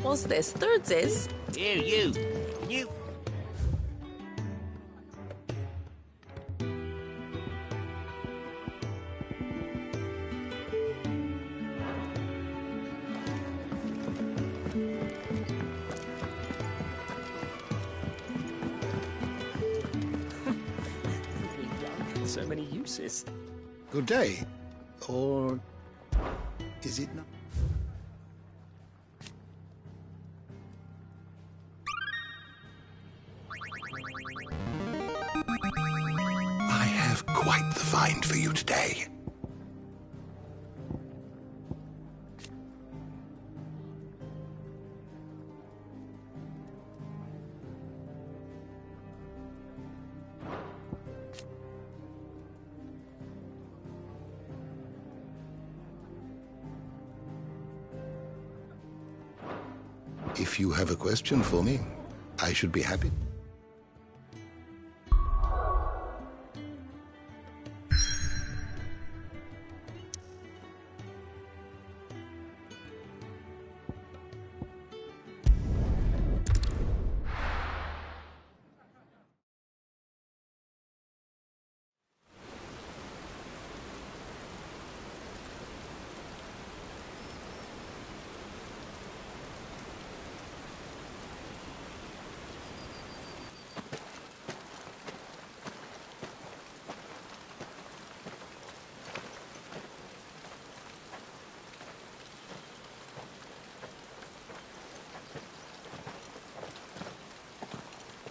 What's this? Thirds is? Here, you. Can you... So many uses. Good day. Or is it not? I have quite the find for you today. If you have a question for me, I should be happy.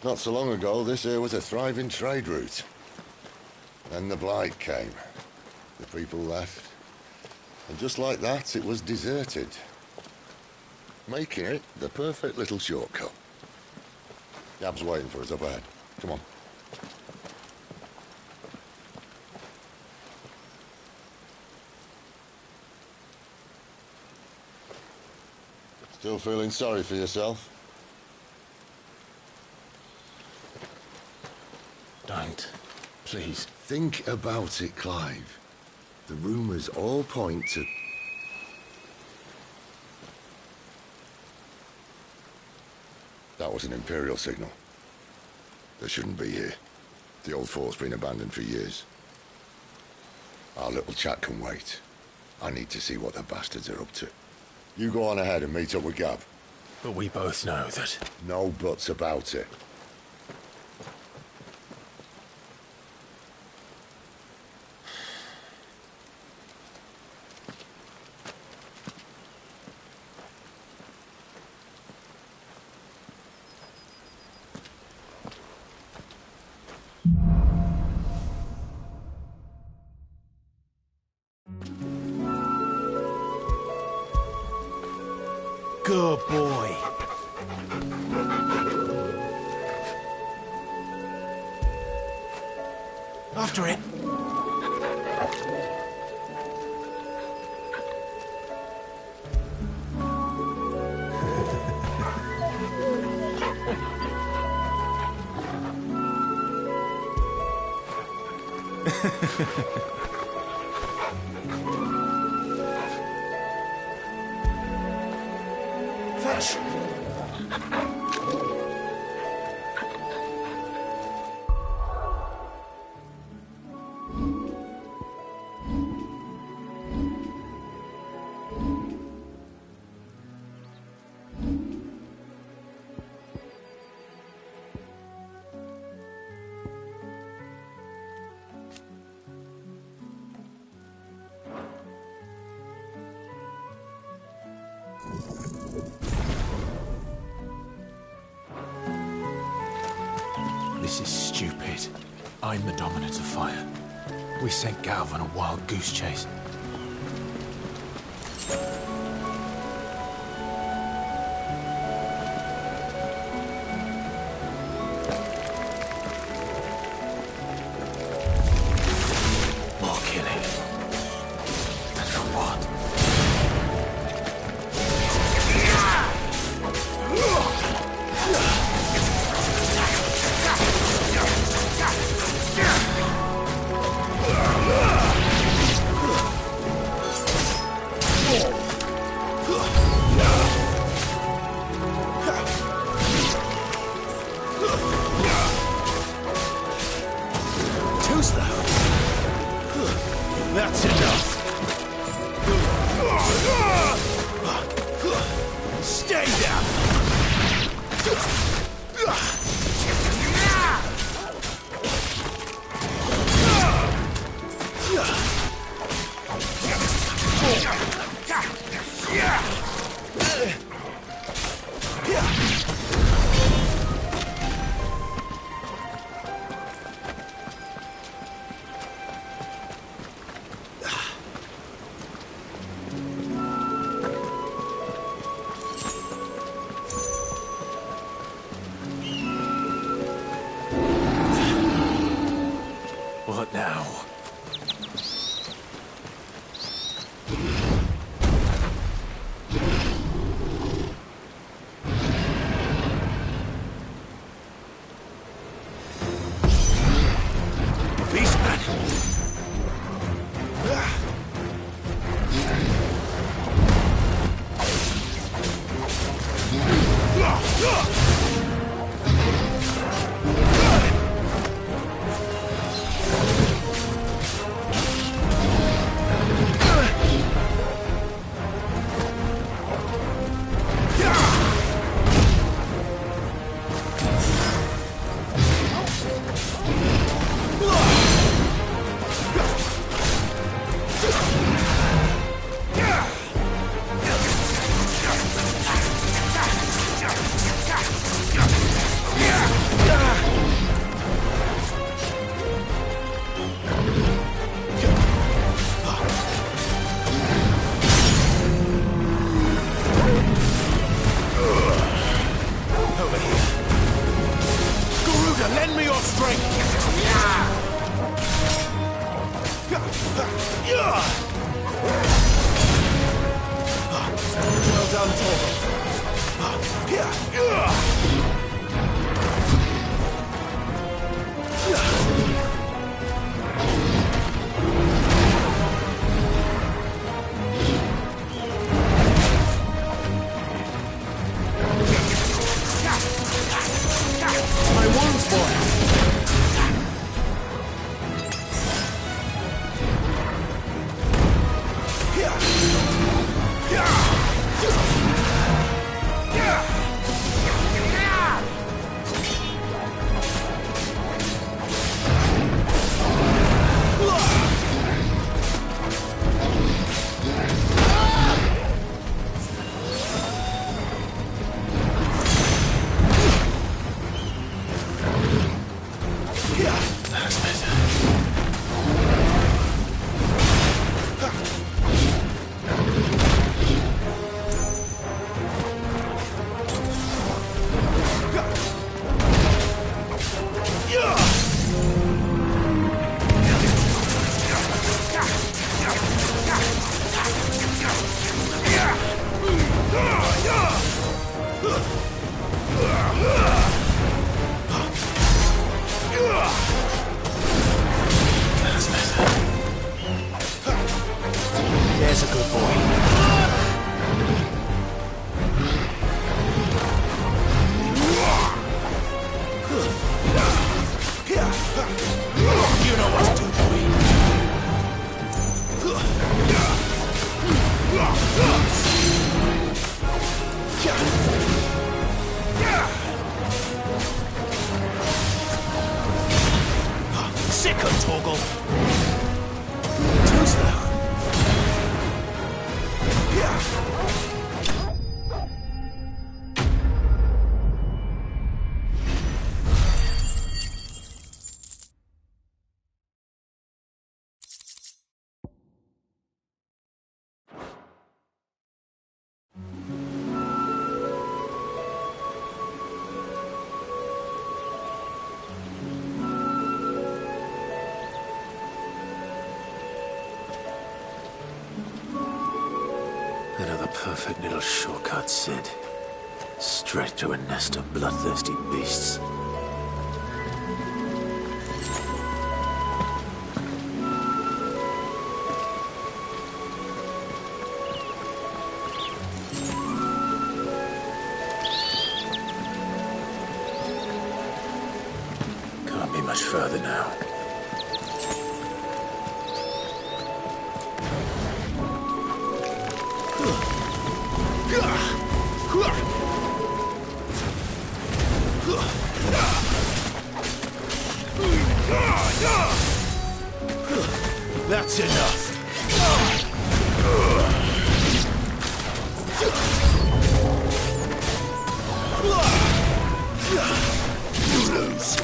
Not so long ago, this here was a thriving trade route. Then the blight came. The people left. And just like that, it was deserted. Making it the perfect little shortcut. Gab's waiting for us up ahead. Come on. Still feeling sorry for yourself? Don't. Please. Think about it, Clive. The rumours all point to... That was an Imperial signal. They shouldn't be here. The old fort's been abandoned for years. Our little chat can wait. I need to see what the bastards are up to. You go on ahead and meet up with Gab. But we both know that... No buts about it. Good boy. After it. Fetch. This is stupid. I'm the dominant of fire. We sent Galv on a wild goose chase. More killing. And for what? What now? There's a good boy. You know what to do, boy. Sicker, Torgal. Who's that? Another perfect little shortcut, Sid. Straight to a nest of bloodthirsty beasts. Can't be much further now. That's enough. You lose.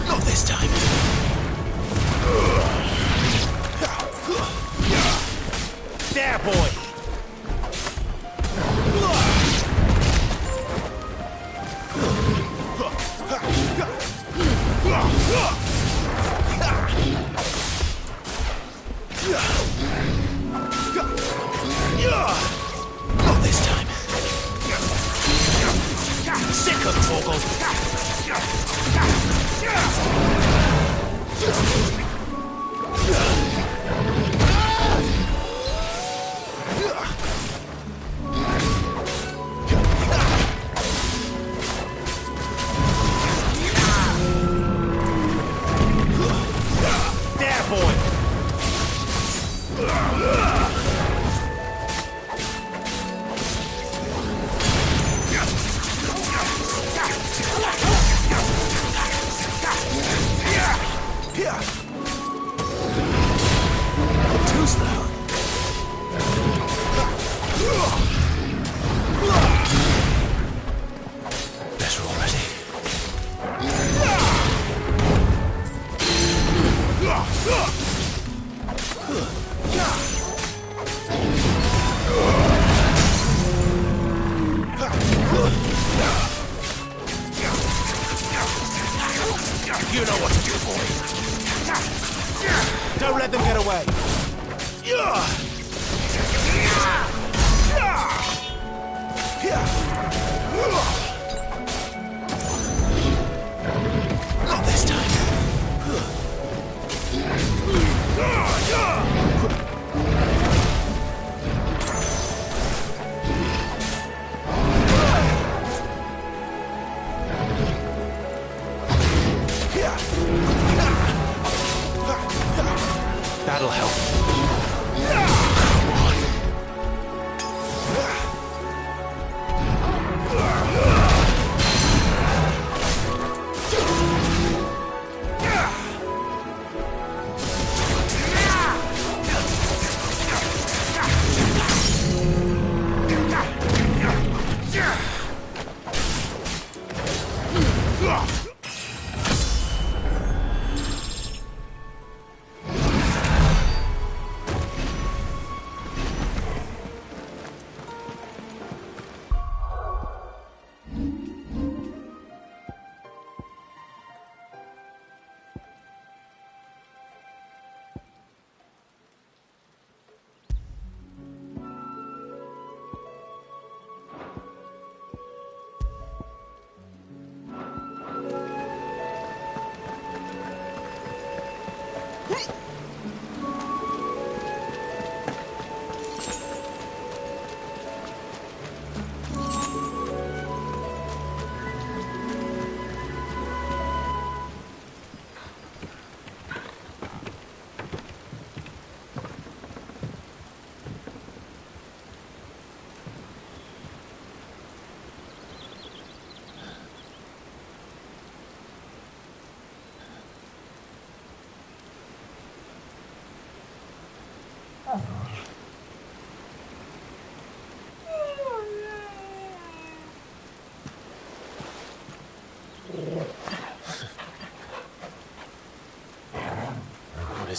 Not this time. There, boy! Not this time. Sick of Torgal!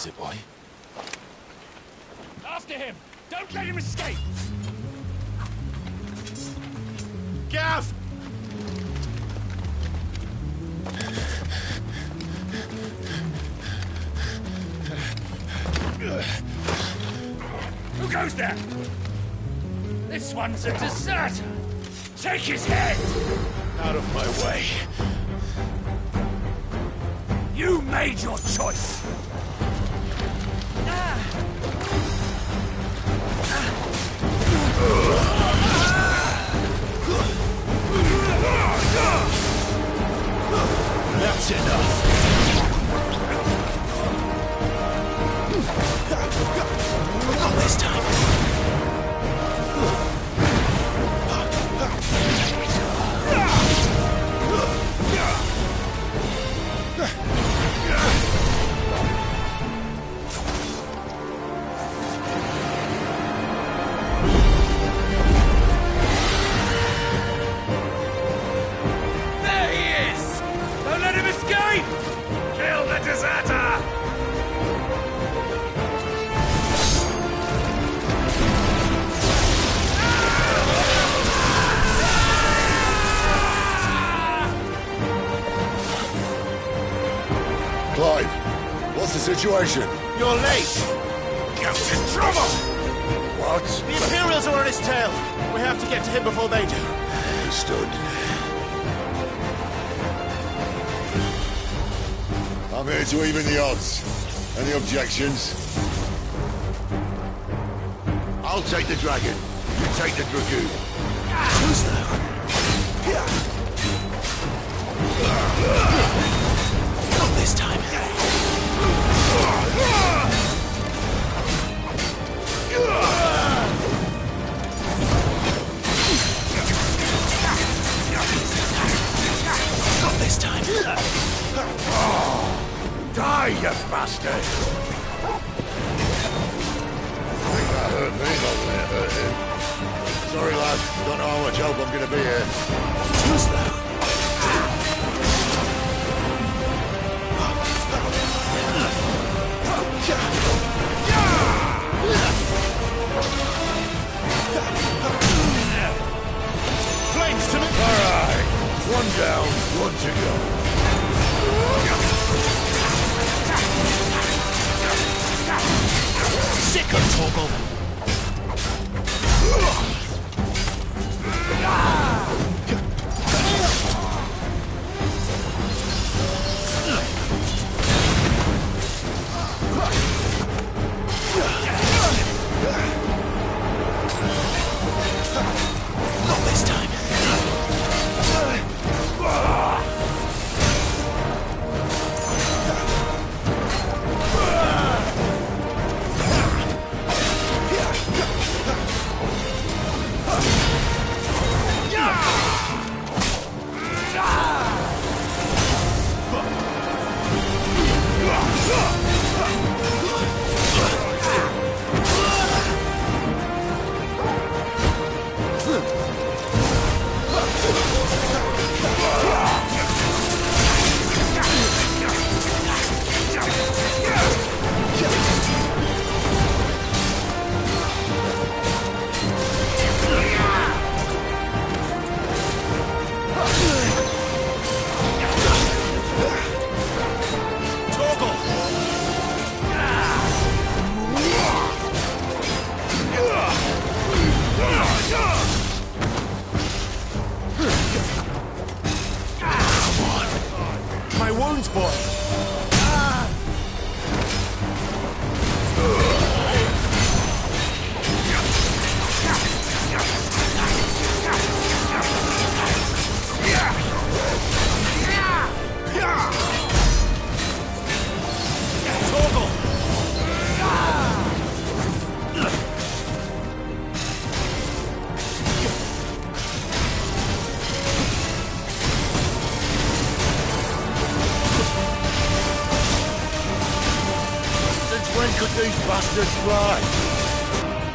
is it, boy? After him! Don't let him escape! Gav! Who goes there? This one's a deserter! Take his head! Out of my way. You made your choice! That's enough. Not this time. There he is! Don't let him escape! Kill the deserter! Clive, what's the situation? You're late. Goat's in trouble! What? The Imperials are on his tail. We have to get to him before they do. Understood. I'm here to even the odds. Any objections? I'll take the dragon. You take the dragoon. Who's that? Not this time. Not this time. Die, you bastard! I think that hurt me, not that it hurt him. Sorry, lad. Don't know how much help I'm gonna be here. Who's that? Flames to me! All right. One down, one to go. Sick of Torgal! Not this time. My wounds, boy! When could these bastards fly?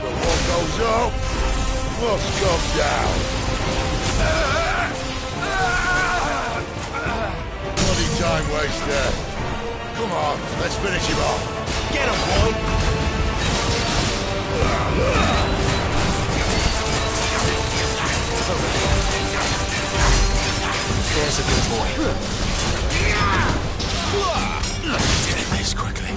But what goes up must come down. Bloody time waster. Come on, let's finish him off. Get him, boy! There's a good boy. Get this quickly.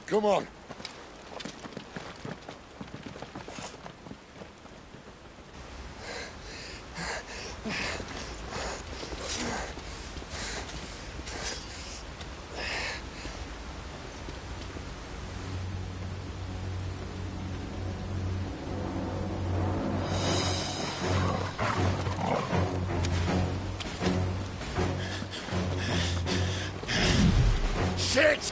Come on. Shit!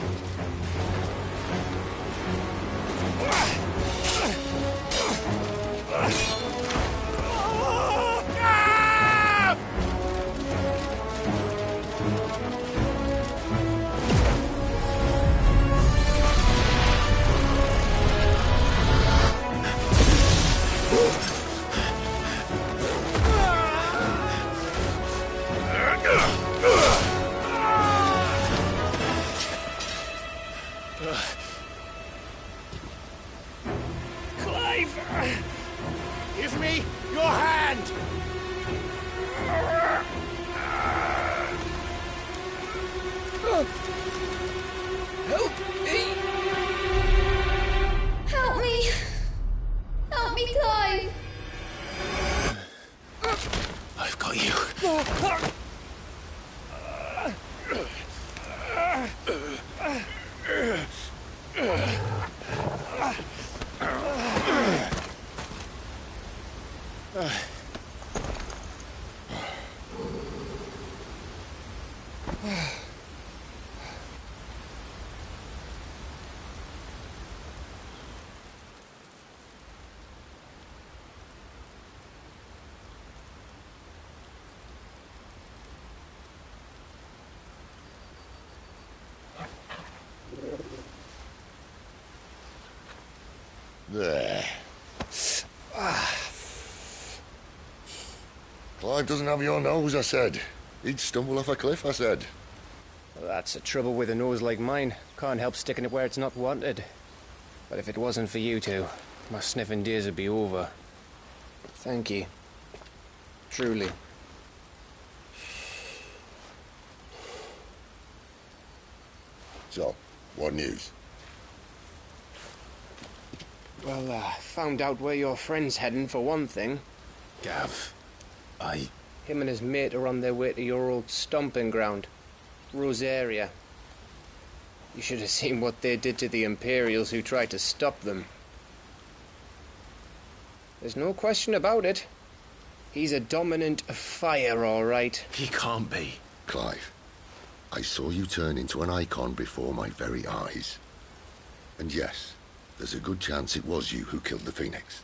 Give me your hand! Help me! Help me! Help me, Clive! I've got you. There. Clive doesn't have your nose, I said. He'd stumble off a cliff, I said. Well, that's the trouble with a nose like mine. Can't help sticking it where it's not wanted. But if it wasn't for you two, my sniffing days would be over. Thank you. Truly. So, what news? Well, found out where your friend's heading, for one thing. Gav, Him and his mate are on their way to your old stomping ground, Rosaria. You should have seen what they did to the Imperials who tried to stop them. There's no question about it. He's a dominant fire, all right. He can't be. Clive, I saw you turn into an icon before my very eyes. And yes, there's a good chance it was you who killed the Phoenix.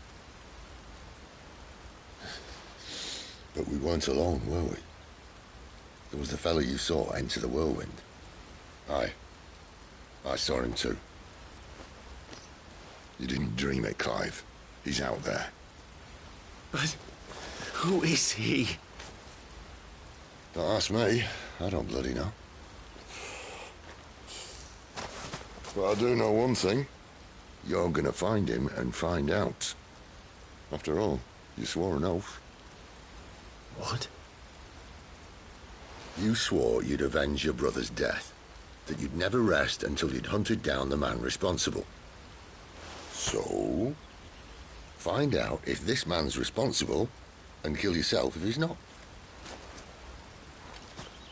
But we weren't alone, were we? There was the fellow you saw enter the whirlwind. I saw him too. You didn't dream it, Clive. He's out there. But who is he? Don't ask me. I don't bloody know. But I do know one thing. You're gonna find him and find out. After all, you swore an oath. What? You swore you'd avenge your brother's death. That you'd never rest until you'd hunted down the man responsible. So, find out if this man's responsible and kill yourself if he's not.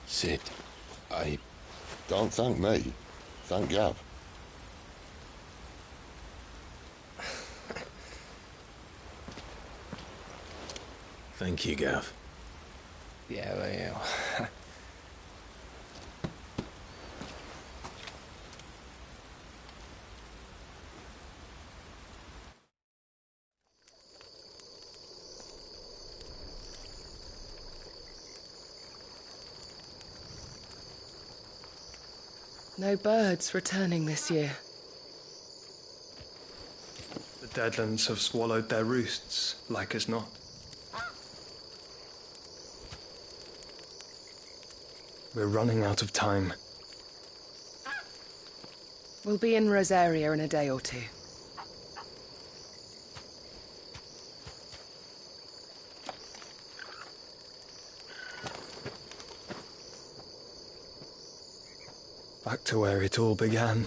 Sid, I... Don't thank me. Thank Gav. Thank you, Gav. Yeah, well, yeah. No birds returning this year. The Deadlands have swallowed their roosts, like as not. We're running out of time. We'll be in Rosaria in a day or two. Back to where it all began.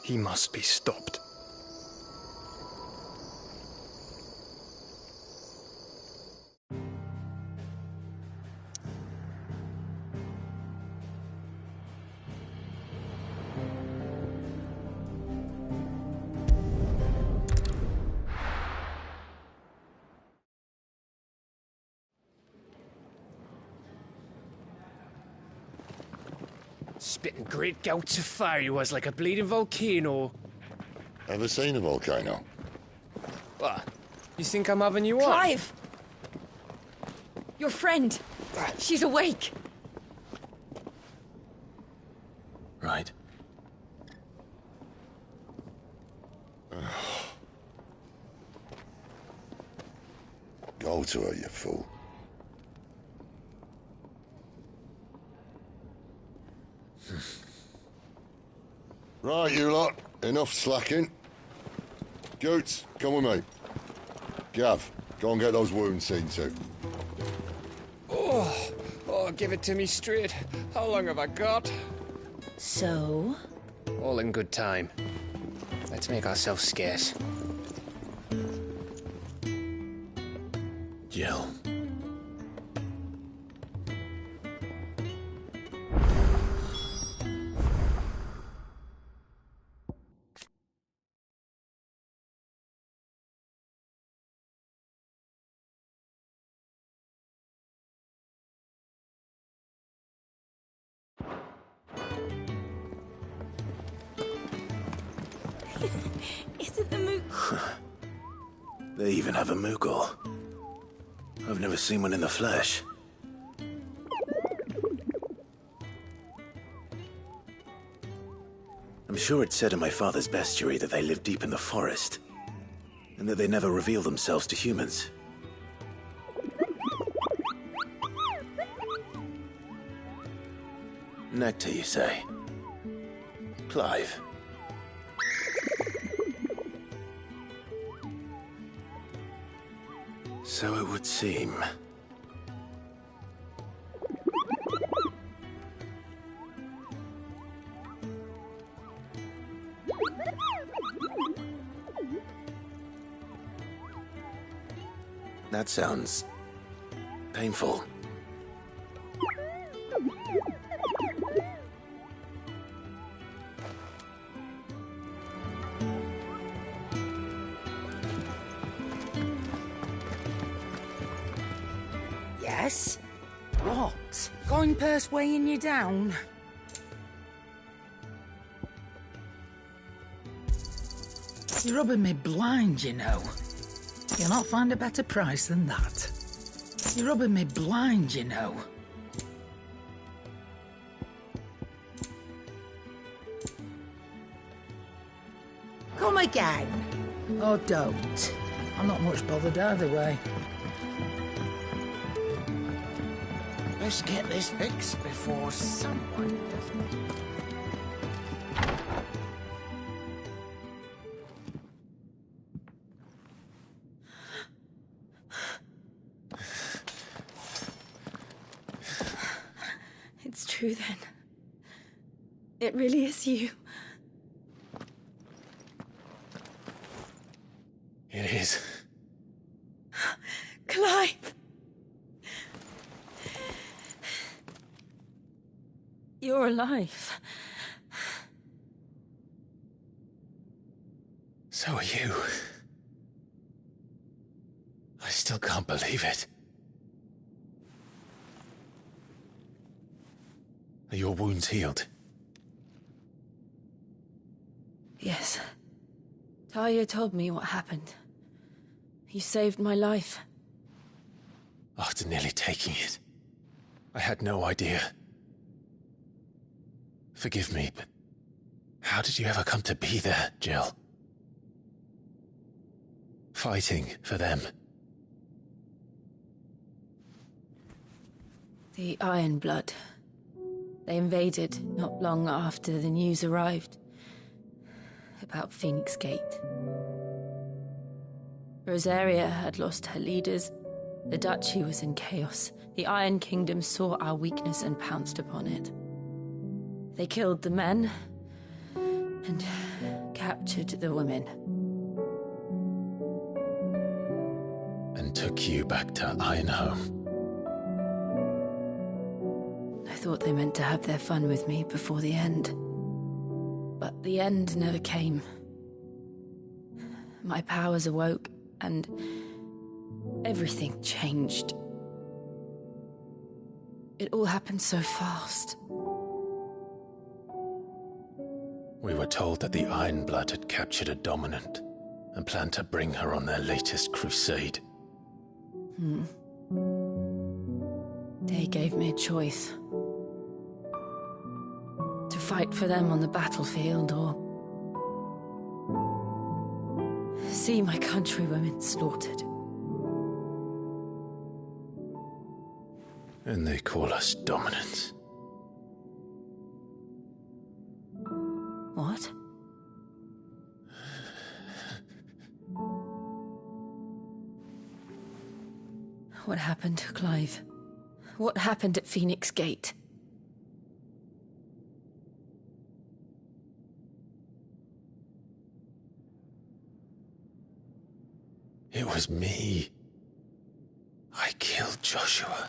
He must be stopped. Spitting great gouts of fire he was, like a bleeding volcano. Ever seen a volcano? What? You think I'm having you on? Clive! Your friend. She's awake. Right. Go to her, you fool. Right, you lot. Enough slacking. Goots, come with me. Gav, go and get those wounds seen to. Oh, give it to me straight. How long have I got? So? All in good time. Let's make ourselves scarce. Jill. Is it the moot? They even have a Moogle. I've never seen one in the flesh. I'm sure it said in my father's bestiary that they live deep in the forest, and that they never reveal themselves to humans. Nectar, you say? Clive. So it would seem. That sounds painful. Yes? What? Going purse weighing you down? You're rubbing me blind, you know. You'll not find a better price than that. You're rubbing me blind, you know. Come again. Or don't. I'm not much bothered either way. Let's get this fixed before someone doesn't. true then. It really is you. It is. Clive! You're alive. So are you. I still can't believe it. Are your wounds healed? Yes. Talia told me what happened. You saved my life. After nearly taking it, I had no idea. Forgive me, but how did you ever come to be there, Jill? Fighting for them. The Iron Blood. They invaded not long after the news arrived about Phoenix Gate. Rosaria had lost her leaders. The Duchy was in chaos. The Iron Kingdom saw our weakness and pounced upon it. They killed the men and captured the women. And took you back to Ironhome. I thought they meant to have their fun with me before the end. But the end never came. My powers awoke, and everything changed. It all happened so fast. We were told that the Iron Blood had captured a dominant and planned to bring her on their latest crusade. They gave me a choice. To fight for them on the battlefield, or see my countrywomen slaughtered. And they call us dominants. What? What happened, Clive? What happened at Phoenix Gate? It was me. I killed Joshua.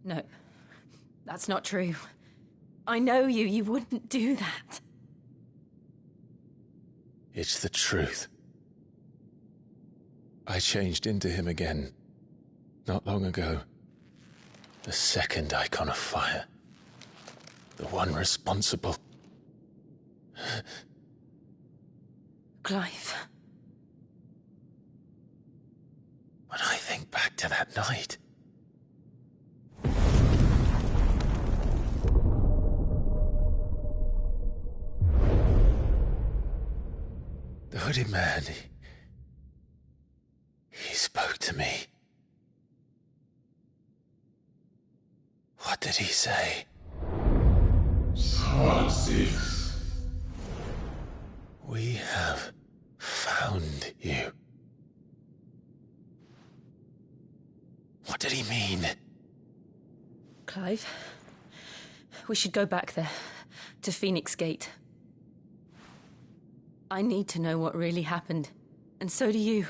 No, that's not true. I know you. You wouldn't do that. It's the truth. I changed into him again, not long ago. The second icon of fire. The one responsible. Clive. When I think back to that night... The hooded man, he spoke to me. What did he say? Six. We have found you. What did he mean? Clive, we should go back there, to Phoenix Gate. I need to know what really happened, and so do you.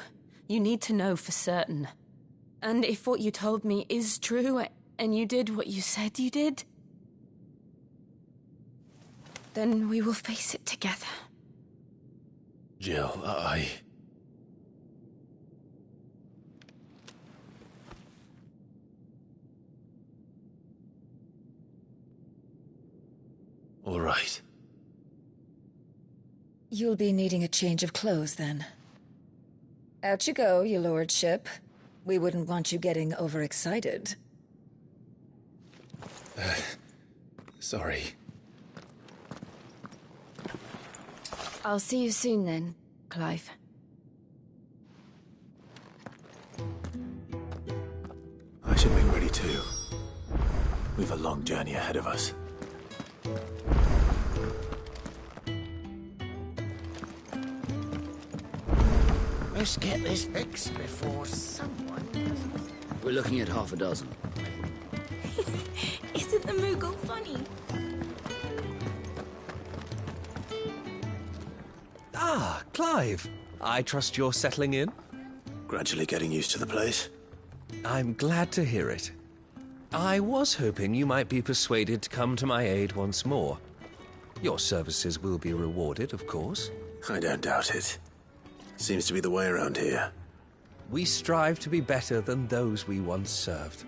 You need to know for certain. And if what you told me is true, and you did what you said you did, then we will face it together. Jill, All right. You'll be needing a change of clothes, then. Out you go, your lordship. We wouldn't want you getting overexcited. Sorry. I'll see you soon then, Clive. I should be ready too. We've a long journey ahead of us. Let's get this fixed before someone... We're looking at half a dozen. Isn't the Moogle funny? Ah, Clive. I trust you're settling in? Gradually getting used to the place. I'm glad to hear it. I was hoping you might be persuaded to come to my aid once more. Your services will be rewarded, of course. I don't doubt it. Seems to be the way around here. We strive to be better than those we once served.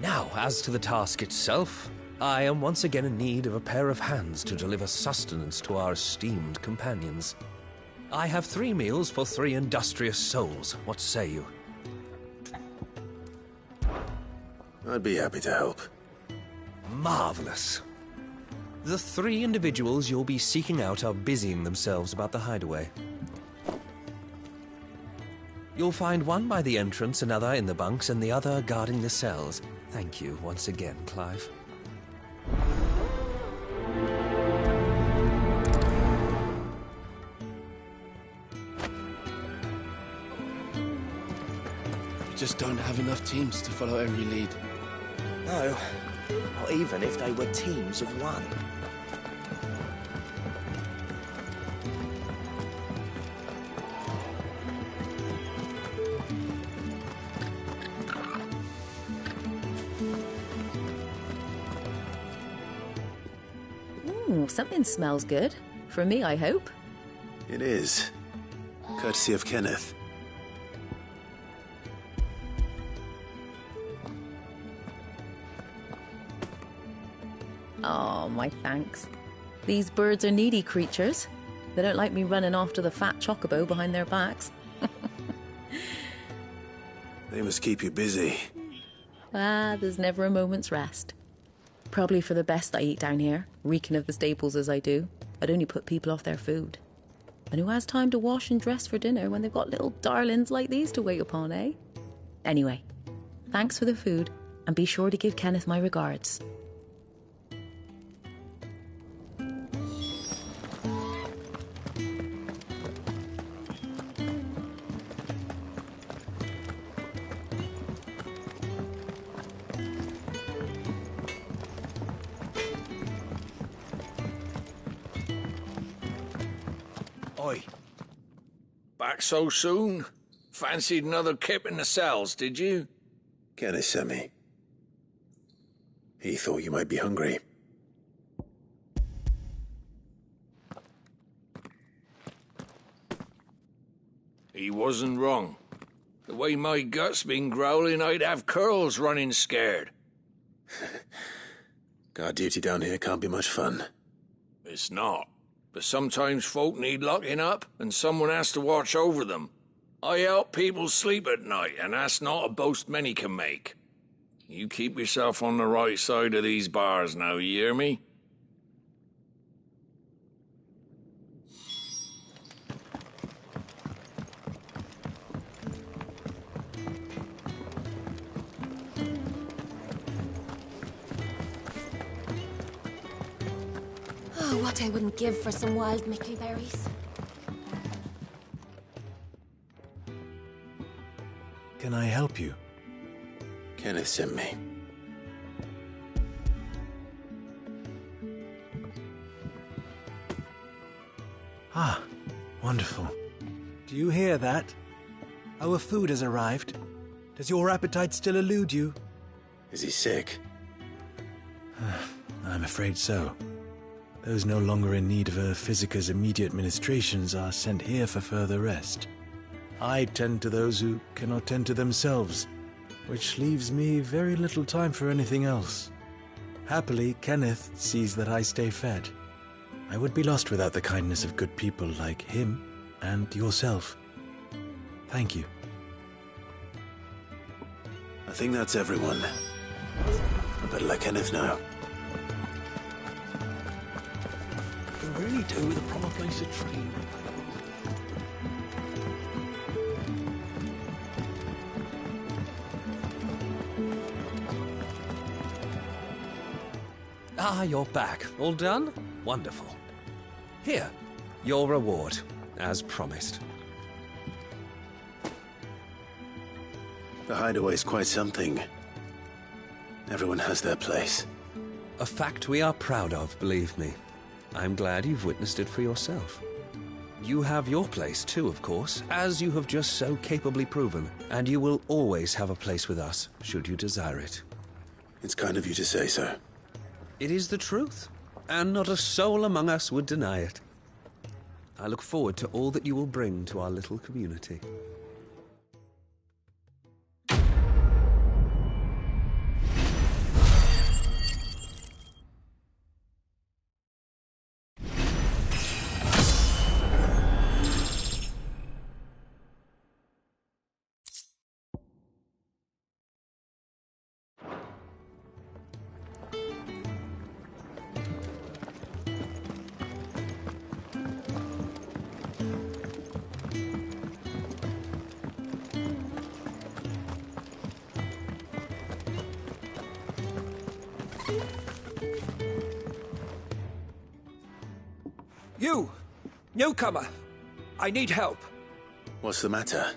Now, as to the task itself, I am once again in need of a pair of hands to deliver sustenance to our esteemed companions. I have 3 meals for 3 industrious souls. What say you? I'd be happy to help. Marvelous. The 3 individuals you'll be seeking out are busying themselves about the hideaway. You'll find one by the entrance, another in the bunks, and the other guarding the cells. Thank you once again, Clive. We just don't have enough teams to follow every lead. No, not even if they were teams of one. Ooh, something smells good. For me, I hope. It is. Courtesy of Kenneth. Oh, my thanks. These birds are needy creatures. They don't like me running after the fat chocobo behind their backs. They must keep you busy. Ah, there's never a moment's rest. Probably for the best I eat down here, reeking of the staples as I do. I'd only put people off their food. And who has time to wash and dress for dinner when they've got little darlings like these to wait upon, eh? Anyway, thanks for the food, and be sure to give Kenneth my regards. Oi. Back so soon? Fancied another kip in the cells, did you? Kenneth sent me. He thought you might be hungry. He wasn't wrong. The way my gut's been growling, I'd have curls running scared. Guard duty down here can't be much fun. It's not. But sometimes folk need locking up, and someone has to watch over them. I help people sleep at night, and that's not a boast many can make. You keep yourself on the right side of these bars now, you hear me? Oh, what I wouldn't give for some wild mickleberries. Can I help you? Kenneth sent me. Ah, wonderful. Do you hear that? Our food has arrived. Does your appetite still elude you? Is he sick? I'm afraid so. Those no longer in need of a Physica's immediate ministrations are sent here for further rest. I tend to those who cannot tend to themselves, which leaves me very little time for anything else. Happily, Kenneth sees that I stay fed. I would be lost without the kindness of good people like him and yourself. Thank you. I think that's everyone. I better let Kenneth know. Can really do with a proper place to train. Ah, you're back. All done? Wonderful. Here, your reward, as promised. The hideaway's quite something. Everyone has their place. A fact we are proud of, believe me. I'm glad you've witnessed it for yourself. You have your place too, of course, as you have just so capably proven, and you will always have a place with us, should you desire it. It's kind of you to say so. It is the truth, and not a soul among us would deny it. I look forward to all that you will bring to our little community. You! Newcomer! I need help. What's the matter?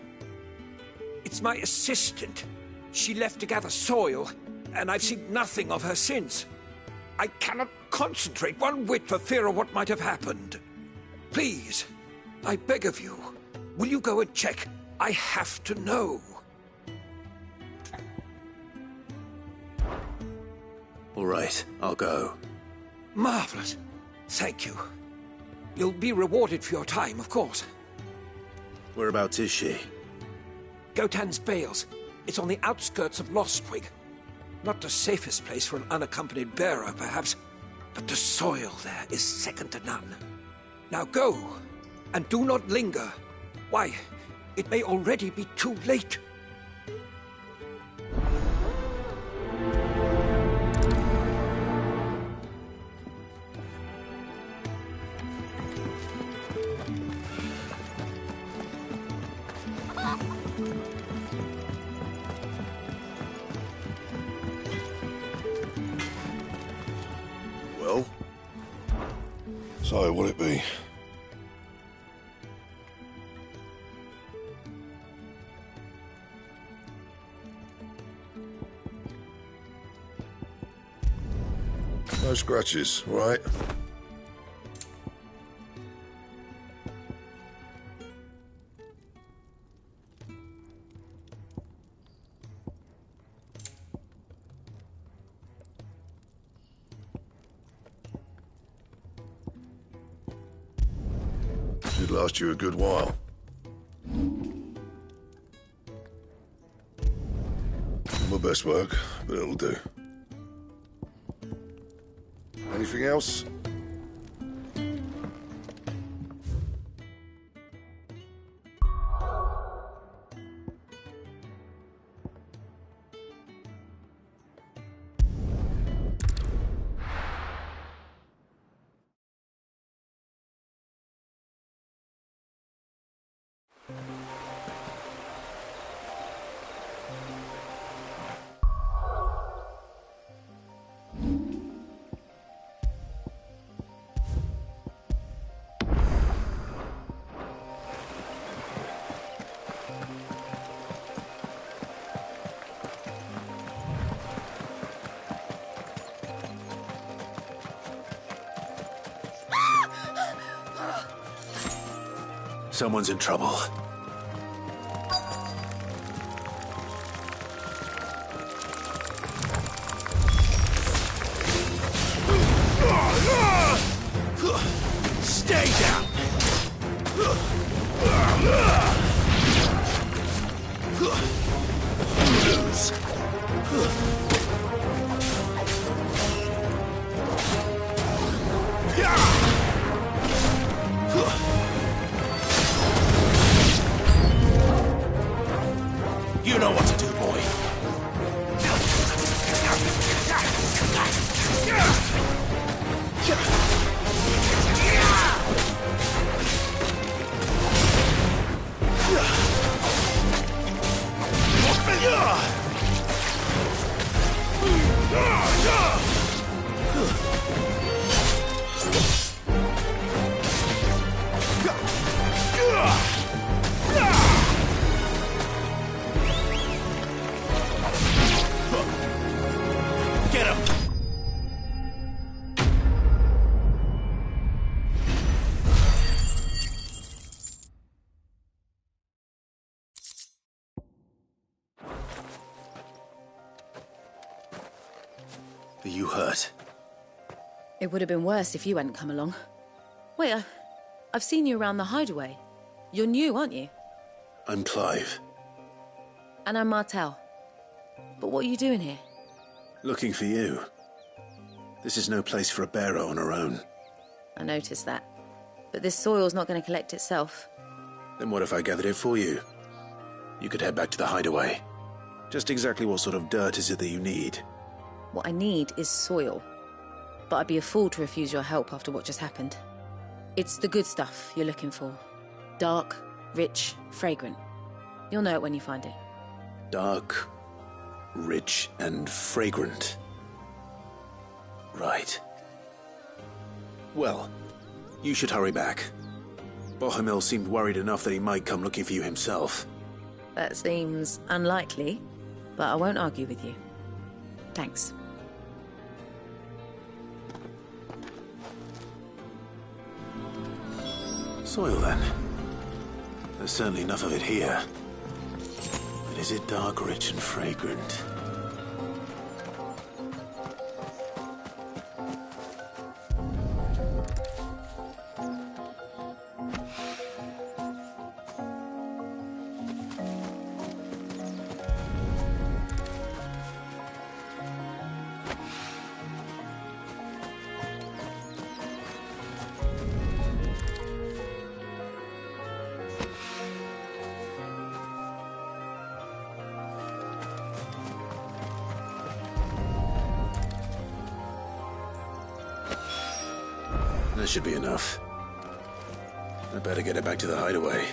It's my assistant. She left to gather soil, and I've seen nothing of her since. I cannot concentrate one whit for fear of what might have happened. Please, I beg of you, will you go and check? I have to know. All right, I'll go. Marvelous. Thank you. You'll be rewarded for your time, of course. Whereabouts is she? Gotan's Bales. It's on the outskirts of Lostwig. Not the safest place for an unaccompanied bearer, perhaps, but the soil there is second to none. Now go, and do not linger. Why, it may already be too late. Well? So, what'll it be? No scratches, right? Should last you a good while. My best work, but it'll do. Anything else? Someone's in trouble. Stay down! Lose. You know what to do, boy. you hurt? It would have been worse if you hadn't come along. Wait, I've seen you around the hideaway. You're new, aren't you? I'm Clive. And I'm Martel. But what are you doing here? Looking for you. This is no place for a bearer on her own. I noticed that. But this soil's not going to collect itself. Then what if I gathered it for you? You could head back to the hideaway. Just exactly what sort of dirt is it that you need? What I need is soil. But I'd be a fool to refuse your help after what just happened. It's the good stuff you're looking for. Dark, rich, fragrant. You'll know it when you find it. Dark, rich, and fragrant. Right. Well, you should hurry back. Bohemil seemed worried enough that he might come looking for you himself. That seems unlikely, but I won't argue with you. Thanks. Soil, then. There's certainly enough of it here. But is it dark, rich, and fragrant? That should be enough. I better get it back to the hideaway.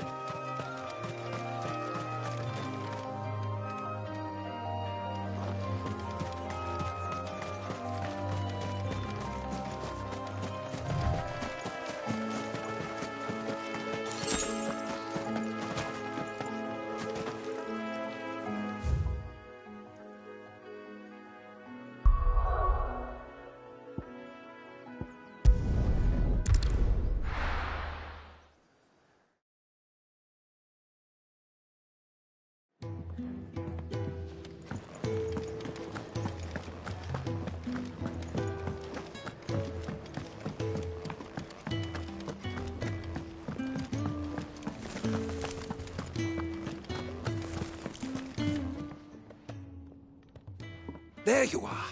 There you are.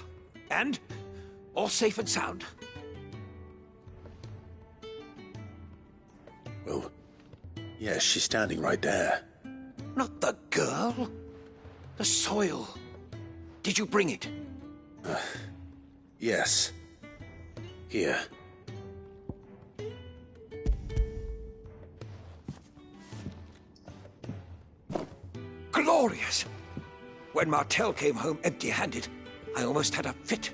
And? All safe and sound? Well, yes, she's standing right there. Not the girl. The soil. Did you bring it? Yes. Here. Glorious! When Martel came home empty-handed, I almost had a fit.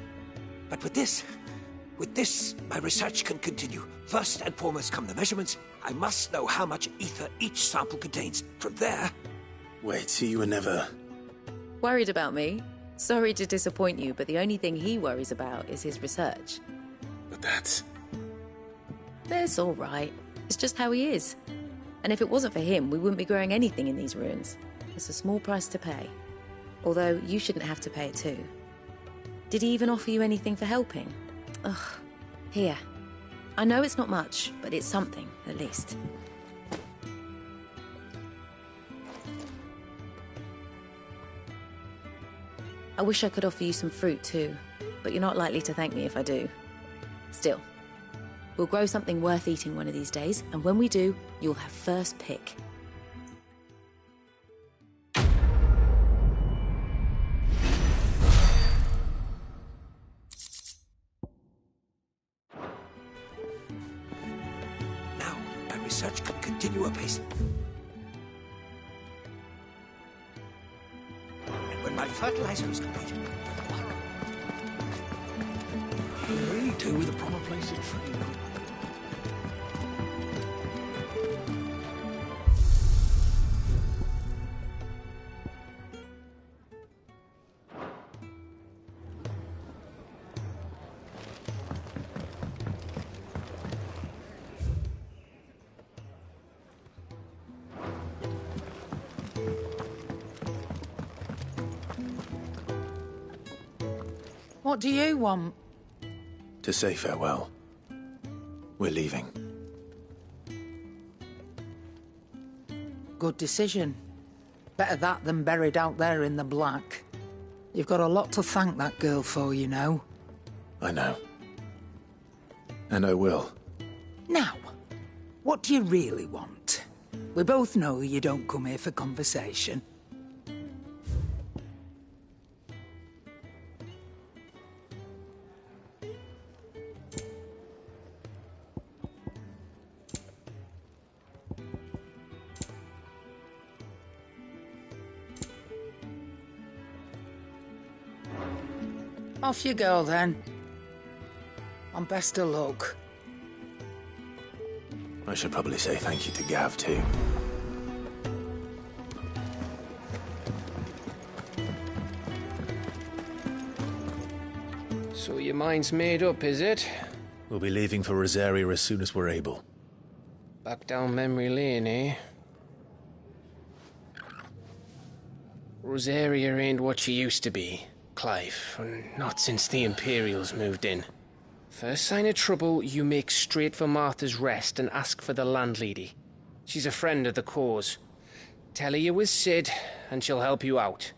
But with this, my research can continue. First and foremost come the measurements. I must know how much ether each sample contains. From there... Wait, so you were never... Worried about me? Sorry to disappoint you, but the only thing he worries about is his research. But that's... That's all right. It's just how he is. And if it wasn't for him, we wouldn't be growing anything in these ruins. It's a small price to pay. Although, you shouldn't have to pay it too. Did he even offer you anything for helping? Ugh. Here. I know it's not much, but it's something, at least. I wish I could offer you some fruit too, but you're not likely to thank me if I do. Still, we'll grow something worth eating one of these days, and when we do, you'll have first pick. Now, my research can continue apace. And when my fertilizer is complete, you really do with a proper place to train. What do you want? To say farewell. We're leaving. Good decision. Better that than buried out there in the black. You've got a lot to thank that girl for, you know. I know. And I will. Now, what do you really want? We both know you don't come here for conversation. Off you go, then. And best of luck. I should probably say thank you to Gav, too. So your mind's made up, is it? We'll be leaving for Rosaria as soon as we're able. Back down memory lane, eh? Rosaria ain't what she used to be, Clive. Not since the Imperials moved in. First sign of trouble, you make straight for Martha's Rest and ask for the landlady. She's a friend of the cause. Tell her you was Sid, and she'll help you out.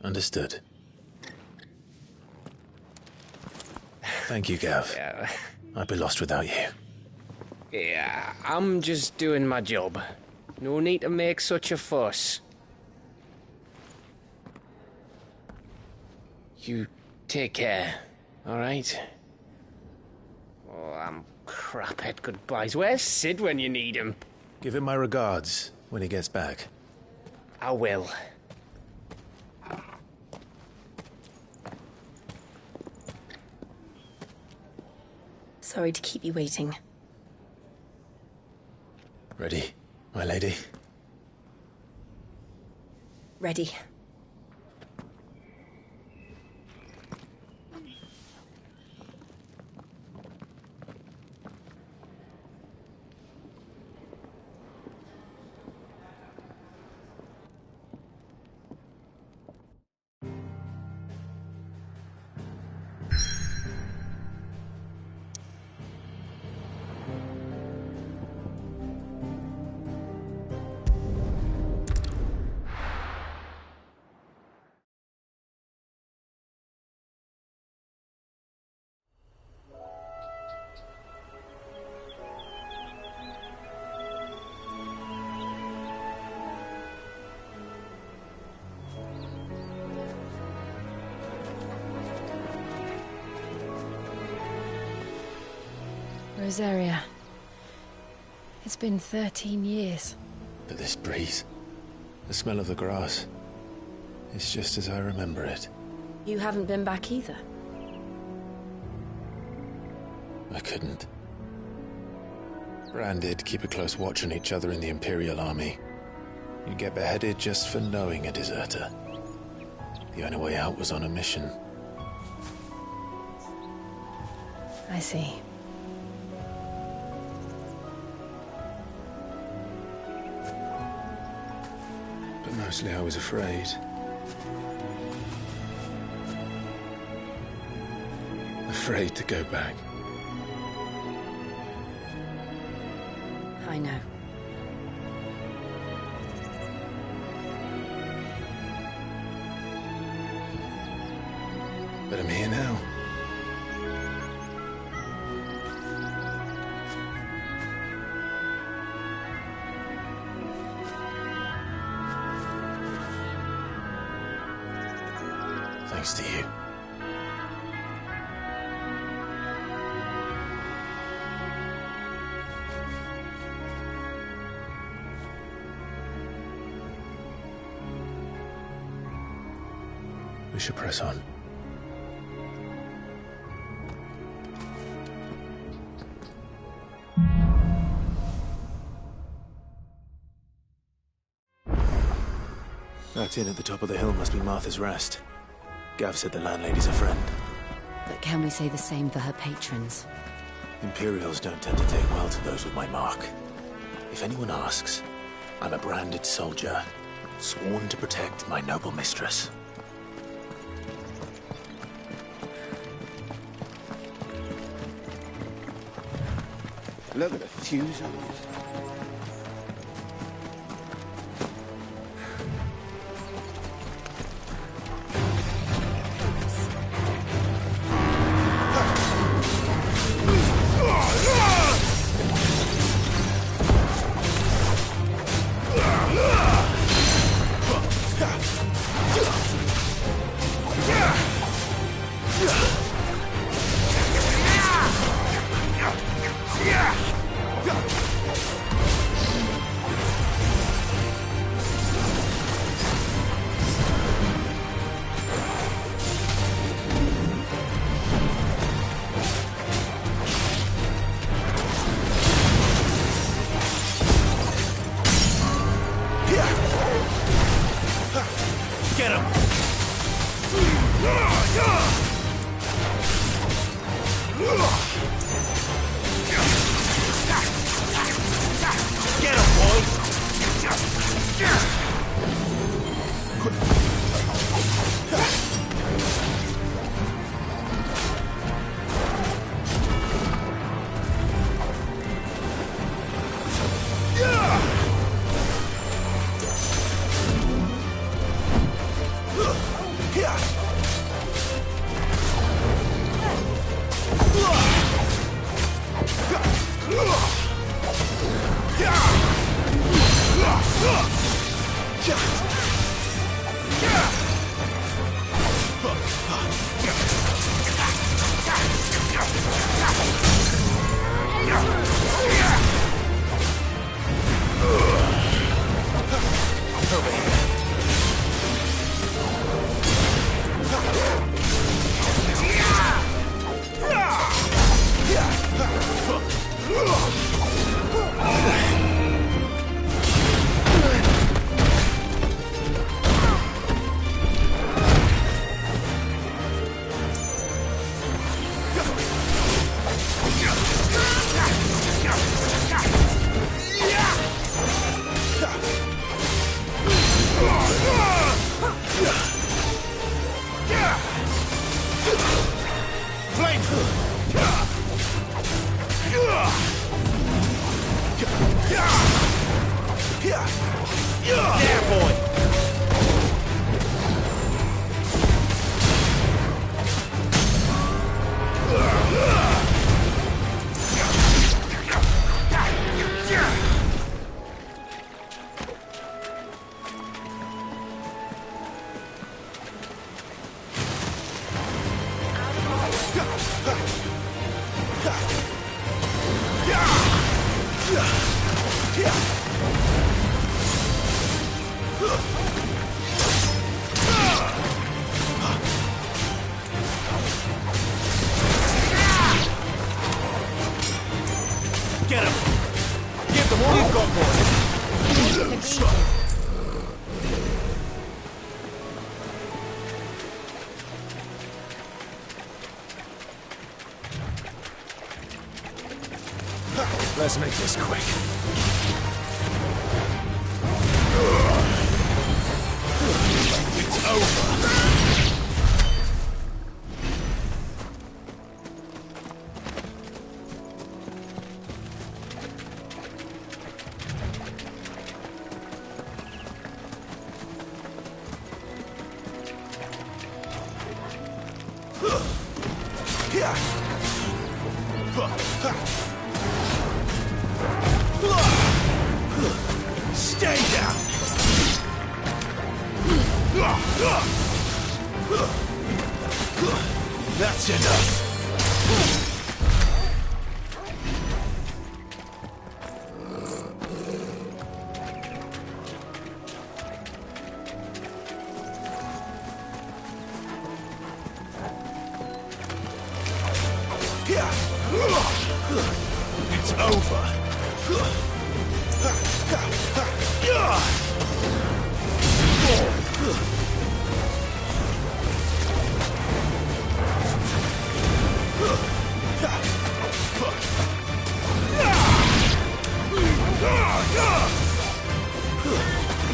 Understood. Thank you, Gav. Yeah. I'd be lost without you. Yeah, I'm just doing my job. No need to make such a fuss. You take care, all right? Oh, I'm crap at goodbyes. Where's Sid when you need him? Give him my regards when he gets back. I will. Sorry to keep you waiting. Ready, my lady? Ready. Rosaria. It's been 13 years. But this breeze, the smell of the grass, it's just as I remember it. You haven't been back either. I couldn't. Bran did keep a close watch on each other in the Imperial Army. You'd get beheaded just for knowing a deserter. The only way out was on a mission. I see. But mostly I was afraid. Afraid to go back. I know. But I'm here now. Thanks to you. We should press on. That inn at the top of the hill must be Martha's Rest. Gav said the landlady's a friend. But can we say the same for her patrons? Imperials don't tend to take well to those with my mark. If anyone asks, I'm a branded soldier, sworn to protect my noble mistress. Look at the fuse on this. Get him! Get him, boy! Get him! Give them all you've got, boys! Let's make this quick. It's over. Stay down! That's enough! It's over!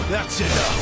That's enough!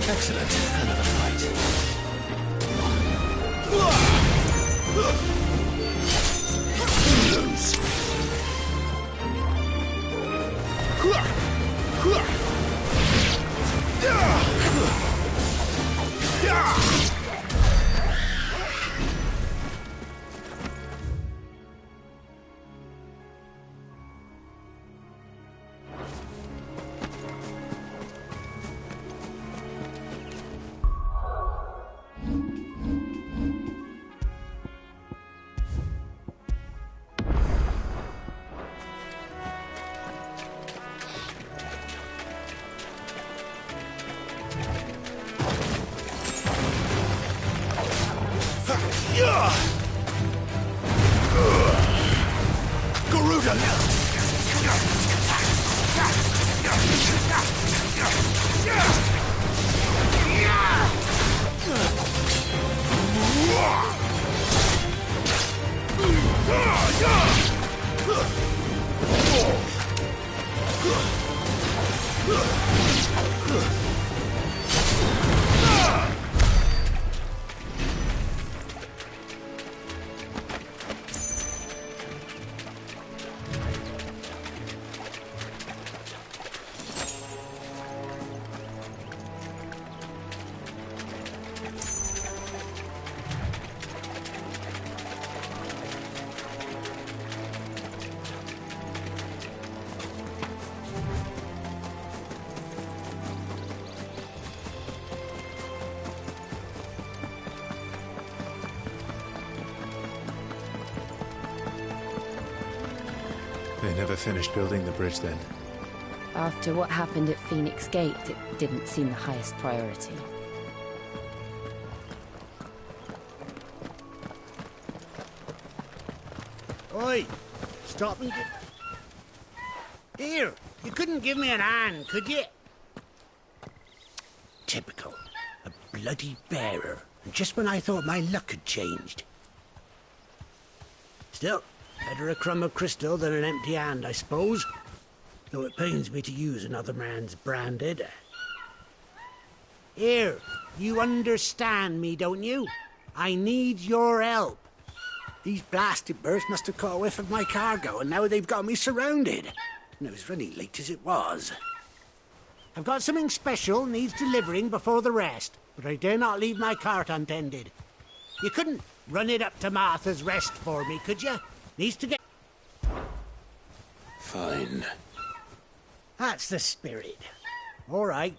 Excellent. Another fight. Lose. They never finished building the bridge then. After what happened at Phoenix Gate, it didn't seem the highest priority. Oi! Stop and Here! You couldn't give me an hand, could you? Typical. A bloody bearer. And just when I thought my luck had changed. Still, better a crumb of crystal than an empty hand, I suppose. Though it pains me to use another man's branded. Here, you understand me, don't you? I need your help. These blasted birds must have caught a whiff of my cargo, and now they've got me surrounded. And it was running late as it was. I've got something special needs delivering before the rest, but I dare not leave my cart untended. You couldn't run it up to Martha's Rest for me, could you? Needs to get... Fine. That's the spirit. All right.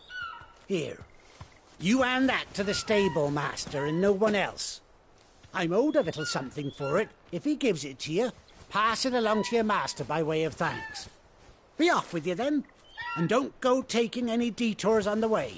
Here. You hand that to the stable master and no one else. I'm owed a little something for it. If he gives it to you, pass it along to your master by way of thanks. Be off with you then, and don't go taking any detours on the way.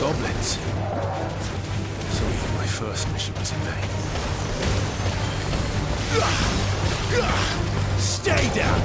Goblins. So even my first mission was in vain. Stay down!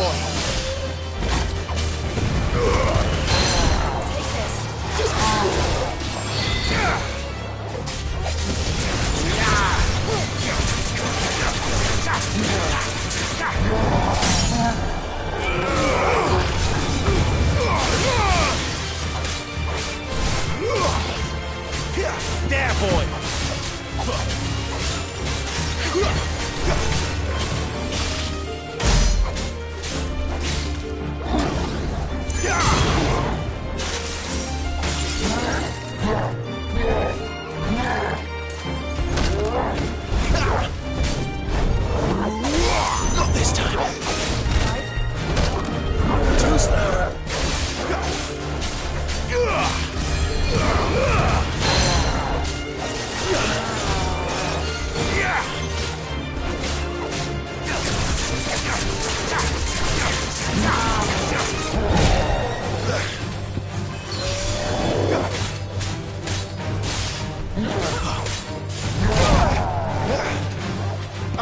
boy! There, boy! Not this time. Too slow.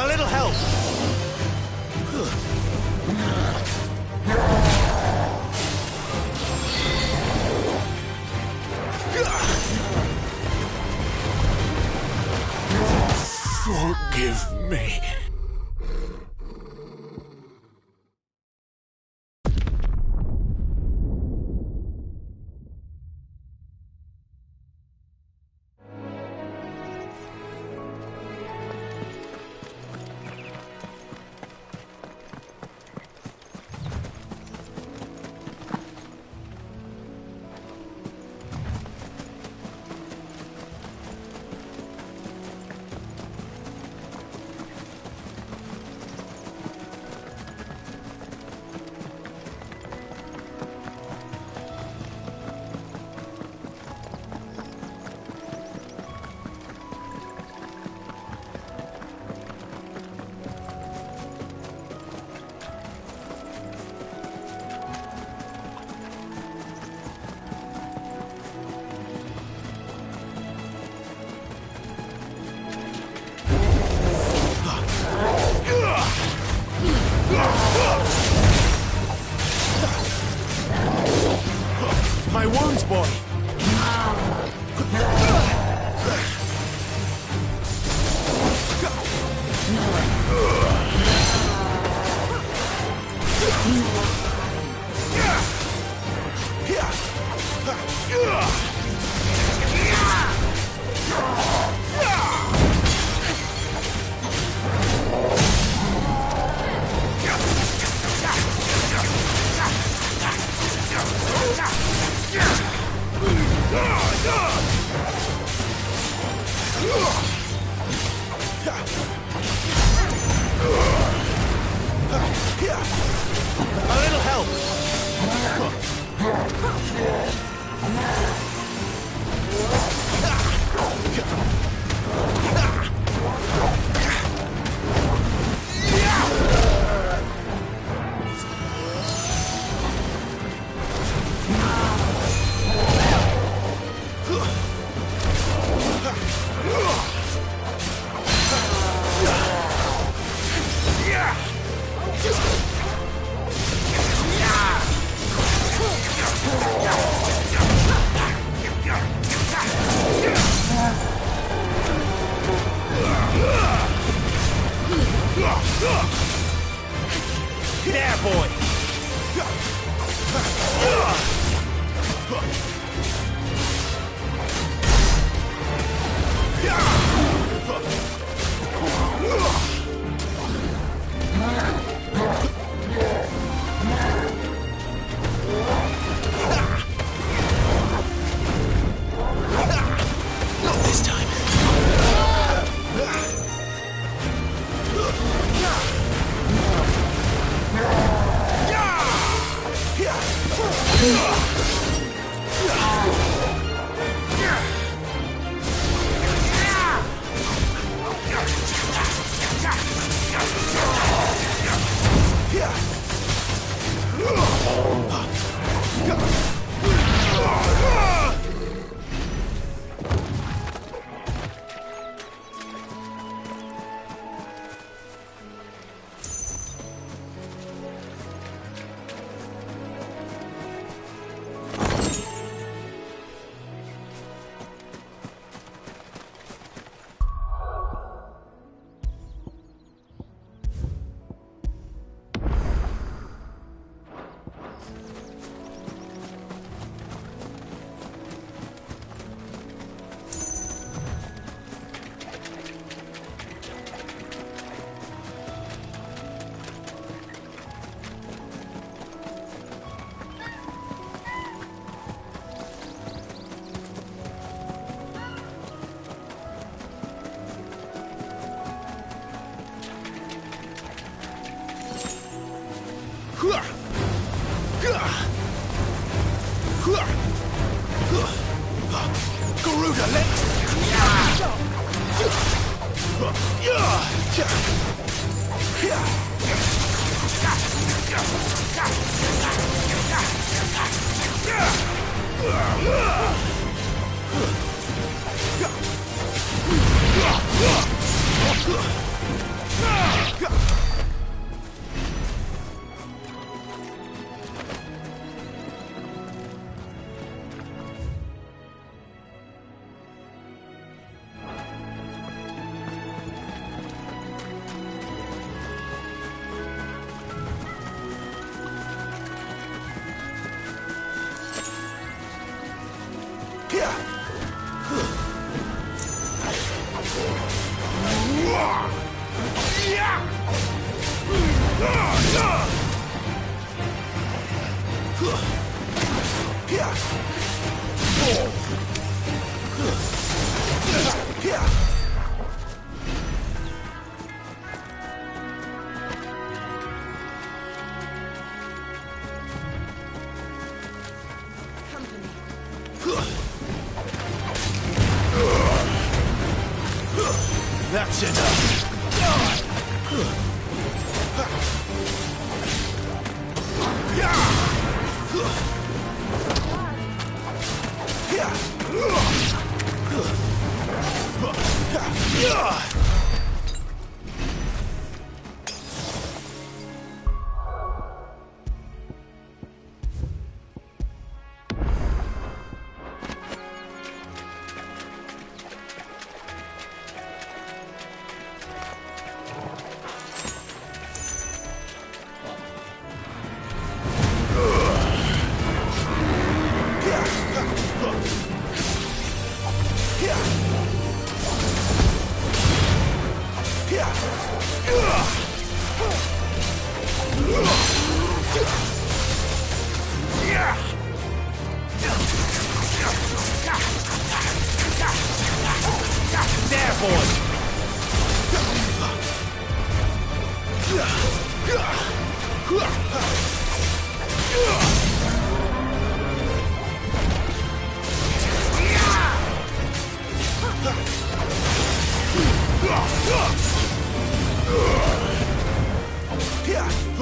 A little help. Forgive me. My wounds, boy! A little help! There, boy! Not this time. That's enough.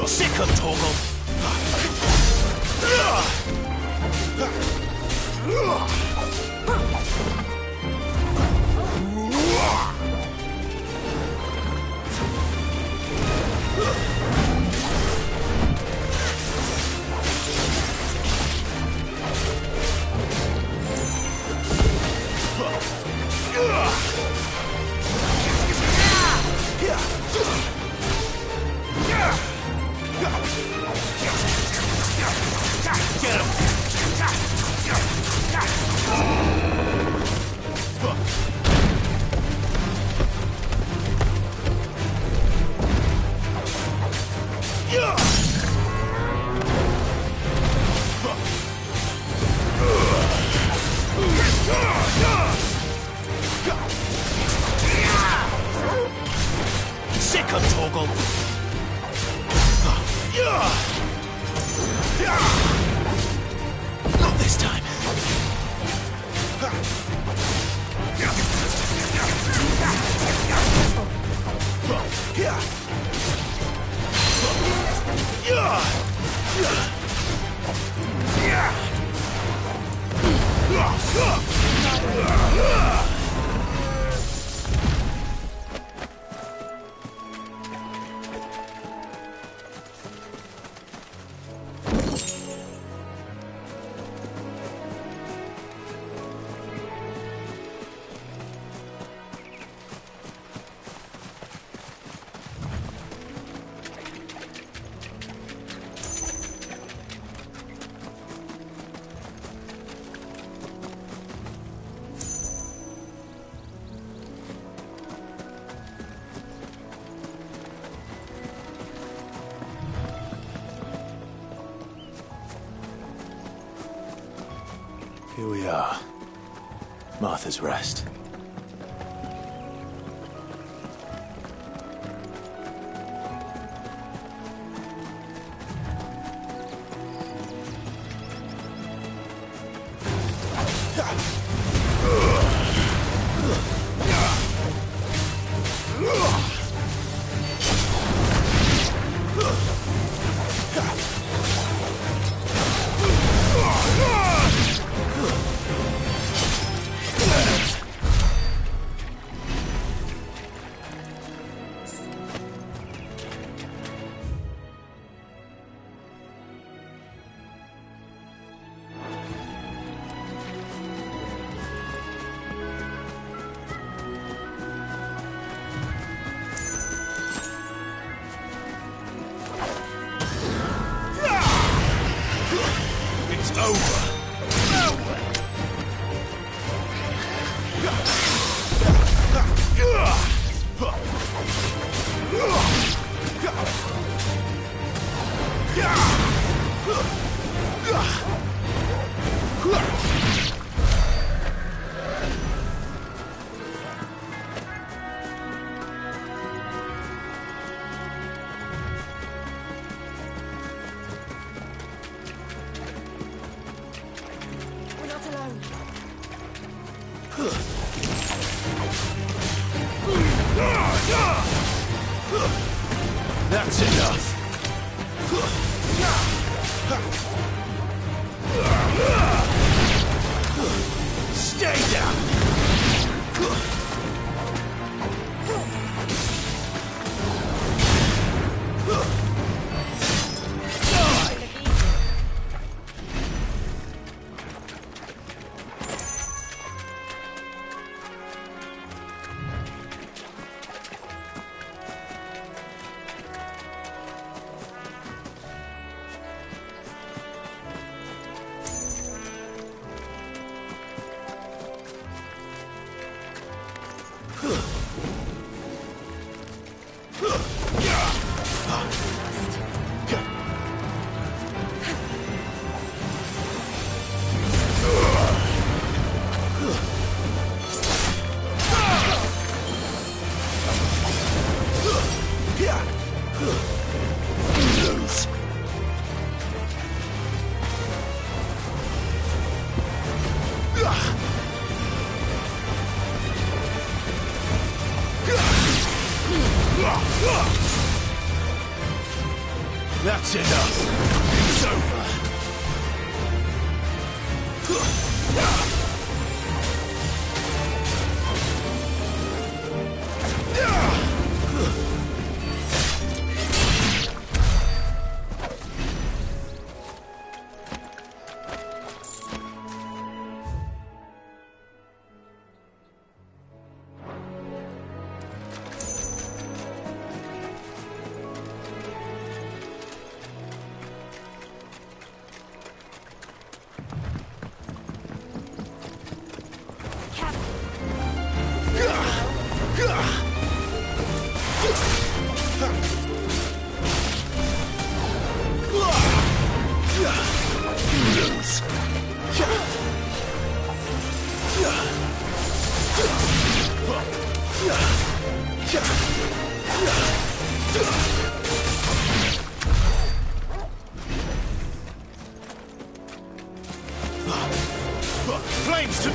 Sick of Toggle. Sick of Toggle. Not this time. Here we are. Martha's Rest. That's enough. Stay down. That's enough. It's over. Flames to...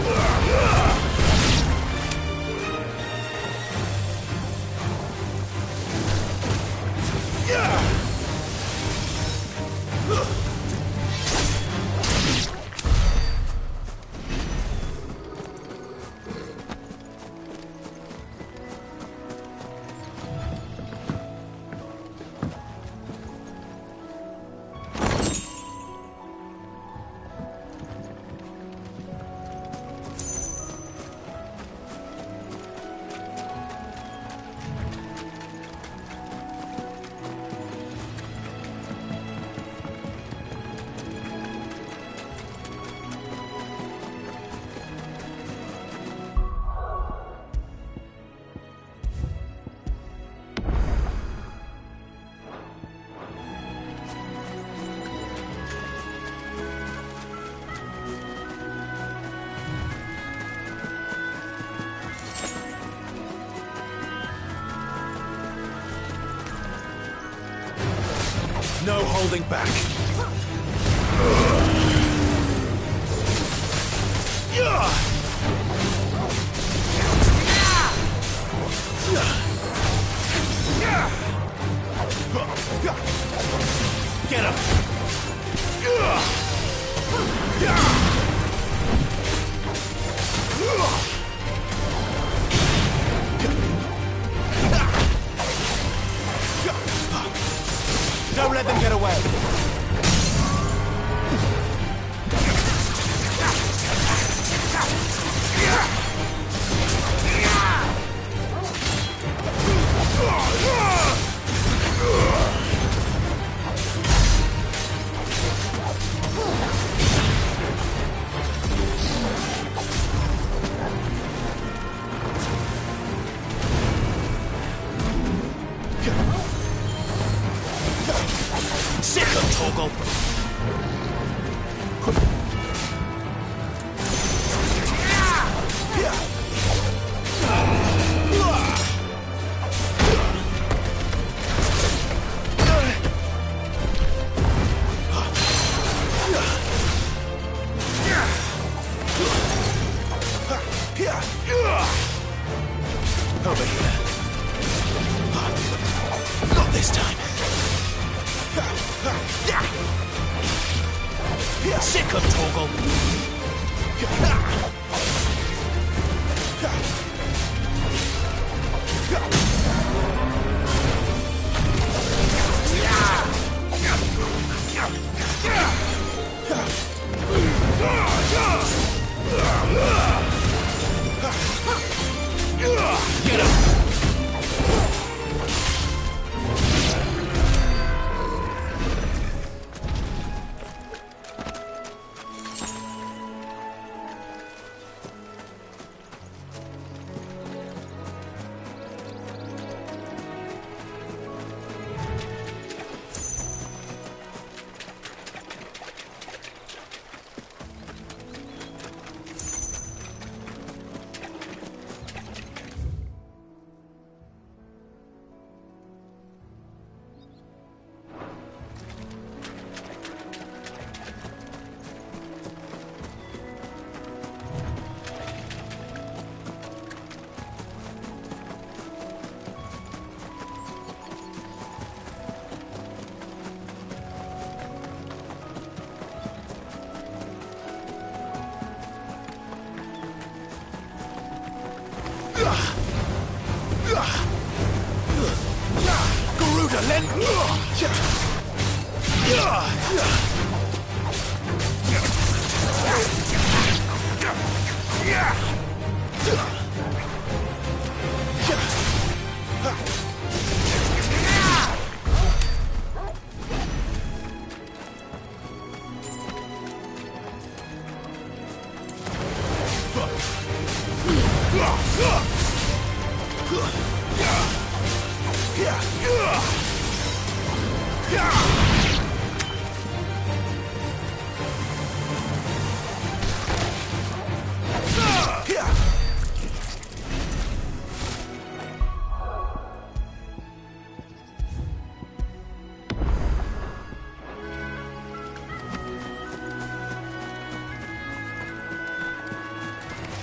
No holding back. Get him. Don't let them get away. Sick of Torgal! Over here. Not this time. Sick of Torgal. Get him! Garuda, Len!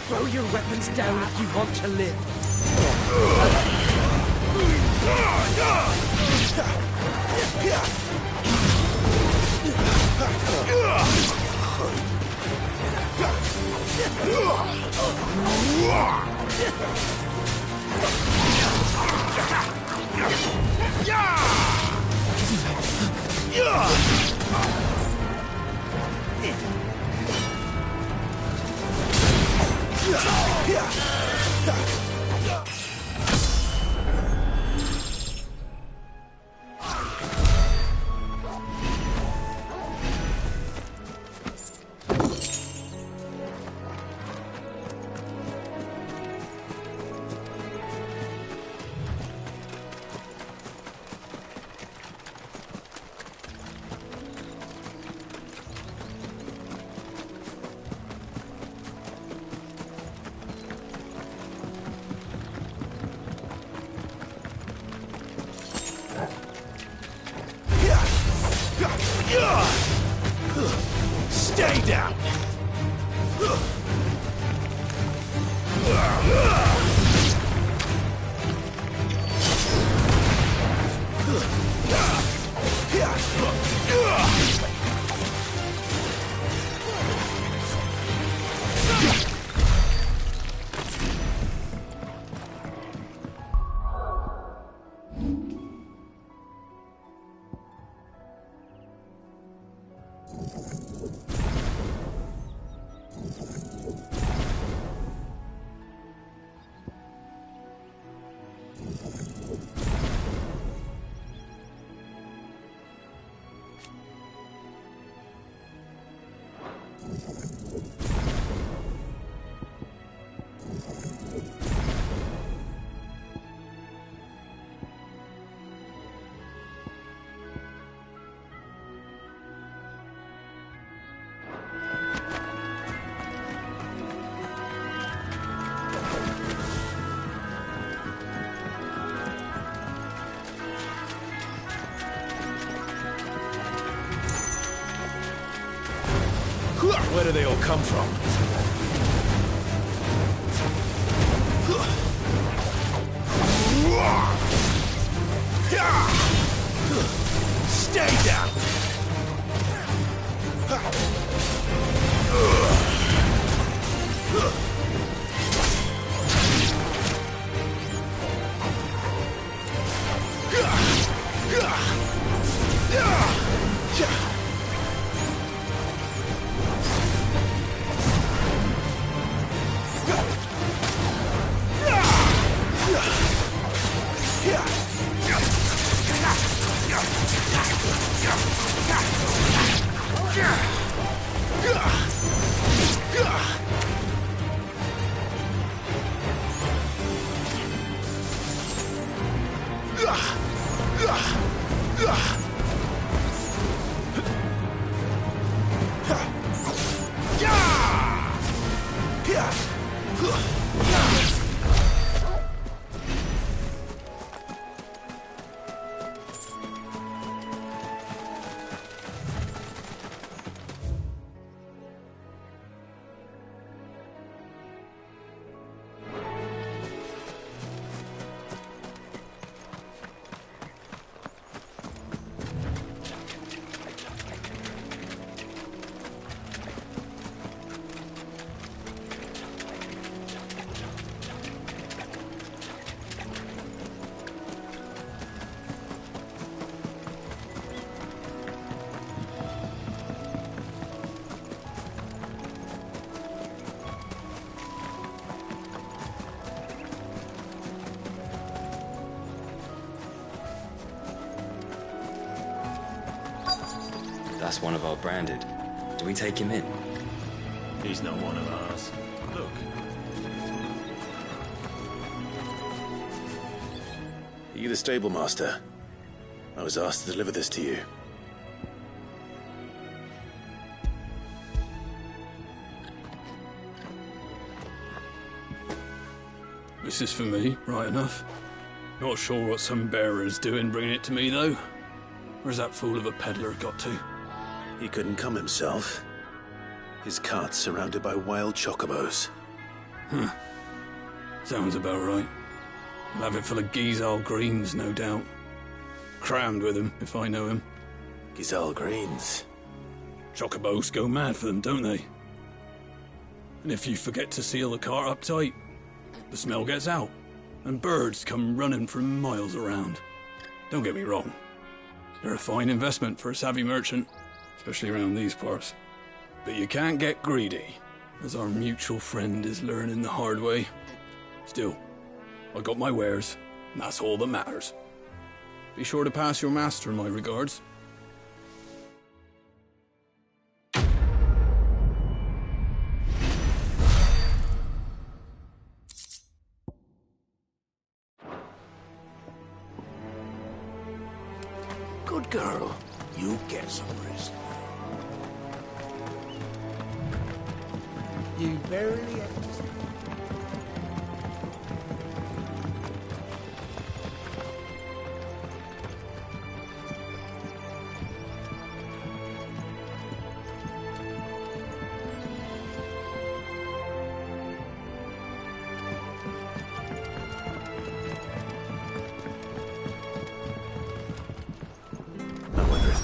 Throw your weapons down if you want to live. Stay down! Where do they all come from? Yeah! Stay down! That's one of our branded. Do we take him in? He's not one of ours. Look. Are you the stable master? I was asked to deliver this to you. This is for me, right enough. Not sure what some bearer's doing bringing it to me, though. Where's that fool of a peddler got to? He couldn't come himself. His cart's surrounded by wild chocobos. Huh. Sounds about right. I'll have it full of Gizal greens, no doubt. Crammed with him, if I know him. Gizal greens? Chocobos go mad for them, don't they? And if you forget to seal the cart up tight, the smell gets out, and birds come running from miles around. Don't get me wrong. They're a fine investment for a savvy merchant, especially around these parts. But you can't get greedy, as our mutual friend is learning the hard way. Still, I got my wares, and that's all that matters. Be sure to pass your master my regards. Good girl. You get some rest. You barely...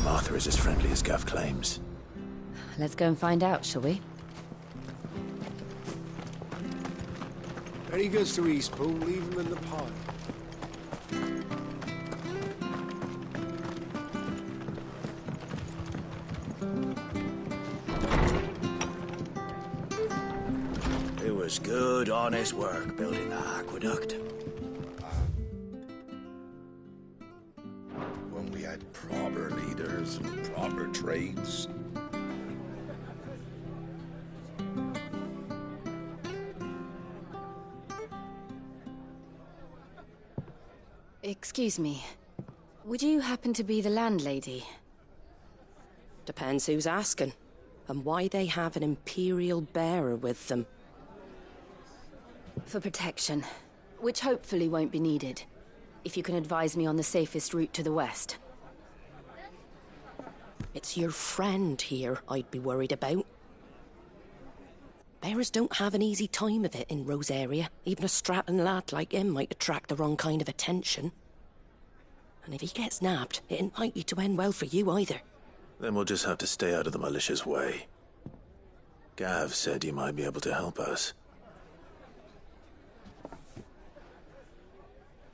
Martha is as friendly as Gav claims. Let's go and find out, shall we? Very good to Eastpool, leave him in the pile. It was good, honest work building the aqueduct. When we had proper leaders and proper trades. Excuse me. Would you happen to be the landlady? Depends who's asking, and why they have an Imperial bearer with them. For protection, which hopefully won't be needed. If you can advise me on the safest route to the west. It's your friend here I'd be worried about. Bearers don't have an easy time of it in Rosaria. Even a strapping lad like him might attract the wrong kind of attention. And if he gets nabbed, it ain't likely to end well for you either. Then we'll just have to stay out of the malicious way. Gav said you might be able to help us.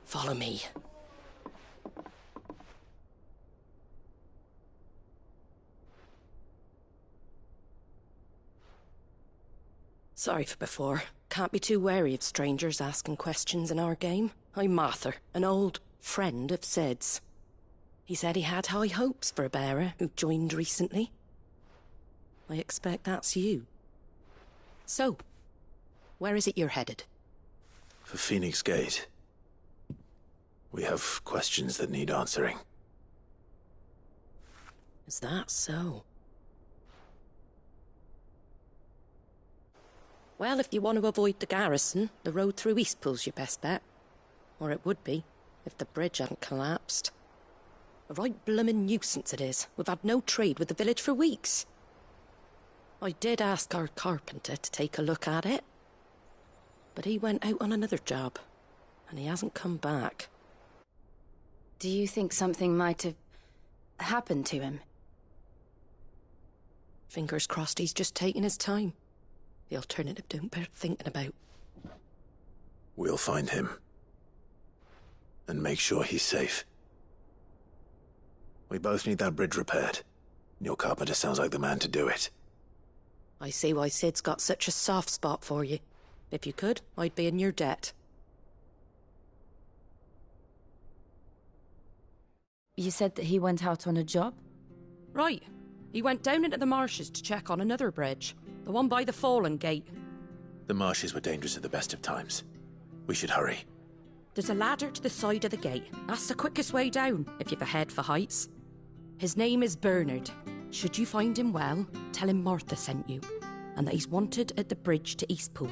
Follow me. Sorry for before. Can't be too wary of strangers asking questions in our game. I'm Martha, an old friend of Sid's. He said he had high hopes for a bearer who joined recently. I expect that's you. So, where is it you're headed? For Phoenix Gate. We have questions that need answering. Is that so? Well, if you want to avoid the garrison, the road through Eastpool's your best bet. Or it would be, if the bridge hadn't collapsed. A right bloomin' nuisance it is. We've had no trade with the village for weeks. I did ask our carpenter to take a look at it. But he went out on another job, and he hasn't come back. Do you think something might have happened to him? Fingers crossed he's just taking his time. The alternative don't bear thinking about. We'll find him. And make sure he's safe. We both need that bridge repaired. Your carpenter sounds like the man to do it. I see why Sid's got such a soft spot for you. If you could, I'd be in your debt. You said that he went out on a job? Right. He went down into the marshes to check on another bridge. The one by the Fallen Gate. The marshes were dangerous at the best of times. We should hurry. There's a ladder to the side of the gate. That's the quickest way down, if you've a head for heights. His name is Bernard. Should you find him well, tell him Martha sent you, and that he's wanted at the bridge to Eastpool.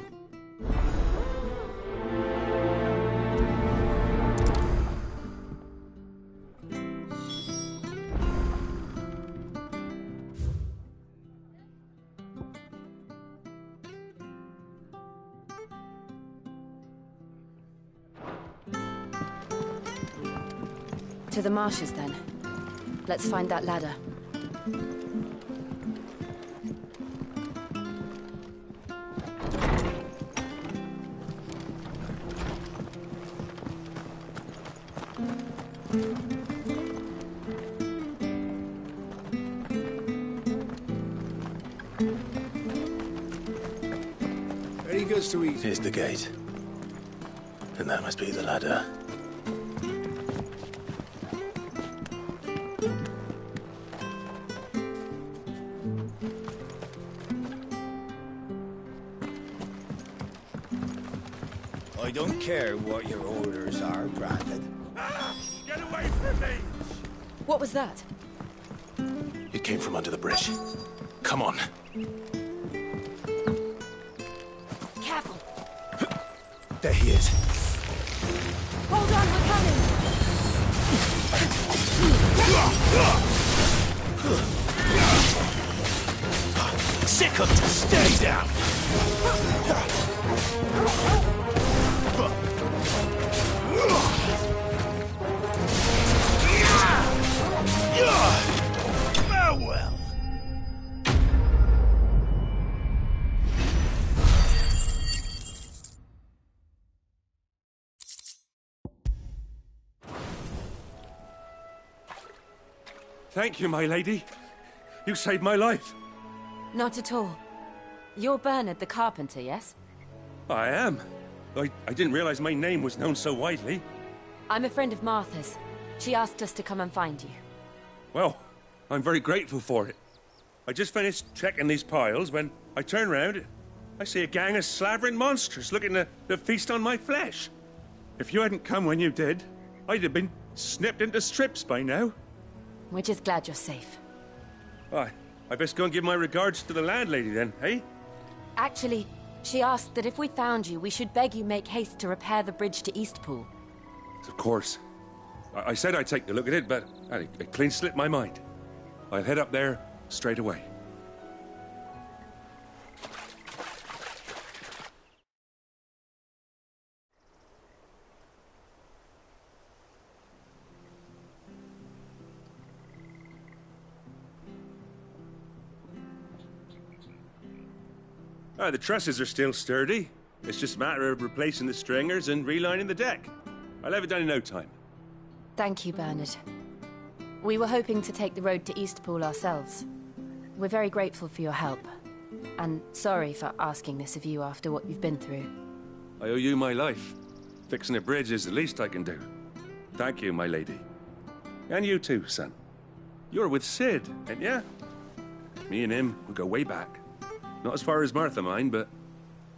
To the marshes, then. Let's find that ladder. Ready goes to east. Here's the gate. And that must be the ladder. I don't care what your orders are, Brandon. Get away from me! What was that? It came from under the bridge. Come on. Careful! There he is. Hold on, we're coming! Sick of stay down! Farewell. Thank you, my lady. You saved my life. Not at all. You're Bernard the carpenter, yes? I am. I didn't realize my name was known so widely. I'm a friend of Martha's. She asked us to come and find you. Well, I'm very grateful for it. I just finished checking these piles when I turn round. I see a gang of slavering monsters looking to feast on my flesh. If you hadn't come when you did, I'd have been snipped into strips by now. We're just glad you're safe. I best go and give my regards to the landlady then, eh? Actually, she asked that if we found you, we should beg you make haste to repair the bridge to Eastpool. Of course. I said I'd take a look at it, but it clean slipped my mind. I'll head up there straight away. The trusses are still sturdy. It's just a matter of replacing the stringers and relining the deck. I'll have it done in no time. Thank you, Bernard. We were hoping to take the road to Eastpool ourselves. We're very grateful for your help. And sorry for asking this of you after what you've been through. I owe you my life. Fixing a bridge is the least I can do. Thank you, my lady. And you too, son. You're with Sid, ain't ya? Me and him, we go way back. Not as far as Martha, mind, but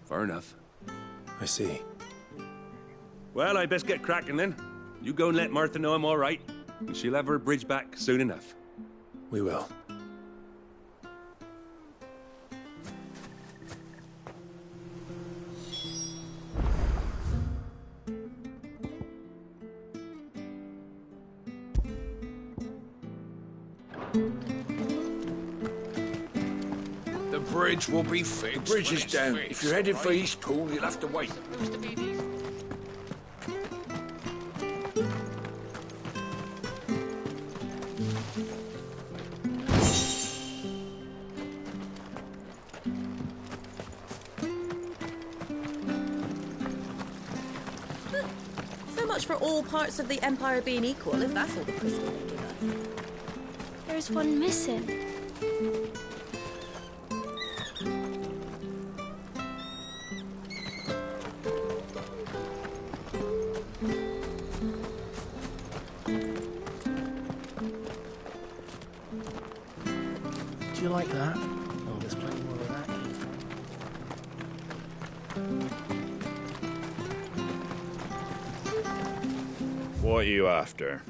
far enough. I see. Well, I best get cracking then. You go and let Martha know I'm all right, and she'll have her bridge back soon enough. We will. The bridge will be fixed. The bridge is down. If you're headed for Eastpool, you'll have to wait. So much for all parts of the Empire being equal, if that's all the crystal they give us. There's one missing. Do you like that? Oh, there's plenty more of that here. What are you after?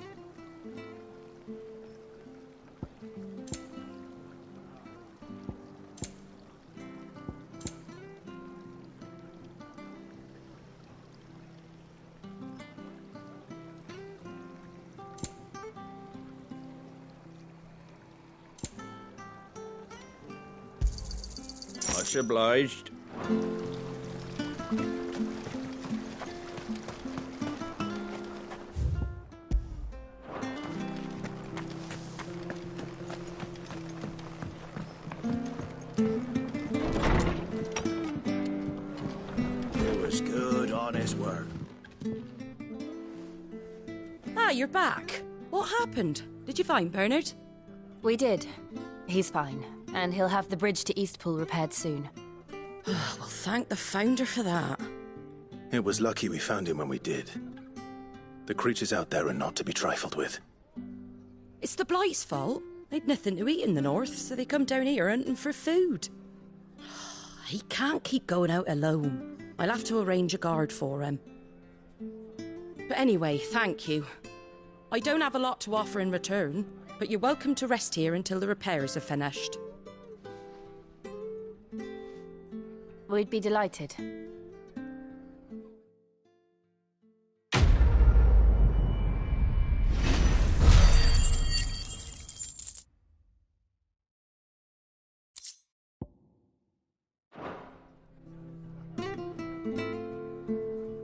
Much obliged. It was good, honest work. Ah, you're back. What happened? Did you find Bernard? We did. He's fine, and he'll have the bridge to Eastpool repaired soon. Well, thank the Founder for that. It was lucky we found him when we did. The creatures out there are not to be trifled with. It's the Blight's fault. They'd nothing to eat in the north, so they come down here hunting for food. He can't keep going out alone. I'll have to arrange a guard for him. But anyway, thank you. I don't have a lot to offer in return, but you're welcome to rest here until the repairs are finished. We'd be delighted.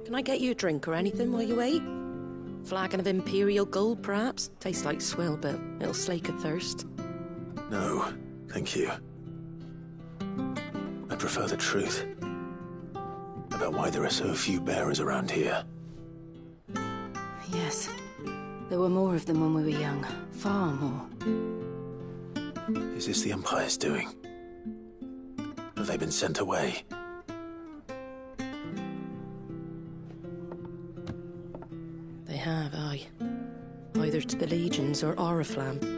Can I get you a drink or anything while you wait? Flagon of Imperial Gold, perhaps? Tastes like swill, but it'll slake a thirst. No, thank you. I prefer the truth. About why there are so few bearers around here. Yes. There were more of them when we were young. Far more. Is this the Empire's doing? Have they been sent away? They have, aye. Either to the Legions or Oriflamme.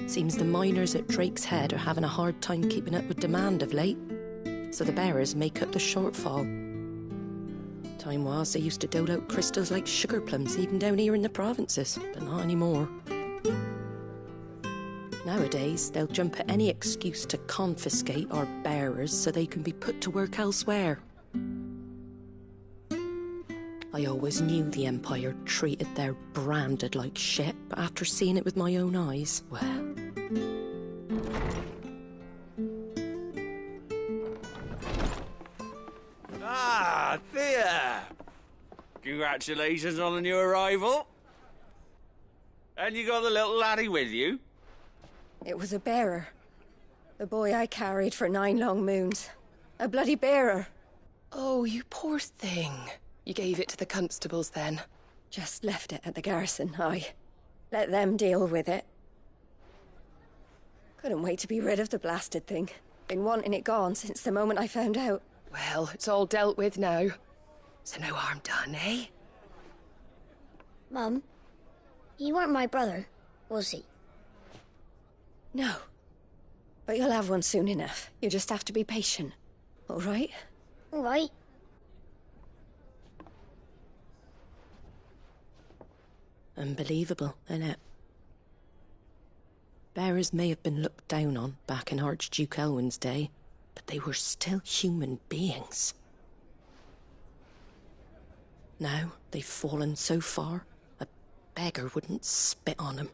Seems the miners at Drake's Head are having a hard time keeping up with demand of late, so the bearers make up the shortfall. Time was they used to dole out crystals like sugar plums even down here in the provinces, but not anymore. Nowadays, they'll jump at any excuse to confiscate our bearers so they can be put to work elsewhere. I always knew the Empire treated their branded like shit, but after seeing it with my own eyes, well... Ah, Thea! Congratulations on the new arrival. And you got the little laddie with you? It was a bearer. The boy I carried for 9 long moons. A bloody bearer. Oh, you poor thing. You gave it to the constables then? Just left it at the garrison, aye. Let them deal with it. Couldn't wait to be rid of the blasted thing. Been wanting it gone since the moment I found out. Well, it's all dealt with now. So no harm done, eh? Mum, he weren't my brother, was he? No. But you'll have one soon enough. You just have to be patient. All right? All right. Unbelievable, innit? Bearers may have been looked down on back in Archduke Elwin's day, but they were still human beings. Now they've fallen so far, a beggar wouldn't spit on them.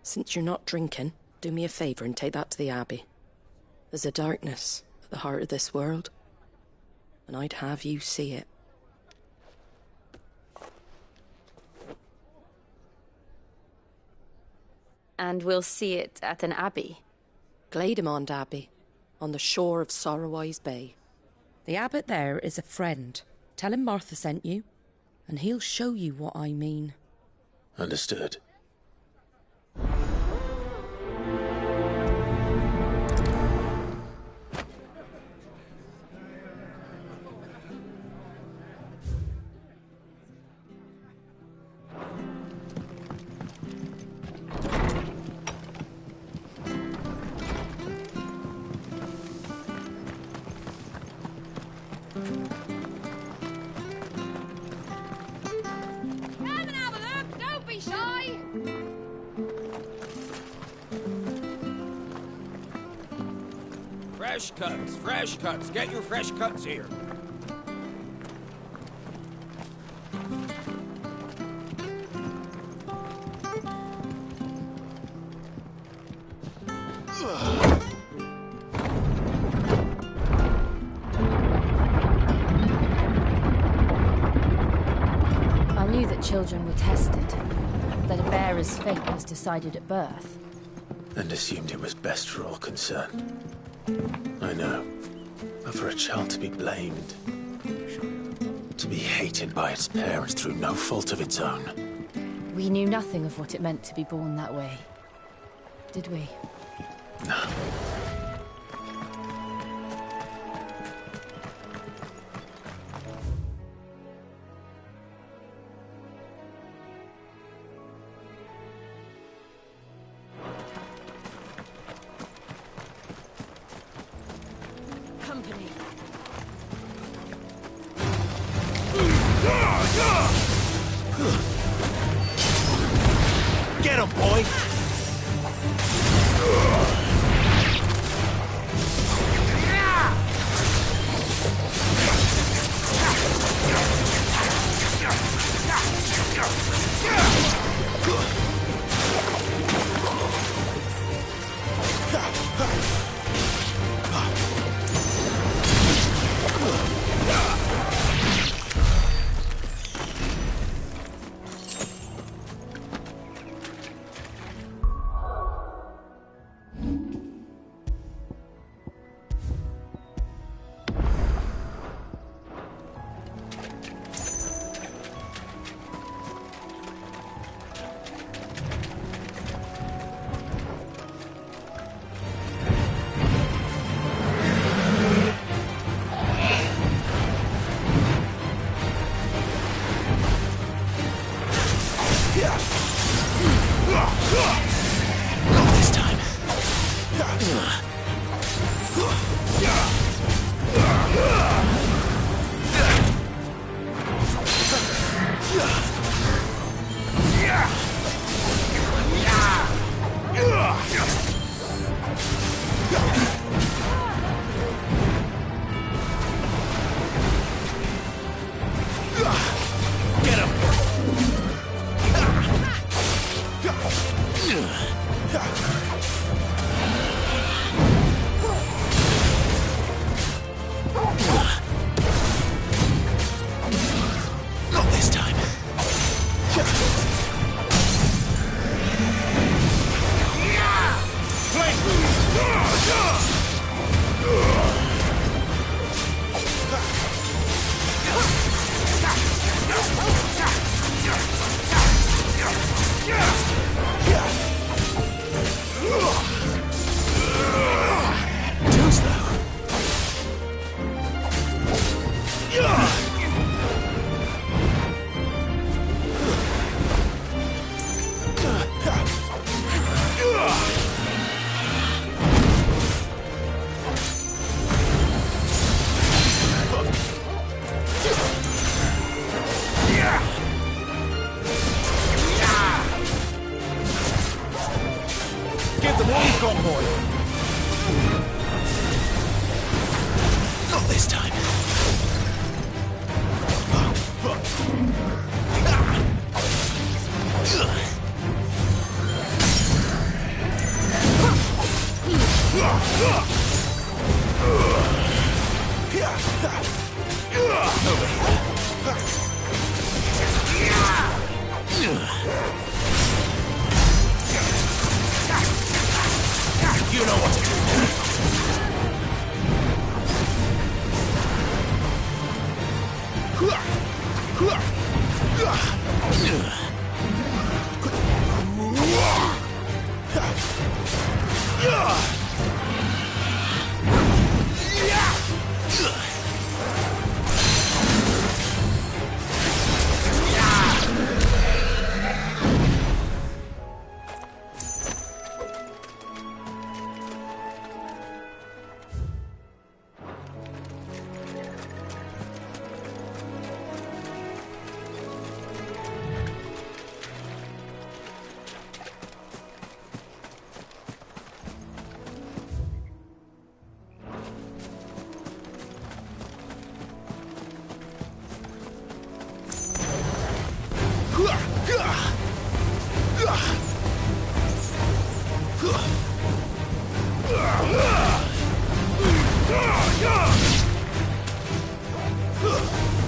Since you're not drinking, do me a favour and take that to the Abbey. There's a darkness at the heart of this world, and I'd have you see it. And we'll see it at an abbey? Glaidemond Abbey, on the shore of Sorrowwise Bay. The abbot there is a friend. Tell him Martha sent you, and he'll show you what I mean. Understood. Fresh cuts. Get your fresh cuts here. I knew that children were tested, that a bearer's fate was decided at birth. And assumed it was best for all concerned. I know. But for a child to be blamed, to be hated by its parents through no fault of its own. We knew nothing of what it meant to be born that way, did we? No. Get him, boy! What you got, boy? Not this time. You know what to do.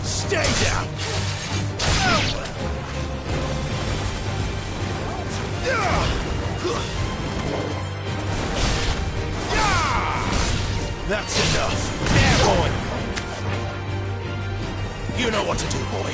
Stay down! That's enough. There, boy! You know what to do, boy.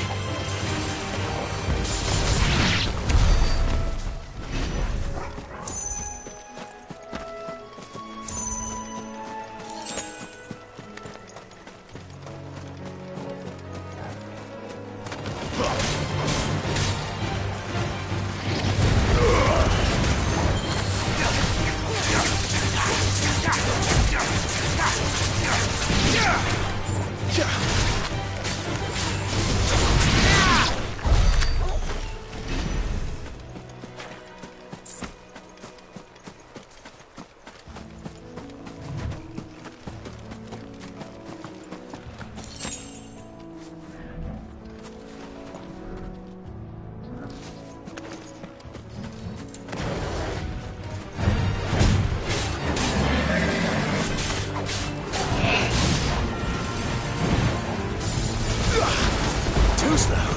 Too slow.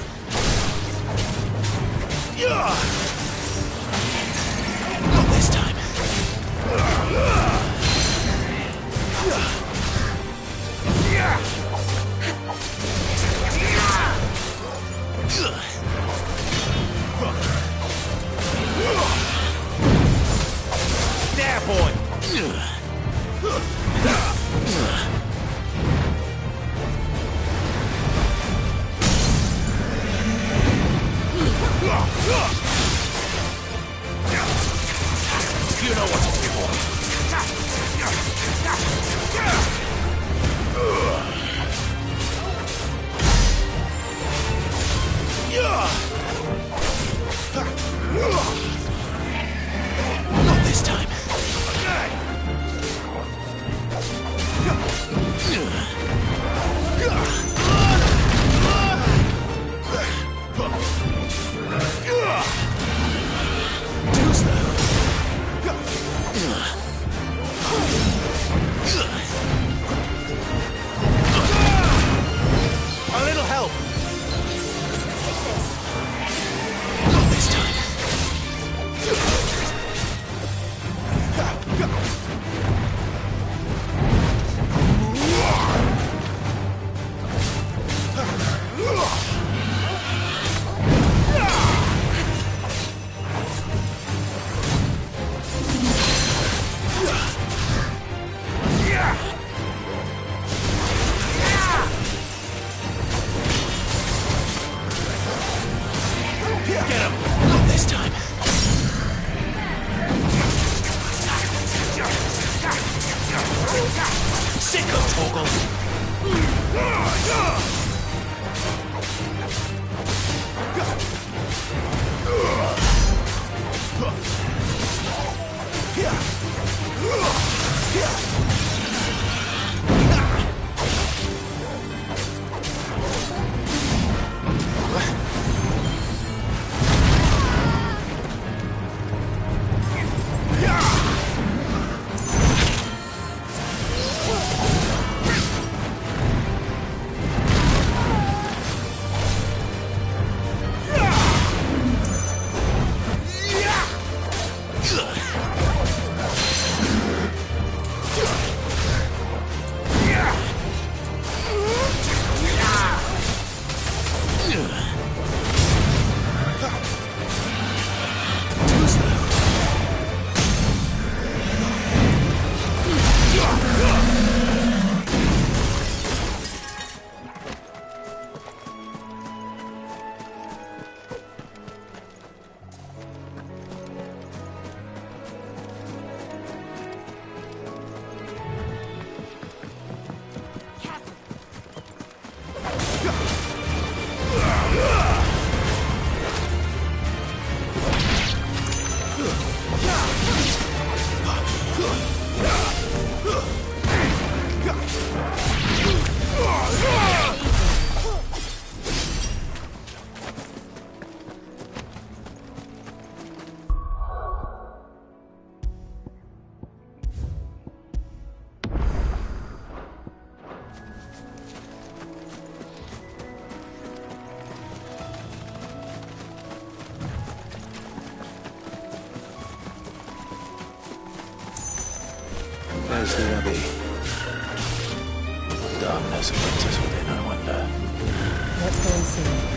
Not this time. There, boy. You know what to do, boy. Not this time. Too slow. A little help. Not this time. Get him! Not this time. Sicko Toggle! There's the Abbey. Darkness awaits us within, I wonder. Let's go and see.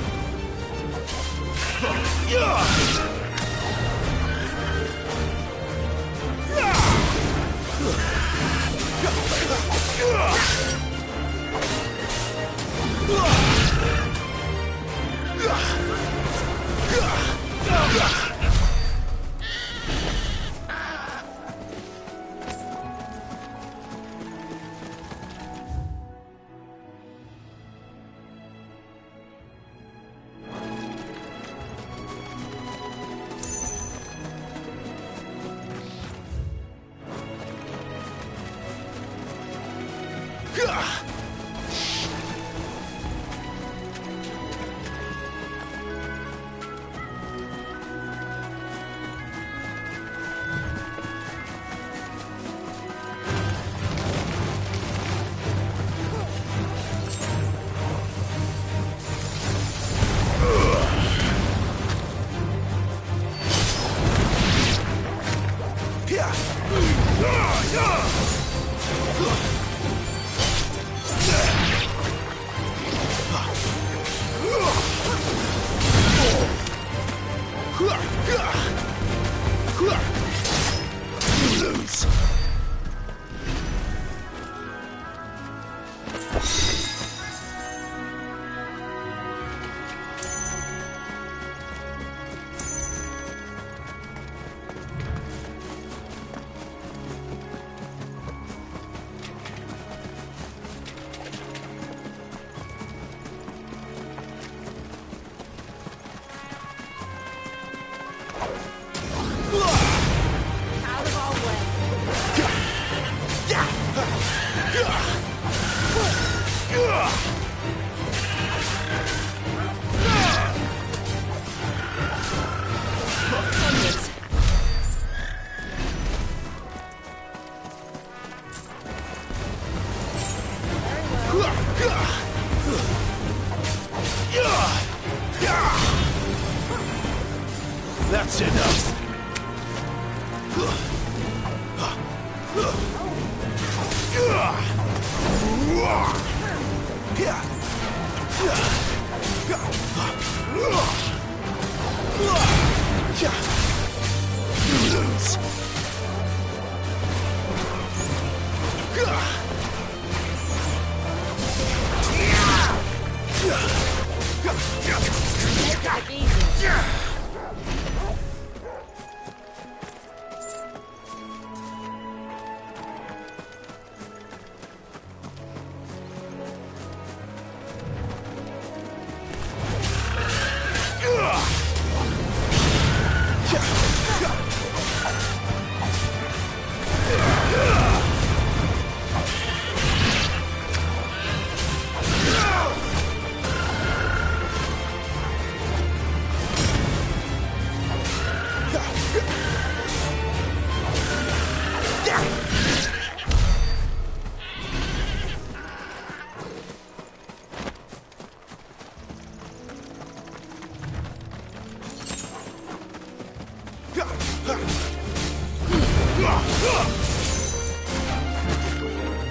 That's enough.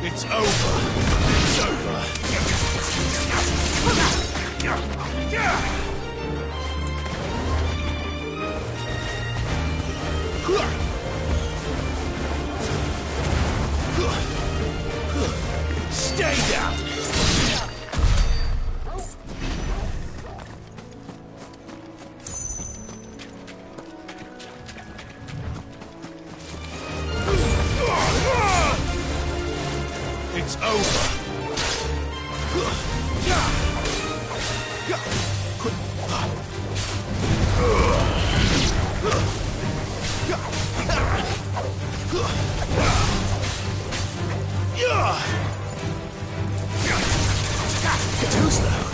It's over. It's over. Stay down. It's over. Too slow.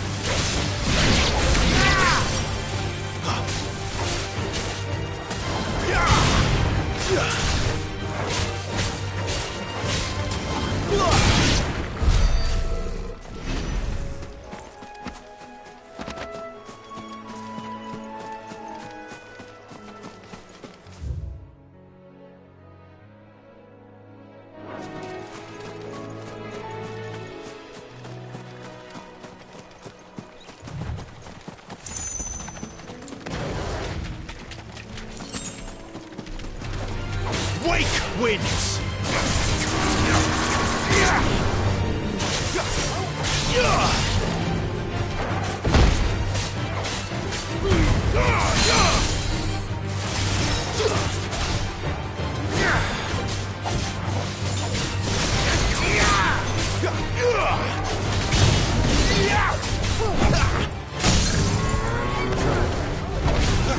wins!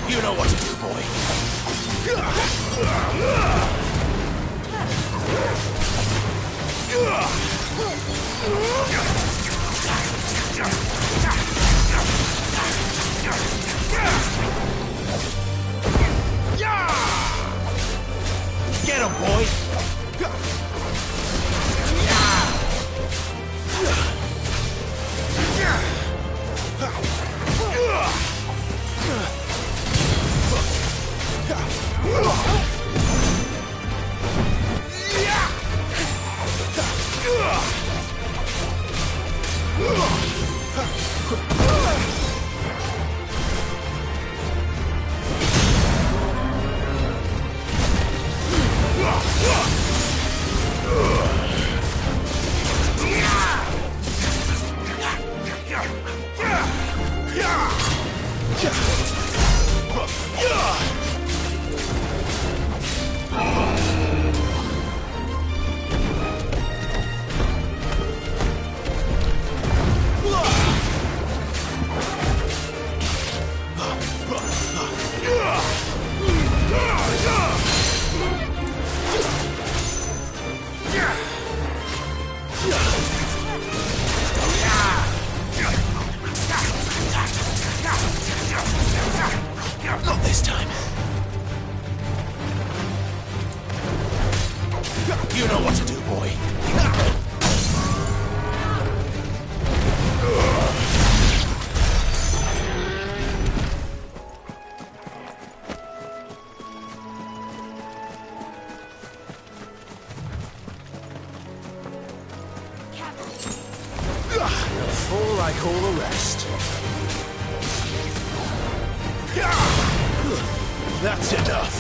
You know what to do, boy. Get him, boy! Not this time. You know what to do, boy. Fall like all the rest. That's enough.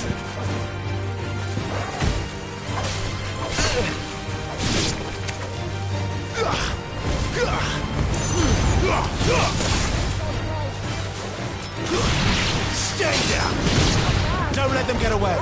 Stay down. Don't let them get away.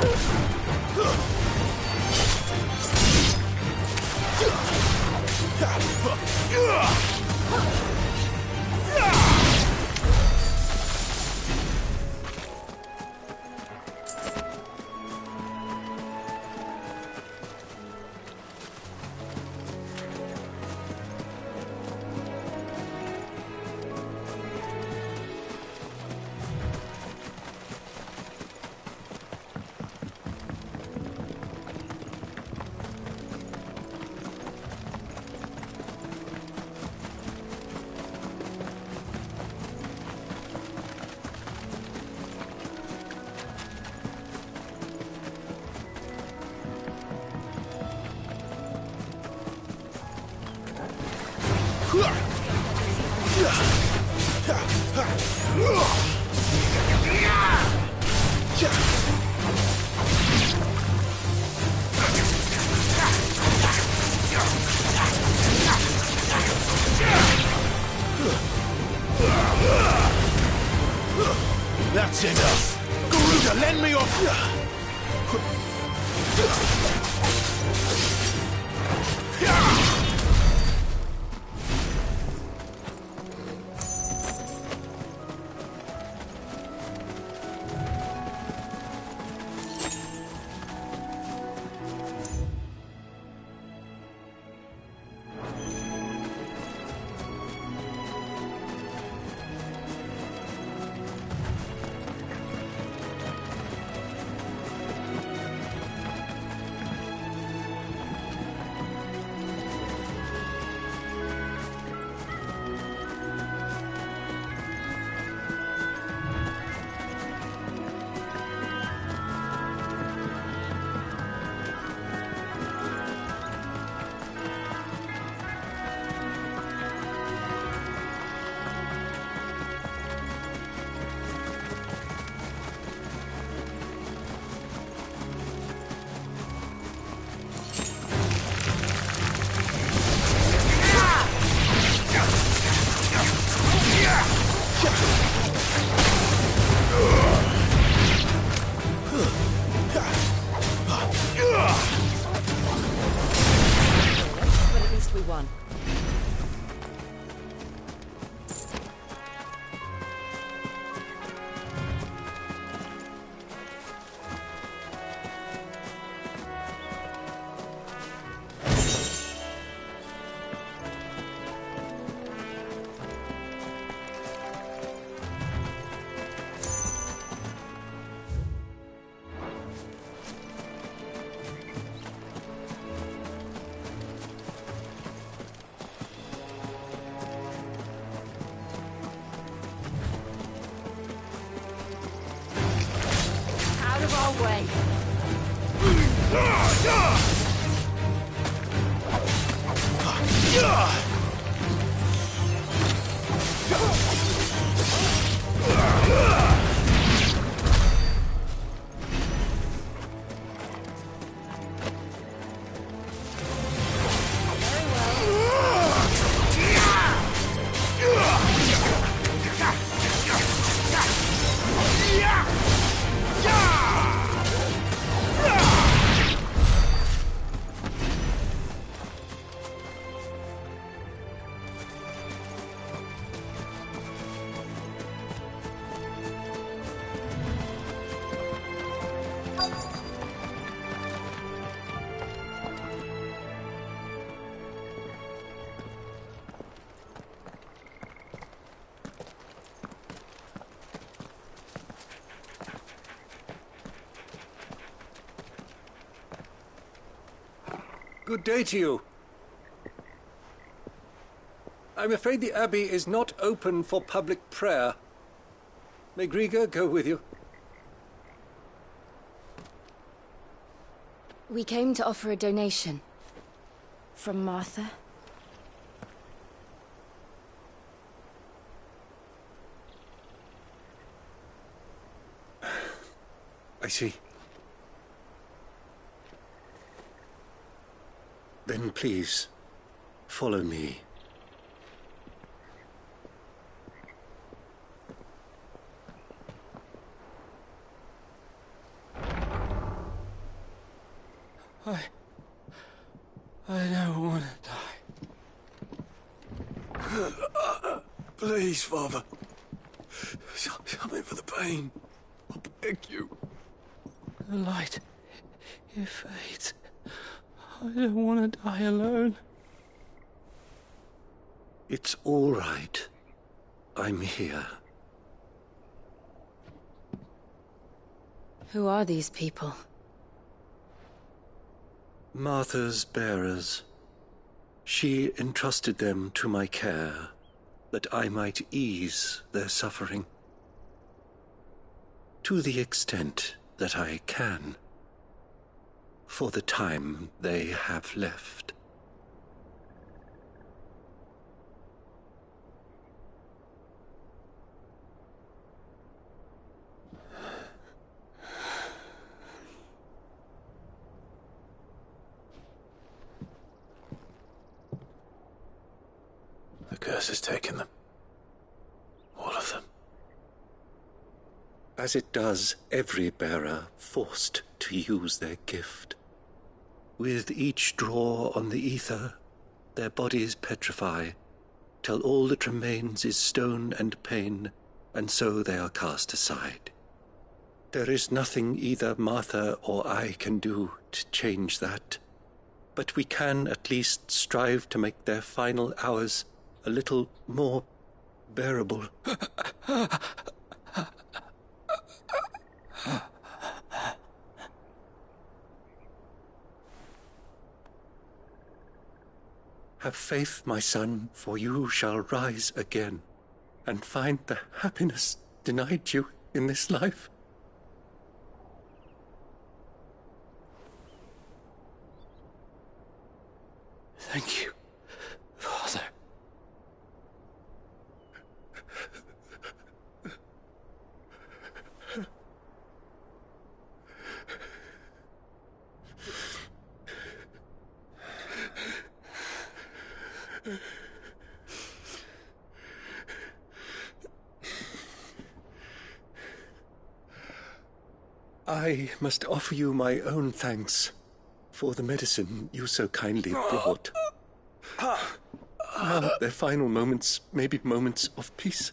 That's enough. Garuda, lend me your... wrong way. Good day to you. I'm afraid the Abbey is not open for public prayer. May Griga go with you? We came to offer a donation. From Martha. I see. Then please, follow me. I don't want to die. Please, Father. Something for the pain. I beg you. The light, it fades. I don't want to die alone. It's all right. I'm here. Who are these people? Martha's bearers. She entrusted them to my care, that I might ease their suffering. To the extent that I can. For the time they have left. The curse has taken them. All of them. As it does every bearer forced to use their gift. With each draw on the ether, their bodies petrify, till all that remains is stone and pain, and so they are cast aside. There is nothing either Martha or I can do to change that, but we can at least strive to make their final hours a little more bearable. Have faith, my son, for you shall rise again, and find the happiness denied you in this life. Thank you, Father. I must offer you my own thanks for the medicine you so kindly brought. Now their final moments may be moments of peace.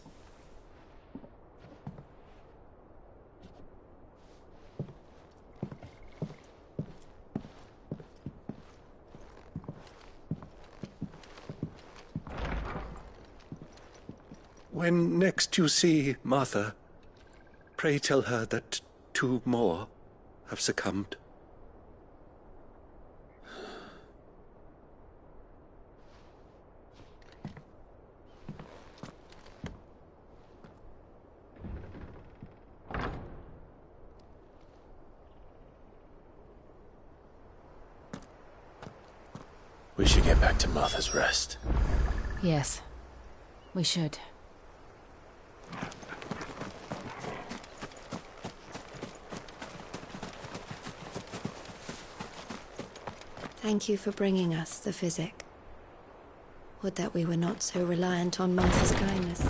When next you see Martha, pray tell her that 2 more have succumbed. We should get back to Martha's Rest. Yes, we should. Thank you for bringing us the physic. Would that we were not so reliant on Martha's kindness.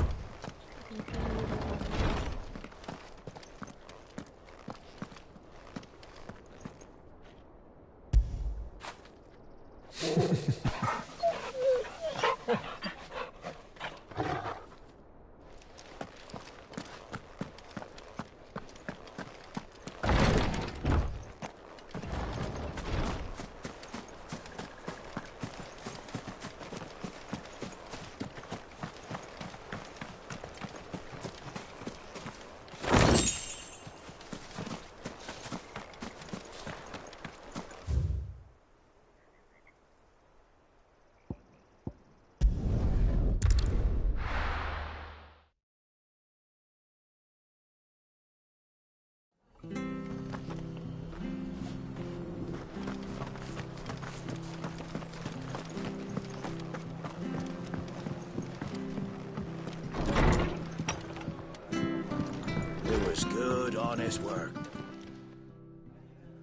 Good, honest work.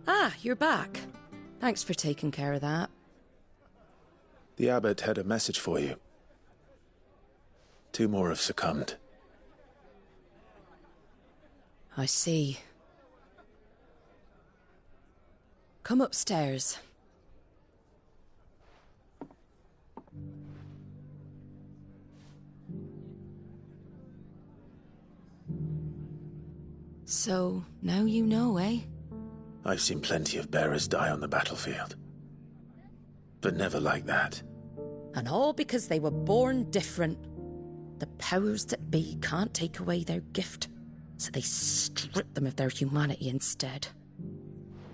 Ah, you're back. Thanks for taking care of that. The abbot had a message for you. 2 more have succumbed. I see. Come upstairs. So, now you know, eh? I've seen plenty of bearers die on the battlefield. But never like that. And all because they were born different. The powers that be can't take away their gift, so they strip them of their humanity instead.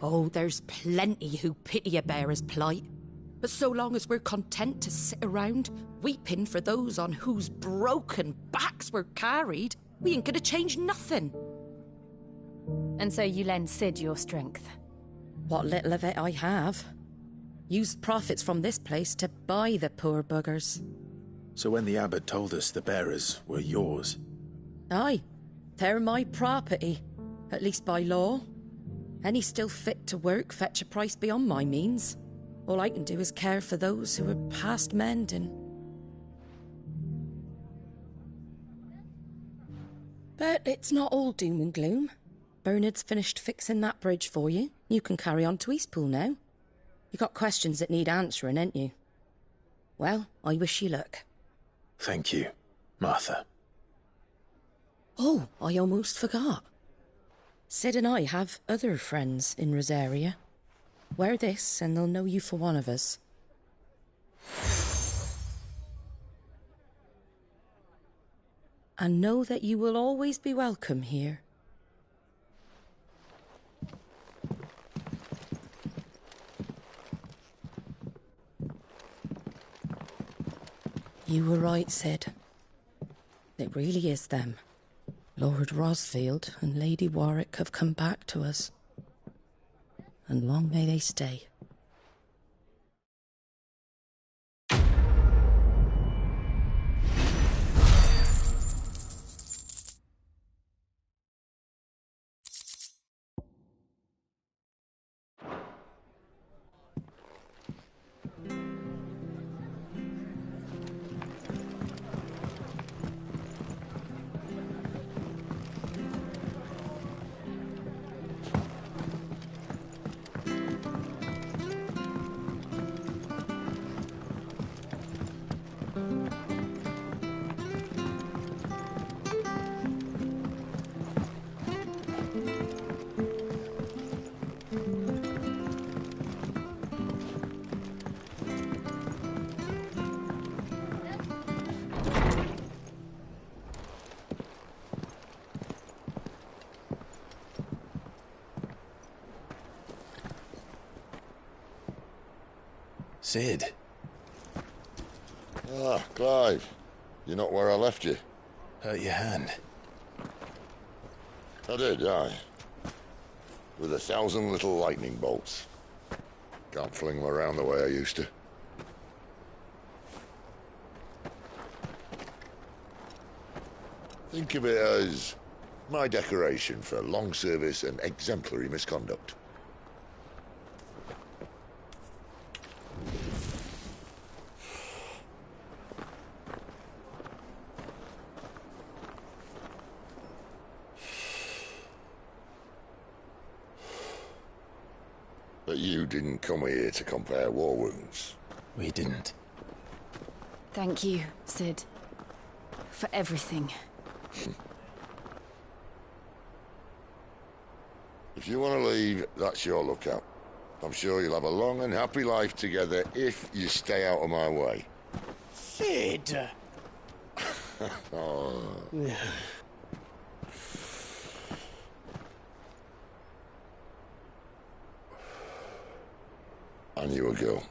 Oh, there's plenty who pity a bearer's plight. But so long as we're content to sit around, weeping for those on whose broken backs we're carried, we ain't gonna change nothing. And so you lend Sid your strength? What little of it I have. Used profits from this place to buy the poor buggers. So when the abbot told us the bearers were yours... Aye, they're my property, at least by law. Any still fit to work fetch a price beyond my means. All I can do is care for those who are past mending. But it's not all doom and gloom. Bernard's finished fixing that bridge for you. You can carry on to Eastpool now. You got questions that need answering, ain't you? Well, I wish you luck. Thank you, Martha. Oh, I almost forgot. Sid and I have other friends in Rosaria. Wear this and they'll know you for one of us. And know that you will always be welcome here. You were right, Sid. It really is them. Lord Rosfield and Lady Warwick have come back to us. And long may they stay. Sid. Ah, Clive. You're not where I left you. Hurt your hand. I did, aye. With 1,000 little lightning bolts. Can't fling them around the way I used to. Think of it as my decoration for long service and exemplary misconduct. But you didn't come here to compare war wounds. We didn't. Thank you, Sid. For everything. If you want to leave, that's your lookout. I'm sure you'll have a long and happy life together if you stay out of my way. Sid! Oh. I knew a girl,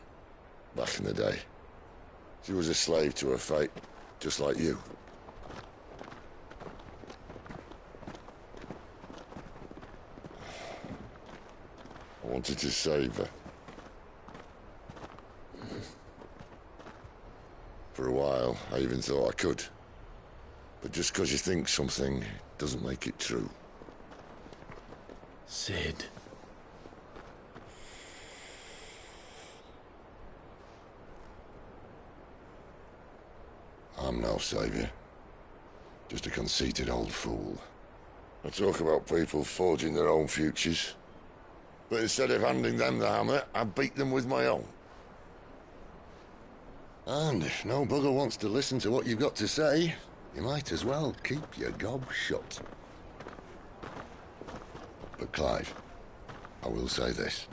back in the day. She was a slave to her fate, just like you. I wanted to save her. For a while, I even thought I could. But just because you think something doesn't make it true. Sid. I'm no savior. Just a conceited old fool. I talk about people forging their own futures. But instead of handing them the hammer, I beat them with my own. And if no bugger wants to listen to what you've got to say, you might as well keep your gob shut. But Clive, I will say this.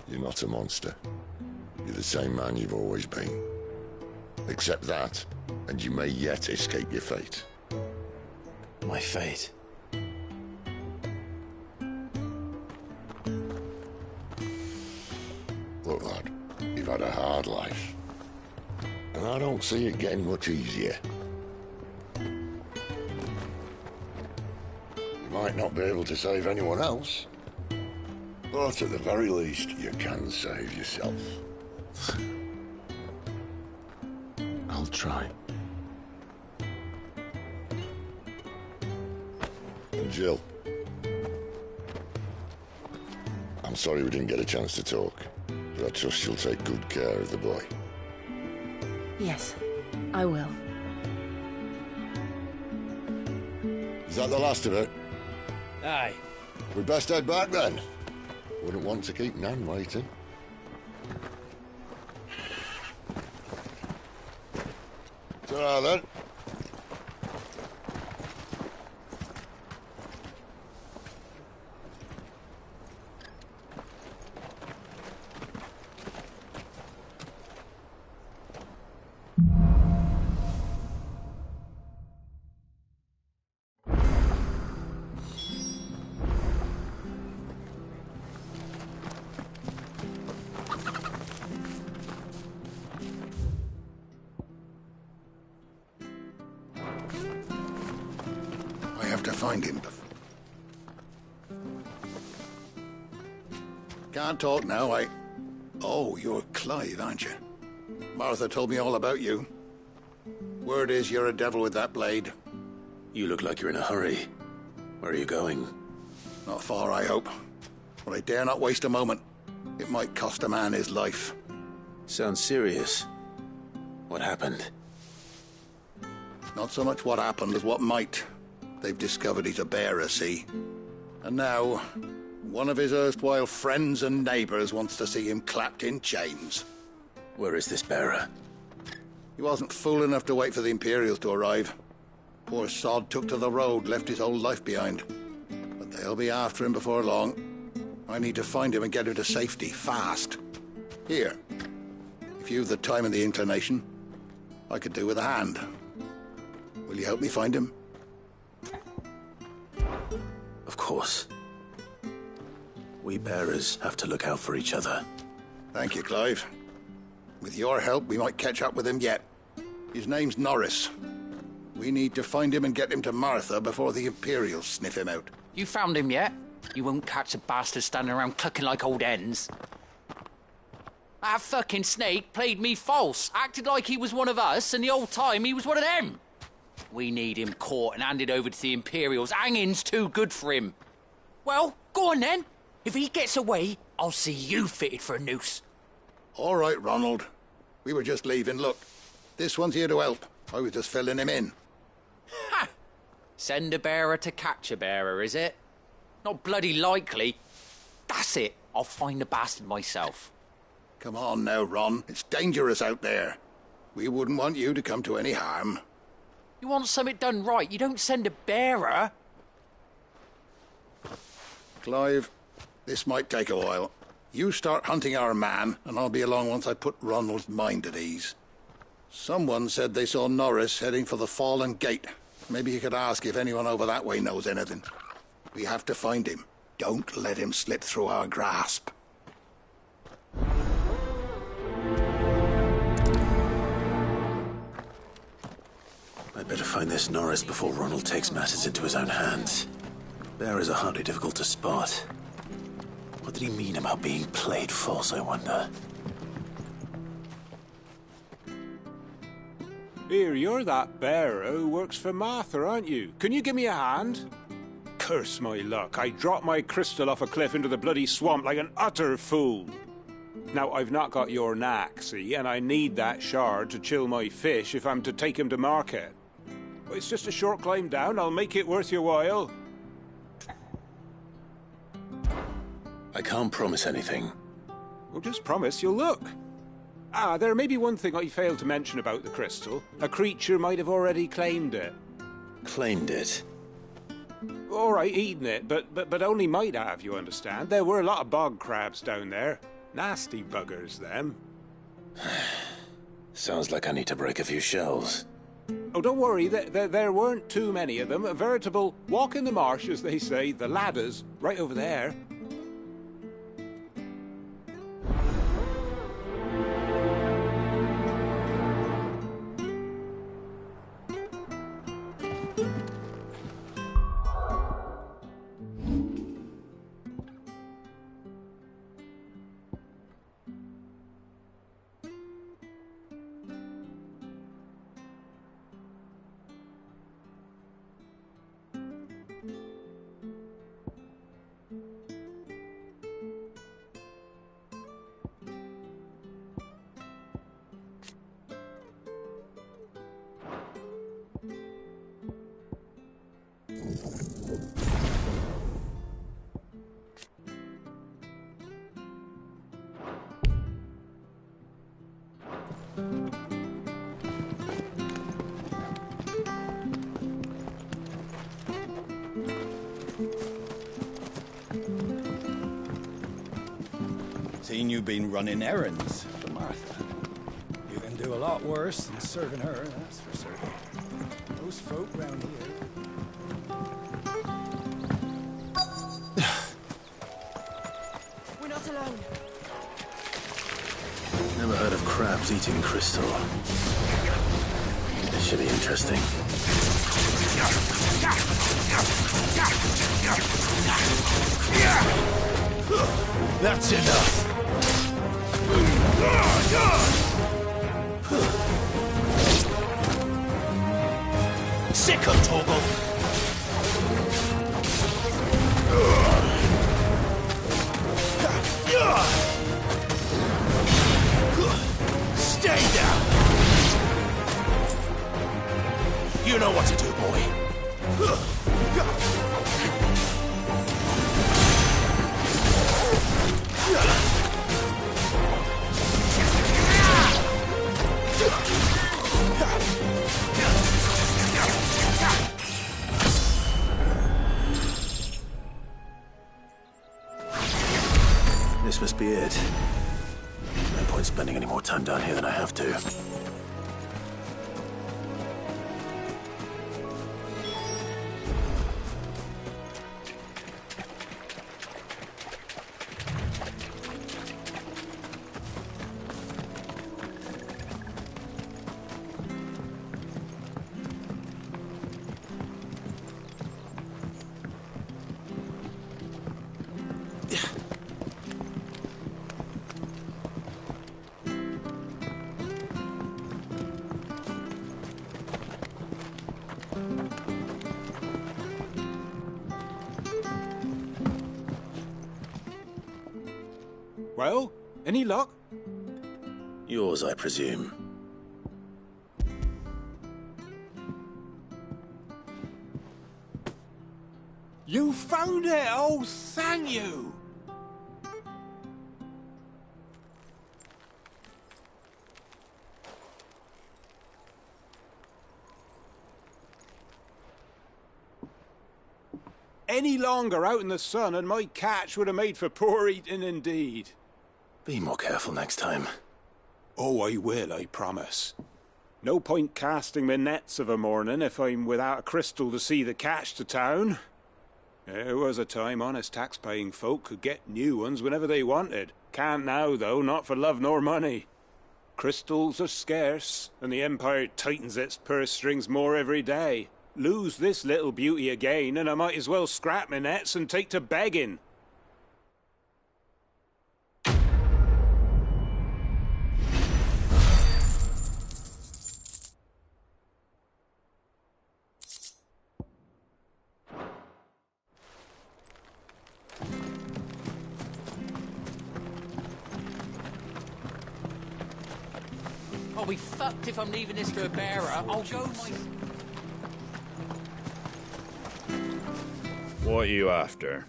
You're not a monster. You're the same man you've always been. Accept that, and you may yet escape your fate. My fate? Look, lad, you've had a hard life. And I don't see it getting much easier. You might not be able to save anyone else, but at the very least, you can save yourself. I'll try. And Jill, I'm sorry we didn't get a chance to talk, but I trust you'll take good care of the boy. Yes, I will. Is that the last of it? Aye. We'd best head back then. Wouldn't want to keep Nan waiting. Ta-ra then. Find him. Can't talk now, Oh, you're Clive, aren't you? Martha told me all about you. Word is you're a devil with that blade. You look like you're in a hurry. Where are you going? Not far, I hope. But I dare not waste a moment. It might cost a man his life. Sounds serious. What happened? Not so much what happened as what might. They've discovered he's a bearer, see? And now, one of his erstwhile friends and neighbours wants to see him clapped in chains. Where is this bearer? He wasn't fool enough to wait for the Imperials to arrive. Poor sod took to the road, left his whole life behind. But they'll be after him before long. I need to find him and get him to safety, fast. Here, if you've the time and the inclination, I could do with a hand. Will you help me find him? Of course. We bearers have to look out for each other. Thank you, Clive. With your help, we might catch up with him yet. His name's Norris. We need to find him and get him to Martha before the Imperials sniff him out. You found him yet? You won't catch a bastard standing around clucking like old hens. That fucking snake played me false, acted like he was one of us, and the whole time he was one of them. We need him caught and handed over to the Imperials. Hanging's too good for him. Well, go on then. If he gets away, I'll see you fitted for a noose. All right, Ronald. We were just leaving. Look, this one's here to help. I was just filling him in. Ha! Send a bearer to catch a bearer, is it? Not bloody likely. That's it. I'll find the bastard myself. Come on now, Ron. It's dangerous out there. We wouldn't want you to come to any harm. You want something done right, you don't send a bearer. Clive, this might take a while. You start hunting our man, and I'll be along once I put Ronald's mind at ease. Someone said they saw Norris heading for the Fallen Gate. Maybe you could ask if anyone over that way knows anything. We have to find him. Don't let him slip through our grasp. I'd better find this Norris before Ronald takes matters into his own hands. Bearers are hardly difficult to spot. What did he mean about being played false, I wonder? Here, you're that bearer who works for Martha, aren't you? Can you give me a hand? Curse my luck, I dropped my crystal off a cliff into the bloody swamp like an utter fool. Now, I've not got your knack, see, and I need that shard to chill my fish if I'm to take him to market. But it's just a short climb down, I'll make it worth your while. I can't promise anything. Well, just promise you'll look. Ah, there may be one thing I failed to mention about the crystal. A creature might have already claimed it. Claimed it? All right, eaten it, but only might have, you understand. There were a lot of bog crabs down there. Nasty buggers, them. Sounds like I need to break a few shells. Oh, don't worry, there weren't too many of them. A veritable walk in the marsh, as they say. The ladders, right over there. Seen you been running errands for Martha. You can do a lot worse than serving her, that's for certain. Most folk round here. We're not alone. Never heard of crabs eating crystal. This should be interesting. That's enough. Sicko, Torgal! Stay down! You know what to do, boy. This must be it. No point spending any more time down here than I have to. Well, any luck? Yours, I presume. You found it! Oh, thank you! Any longer out in the sun and my catch would have made for poor eating indeed. Be more careful next time. Oh, I will, I promise. No point casting my nets of a morning if I'm without a crystal to see the catch to town. There was a time honest tax-paying folk could get new ones whenever they wanted. Can't now, though, not for love nor money. Crystals are scarce, and the Empire tightens its purse strings more every day. Lose this little beauty again, and I might as well scrap my nets and take to begging. I'll be fucked if I'm leaving this to a bearer. I'll go my... What are you after?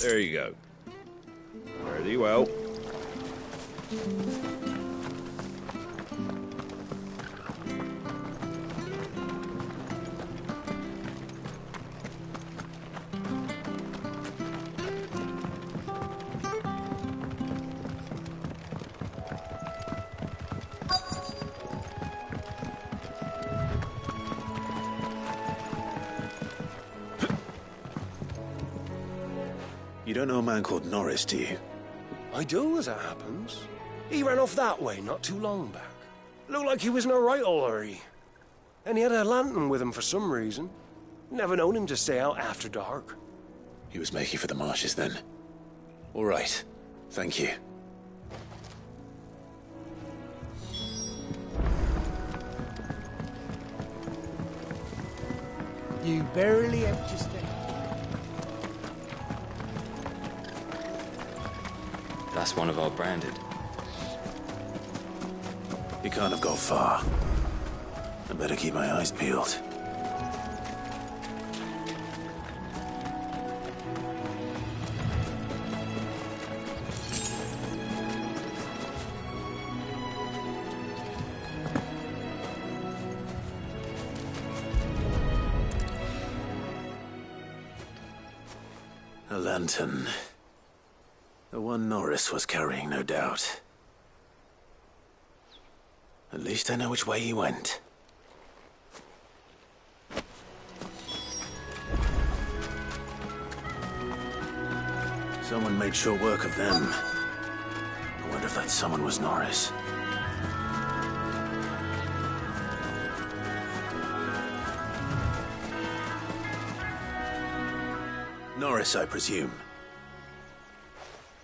There you go. Fare thee well. You don't know a man called Norris, do you? I do, as it happens. He ran off that way not too long back. Looked like he was in a right old hurry. And he had a lantern with him for some reason. Never known him to stay out after dark. He was making for the marshes then. All right. Thank you. You barely have just... That's one of our branded. He can't have gone far. I better keep my eyes peeled. A lantern. The one Norris was carrying, no doubt. At least I know which way he went. Someone made short work of them. I wonder if that someone was Norris. Norris, I presume.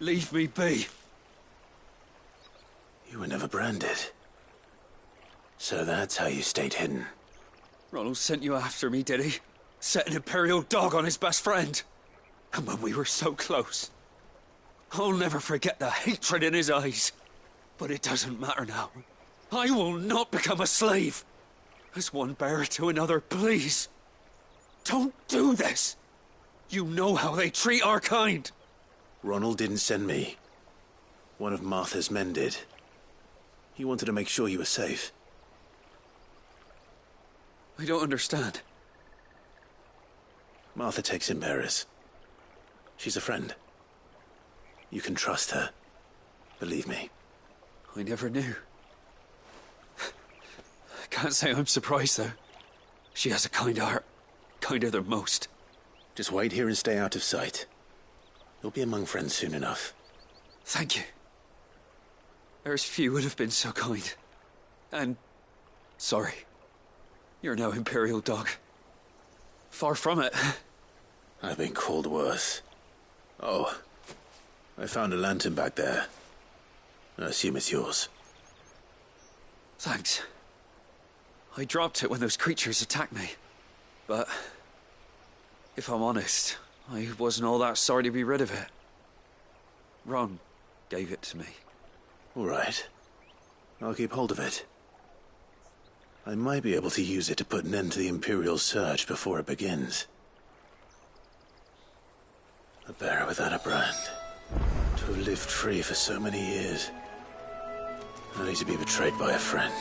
Leave me be. You were never branded. So that's how you stayed hidden. Ronald sent you after me, did he? Set an Imperial dog on his best friend. And when we were so close. I'll never forget the hatred in his eyes. But it doesn't matter now. I will not become a slave. As one bearer to another, please. Don't do this. You know how they treat our kind. Ronald didn't send me. One of Martha's men did. He wanted to make sure you were safe. I don't understand. Martha takes in bearers. She's a friend. You can trust her. Believe me. I never knew. I can't say I'm surprised, though. She has a kind heart. Kinder than most. Just wait here and stay out of sight. You'll be among friends soon enough. Thank you. There's few would have been so kind. And... sorry. You're no Imperial dog. Far from it. I've been called worse. Oh, I found a lantern back there. I assume it's yours. Thanks. I dropped it when those creatures attacked me. But if I'm honest, I wasn't all that sorry to be rid of it. Ron gave it to me. All right. I'll keep hold of it. I might be able to use it to put an end to the Imperial Surge before it begins. A bearer without a brand. To have lived free for so many years. Only to be betrayed by a friend.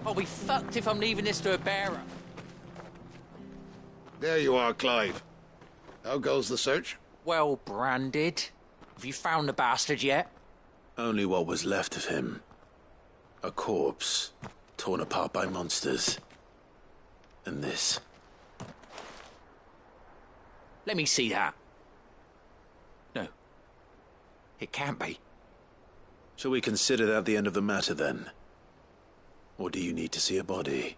I'll be fucked if I'm leaving this to a bearer. There you are, Clive. How goes the search? Well branded. Have you found the bastard yet? Only what was left of him. A corpse, torn apart by monsters. And this. Let me see that. No. It can't be. Shall we consider that the end of the matter, then? Or do you need to see a body?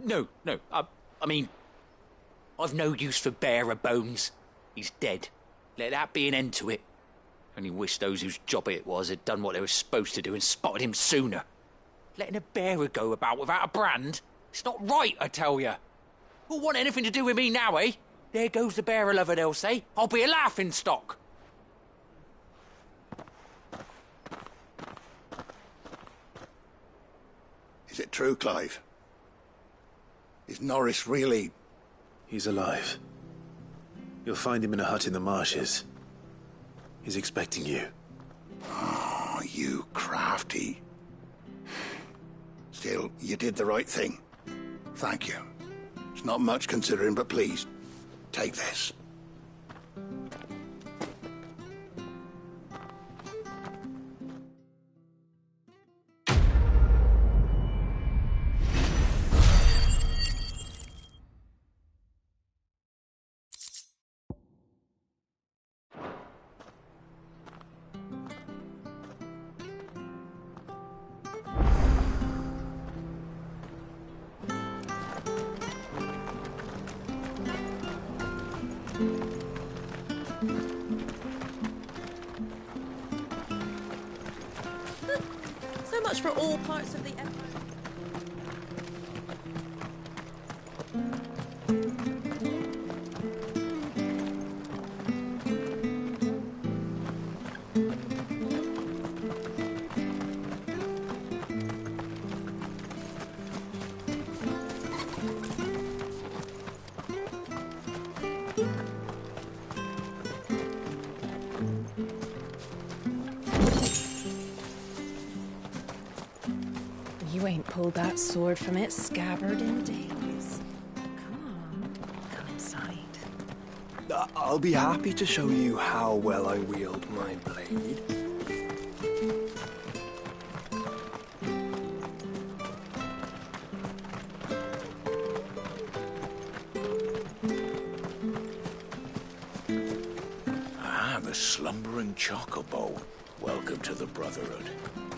No. I mean, I've no use for bearer bones. He's dead. Let that be an end to it. Only wish those whose job it was had done what they were supposed to do and spotted him sooner. Letting a bearer go about without a brand? It's not right, I tell you. Who'll want anything to do with me now, eh? There goes the bearer lover, they'll say. I'll be a laughing stock. Is it true, Clive? Is Norris really... He's alive. You'll find him in a hut in the marshes. He's expecting you. Oh, you crafty. Still, you did the right thing. Thank you. It's not much considering, but please, take this. So much for all parts of the empire. You ain't pulled that sword from its scabbard in days. Come on, come inside. I'll be happy to show you how well I wield my blade. Ah, the slumbering chocobo. Welcome to the Brotherhood.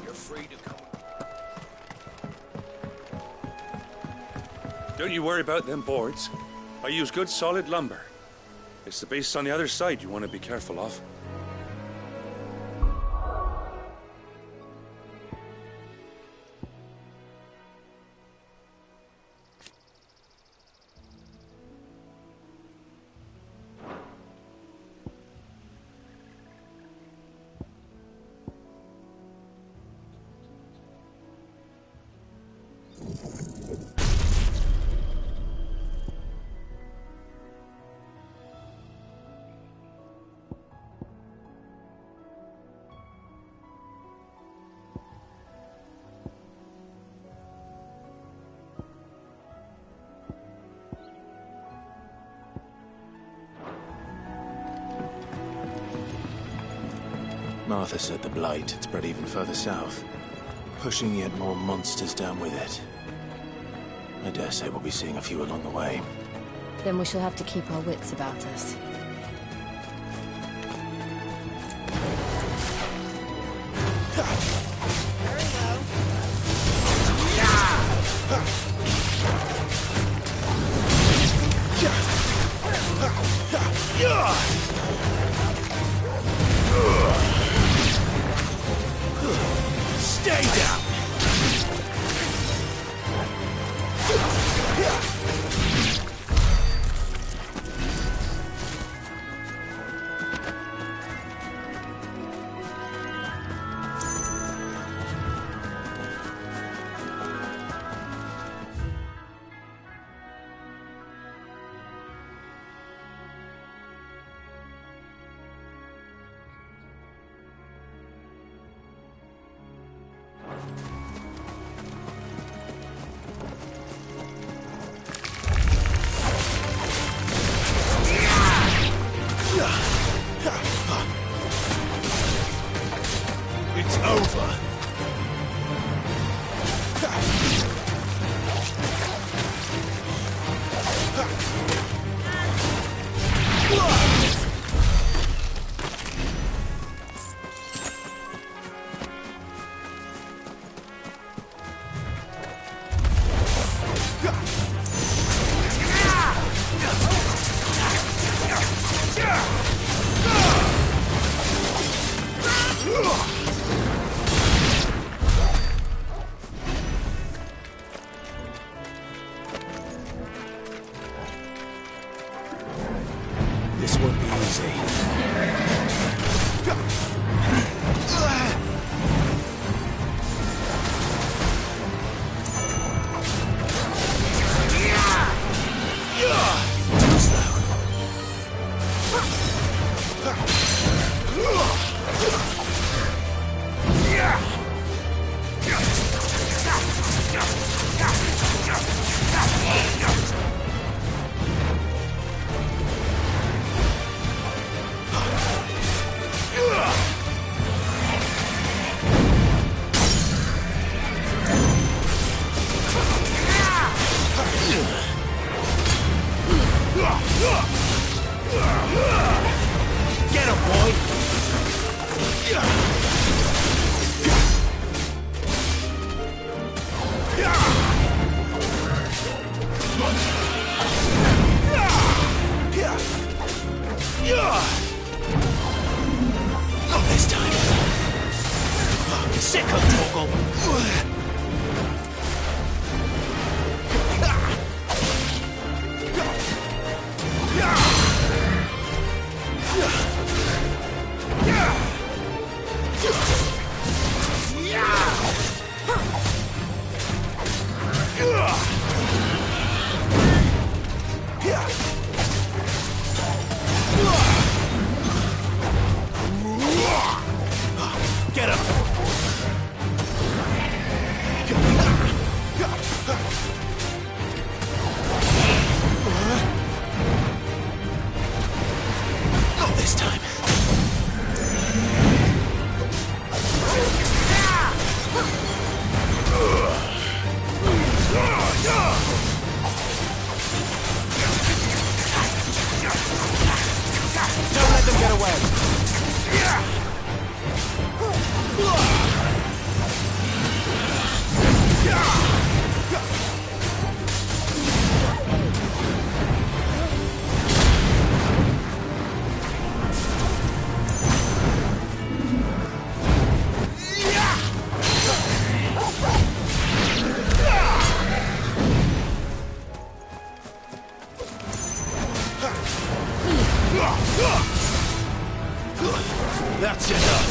You're free to come. Don't you worry about them boards. I use good solid lumber. It's the base on the other side you want to be careful of. Martha said the blight had spread even further south, pushing yet more monsters down with it. I dare say we'll be seeing a few along the way. Then we shall have to keep our wits about us. Stay down! It's over. This won't be easy. Too slow. Get him, boy! Not this time. Sick of Torgal. Get him! Not this time. Don't let them get away. That's enough.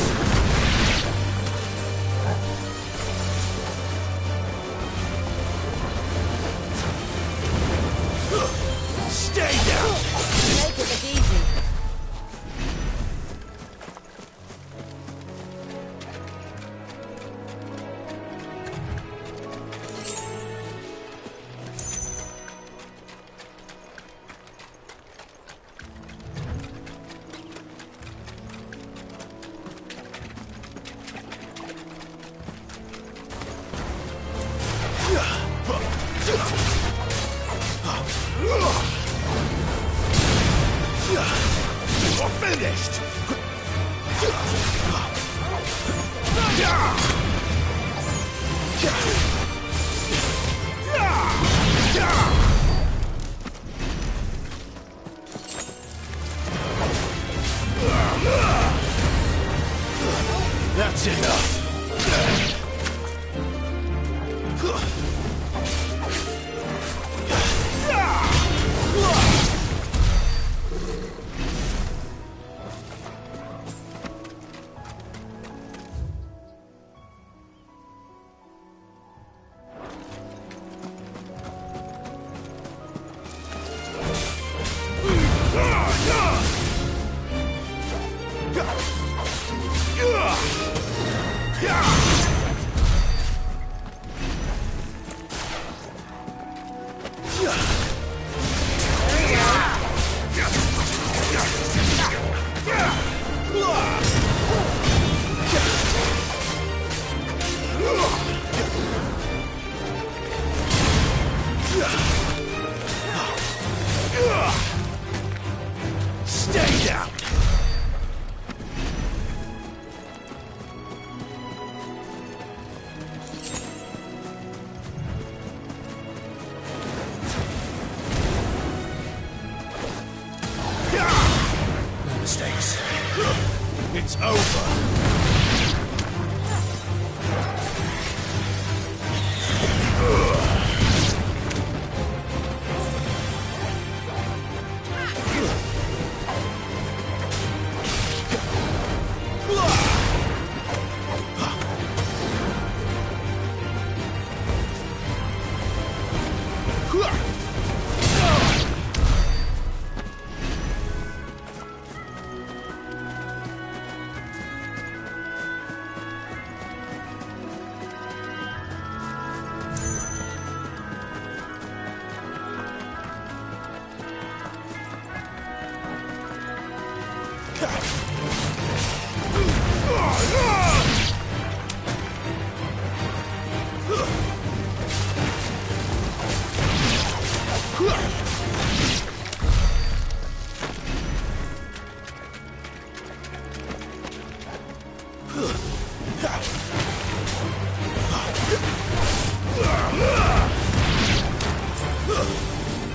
Stay down! Make it look easy. You're finished! That's enough. Stay down! No mistakes. It's over.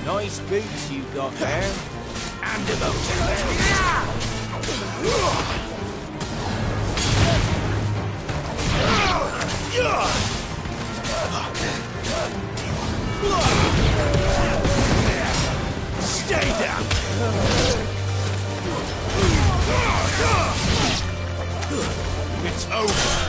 Nice boots you got there. And devoted. Stay down! It's over.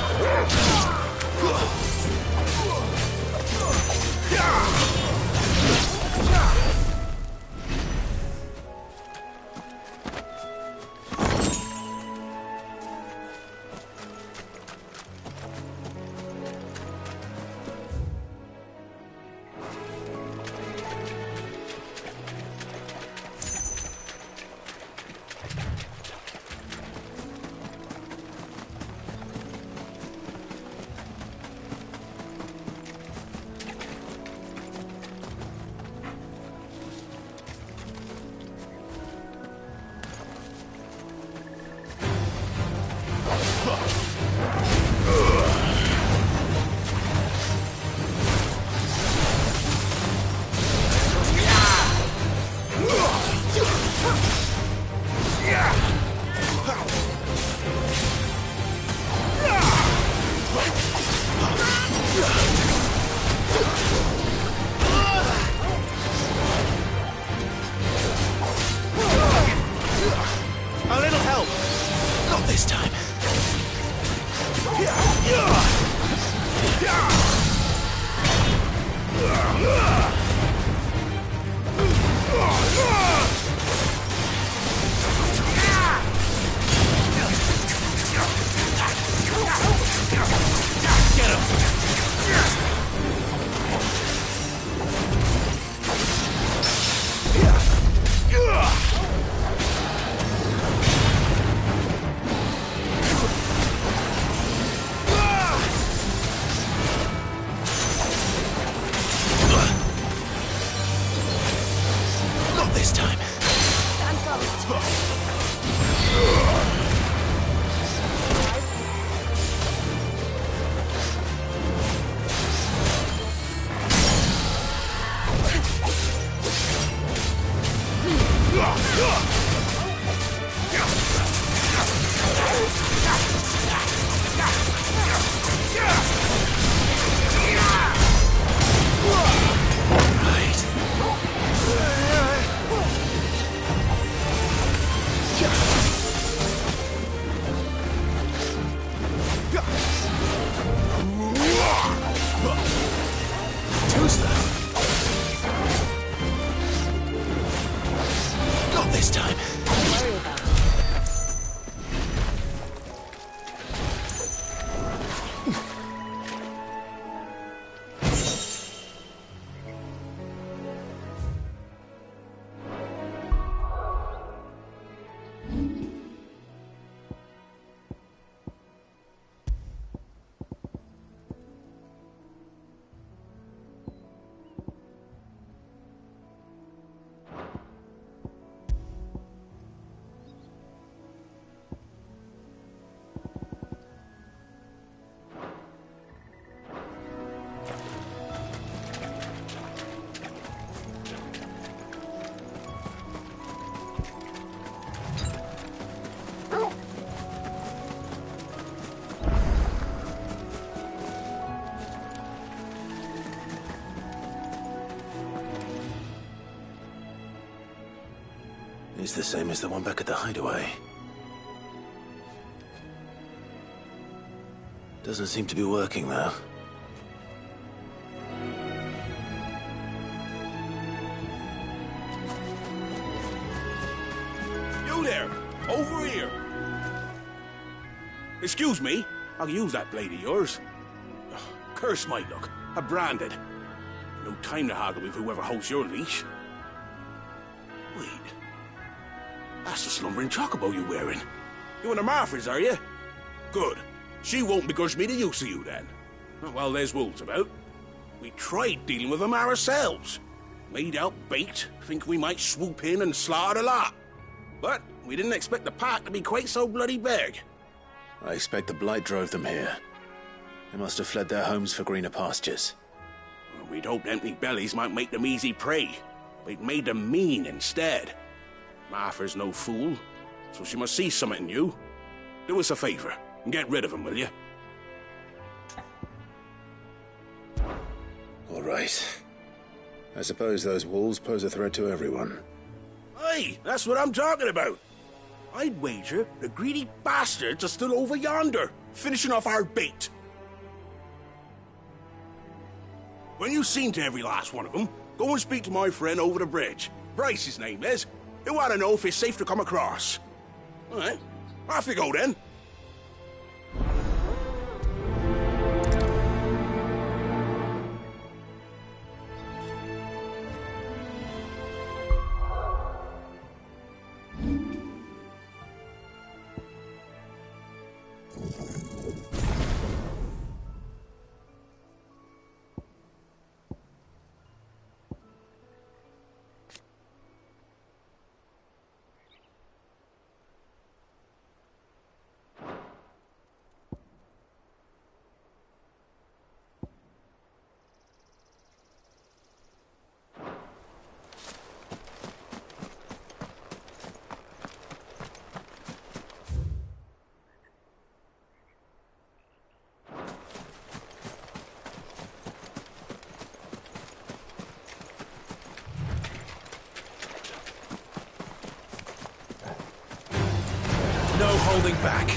A little help. Not this time. Get him. Not this time. this time. Don't worry about it. It's the same as the one back at the hideaway. Doesn't seem to be working, though. You there! Over here! Excuse me, I'll use that blade of yours. Ugh, curse my luck. I'm branded. No time to haggle with whoever holds your leash. Wait. That's the slumbering chocobo you're wearing. You one of Martha's, are you? Good. She won't begrudge me the use of you, then. Well, there's wolves about. We tried dealing with them ourselves. Made out bait, think we might swoop in and slaughter the lot. But we didn't expect the pack to be quite so bloody big. I expect the blight drove them here. They must have fled their homes for greener pastures. Well, we'd hoped empty bellies might make them easy prey, but it made them mean instead. Martha's no fool, so she must see something in you. Do us a favor and get rid of them, will you? All right. I suppose those wolves pose a threat to everyone. Hey, that's what I'm talking about. I'd wager the greedy bastards are still over yonder, finishing off our bait. When you've seen to every last one of them, go and speak to my friend over the bridge. Bryce, his name is. He'll want to know if it's safe to come across. All right, off you go then. No holding back.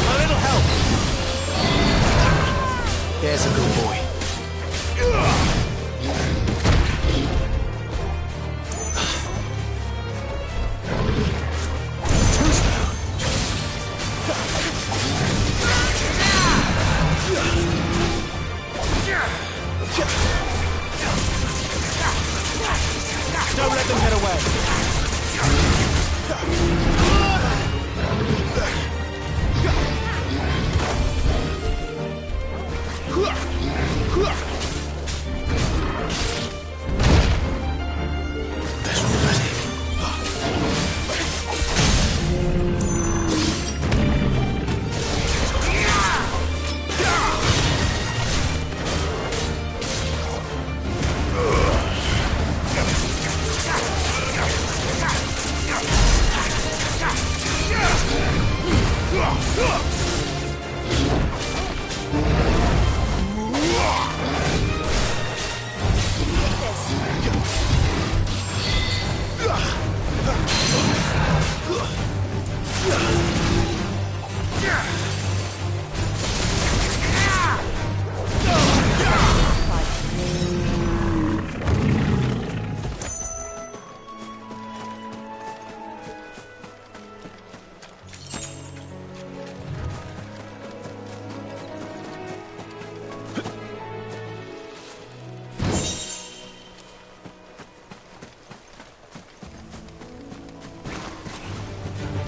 A little help. There's a good boy. Don't let them get away.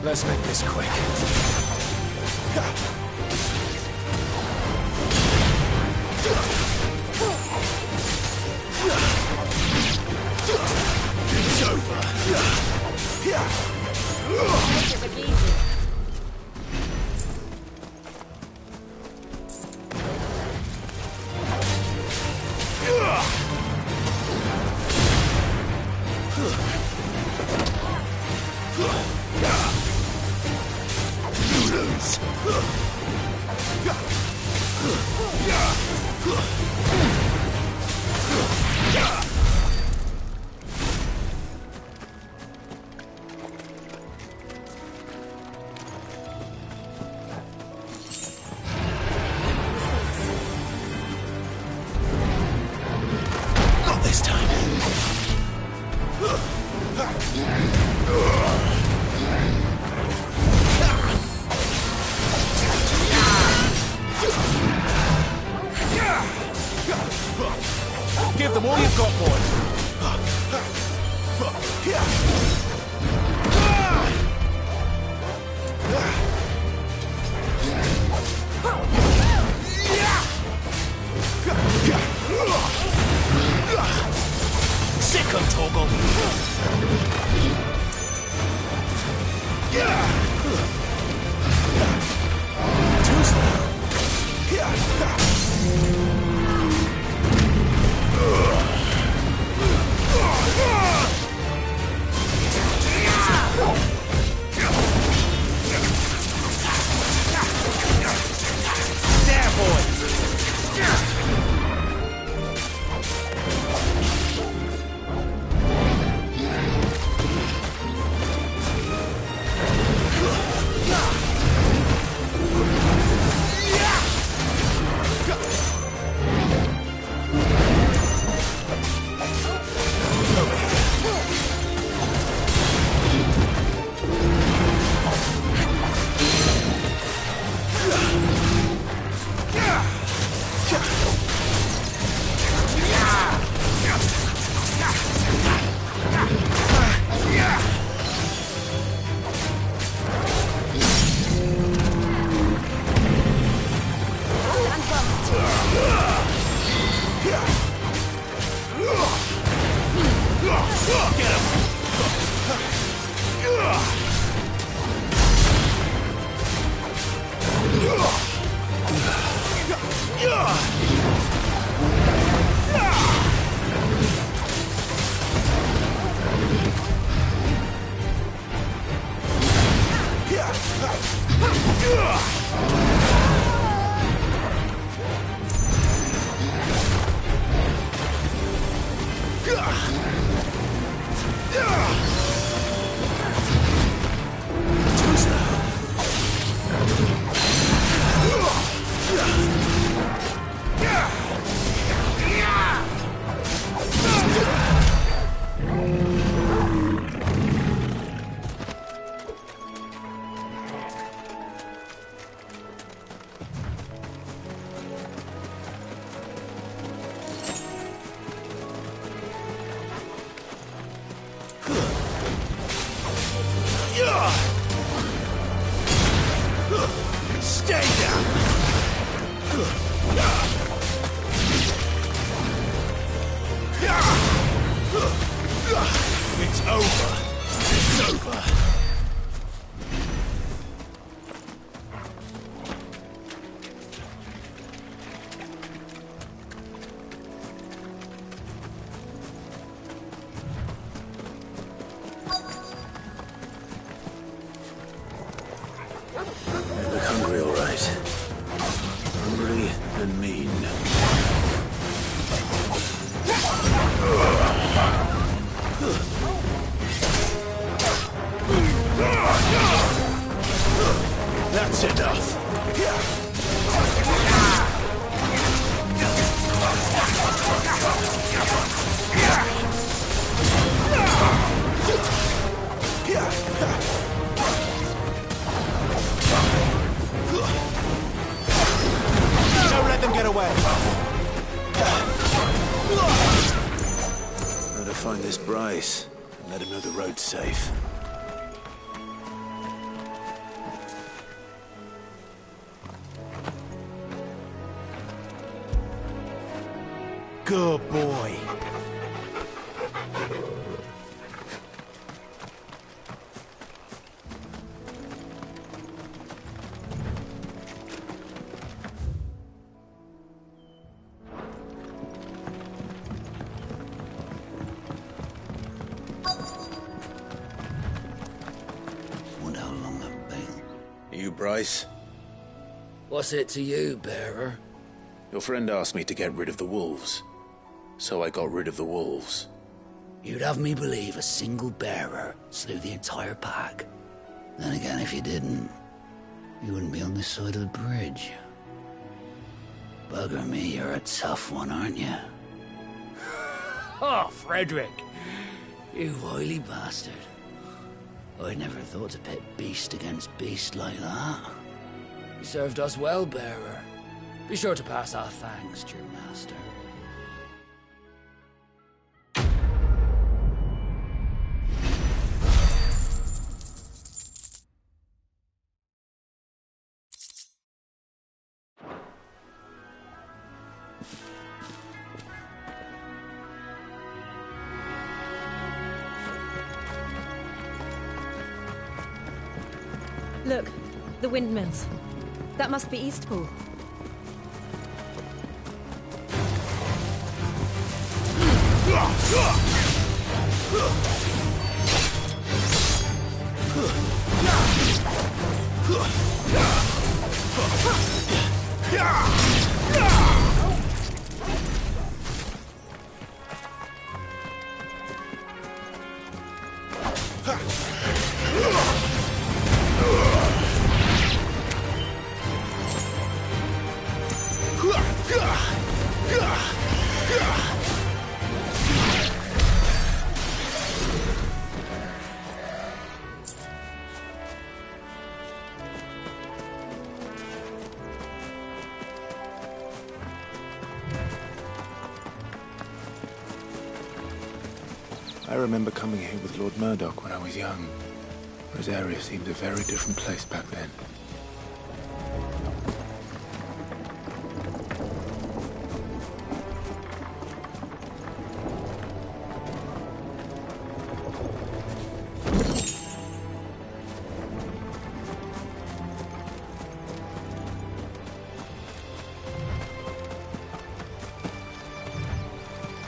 Let's make this quick. It's over. Take it look easy. Not this time. Give them all you've got, boy. Sick of Toggle. Too slow. It's over. It's over. You look hungry, all right. Hungry and mean. That's enough. Don't let them get away. Better find this Bryce and let him know the road's safe. Good boy. Wonder how long I've been. Are you Bryce? What's it to you, bearer? Your friend asked me to get rid of the wolves, so I got rid of the wolves. You'd have me believe a single bearer slew the entire pack. Then again, if you didn't, you wouldn't be on this side of the bridge. Bugger me, you're a tough one, aren't you? Oh, Frederick! You wily bastard. I'd never thought to pit beast against beast like that. You served us well, bearer. Be sure to pass our thanks to your master. Look, the windmills. That must be Eastpool. I remember coming here with Lord Murdoch when I was young. Rosaria seemed a very different place back then.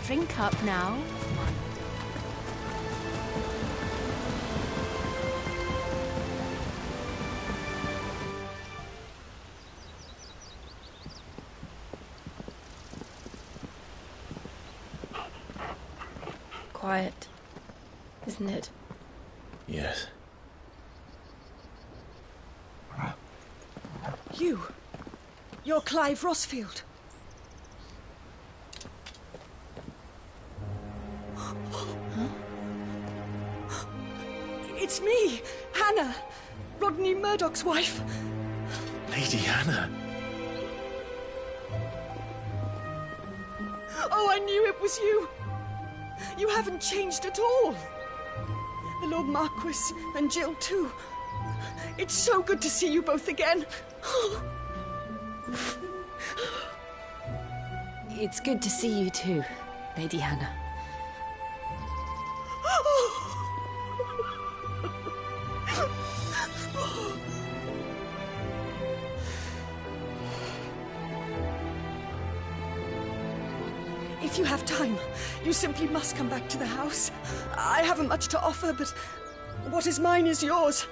Drink up now. Quiet, isn't it? Yes. You're Clive Rossfield. It's me, Hannah, Rodney Murdoch's wife. Lady Hannah. Oh, I knew it was you. You haven't changed at all. The Lord Marquis and Jill too. It's so good to see you both again. It's good to see you too, Lady Hannah. If you have time, you simply must come back to the house. I haven't much to offer, but what is mine is yours.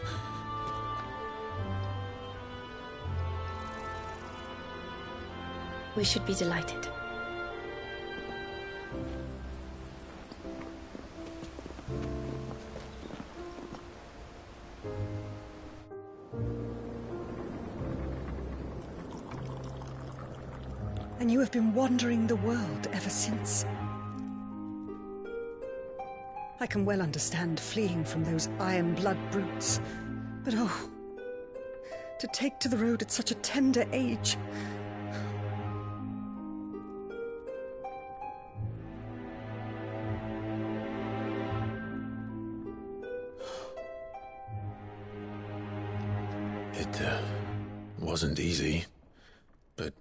We should be delighted. And you have been wandering the world ever since. I can well understand fleeing from those iron blood brutes, but oh, to take to the road at such a tender age. It wasn't easy, but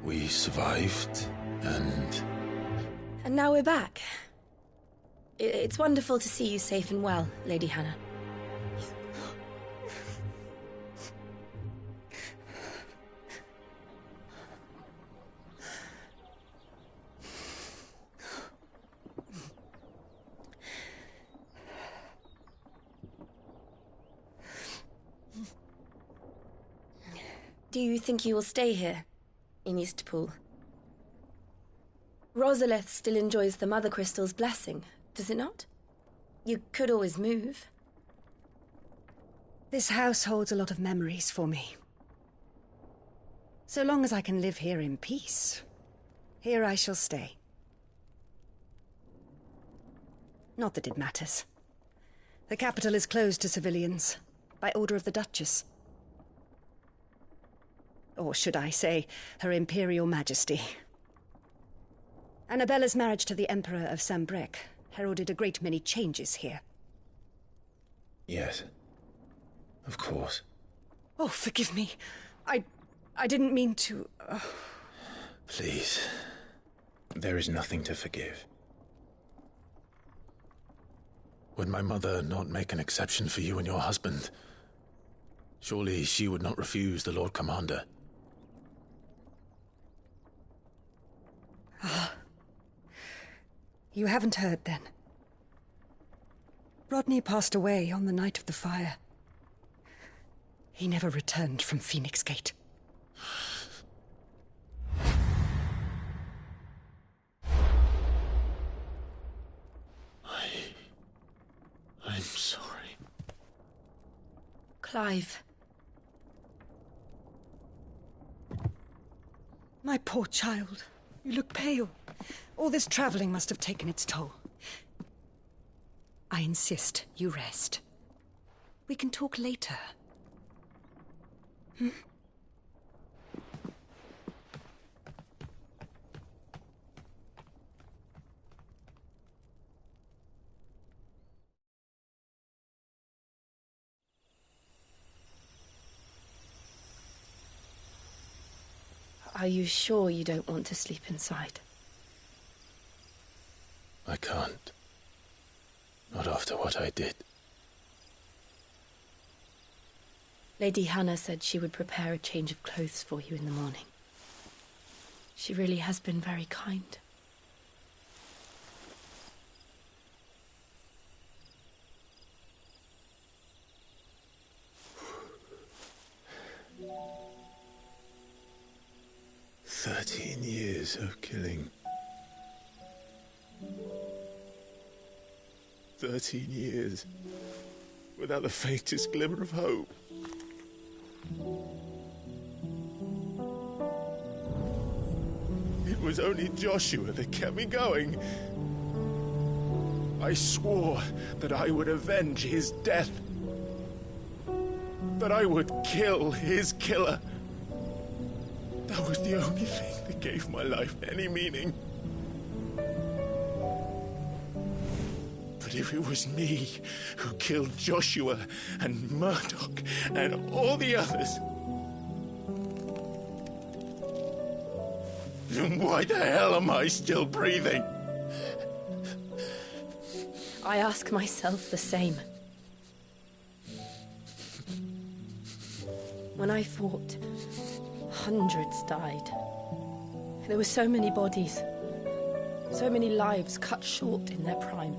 we survived, and... And now we're back. It's wonderful to see you safe and well, Lady Hannah. Do you think you will stay here, in Eastpool? Rosalith still enjoys the Mother Crystal's blessing, does it not? You could always move. This house holds a lot of memories for me. So long as I can live here in peace, here I shall stay. Not that it matters. The capital is closed to civilians, by order of the Duchess. Or should I say, Her Imperial Majesty. Annabella's marriage to the Emperor of Sambrec heralded a great many changes here. Yes. Of course. Oh, forgive me. I didn't mean to... Please. There is nothing to forgive. Would my mother not make an exception for you and your husband? Surely she would not refuse the Lord Commander. You haven't heard, then. Rodney passed away on the night of the fire. He never returned from Phoenix Gate. I'm sorry. Clive. My poor child. You look pale. All this traveling must have taken its toll. I insist you rest. We can talk later. Hmm? Are you sure you don't want to sleep inside? I can't. Not after what I did. Lady Hannah said she would prepare a change of clothes for you in the morning. She really has been very kind. Years of killing. 13 years without the faintest glimmer of hope. It was only Joshua that kept me going. I swore that I would avenge his death. That I would kill his killer. That was the only thing that gave my life any meaning. But if it was me who killed Joshua and Murdoch and all the others, Then why the hell am I still breathing? I ask myself the same. When I fought, hundreds died. There were so many bodies, so many lives cut short in their prime.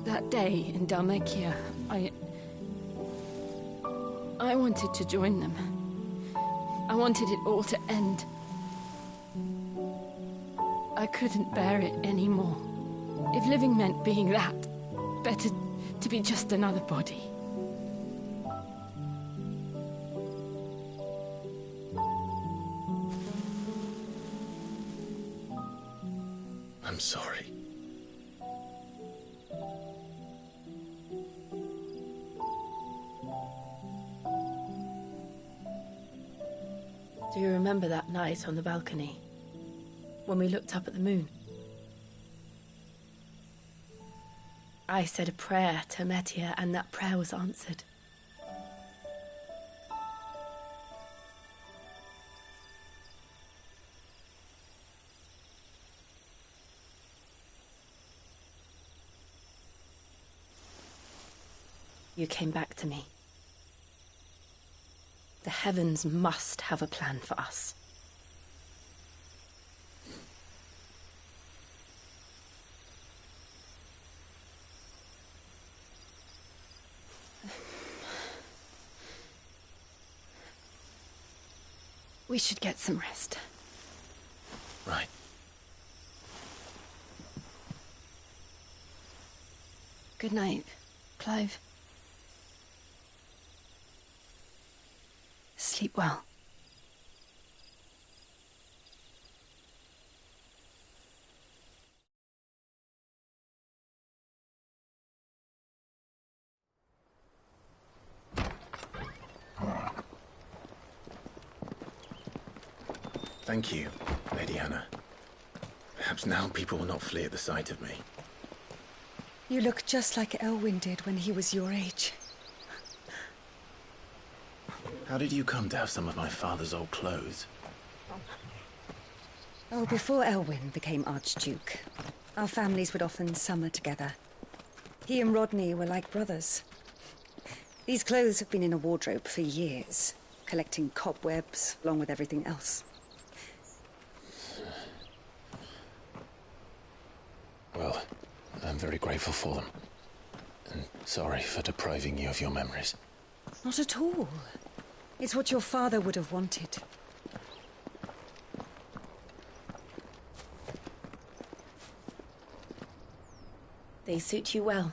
That day in Dalmekia, I wanted to join them. I wanted it all to end. I couldn't bear it anymore. If living meant being that, better to be just another body. I'm sorry. Do you remember that night on the balcony? When we looked up at the moon? I said a prayer to Metia, and that prayer was answered. You came back to me. The heavens must have a plan for us. We should get some rest. Right. Good night, Clive. Sleep well. Thank you, Lady Hannah. Perhaps now people will not flee at the sight of me. You look just like Elwyn did when he was your age. How did you come to have some of my father's old clothes? Oh, before Elwyn became Archduke, our families would often summer together. He and Rodney were like brothers. These clothes have been in a wardrobe for years, collecting cobwebs along with everything else. Well, I'm very grateful for them. And sorry for depriving you of your memories. Not at all. It's what your father would have wanted. They suit you well.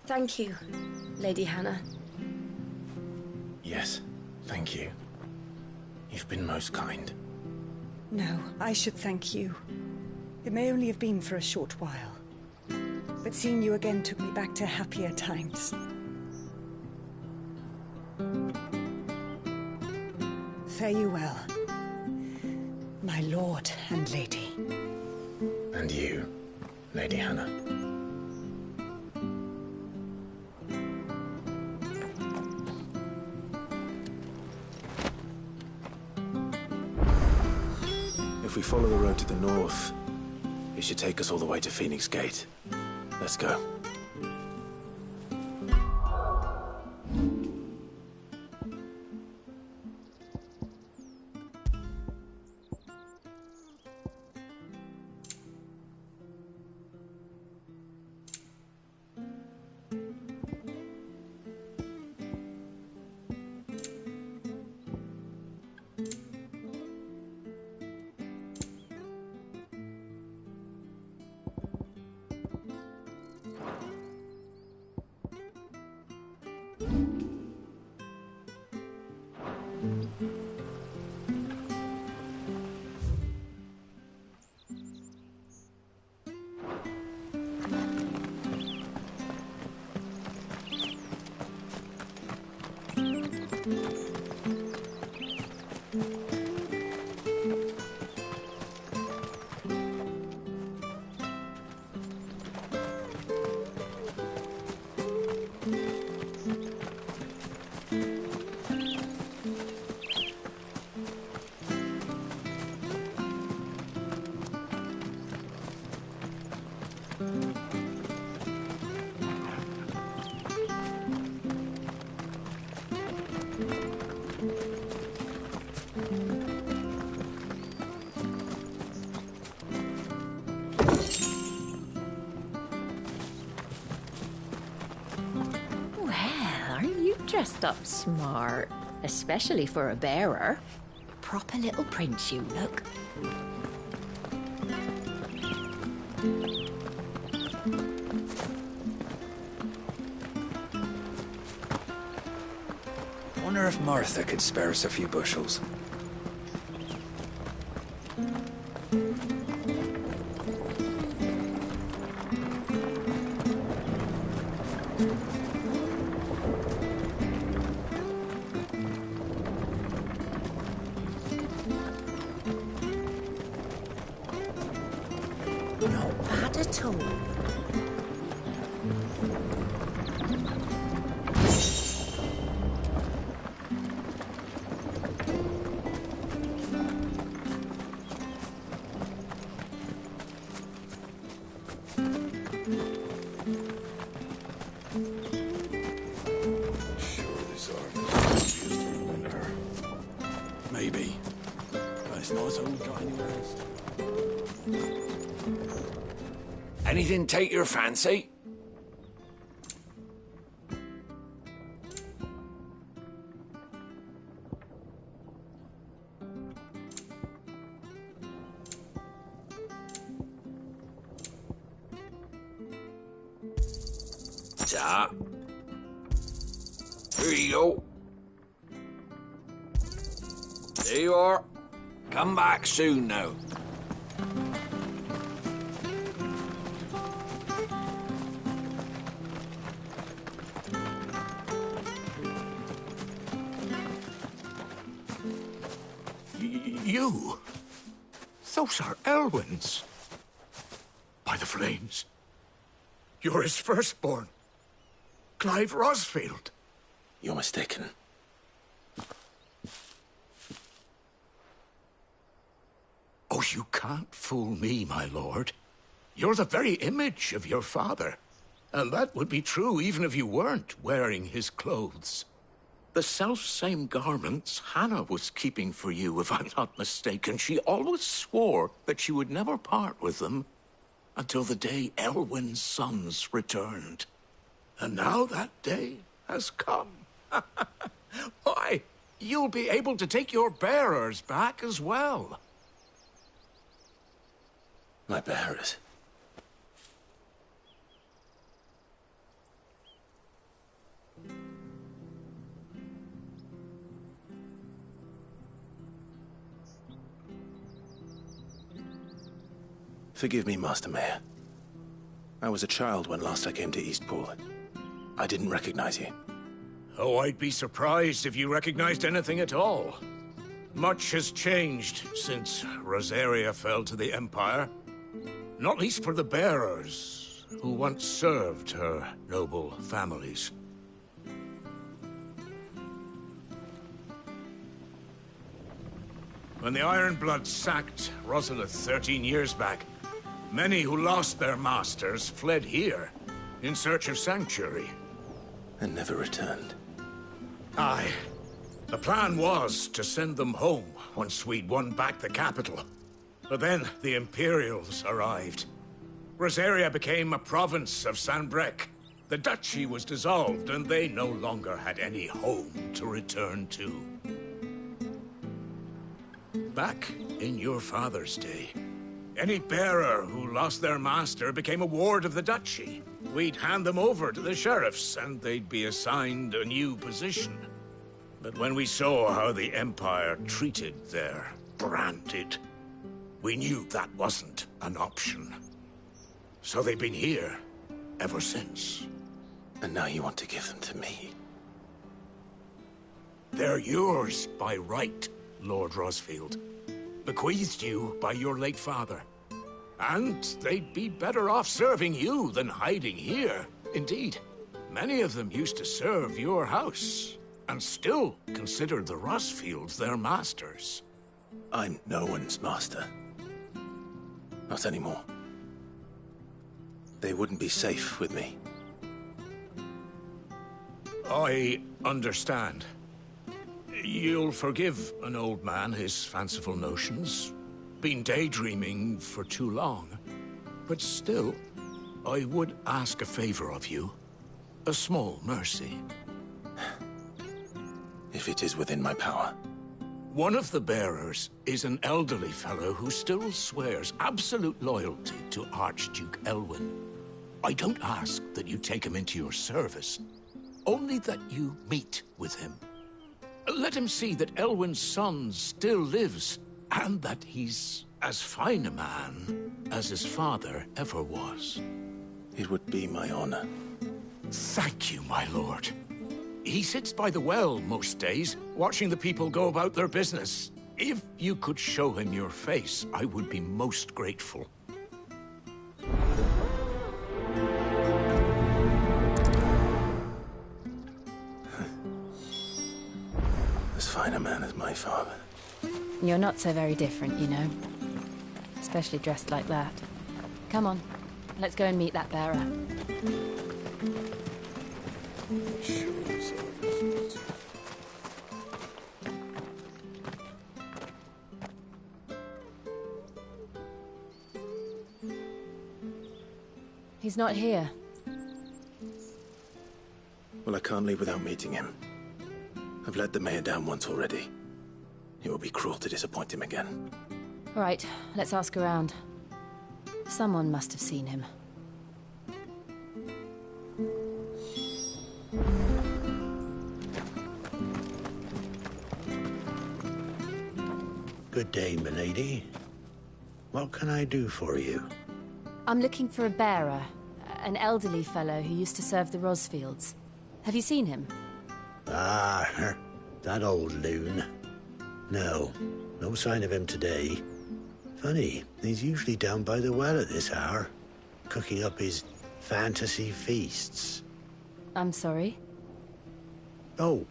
Thank you, Lady Hannah. Yes, thank you. You've been most kind. No, I should thank you. It may only have been for a short while. But seeing you again took me back to happier times. Fare you well, my lord and lady. And you, Lady Hannah. If we follow the road to the north, it should take us all the way to Phoenix Gate. Let's go. Dressed up smart, especially for a bearer. Proper little prince, you look. Wonder if Martha could spare us a few bushels. Not bad at all. Maybe. But it's not as old got anywhere else. Anything take your fancy? Ta. Here you go. There you are. Come back soon now. You? Those are Elwyn's. By the flames. You're his firstborn. Clive Rosfield. You're mistaken. Oh, you can't fool me, my lord. You're the very image of your father. And that would be true even if you weren't wearing his clothes. The self-same garments Hannah was keeping for you, if I'm not mistaken. She always swore that she would never part with them until the day Elwyn's sons returned. And now that day has come. Why, you'll be able to take your bearers back as well. My bearers? Forgive me, Master Mayor. I was a child when last I came to Eastpool. I didn't recognize you. Oh, I'd be surprised if you recognized anything at all. Much has changed since Rosaria fell to the Empire. Not least for the bearers, who once served her noble families. When the Ironbloods sacked Rosalith 13 years back, many who lost their masters fled here in search of sanctuary. And never returned. Aye. The plan was to send them home once we'd won back the capital. But then the Imperials arrived. Rosaria became a province of Sanbreque. The duchy was dissolved, and they no longer had any home to return to. Back in your father's day, any bearer who lost their master became a ward of the duchy. We'd hand them over to the sheriffs, and they'd be assigned a new position. But when we saw how the Empire treated their branded, we knew that wasn't an option. So they've been here ever since. And now you want to give them to me? They're yours by right, Lord Rosfield. Bequeathed you by your late father. And they'd be better off serving you than hiding here. Indeed, many of them used to serve your house, and still consider the Rosfields their masters. I'm no one's master. Not anymore. They wouldn't be safe with me. I understand. You'll forgive an old man his fanciful notions. Been daydreaming for too long. But still, I would ask a favor of you. A small mercy. if it is within my power. One of the bearers is an elderly fellow who still swears absolute loyalty to Archduke Elwyn. I don't ask that you take him into your service, only that you meet with him. Let him see that Elwyn's son still lives, and that he's as fine a man as his father ever was. It would be my honor. Thank you, my lord. He sits by the well most days, watching the people go about their business. If you could show him your face, I would be most grateful. As fine a man as my father. You're not so very different, you know. Especially dressed like that. Come on, let's go and meet that bearer. He's not here. Well, I can't leave without meeting him. I've let the mayor down once already. It would be cruel to disappoint him again. All right, let's ask around. Someone must have seen him. Good day, milady. What can I do for you? I'm looking for a bearer, an elderly fellow who used to serve the Rosfields. Have you seen him? Ah, that old loon. No sign of him today. Funny, he's usually down by the well at this hour, cooking up his fantasy feasts. I'm sorry? Oh,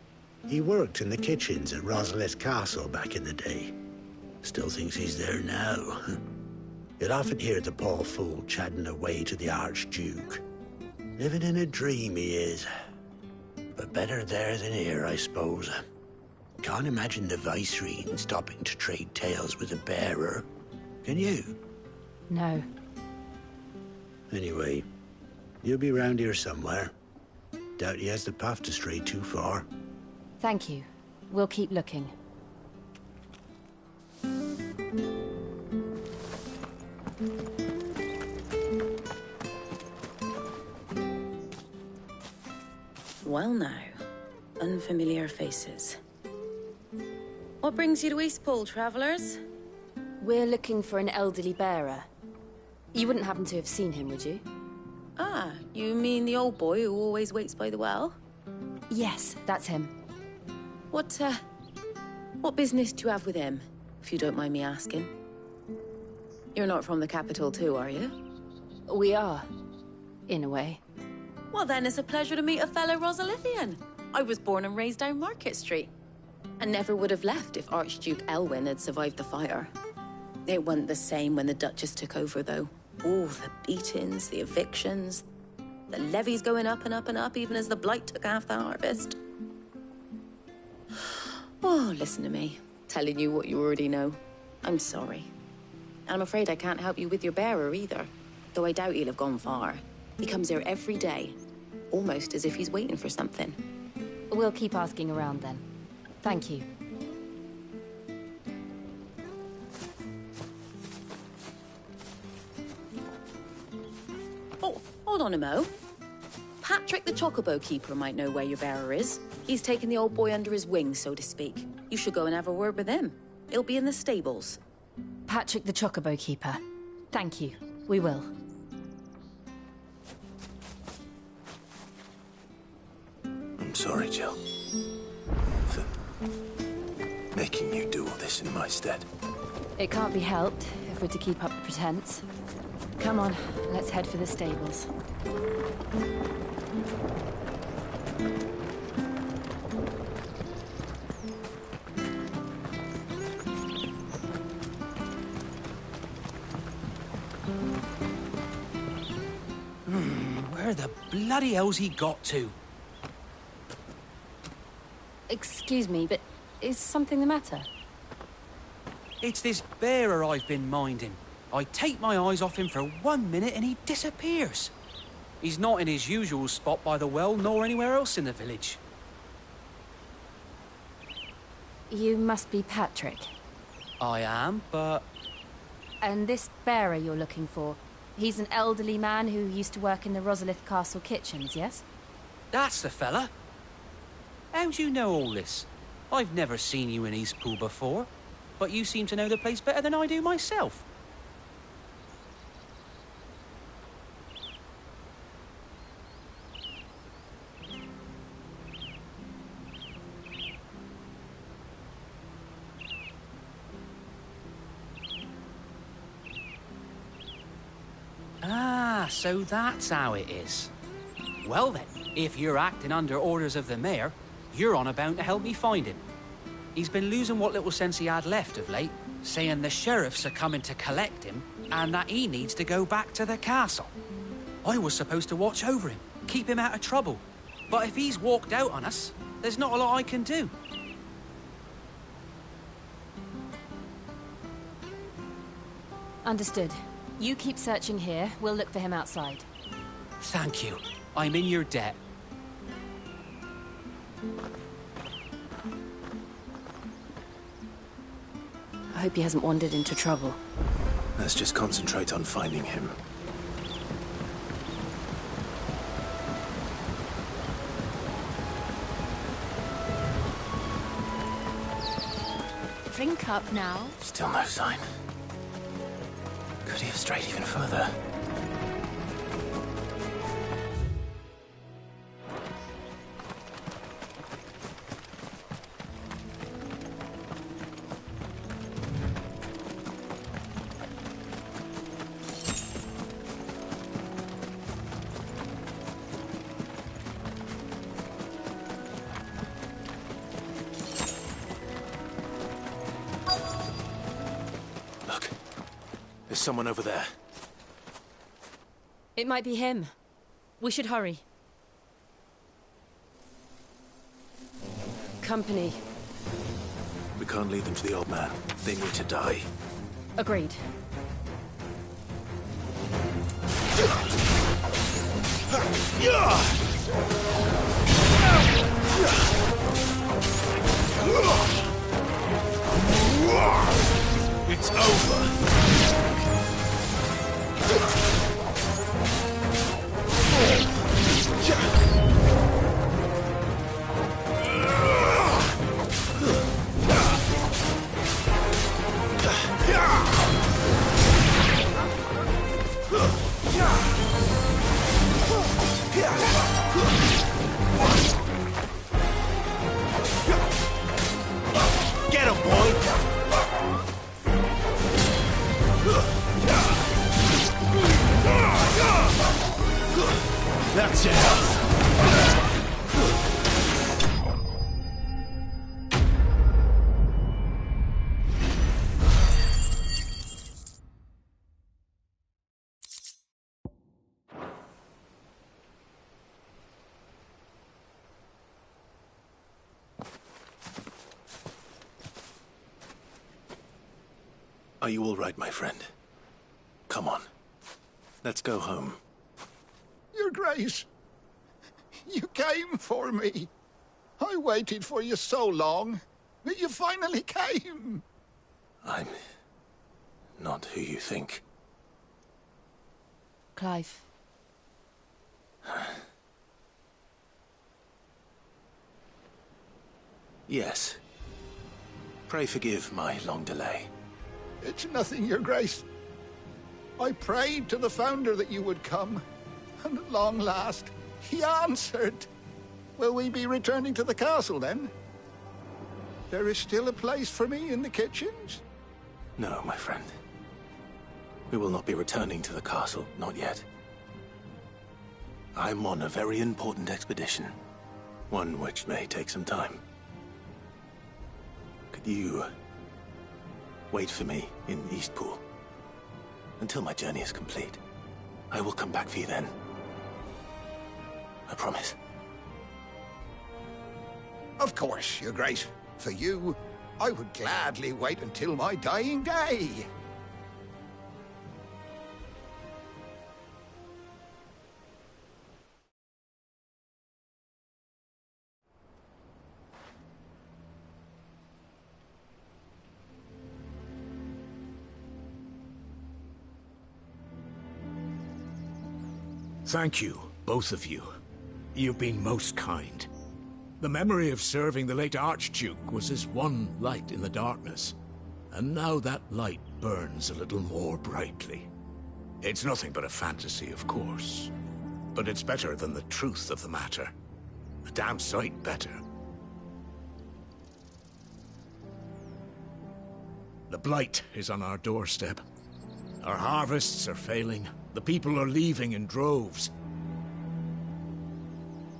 he worked in the kitchens at Rosalith Castle back in the day. Still thinks he's there now. You'd often hear the poor fool chatting away to the Archduke. Living in a dream he is. But better there than here, I suppose. Can't imagine the Viceroy stopping to trade tales with a bearer. Can you? No. Anyway, you'll be round here somewhere. Doubt he has the path to stray too far. Thank you. We'll keep looking. Well now, unfamiliar faces. What brings you to Eastpool, travellers? We're looking for an elderly bearer. You wouldn't happen to have seen him, would you? Ah, you mean the old boy who always waits by the well? Yes, that's him. What business do you have with him, if you don't mind me asking? You're not from the capital too, are you? We are, in a way. Well then, it's a pleasure to meet a fellow Rosalithian. I was born and raised down Market Street. And never would have left if Archduke Elwyn had survived the fire. It wasn't the same when the Duchess took over, though. Oh, the beatings, the evictions, the levies going up and up and up, even as the blight took half the harvest. Oh, listen to me, telling you what you already know. I'm sorry. And I'm afraid I can't help you with your bearer either, though I doubt he'll have gone far. He comes here every day, almost as if he's waiting for something. We'll keep asking around then. Thank you. Oh, hold on a mo. Patrick the Chocobo Keeper might know where your bearer is. He's taken the old boy under his wing, so to speak. You should go and have a word with him. He'll be in the stables. Patrick the Chocobo Keeper. Thank you. We will. I'm sorry, Jill. For making you do all this in my stead. It can't be helped if we're to keep up the pretense. Come on, let's head for the stables. Where the bloody hell's he got to? Excuse me, but is something the matter? It's this bearer I've been minding. I take my eyes off him for 1 minute and he disappears. He's not in his usual spot by the well, nor anywhere else in the village. You must be Patrick. I am, but... And this bearer you're looking for, he's an elderly man who used to work in the Rosalith Castle kitchens, yes? That's the fella. How'd you know all this? I've never seen you in Eastpool before, but you seem to know the place better than I do myself. Ah, so that's how it is. Well then, if you're acting under orders of the mayor, you're on about to help me find him. He's been losing what little sense he had left of late, saying the sheriffs are coming to collect him and that he needs to go back to the castle. I was supposed to watch over him, keep him out of trouble. But if he's walked out on us, there's not a lot I can do. Understood. You keep searching here, we'll look for him outside. Thank you. I'm in your debt. I hope he hasn't wandered into trouble. Let's just concentrate on finding him. Drink up now. Still no sign. Could he have strayed even further? Look, there's someone over there. It might be him. We should hurry. Company. We can't lead them to the old man. They need to die. Agreed. It's over. Get him, boy! That's it. Are you all right, my friend? Come on. Let's go home. Your Grace, you came for me. I waited for you so long, but you finally came. I'm not who you think. Clive. Yes. Pray forgive my long delay. It's nothing, Your Grace. I prayed to the Founder that you would come, and at long last, he answered. Will we be returning to the castle, then? There is still a place for me in the kitchens? No, my friend. We will not be returning to the castle, not yet. I'm on a very important expedition, one which may take some time. Could you wait for me in Eastpool until my journey is complete? I will come back for you then. I promise. Of course, Your Grace. For you, I would gladly wait until my dying day. Thank you, both of you. You've been most kind. The memory of serving the late Archduke was as one light in the darkness, and now that light burns a little more brightly. It's nothing but a fantasy, of course, but it's better than the truth of the matter. A damn sight better. The blight is on our doorstep. Our harvests are failing. The people are leaving in droves.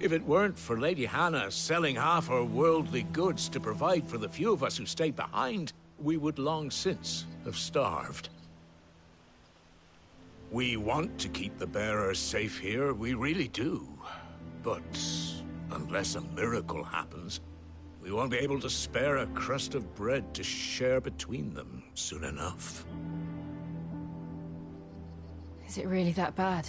If it weren't for Lady Hannah selling half her worldly goods to provide for the few of us who stayed behind, we would long since have starved. We want to keep the bearers safe here, we really do. But unless a miracle happens, we won't be able to spare a crust of bread to share between them soon enough. Is it really that bad?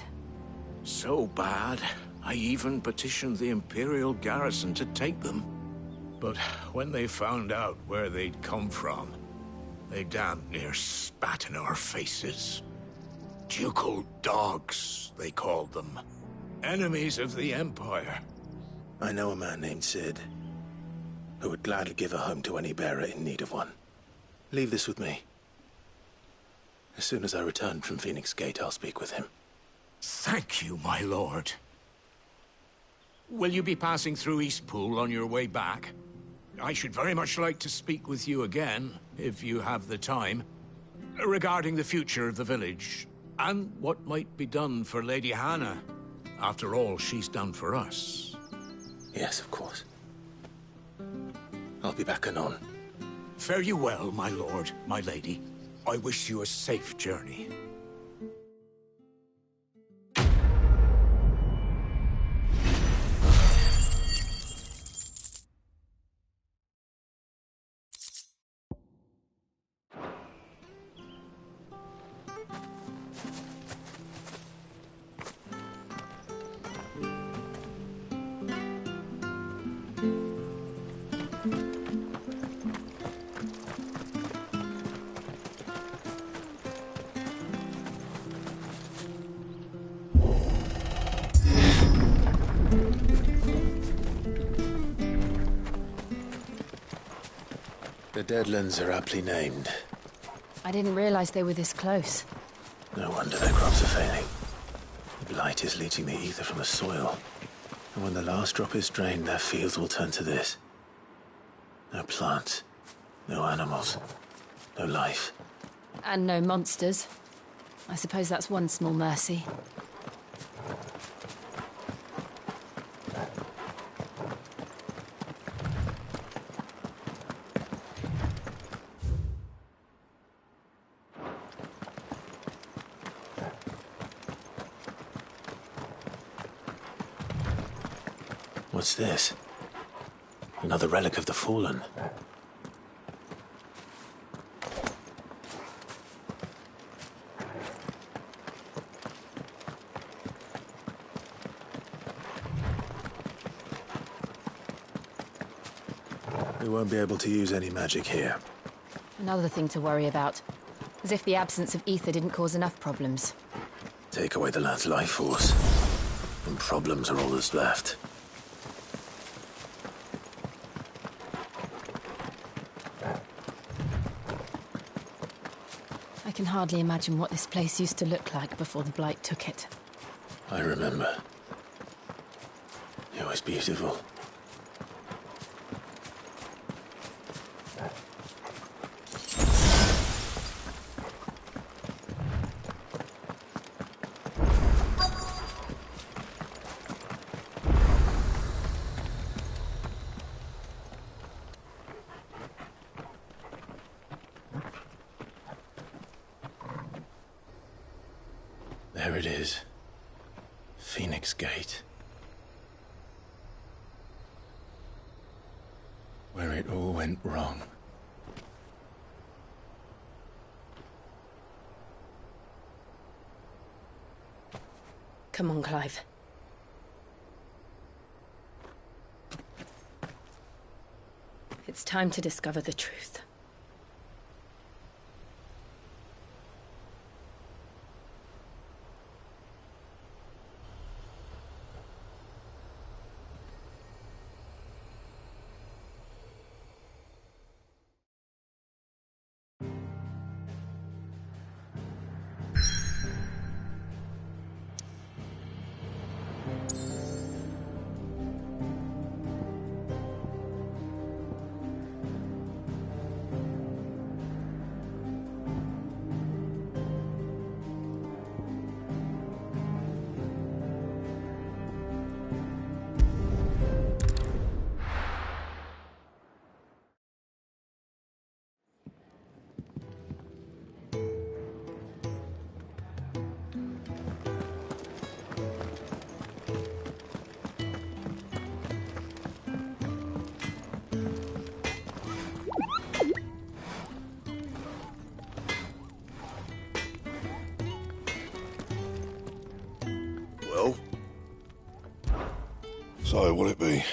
So bad, I even petitioned the Imperial garrison to take them. But when they found out where they'd come from, they damn near spat in our faces. Ducal dogs, they called them. Enemies of the Empire. I know a man named Sid, who would gladly give a home to any bearer in need of one. Leave this with me. As soon as I return from Phoenix Gate, I'll speak with him. Thank you, my lord. Will you be passing through Eastpool on your way back? I should very much like to speak with you again, if you have the time, regarding the future of the village, and what might be done for Lady Hannah, after all she's done for us. Yes, of course. I'll be back anon. Fare you well, my lord, my lady. I wish you a safe journey. The Deadlands are aptly named. I didn't realize they were this close. No wonder their crops are failing. The blight is leaching the ether from the soil. And when the last drop is drained, their fields will turn to this. No plants, no animals, no life. And no monsters. I suppose that's one small mercy. What's this? Another relic of the Fallen. We won't be able to use any magic here. Another thing to worry about. As if the absence of ether didn't cause enough problems. Take away the lad's life force, and problems are all that's left. I can hardly imagine what this place used to look like before the blight took it. I remember. It was beautiful. There it is. Phoenix Gate. Where it all went wrong. Come on, Clive. It's time to discover the truth. So, will it be?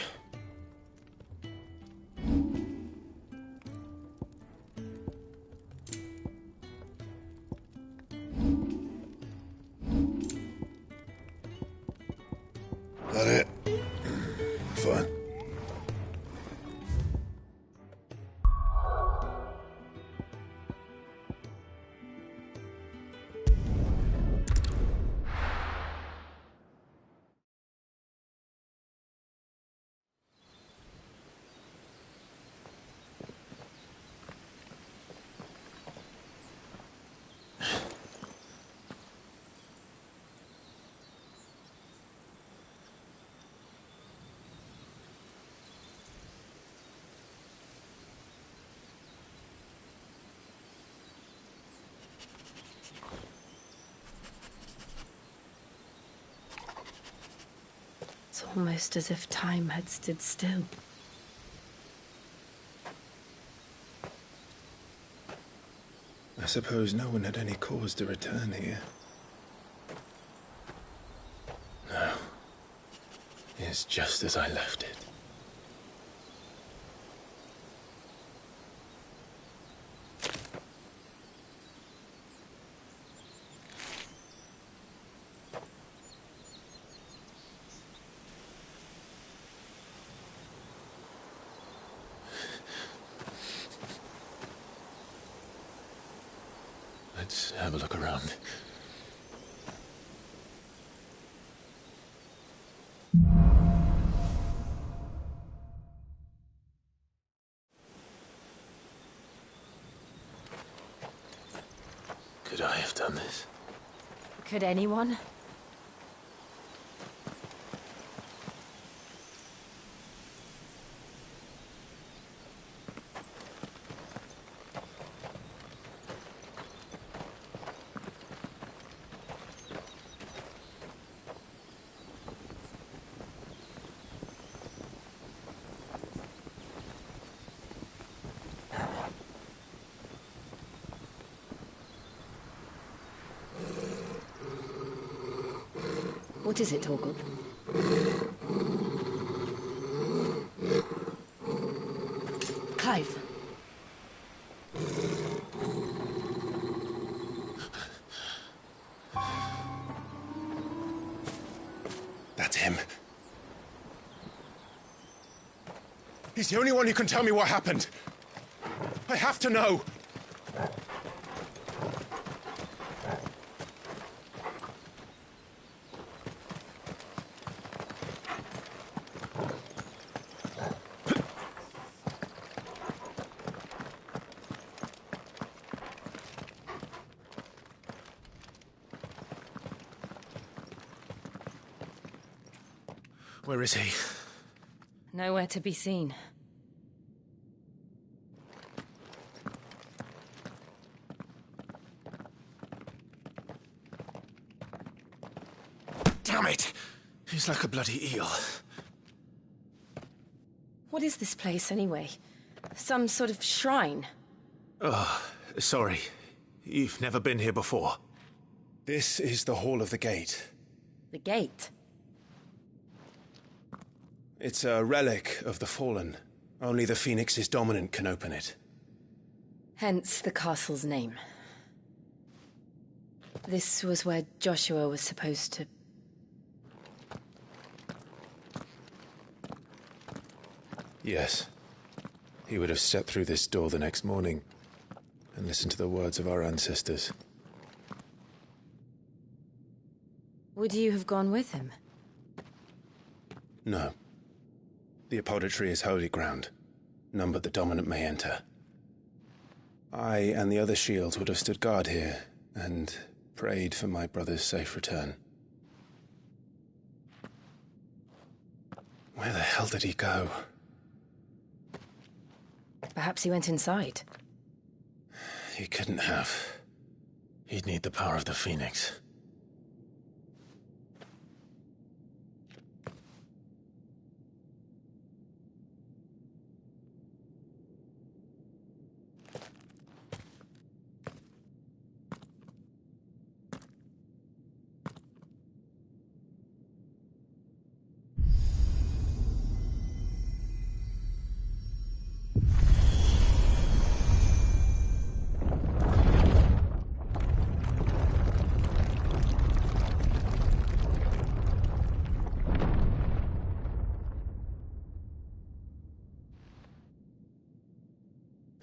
That it? Fine. It's almost as if time had stood still. I suppose no one had any cause to return here. No. It's just as I left it. Let's have a look around. Could I have done this? Could anyone? What is it, Torgal? Clive. That's him. He's the only one who can tell me what happened. I have to know. Where is he? Nowhere to be seen. Damn it! He's like a bloody eel. What is this place, anyway? Some sort of shrine? Oh, sorry. You've never been here before. This is the Hall of the Gate. The gate? It's a relic of the Fallen. Only the Phoenix's dominant can open it. Hence the castle's name. This was where Joshua was supposed to... Yes. He would have stepped through this door the next morning and listened to the words of our ancestors. Would you have gone with him? No. The apodatory is holy ground. None but the dominant may enter. I and the other shields would have stood guard here and prayed for my brother's safe return. Where the hell did he go? Perhaps he went inside. He couldn't have. He'd need the power of the Phoenix.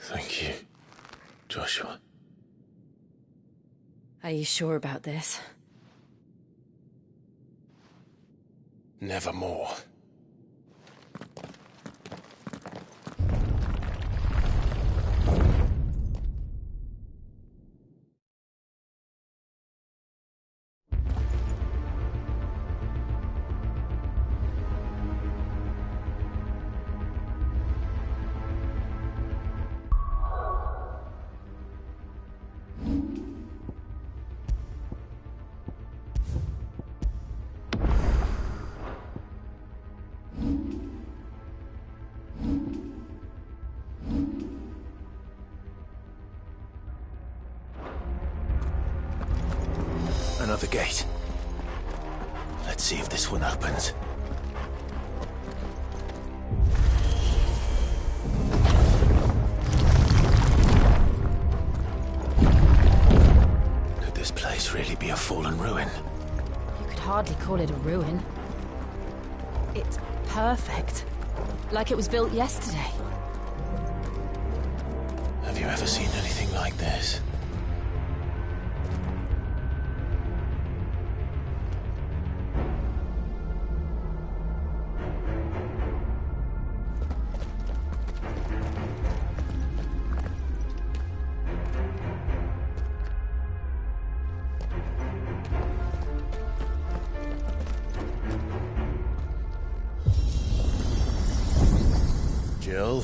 Thank you, Joshua. Are you sure about this? Nevermore. Another gate. Let's see if this one opens. Could this place really be a fallen ruin? You could hardly call it a ruin. It's perfect. Like it was built yesterday. Have you ever seen anything like this? Jill?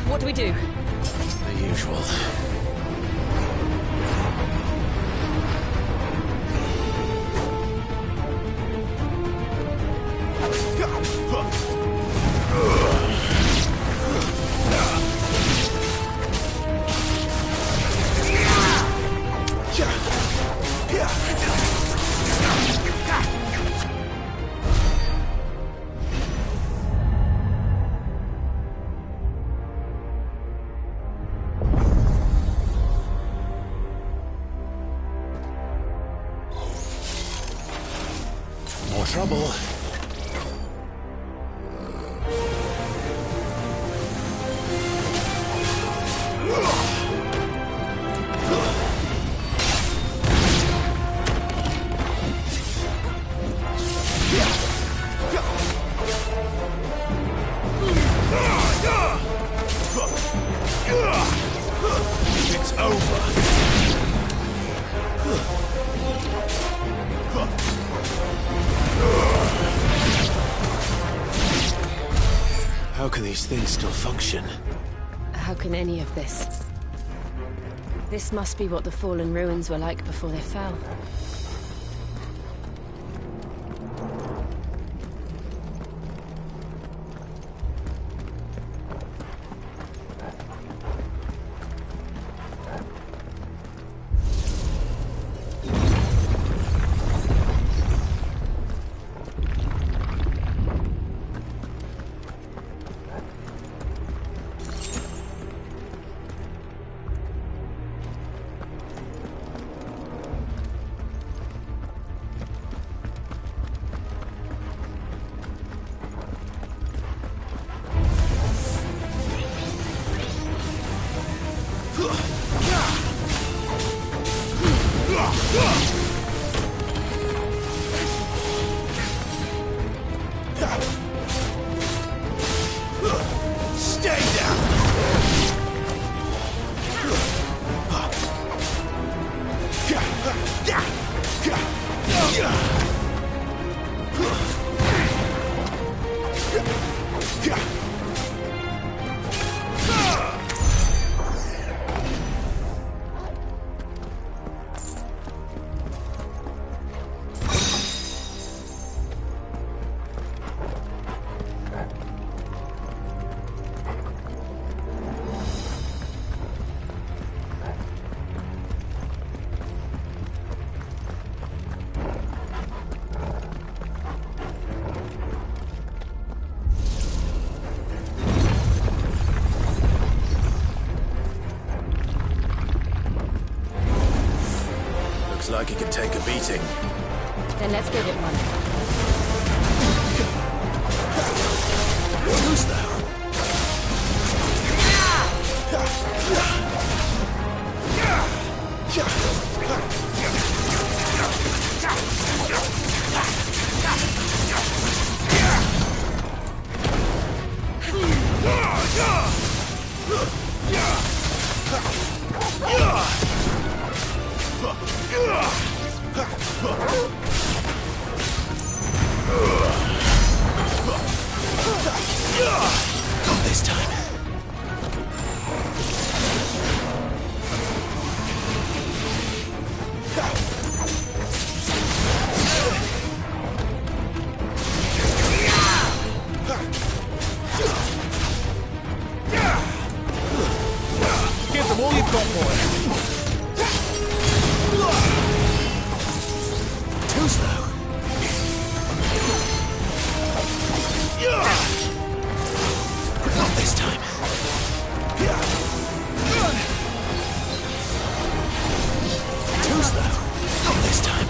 What do we do? The usual. More trouble. It's over. How can these things still function? How can any of this? This must be what the fallen ruins were like before they fell. like it could take a beating. Then let's give it one. Who's there? Not this time. Give them all you've got, boy. Too slow. Not this time. Too slow. Not this time.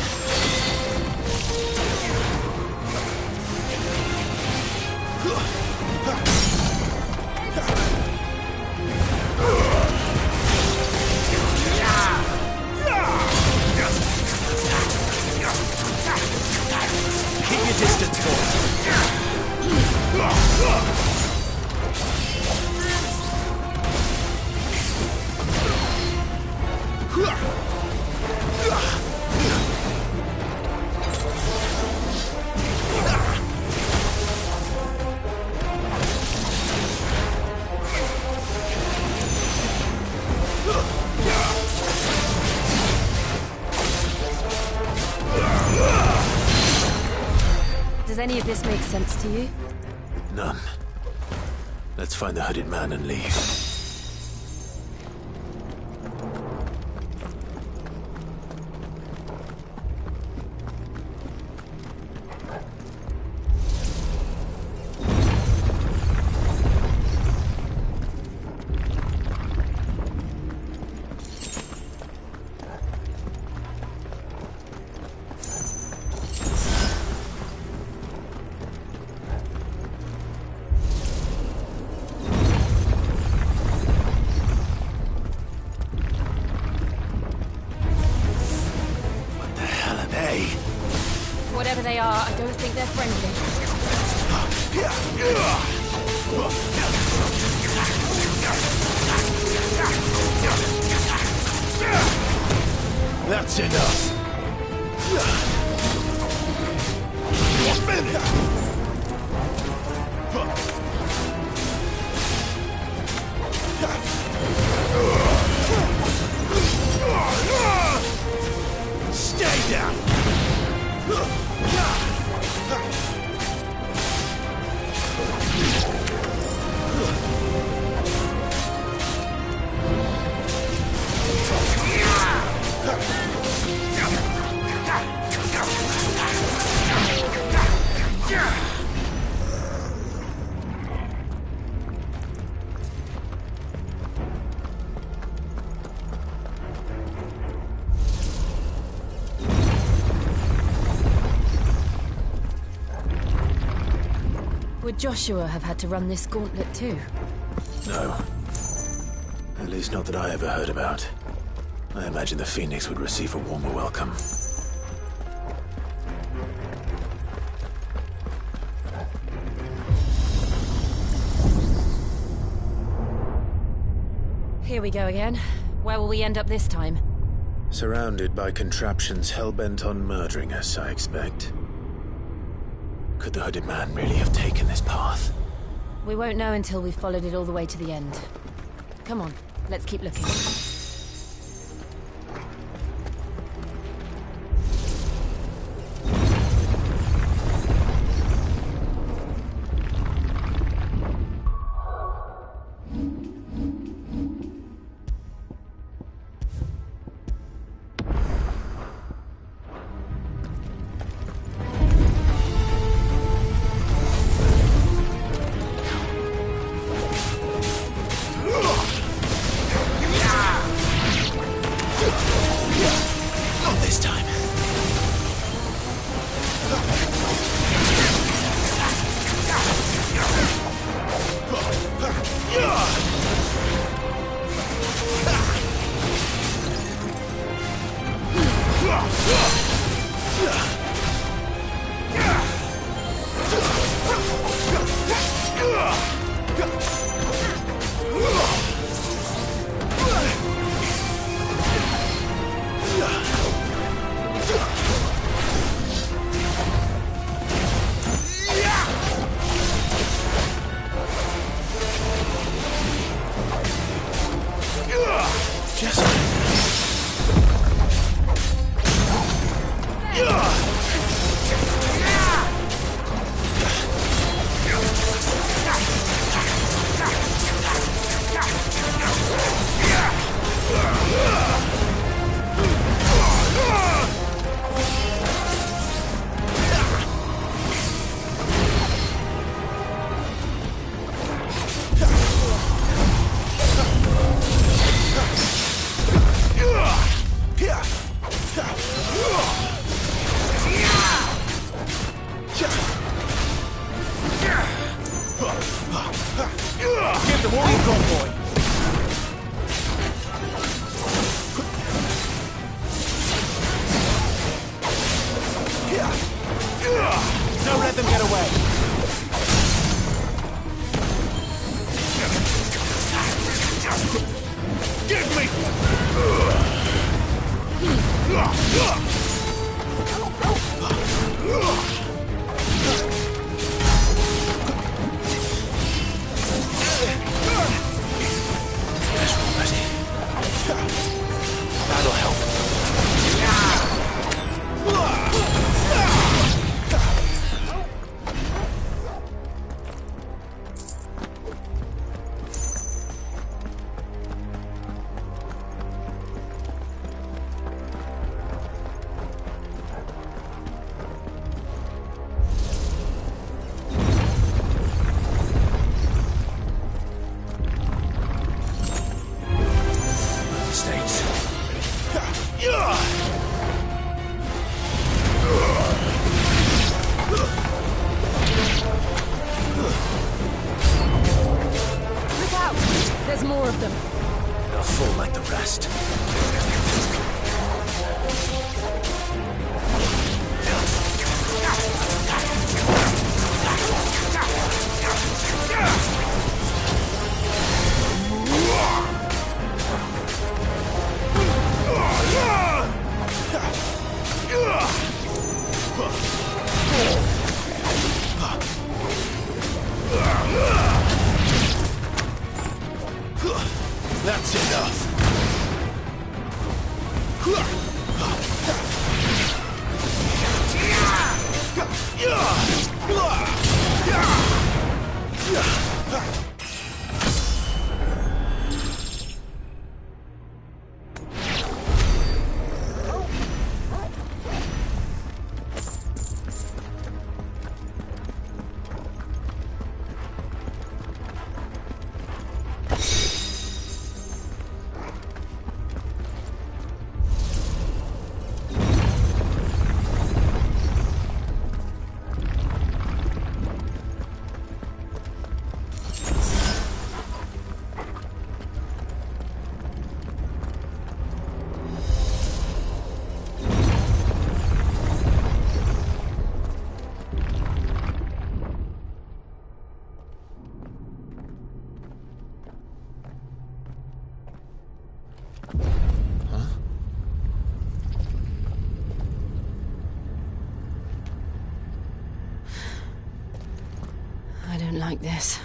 Keep your distance, boy. Does any of this make sense to you? None. Let's find the hooded man and leave. Whatever they are, I don't think they're friendly. That's enough. Stay down. Would Joshua have had to run this gauntlet too? No. At least not that I ever heard about. I imagine the Phoenix would receive a warmer welcome. Here we go again. Where will we end up this time? Surrounded by contraptions hell-bent on murdering us, I expect. Could the hooded man really have taken this path? We won't know until we've followed it all the way to the end. Come on, let's keep looking. Yeah! Give them all you've got, boy. Don't let them get away. Give me! That'll help. Look out! There's more of them. They'll fall like the rest. That's enough. I don't like this.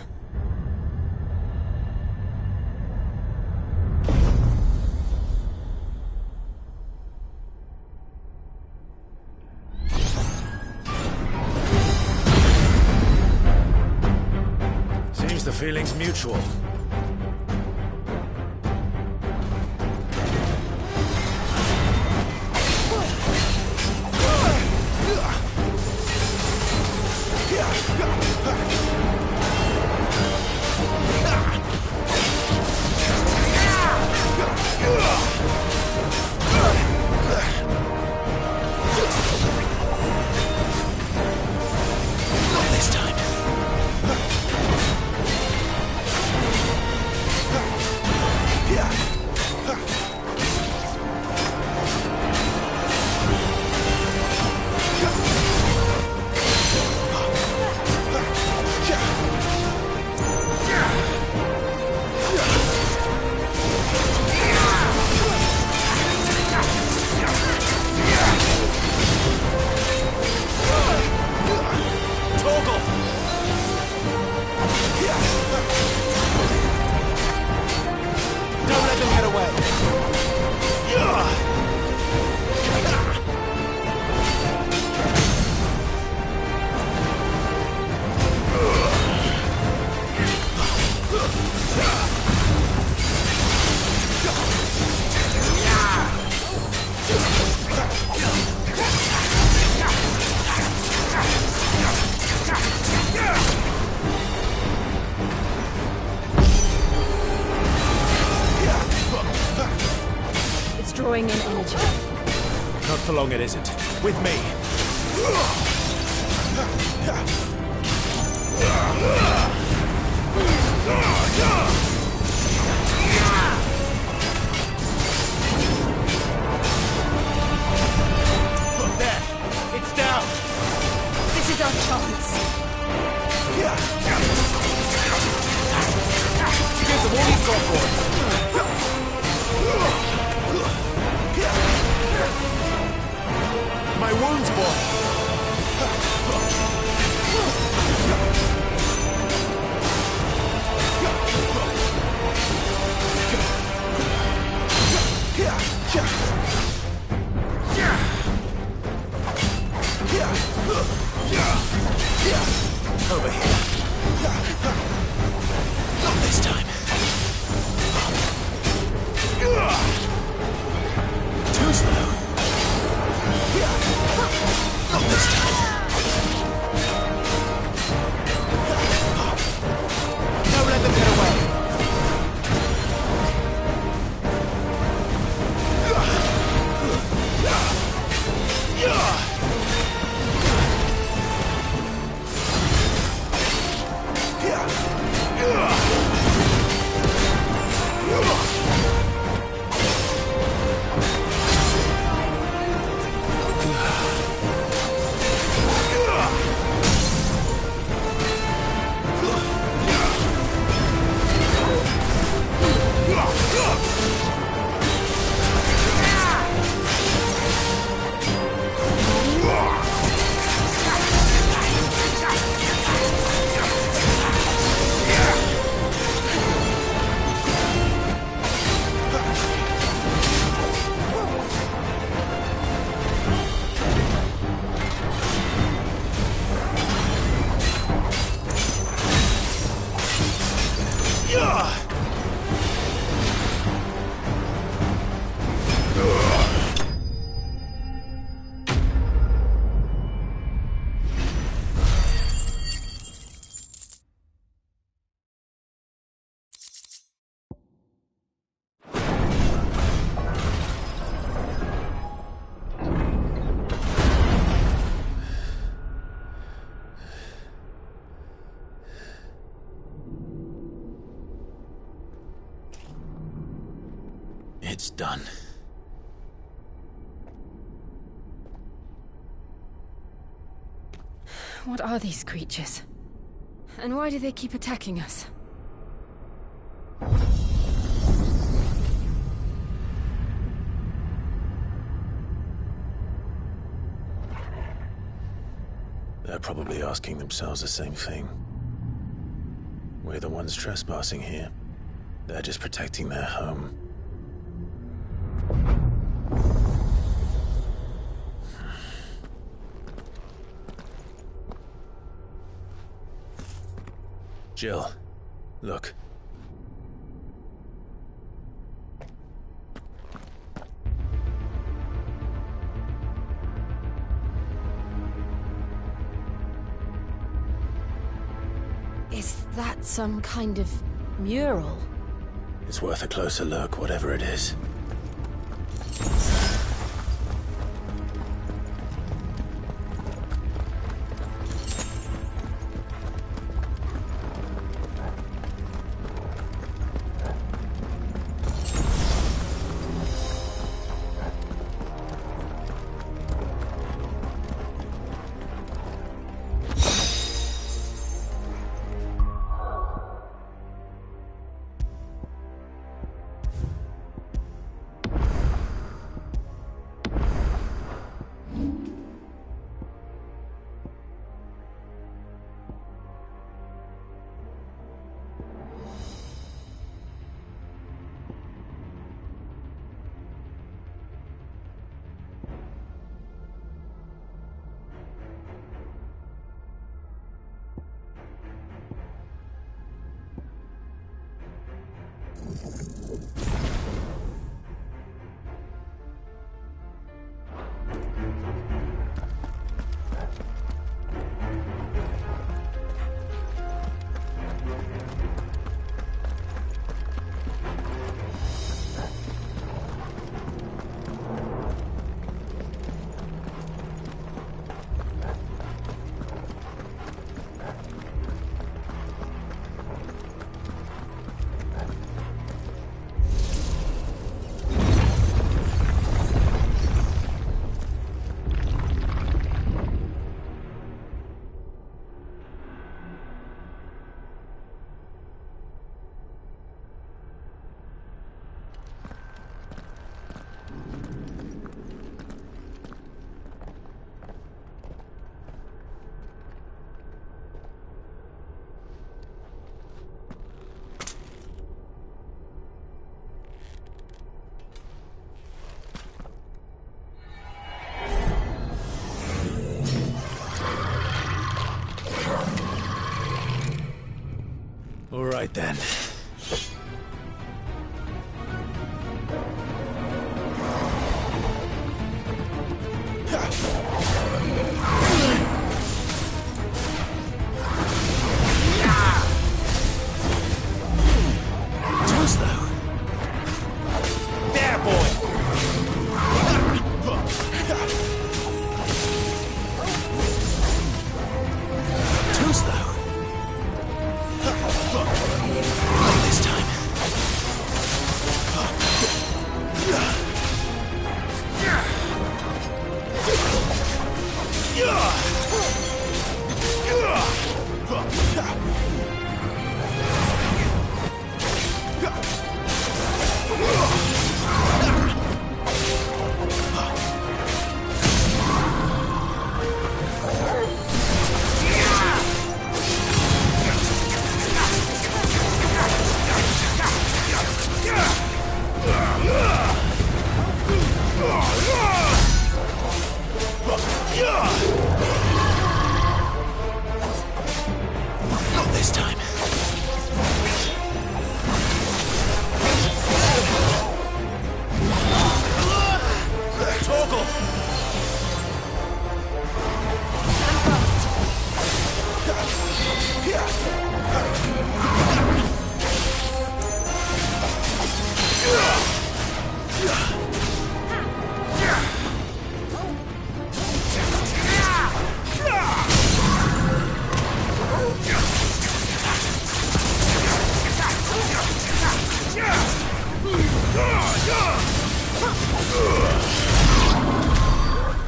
Seems the feeling's mutual. Not this time. long it isn't. With me. There! It's down! This is our chance. Give them all you've got, boy! My wounds, boy! Over here. Not this time. Too slow. Not this time. Don't let them get away. It's done. What are these creatures? And why do they keep attacking us? They're probably asking themselves the same thing. We're the ones trespassing here. They're just protecting their home. Jill, look. Is that some kind of mural? It's worth a closer look, whatever it is. right then. Too slow. There, boy. Too slow. Not this time. Not this time. Toggle!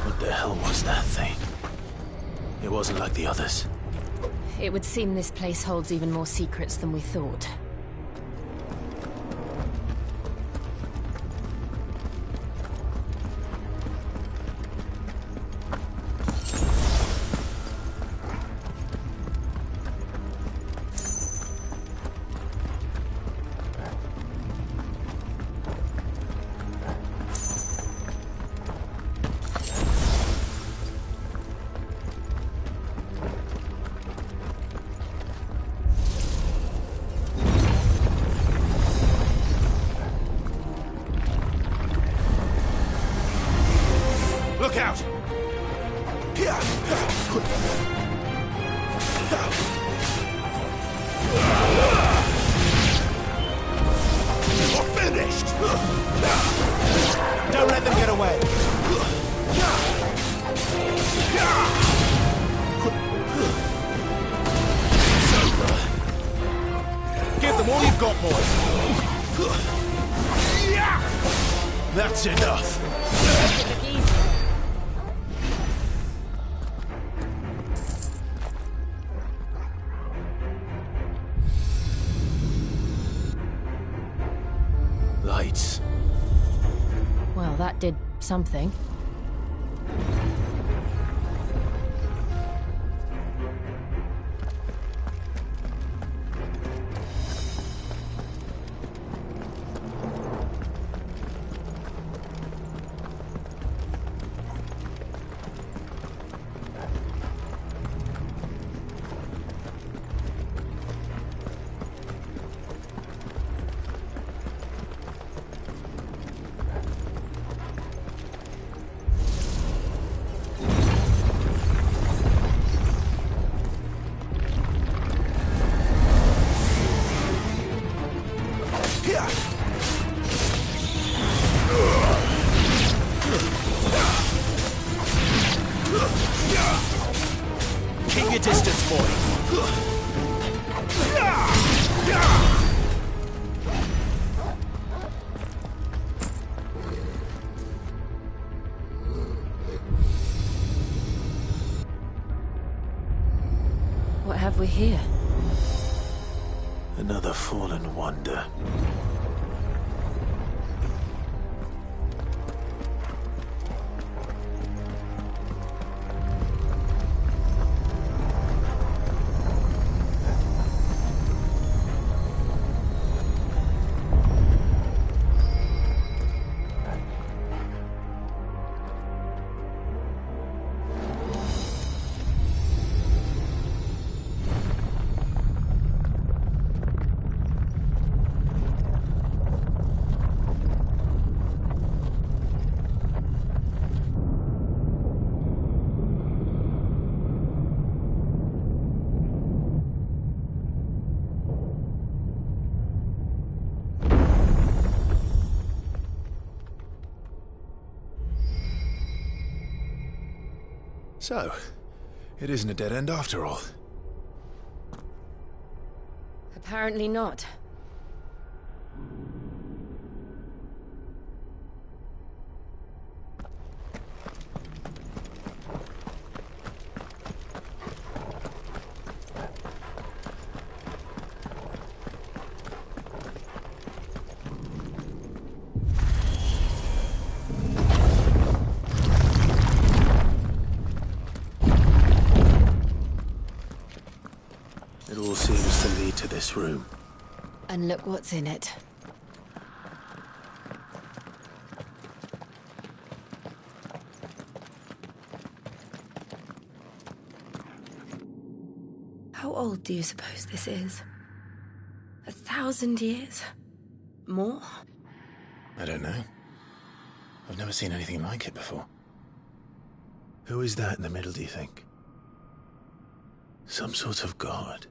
What the hell was that thing? It wasn't like the others. It would seem this place holds even more secrets than we thought. Look out! You're finished! Don't let them get away! Give them all you've got, boy! That's enough! Lights. Well, that did something. Keep your distance, boy. What have we here? Another fallen wonder. So, it isn't a dead end after all. Apparently not. It all seems to lead to this room. And look what's in it. How old do you suppose this is? 1,000 years? More? I don't know. I've never seen anything like it before. Who is that in the middle, do you think? Some sort of god?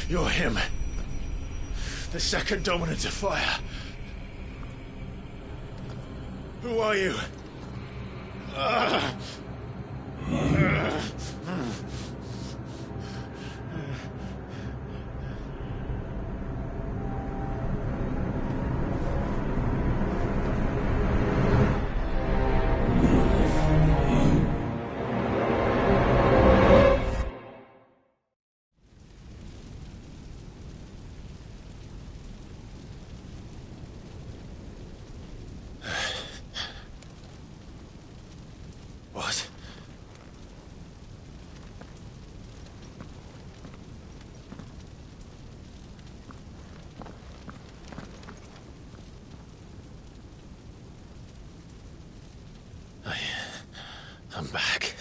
You're him. The second dominant of fire. Who are you? What? I'm back.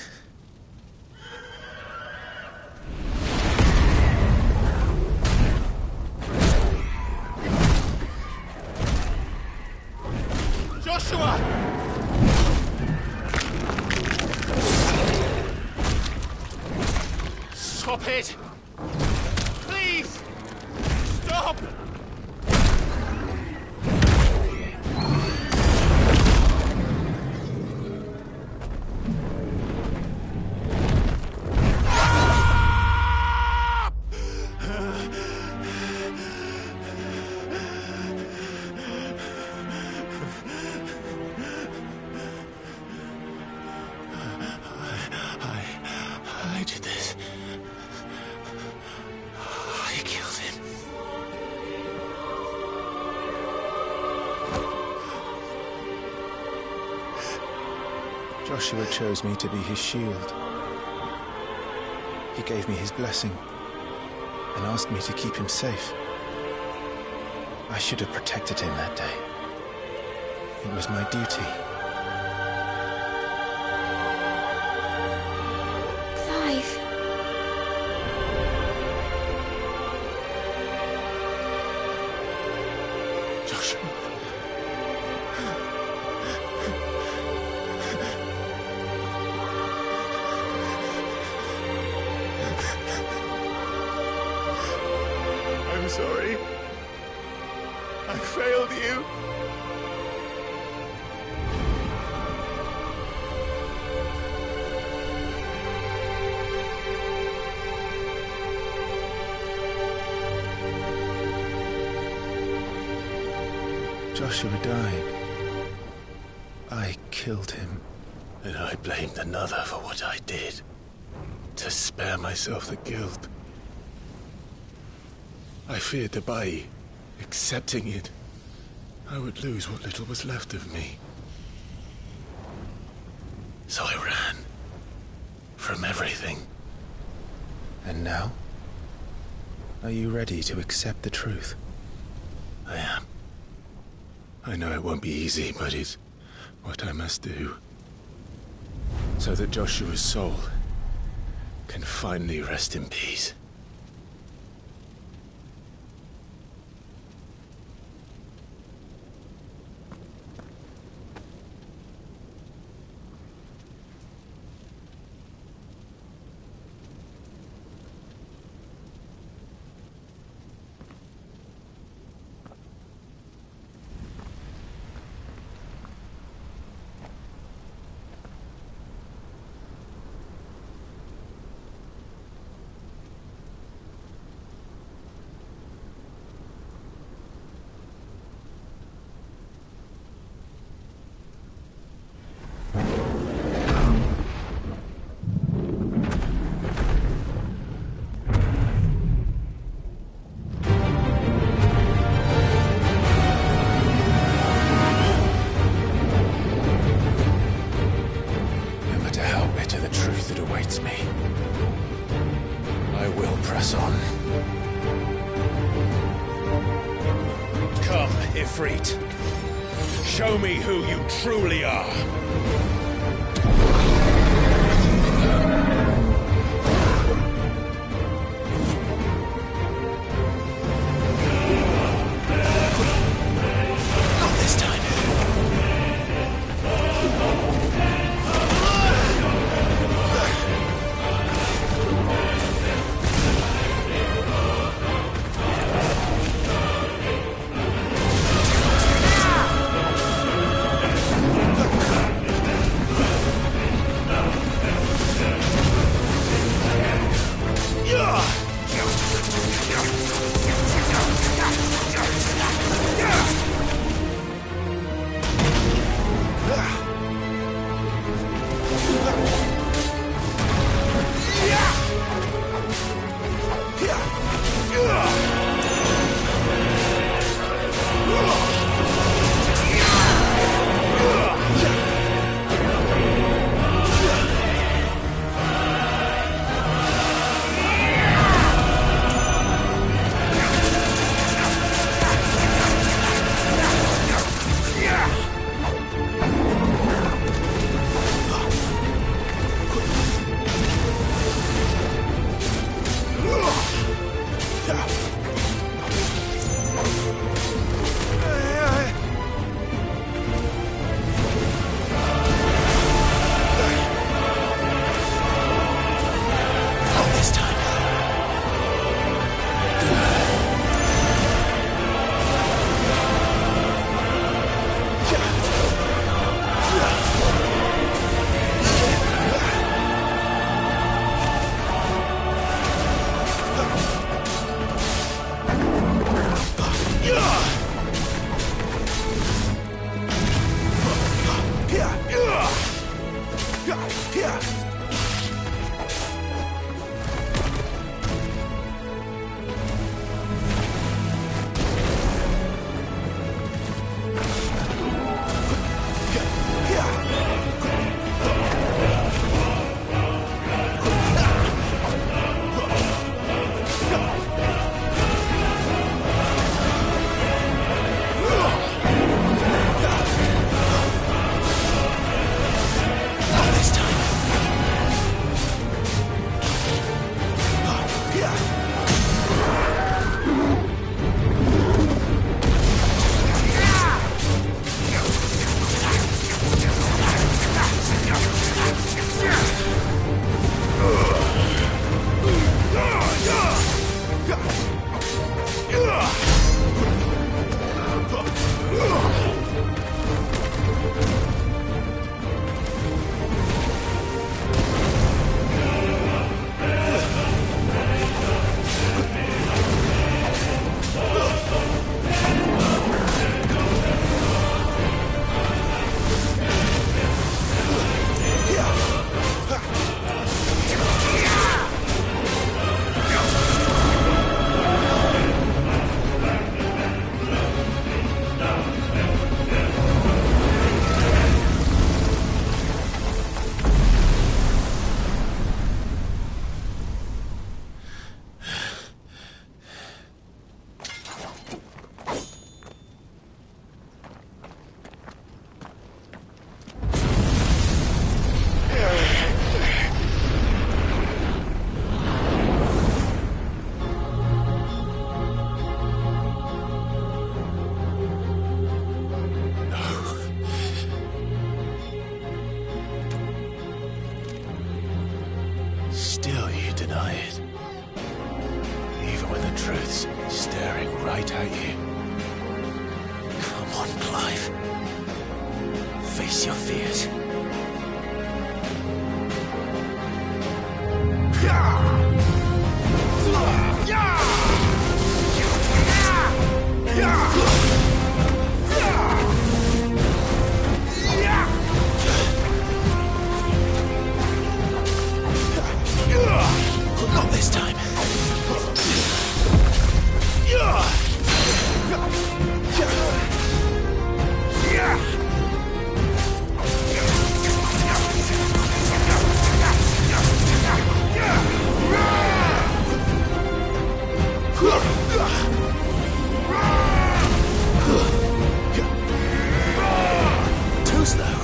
Joshua! Stop it! Please! Stop! I did this. I killed him. Joshua chose me to be his shield. He gave me his blessing and asked me to keep him safe. I should have protected him that day. It was my duty. Clive. Joshua. I'm sorry. I failed you. Joshua died. I killed him, and I blamed another for what I did, to spare myself the guilt. I feared that by accepting it, I would lose what little was left of me. So I ran from everything. And now? Are you ready to accept the truth? I I know it won't be easy, but it's what I must do. So that Joshua's soul can finally rest in peace. Show me who you truly are. Not this time. truths staring right at you. Come on, Clive. Face your fears. Not this time. Too slow.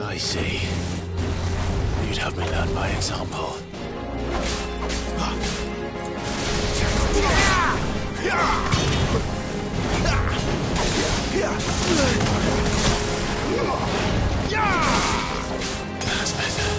I see. You'd have me learn by example. That's better.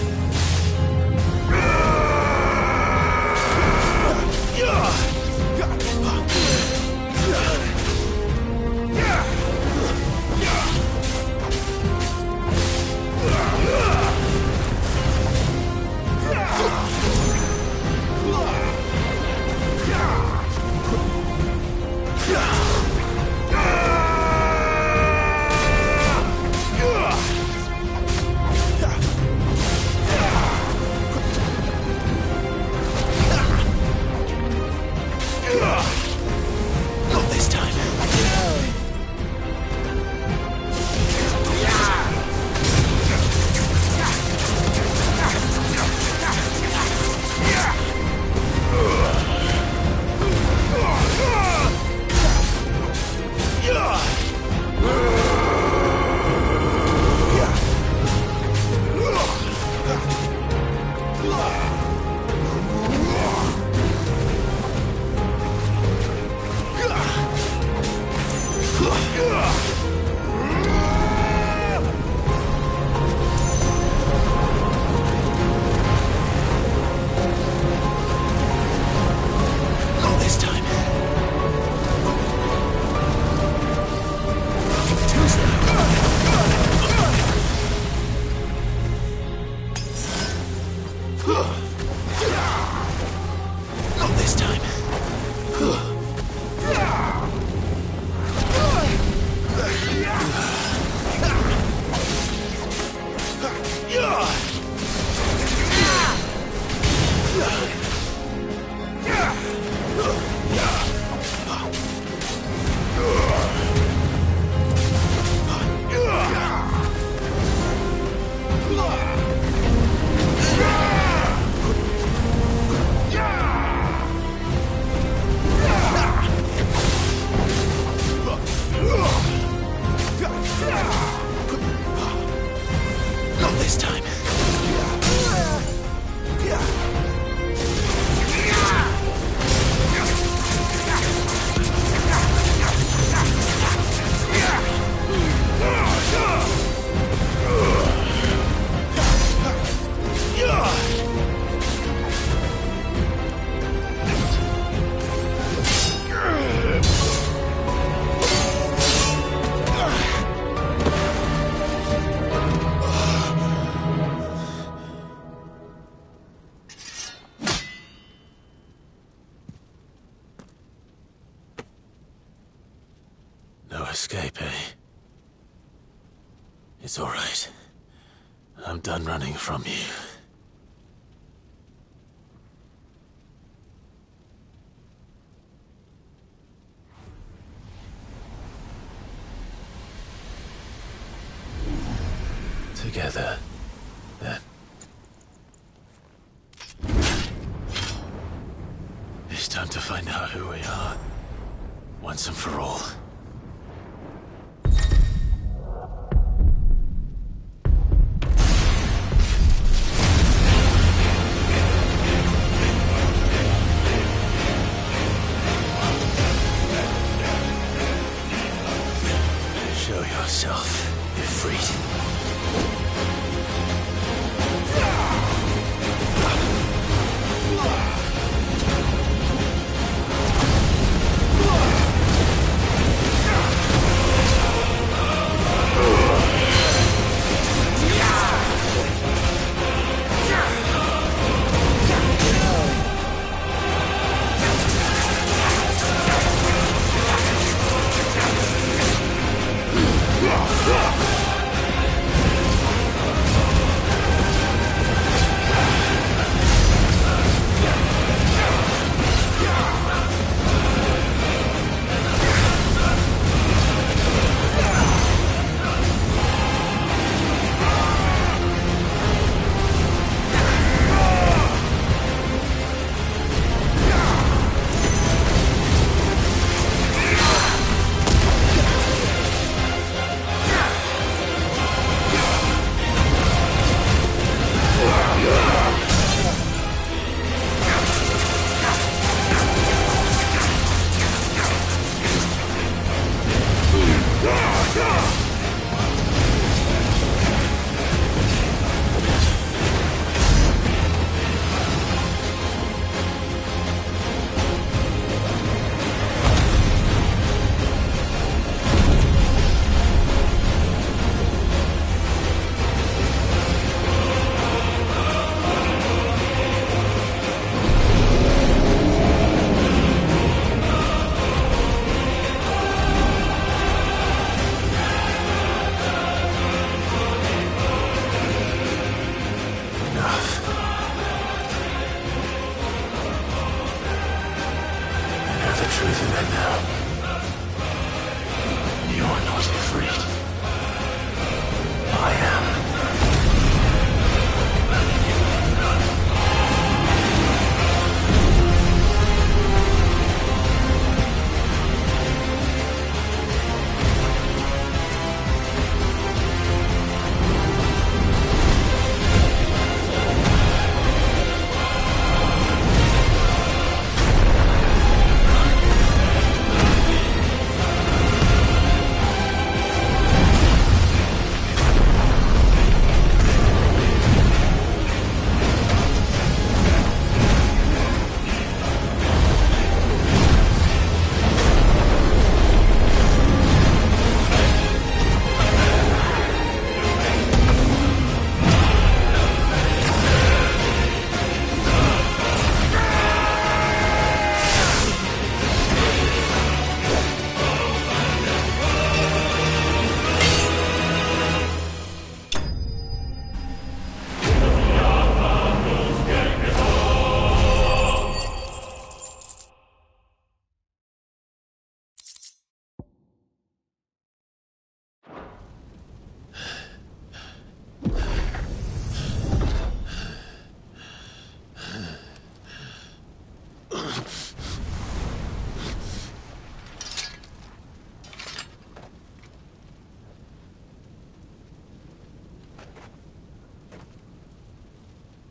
Not this time. Not this time. Too slow. Not this time. Not this time. No escape, eh? It's all right. I'm done running from you. Together, then. It's time to find out who we are, once and for all. Show yourself, Ifrit.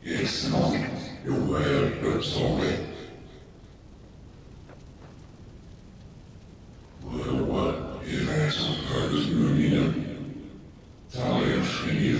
Yes, Monk. You're well, good sorry. Well, what? If that's some part of your Talia Shinier.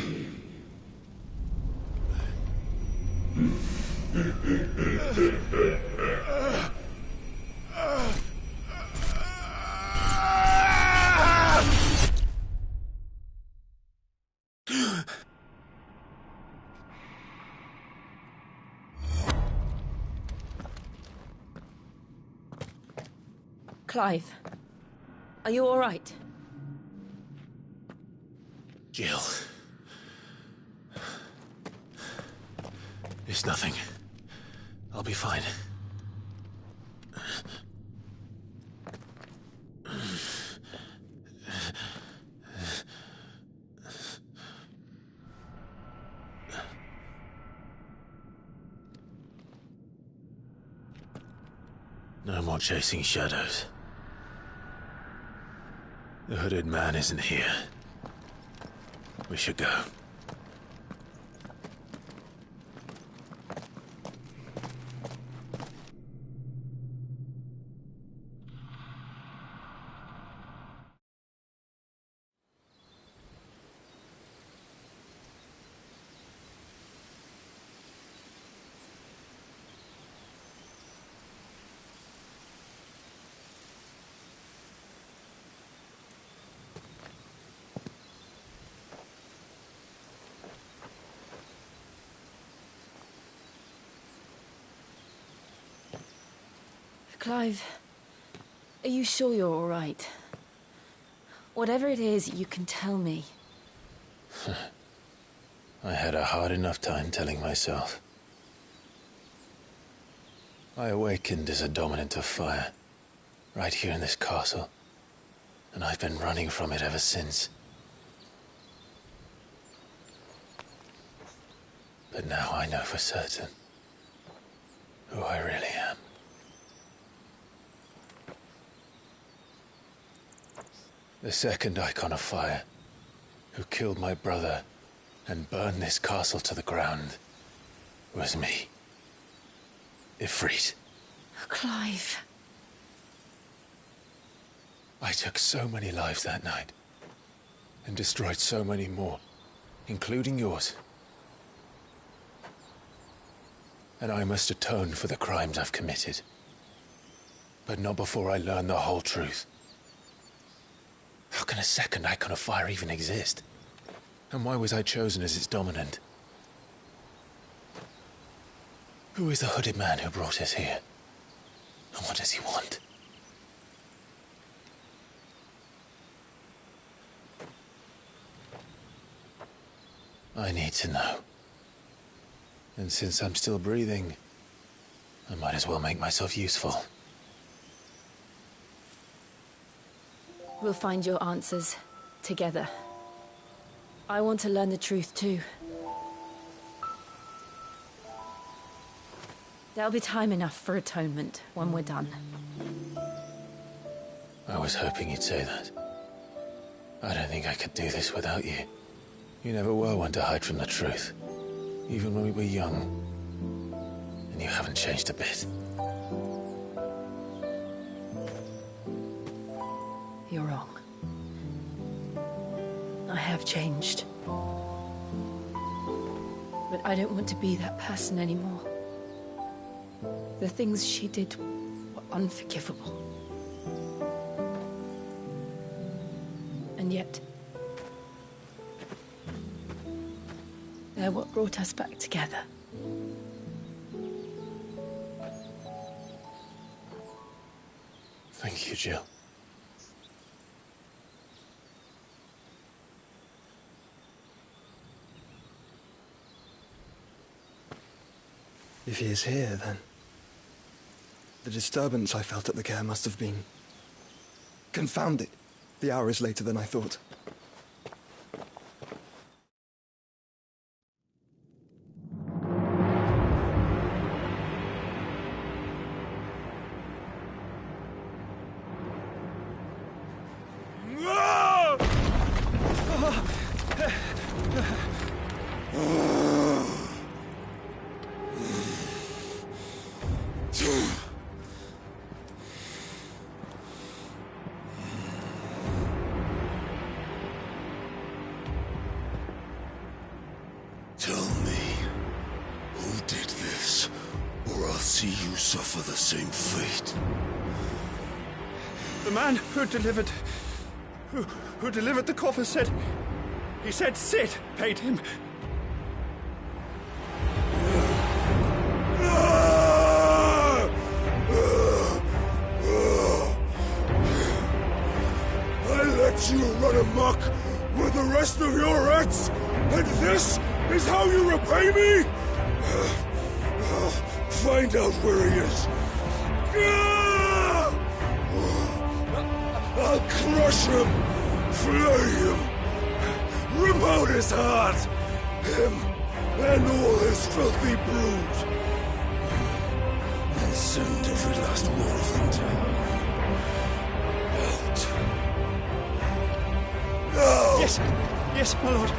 Clive, are you all right? Jill. It's nothing. I'll be fine. No more chasing shadows. The hooded man isn't here. We should go. Clive, are you sure you're all right? Whatever it is, you can tell me. I had a hard enough time telling myself. I awakened as a dominant of fire, right here in this castle, and I've been running from it ever since. But now I know for certain who I really am. The second icon of fire, who killed my brother and burned this castle to the ground, was me. Ifrit. Clive. I took so many lives that night, and destroyed so many more, including yours. And I must atone for the crimes I've committed. But not before I learn the whole truth. How can a second icon of fire even exist? And why was I chosen as its dominant? Who is the hooded man who brought us here? And what does he want? I need to know. And since I'm still breathing, I might as well make myself useful. We'll find your answers together. I want to learn the truth too. There'll be time enough for atonement when we're done. I was hoping you'd say that. I don't think I could do this without you. You never were one to hide from the truth, even when we were young. And you haven't changed a bit. You're wrong. I have changed. But I don't want to be that person anymore. The things she did were unforgivable. And yet, they're what brought us back together. Thank you, Jill. If he is here, then the disturbance I felt at the care must have been... Confound it! The hour is later than I thought. Tell me, who did this, or I'll see you suffer the same fate. The man who delivered the coffer said... He said Sid paid him. I let you run amok with the rest of your This is how you repay me? I'll find out where he is. I'll crush him, flay him, rip out his heart, him and all his filthy brood, and send every last one of them to hell. Out. No! Yes, yes, my lord.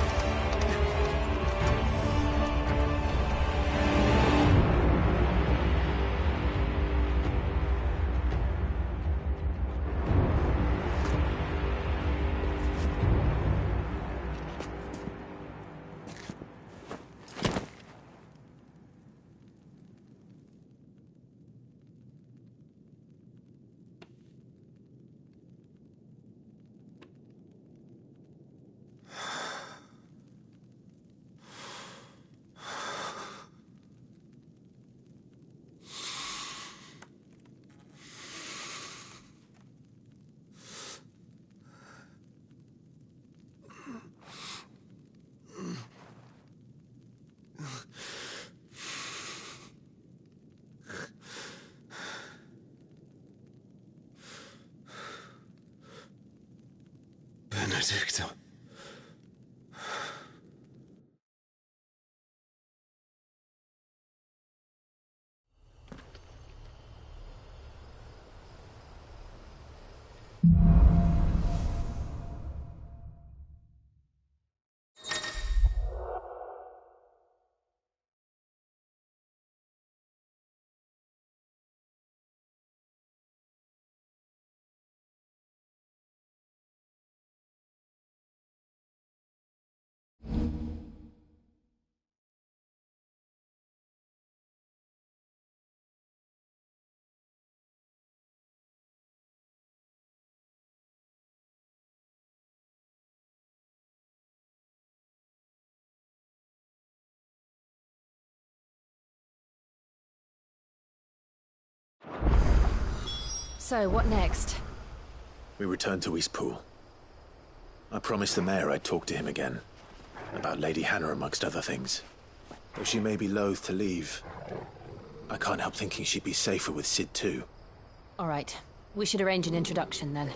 Benedicta. So, what next? We return to Eastpool. I promised the mayor I'd talk to him again. About Lady Hannah, amongst other things. Though she may be loath to leave, I can't help thinking she'd be safer with Sid too. All right. We should arrange an introduction then.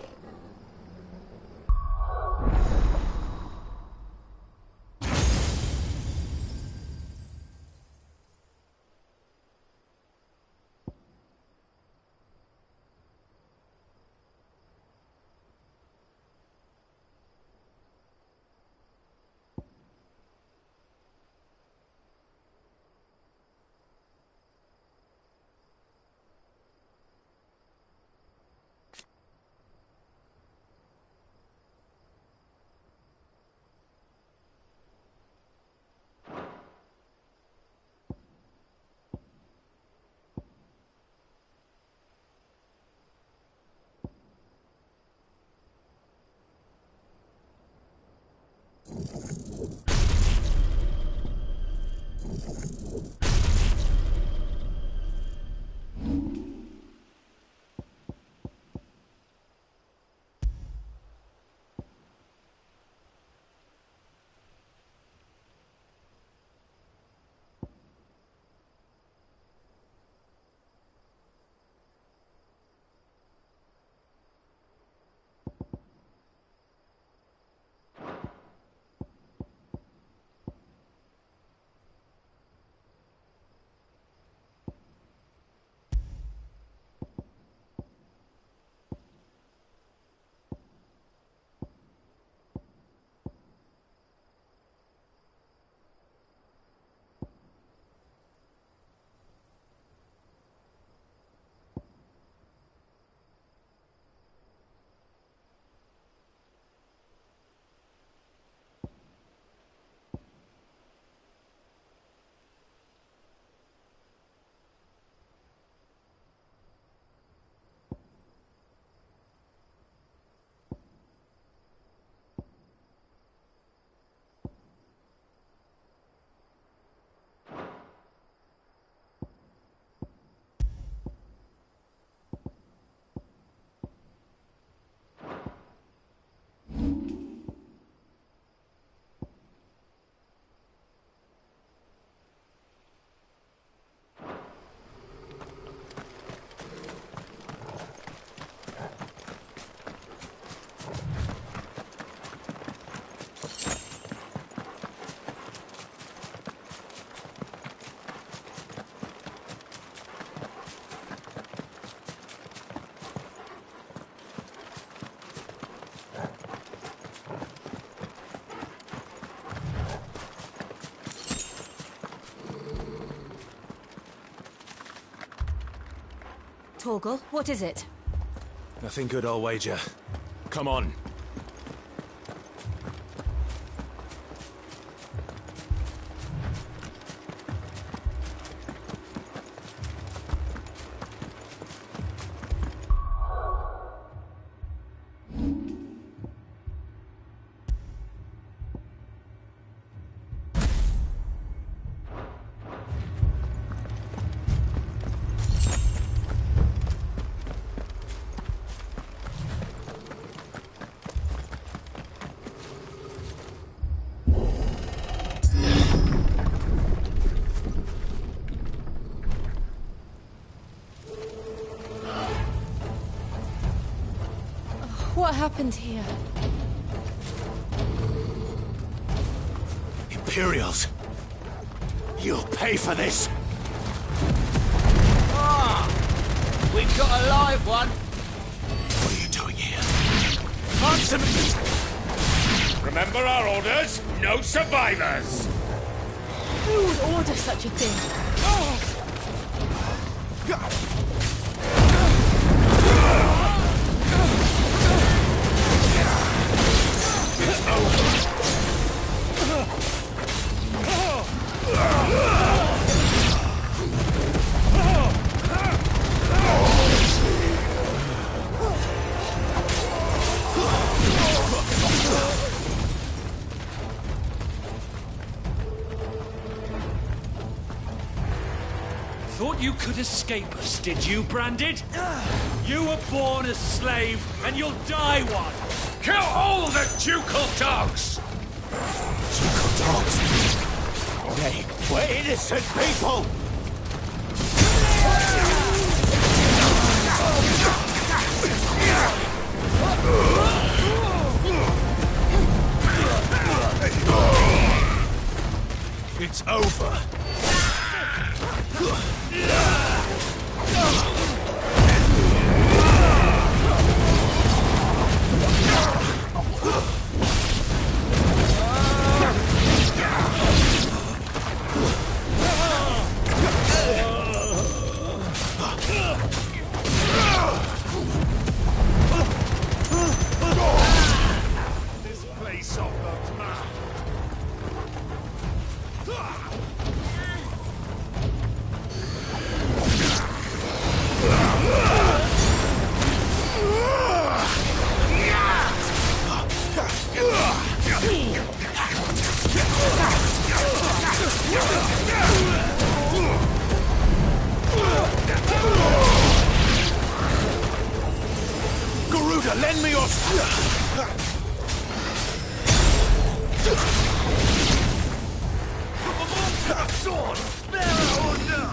Torgal, what is it? Nothing good, I'll wager. Come on. What happened here? Imperials! You'll pay for this! Ah! We've got a live one! What are you doing here? Answer me! Remember our orders? No survivors! Who would order such a thing? Thought you could escape us, did you, Branded? You were born a slave, and you'll die one! Kill all the ducal dogs! Ducal dogs? They were innocent people! It's over. This place off the map. Garuda, lend me your... Sword! Bearer or no?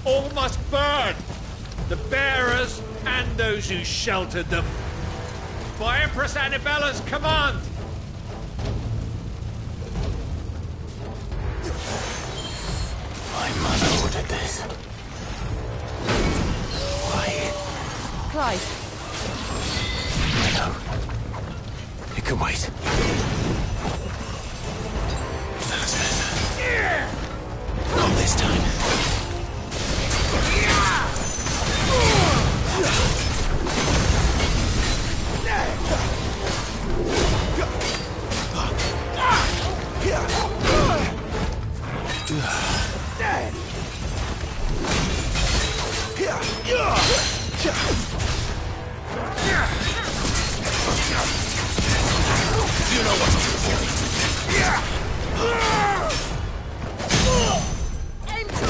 All must burn! The bearers and those who sheltered them. By Empress Annabella's command! My mother ordered this. Why? Clive. I know. It can wait. That's better. Not this time. You know what to do. Aim to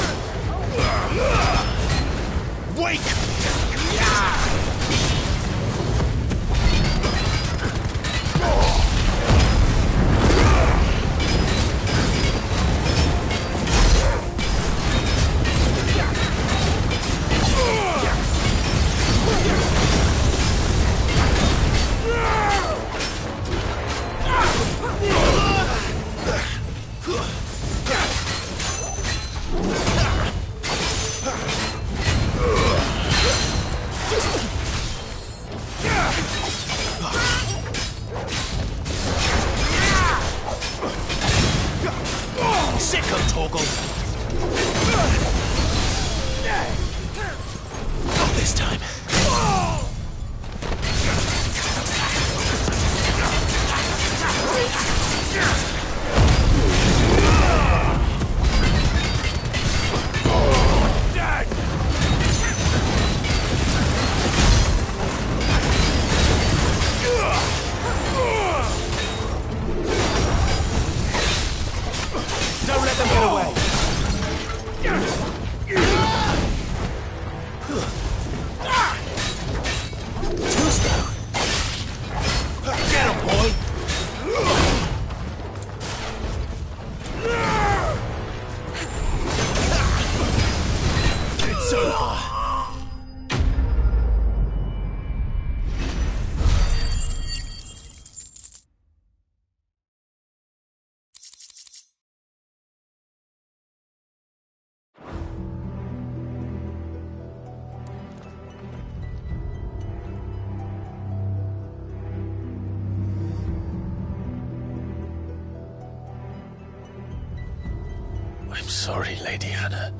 boy. It's over. I'm sorry, Lady Hannah.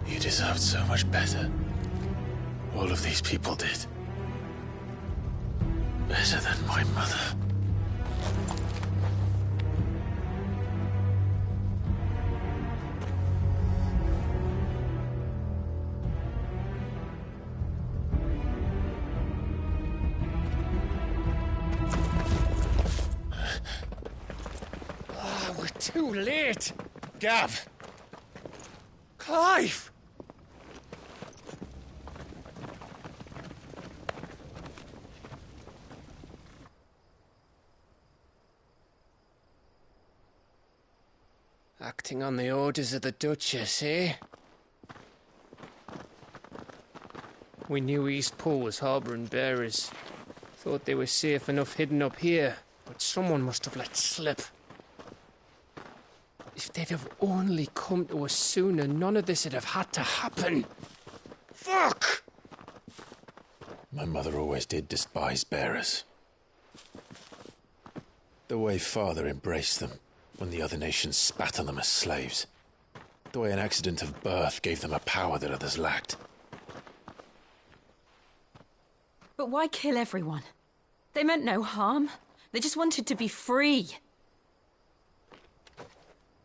You deserved so much better. All of these people did. Better than my mother. We're too late. Gav. Clive. Acting on the orders of the Duchess, eh? We knew East Pool was harbouring bearers. Thought they were safe enough hidden up here, but someone must have let slip. If they'd have only come to us sooner, none of this would have had to happen. Fuck! My mother always did despise bearers. The way Father embraced them when the other nations spat on them as slaves. The way an accident of birth gave them a power that others lacked. But why kill everyone? They meant no harm. They just wanted to be free.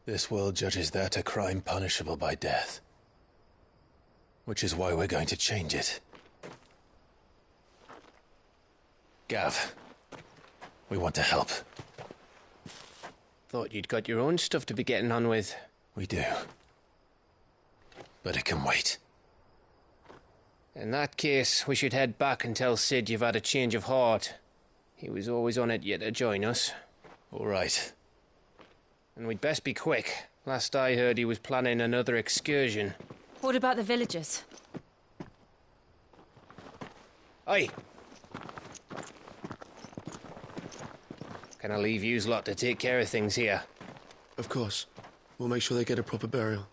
This world judges that a crime punishable by death. Which is why we're going to change it. Gav, we want to help. Thought you'd got your own stuff to be getting on with. We do. But it can wait. In that case, we should head back and tell Sid you've had a change of heart. He was always on it yet to join us. All right. And we'd best be quick. Last I heard, he was planning another excursion. What about the villagers? Oi! Can I leave yous lot to take care of things here? Of course. We'll make sure they get a proper burial.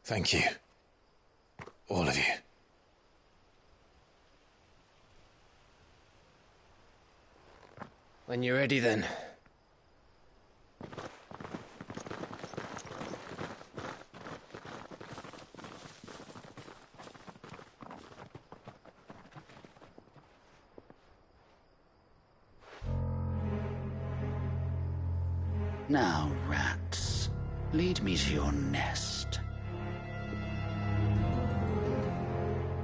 Thank you. All of you. When you're ready, then. Now, rats, lead me to your nest.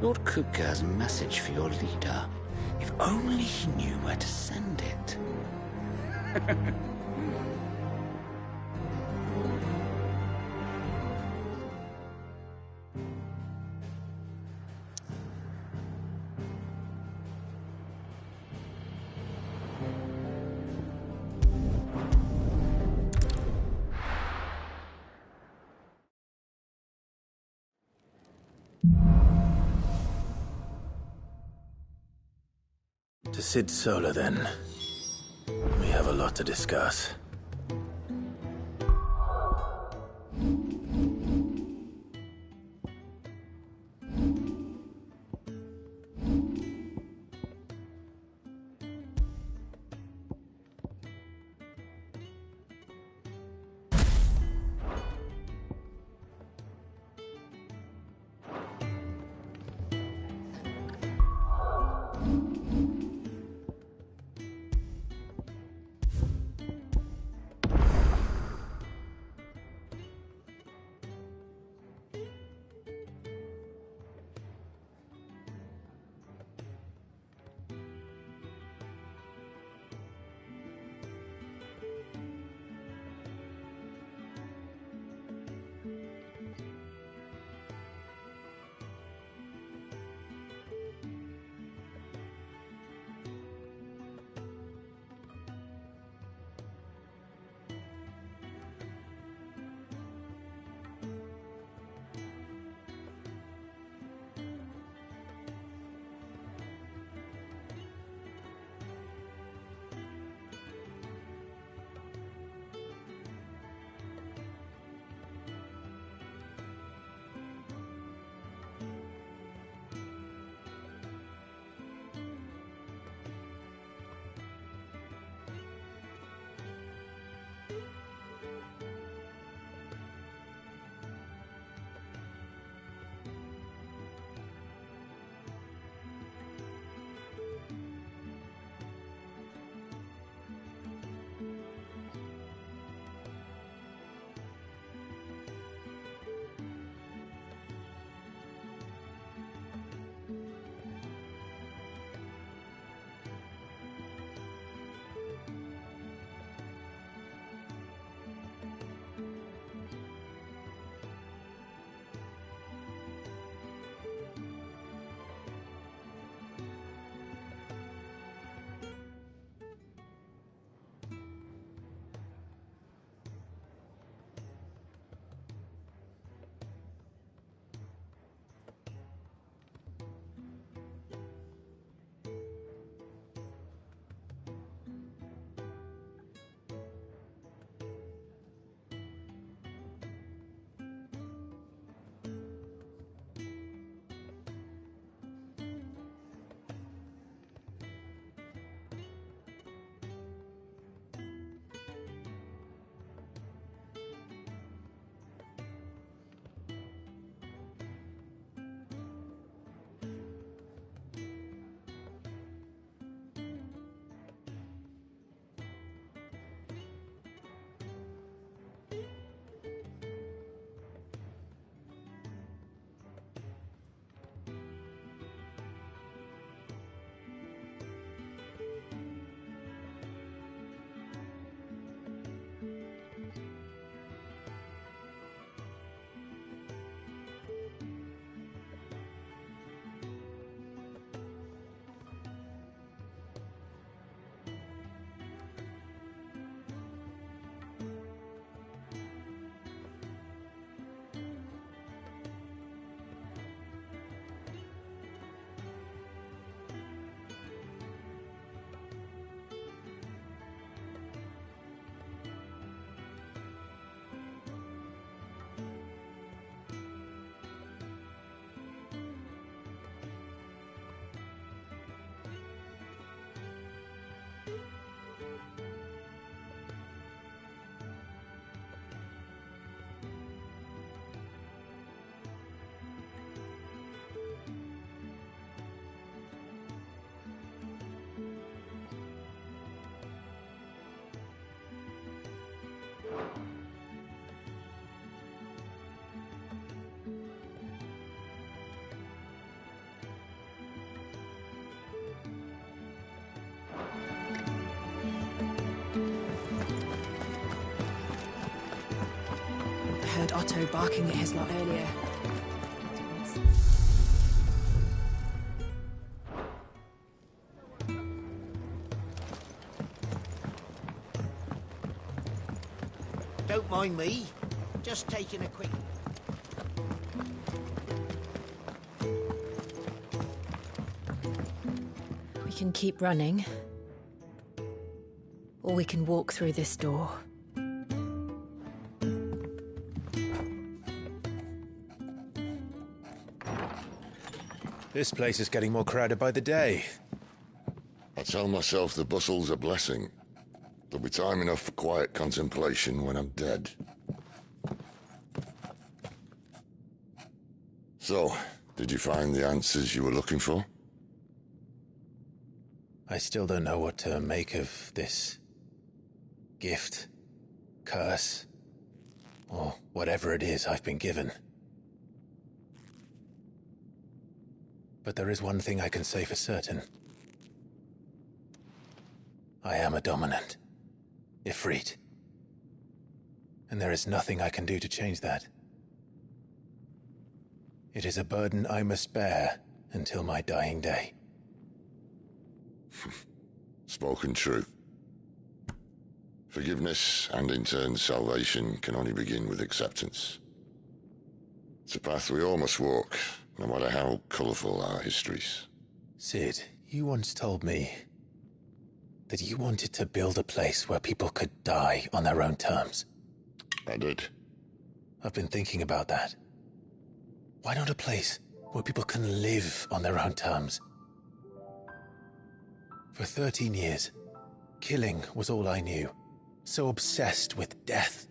Lord Kupka has a message for your leader. If only he knew where to send it. To Sid Solar, then. We have a lot to discuss. Heard Otto barking at his lot earlier. Don't mind me. Just taking a quick... We can keep running. Or we can walk through this door. This place is getting more crowded by the day. I tell myself the bustle's a blessing. There'll be time enough for quiet contemplation when I'm dead. So, did you find the answers you were looking for? I still don't know what to make of this gift, curse, or whatever it is I've been given. But there is one thing I can say for certain. I am a dominant, Ifrit. And there is nothing I can do to change that. It is a burden I must bear until my dying day. Spoken truth. Forgiveness, and in turn salvation, can only begin with acceptance. It's a path we all must walk, no matter how colourful our histories. Sid, you once told me that you wanted to build a place where people could die on their own terms. I did. I've been thinking about that. Why not a place where people can live on their own terms? For 13 years, killing was all I knew. So obsessed with death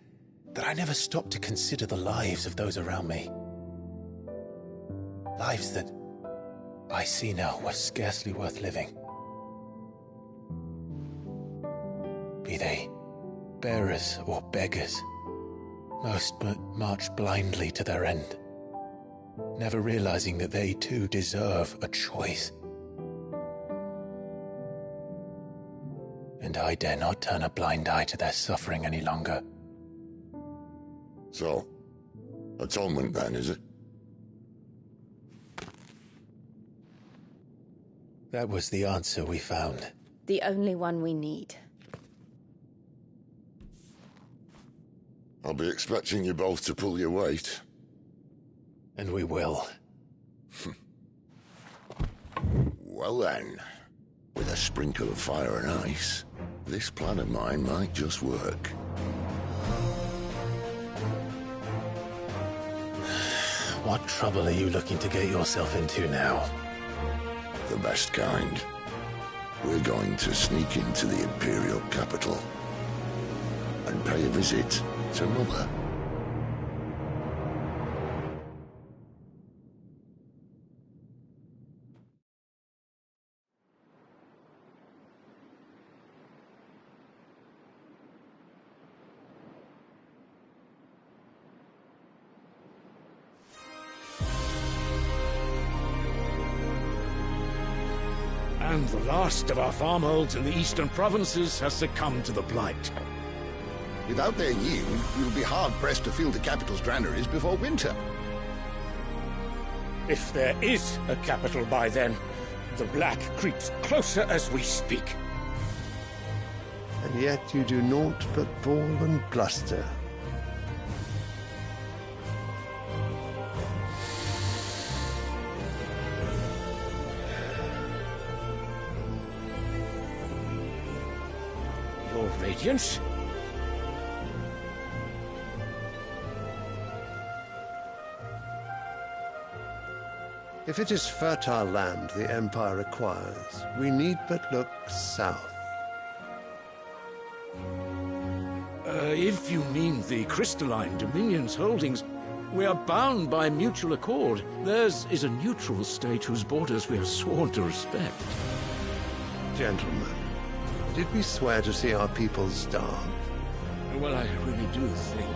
that I never stopped to consider the lives of those around me. Lives that I see now were scarcely worth living. Be they bearers or beggars, most march blindly to their end, never realizing that they too deserve a choice. And I dare not turn a blind eye to their suffering any longer. So, atonement then, is it? That was the answer we found. The only one we need. I'll be expecting you both to pull your weight. And we will. Well then, with a sprinkle of fire and ice, this plan of mine might just work. What trouble are you looking to get yourself into now? The best kind. We're going to sneak into the Imperial capital and pay a visit to Mother. And the last of our farmholds in the eastern provinces has succumbed to the blight. Without their yield, we'll be hard-pressed to fill the capital's granaries before winter. If there is a capital by then, the black creeps closer as we speak. And yet you do naught but bawl and bluster. Your Radiance? If it is fertile land the Empire requires, we need but look south. If you mean the crystalline Dominion's holdings, we are bound by mutual accord. Theirs is a neutral state whose borders we have sworn to respect. Gentlemen, did we swear to see our people starve? Well, I really do think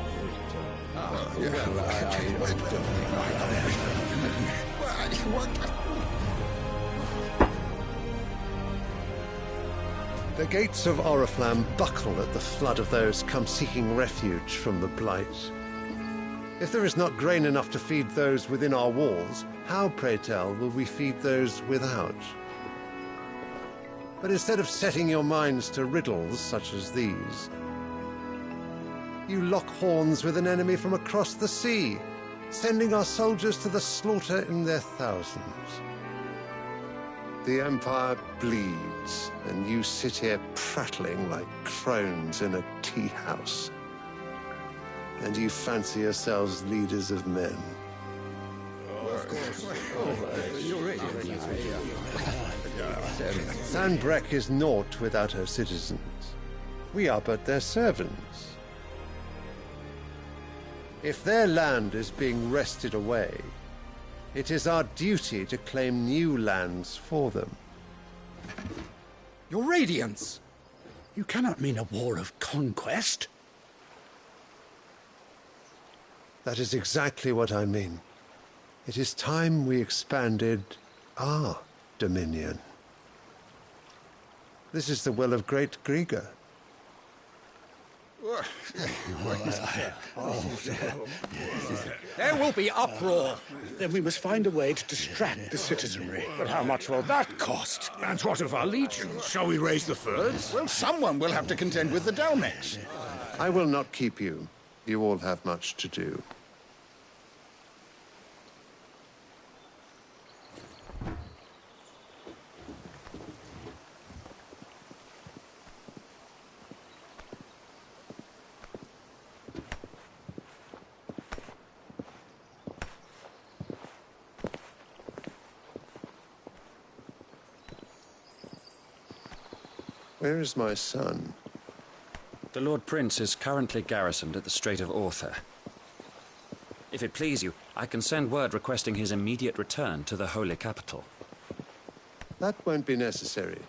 The gates of Oriflamme buckle at the flood of those come seeking refuge from the blight. If there is not grain enough to feed those within our walls, how, pray tell, will we feed those without? But instead of setting your minds to riddles such as these, you lock horns with an enemy from across the sea, sending our soldiers to the slaughter in their thousands. The Empire bleeds, and you sit here prattling like crones in a tea-house. And you fancy yourselves leaders of men. Sanbreque is naught without her citizens. We are but their servants. If their land is being wrested away, it is our duty to claim new lands for them. Your Radiance! You cannot mean a war of conquest. That is exactly what I mean. It is time we expanded our dominion. This is the will of great Grieger. There will be uproar. Then we must find a way to distract the citizenry. But how much will that cost? And what of our legions? Shall we raise the furs? Well, someone will have to contend with the Dalmex. I will not keep you. You all have much to do. Where is my son? The Lord Prince is currently garrisoned at the Strait of Author. If it please you, I can send word requesting his immediate return to the Holy Capital. That won't be necessary.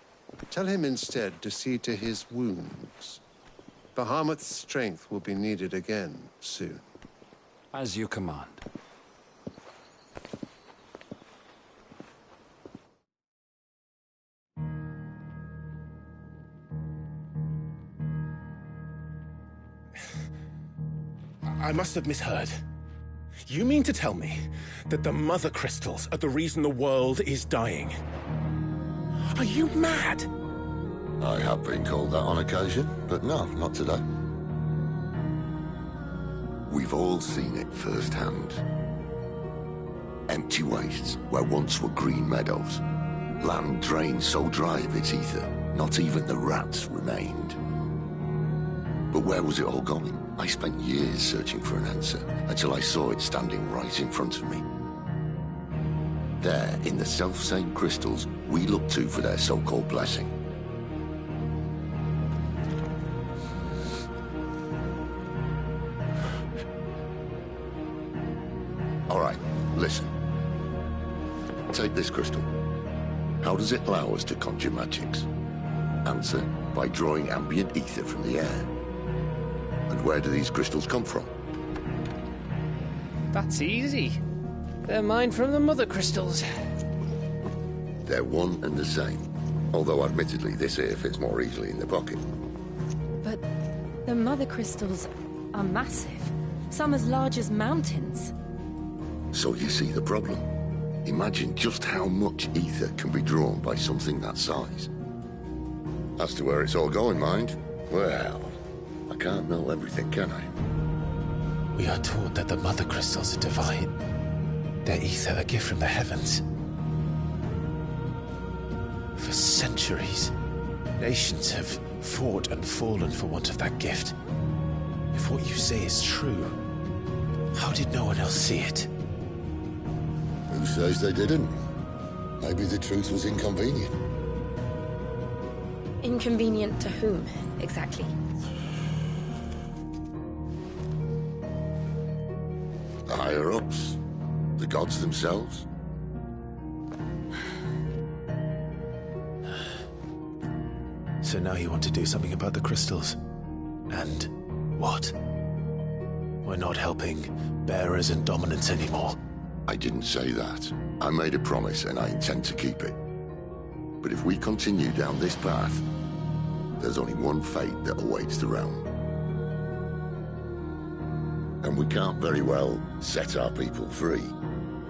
Tell him instead to see to his wounds. Bahamut's strength will be needed again soon. As you command. I must have misheard. You mean to tell me that the Mother Crystals are the reason the world is dying? Are you mad? I have been called that on occasion, but no, not today. We've all seen it firsthand. Empty wastes where once were green meadows. Land drained so dry of its ether, not even the rats remained. But where was it all going? I spent years searching for an answer, until I saw it standing right in front of me. There, in the self-same crystals we look to for their so-called blessing. All right, listen. Take this crystal. How does it allow us to conjure magics? Answer, by drawing ambient ether from the air. And where do these crystals come from? That's easy. They're mined from the Mother Crystals. They're one and the same. Although admittedly this here fits more easily in the pocket. But the Mother Crystals are massive. Some as large as mountains. So you see the problem. Imagine just how much ether can be drawn by something that size. As to where it's all going, mind, well, I can't know everything, can I? We are taught that the Mother Crystals are divine. Their ether a gift from the heavens. For centuries, nations have fought and fallen for want of that gift. If what you say is true, how did no one else see it? Who says they didn't? Maybe the truth was inconvenient. Inconvenient to whom, exactly? The higher-ups? The gods themselves? So now you want to do something about the crystals? And what? We're not helping bearers and dominants anymore. I didn't say that. I made a promise and I intend to keep it. But if we continue down this path, there's only one fate that awaits the realm. And we can't very well set our people free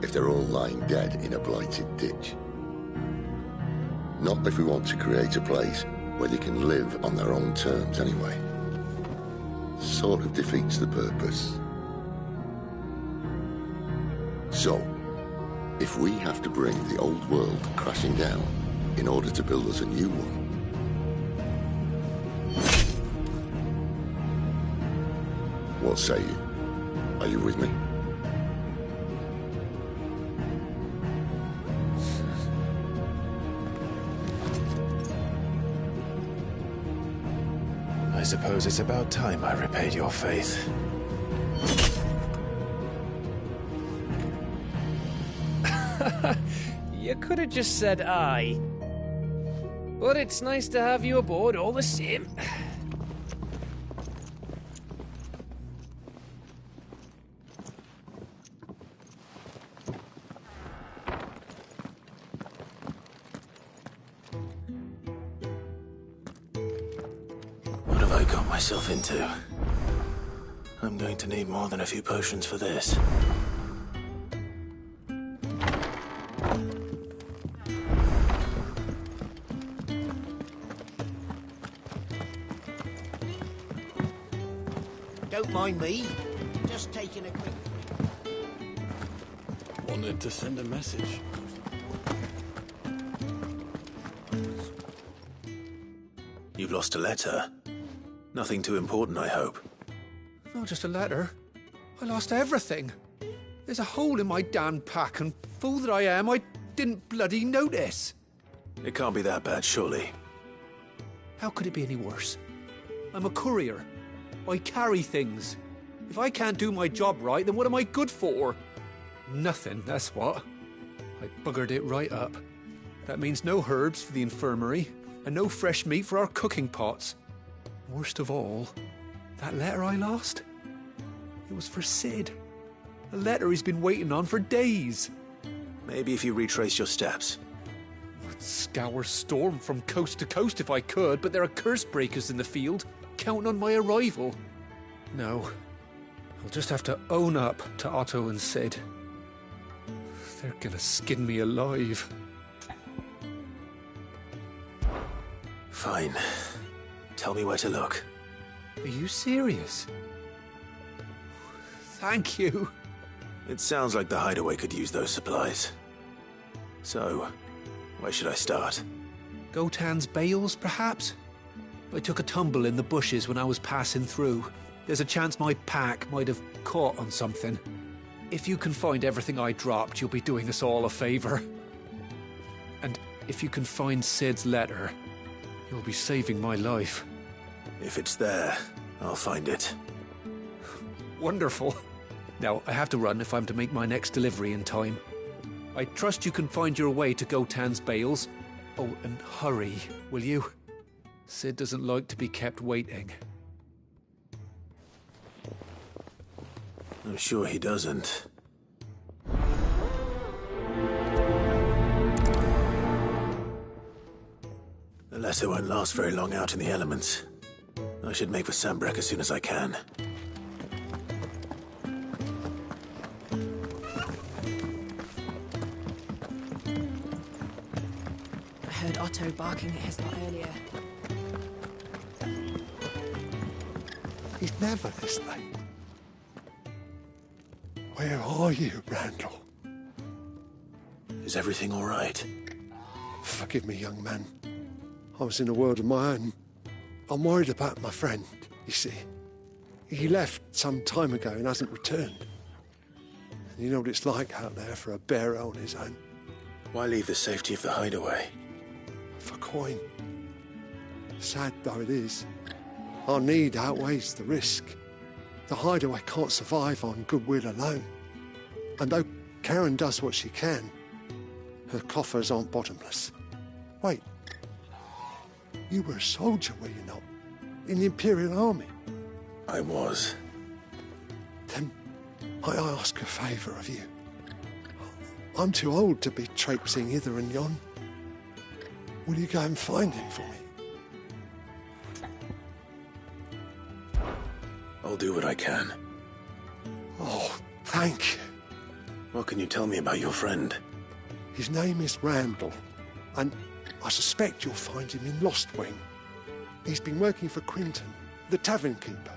if they're all lying dead in a blighted ditch. Not if we want to create a place where they can live on their own terms anyway. Sort of defeats the purpose. So, if we have to bring the old world crashing down in order to build us a new one, what say you? Are you with me? I suppose it's about time I repaid your faith. You could have just said aye. But it's nice to have you aboard all the same. What have I got myself into? I'm going to need more than a few potions for this. Don't mind me. Just taking a quick drink. Wanted to send a message. You've lost a letter. Nothing too important, I hope. Not just a letter. I lost everything. There's a hole in my damn pack, and fool that I am, I didn't bloody notice. It can't be that bad, surely. How could it be any worse? I'm a courier. I carry things. If I can't do my job right, then what am I good for? Nothing, that's what. I buggered it right up. That means no herbs for the infirmary, and no fresh meat for our cooking pots. Worst of all, that letter I lost? It was for Sid. A letter he's been waiting on for days. Maybe if you retrace your steps. I'd scour Storm from coast to coast if I could, but there are curse breakers in the field, counting on my arrival. No, I'll just have to own up to Otto and Sid. They're gonna skin me alive. Fine. Tell me where to look. Are you serious? Thank you. It sounds like the hideaway could use those supplies. So, where should I start? Gotan's bales, perhaps? I took a tumble in the bushes when I was passing through. There's a chance my pack might have caught on something. If you can find everything I dropped, you'll be doing us all a favor. And if you can find Sid's letter, you'll be saving my life. If it's there, I'll find it. Wonderful. Now, I have to run if I'm to make my next delivery in time. I trust you can find your way to Gotan's bales. Oh, and hurry, will you? Sid doesn't like to be kept waiting. I'm sure he doesn't. The letter won't last very long out in the elements. I should make for Sambrek as soon as I can. I heard Otto barking at his lot earlier. He's never this late. Where are you, Randall? Is everything all right? Forgive me, young man. I was in a world of my own. I'm worried about my friend, you see. He left some time ago and hasn't returned. And you know what it's like out there for a bearer on his own. Why leave the safety of the hideaway? For coin. Sad though it is, our need outweighs the risk. The hideaway can't survive on goodwill alone. And though Karen does what she can, her coffers aren't bottomless. Wait. You were a soldier, were you not? In the Imperial Army? I was. Then I ask a favour of you. I'm too old to be traipsing hither and yon. Will you go and find him for me? I'll do what I can. Oh, thank you. What can you tell me about your friend? His name is Randall, and I suspect you'll find him in Lostwing. He's been working for Quinton, the tavern keeper.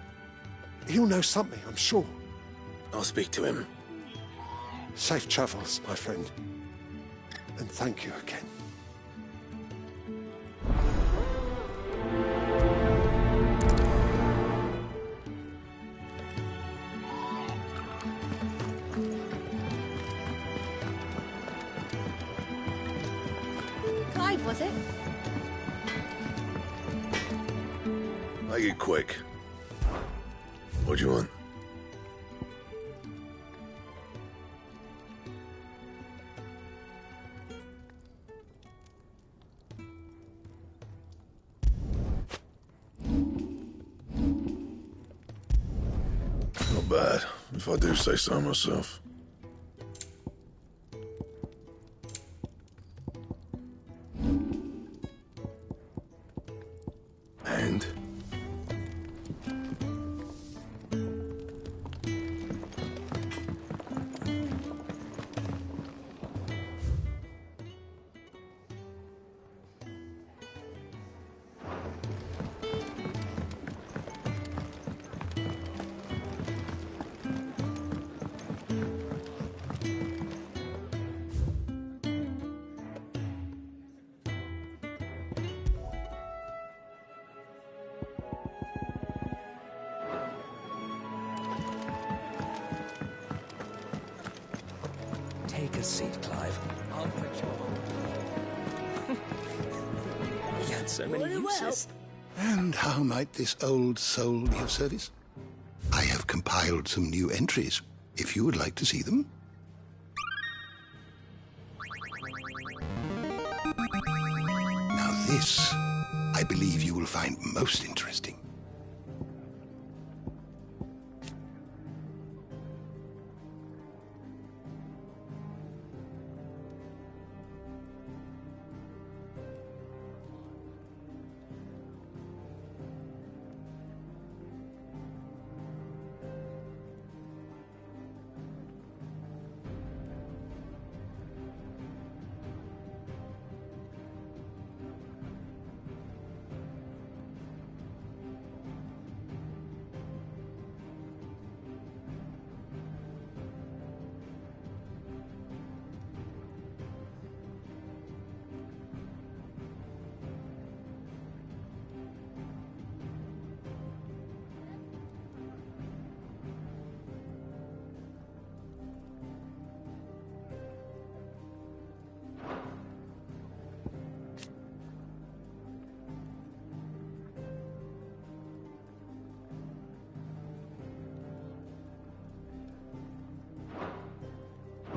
He'll know something, I'm sure. I'll speak to him. Safe travels, my friend. And thank you again. Clive, was it? Make it quick. What do you want? Not bad, if I do say so myself. And? Take a seat, Clive. I'll fetch you along. He had so many uses. And how might this old soul be of service? I have compiled some new entries, if you would like to see them. Now this, I believe you will find most interesting.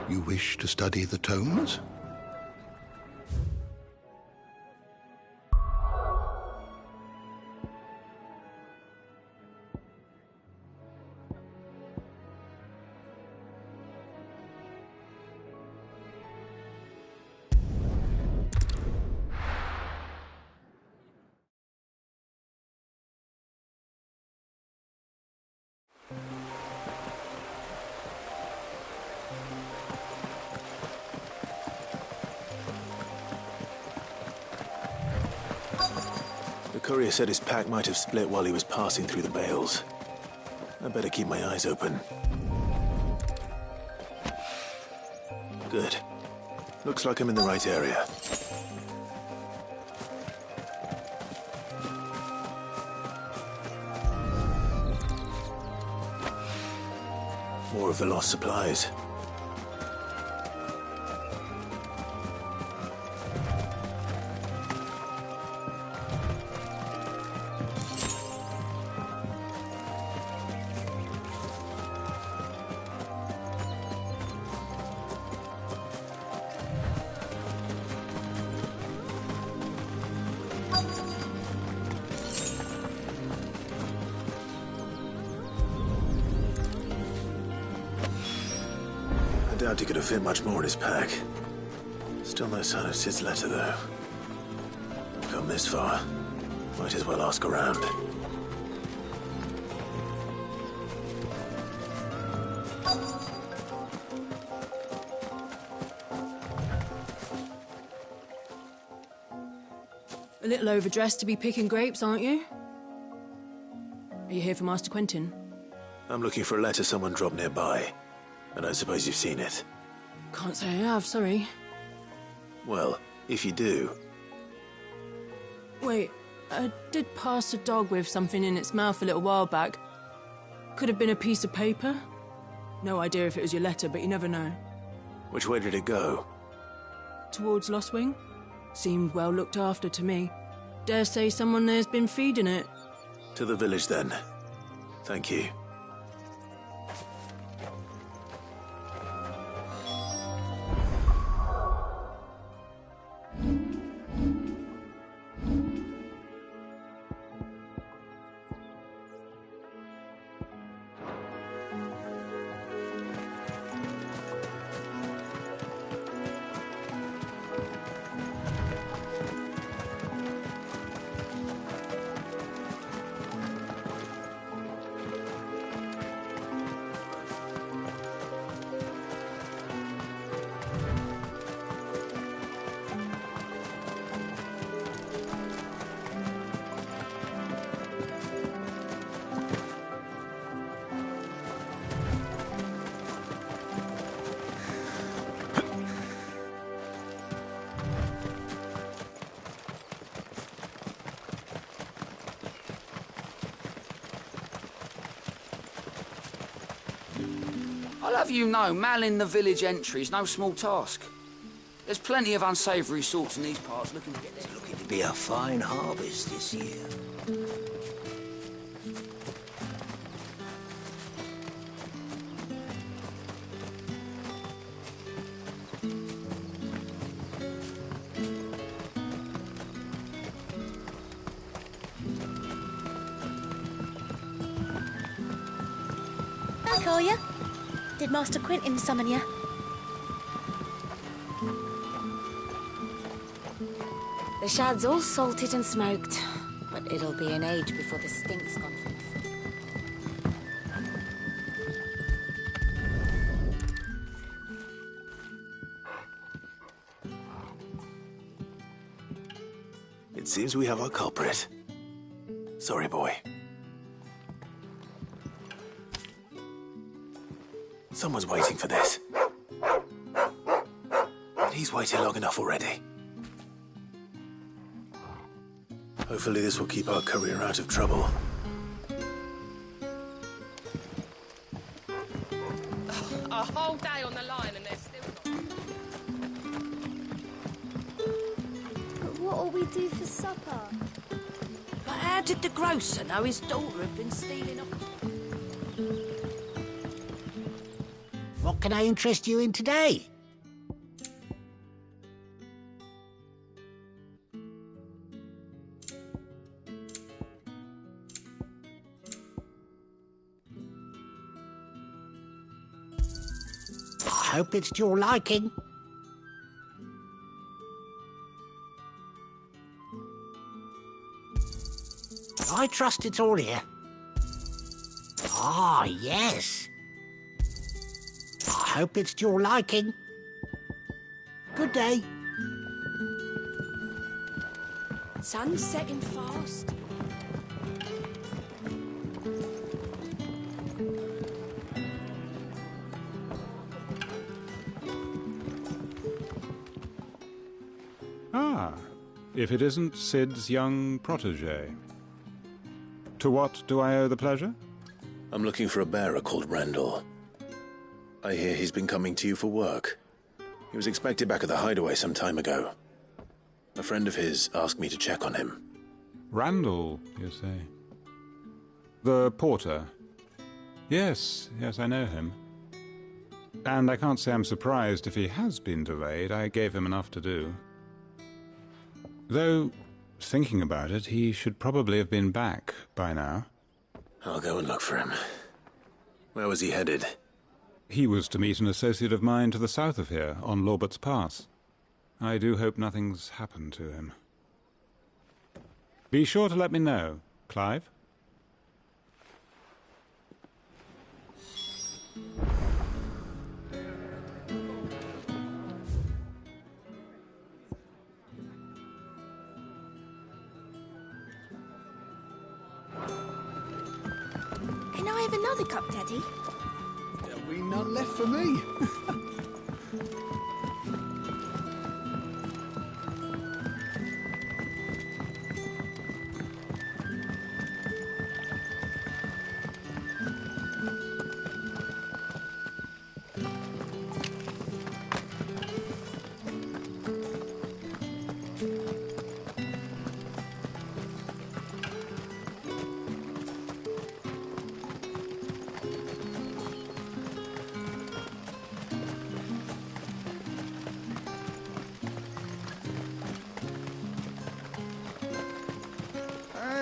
You wish to study the tomes? The courier said his pack might have split while he was passing through the bales. I better keep my eyes open. Good. Looks like I'm in the right area. More of the lost supplies. I doubt he could have fit much more in his pack. Still no sign of Sid's letter, though. I've come this far. Might as well ask around. A little overdressed to be picking grapes, aren't you? Are you here for Master Quentin? I'm looking for a letter someone dropped nearby. And I suppose you've seen it. Can't say I have, sorry. Well, if you do... Wait, I did pass a dog with something in its mouth a little while back. Could have been a piece of paper. No idea if it was your letter, but you never know. Which way did it go? Towards Lost Wing. Seemed well looked after to me. Dare say someone there's been feeding it. To the village, then. Thank you. I'll have you know, manning the village entry is no small task. There's plenty of unsavoury sorts in these parts looking to get their look in. to be a fine harvest this year. I call you. Did Master Quentin summon you? The shad's all salted and smoked, but it'll be an age before the stink's gone from the food. It seems we have our culprit. Sorry, boy. Someone's waiting for this. And he's waited long enough already. Hopefully this will keep our career out of trouble. A whole day on the line and they're still But what'll we do for supper? But how did the grocer know his daughter had been stealing off? What can I interest you in today? I hope it's to your liking. I trust it's all here. Ah, yes. I hope it's to your liking. Good day. Sun's setting fast. Ah, if it isn't Sid's young protege. To what do I owe the pleasure? I'm looking for a bearer called Randall. I hear he's been coming to you for work. He was expected back at the hideaway some time ago. A friend of his asked me to check on him. Randall, you say? The porter? Yes, I know him. And I can't say I'm surprised if he has been delayed. I gave him enough to do. Though, thinking about it, he should probably have been back by now. I'll go and look for him. Where was he headed? He was to meet an associate of mine to the south of here, on Lorbert's Pass. I do hope nothing's happened to him. Be sure to let me know, Clive. Can I have another cup, Daddy? There'll be none left for me.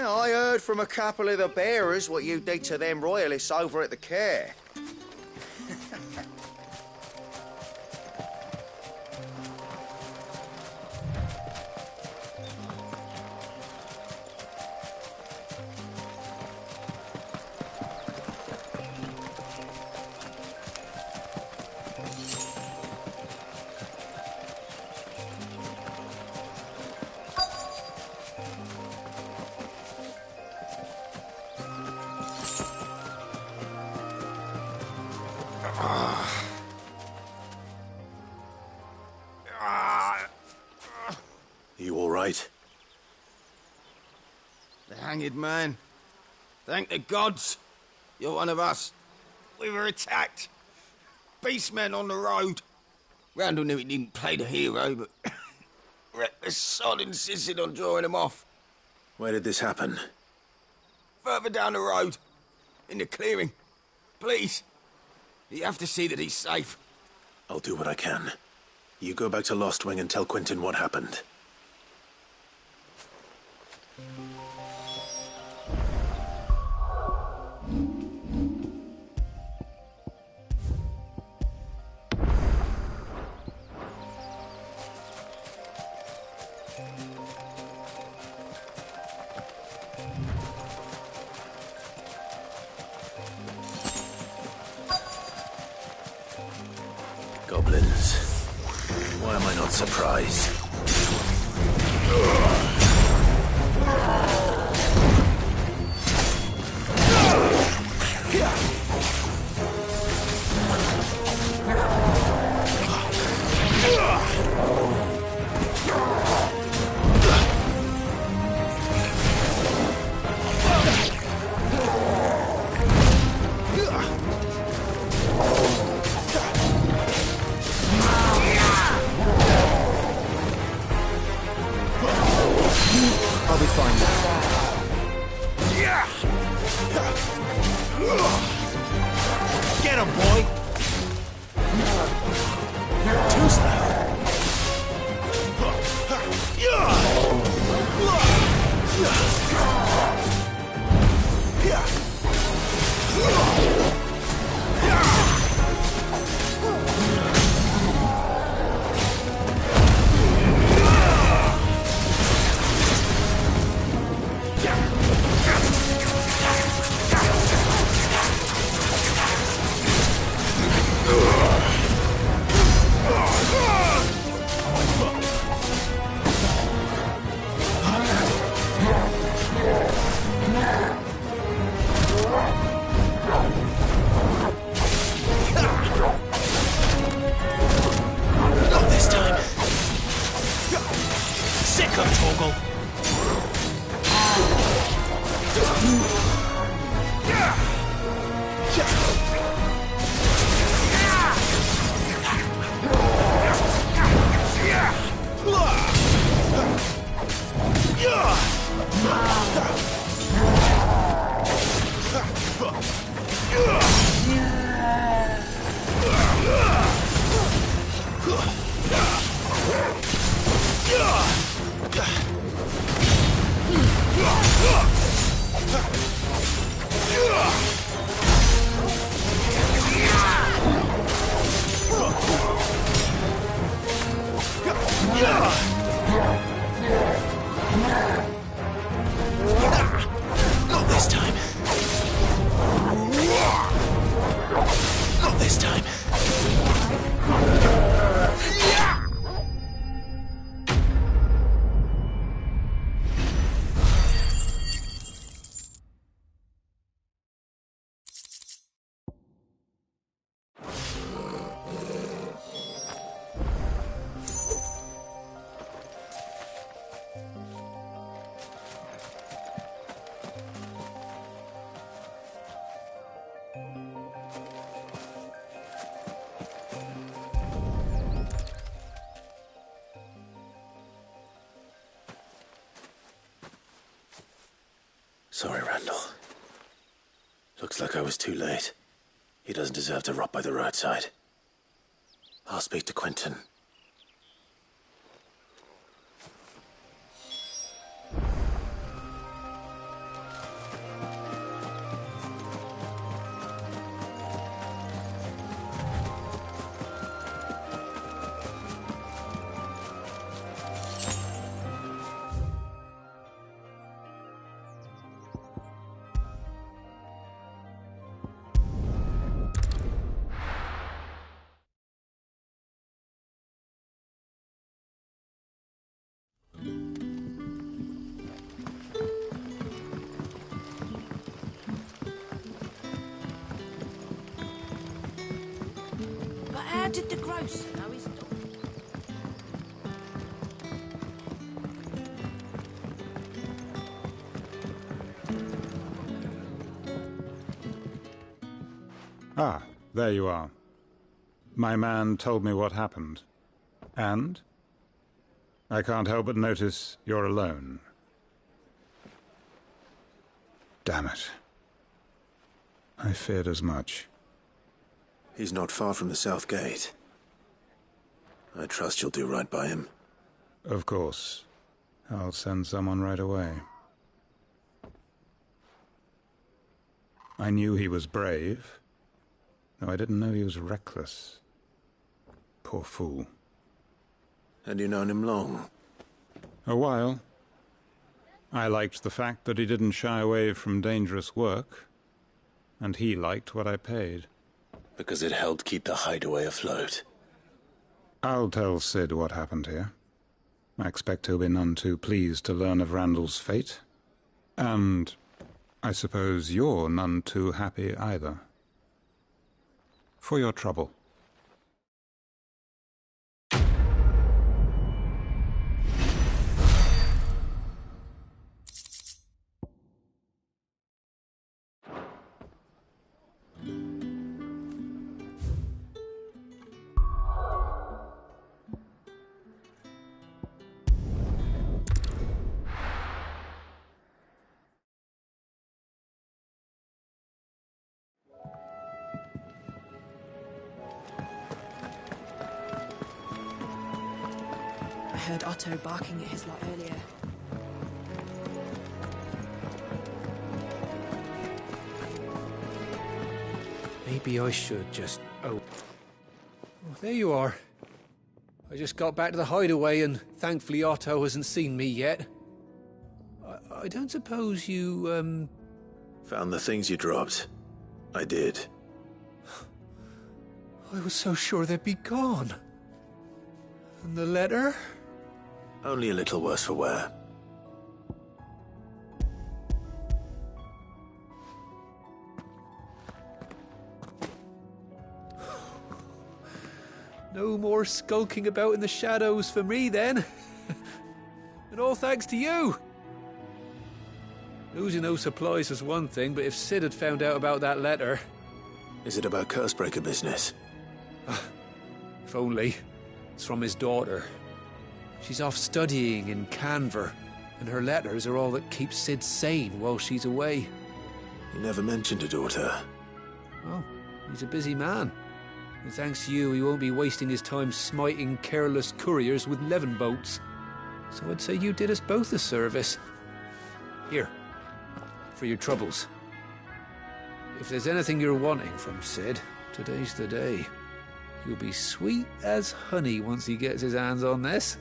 I heard from a couple of the bearers what you did to them royalists over at the care. You all right? The hanged man. Thank the gods. You're one of us. We were attacked. Beastmen on the road. Randall knew he didn't play the hero, but reckless sod insisted on drawing him off. Where did this happen? Further down the road. In the clearing. Please. You have to see that he's safe. I'll do what I can. You go back to Lost Wing and tell Quentin what happened. Goblins. Why am I not surprised? I'll be fine now. Get him, boy! Too slow. Not this time. Sick of Torgal. Not this time. Not this time. Sorry, Randall. Looks like I was too late. He doesn't deserve to rot by the roadside. I'll speak to Quentin. But how did the grocer know his dog? Ah, there you are. My man told me what happened. And? I can't help but notice you're alone. Damn it. I feared as much. He's not far from the South Gate. I trust you'll do right by him. Of course. I'll send someone right away. I knew he was brave, though I didn't know he was reckless. Poor fool. Had you known him long? A while. I liked the fact that he didn't shy away from dangerous work, and he liked what I paid. Because it helped keep the hideaway afloat. I'll tell Sid what happened here. I expect he'll be none too pleased to learn of Randall's fate. And I suppose you're none too happy either. For your trouble. I heard Otto barking at his lot earlier. Maybe I should just... Oh, there you are. I just got back to the hideaway and thankfully Otto hasn't seen me yet. I don't suppose you, Found the things you dropped. I did. I was so sure they'd be gone. And the letter? Only a little worse for wear. No more skulking about in the shadows for me, then. And all thanks to you. Losing those supplies was one thing, but if Sid had found out about that letter... Is it about Cursebreaker business? If only. It's from his daughter. She's off studying in Canver, and her letters are all that keeps Sid sane while she's away. He never mentioned a daughter. Well, he's a busy man. And thanks to you, he won't be wasting his time smiting careless couriers with levin boats. So I'd say you did us both a service. Here, for your troubles. If there's anything you're wanting from Sid, today's the day. He'll be sweet as honey once he gets his hands on this.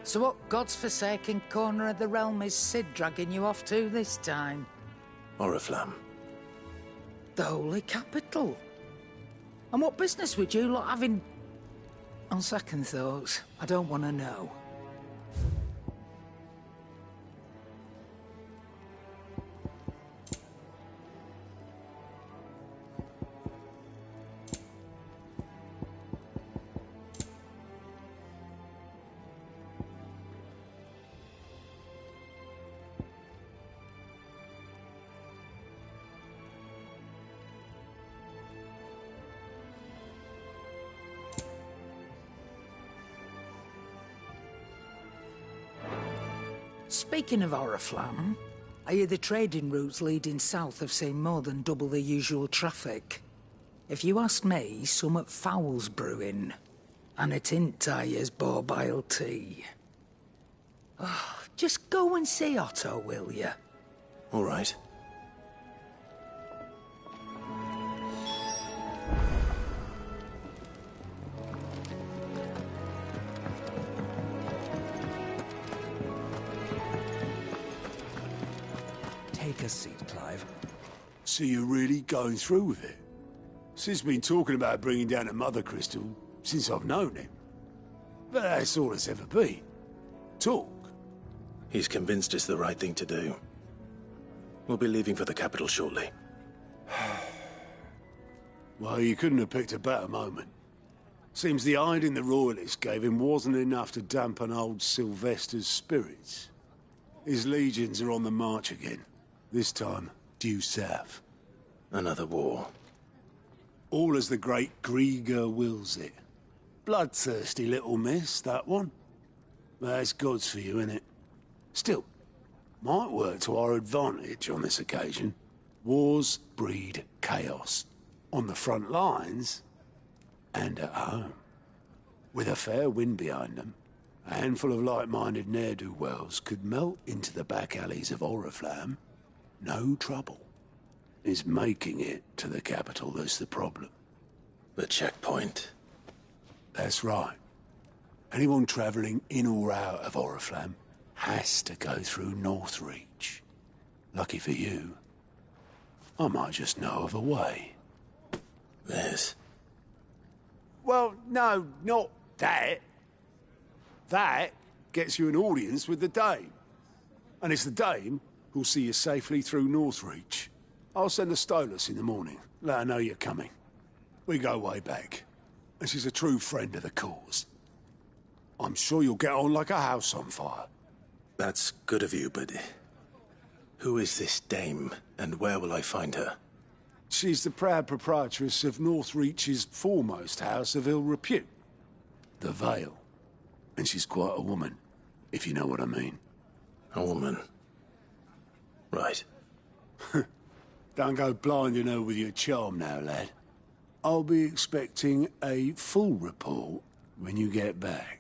So what God's forsaken corner of the realm is Sid dragging you off to this time? Oriflamme. The Holy Capital. And what business would you lot have in... On second thoughts, I don't want to know. Speaking of Oriflamme, I hear the trading routes leading south have seen more than double the usual traffic. If you ask me, summat foul's brewing. And a tint tires borbile tea. Oh, just go and see Otto, will you? All right. Take a seat, Clive. So you're really going through with it? Sid's been talking about bringing down a mother crystal since I've known him. But that's all it's ever been. Talk. He's convinced it's the right thing to do. We'll be leaving for the capital shortly. Well, you couldn't have picked a better moment. Seems the hiding the Royalists gave him wasn't enough to dampen old Sylvester's spirits. His legions are on the march again, this time due south. Another war. All as the great Grieger wills it. Bloodthirsty little miss, that one. That's God's for you, innit? Still, might work to our advantage on this occasion. Wars breed chaos. On the front lines, and at home. With a fair wind behind them, a handful of like-minded ne'er-do-wells could melt into the back alleys of Oriflamme. No trouble. It's making it to the capital that's the problem. The checkpoint. That's right. Anyone travelling in or out of Oriflamme has to go through Northreach. Lucky for you, I might just know of a way. There's... Well, no, not that. That gets you an audience with the Dame. And it's the Dame who'll see you safely through Northreach. I'll send a Stolas in the morning. Let her know you're coming. We go way back. And she's a true friend of the cause. I'm sure you'll get on like a house on fire. That's good of you, but... who is this Dame, and where will I find her? She's the proud proprietress of Northreach's foremost house of ill repute, the Vale. And she's quite a woman, if you know what I mean. A woman? Right. Don't go blinding her with your charm now, lad. I'll be expecting a full report when you get back.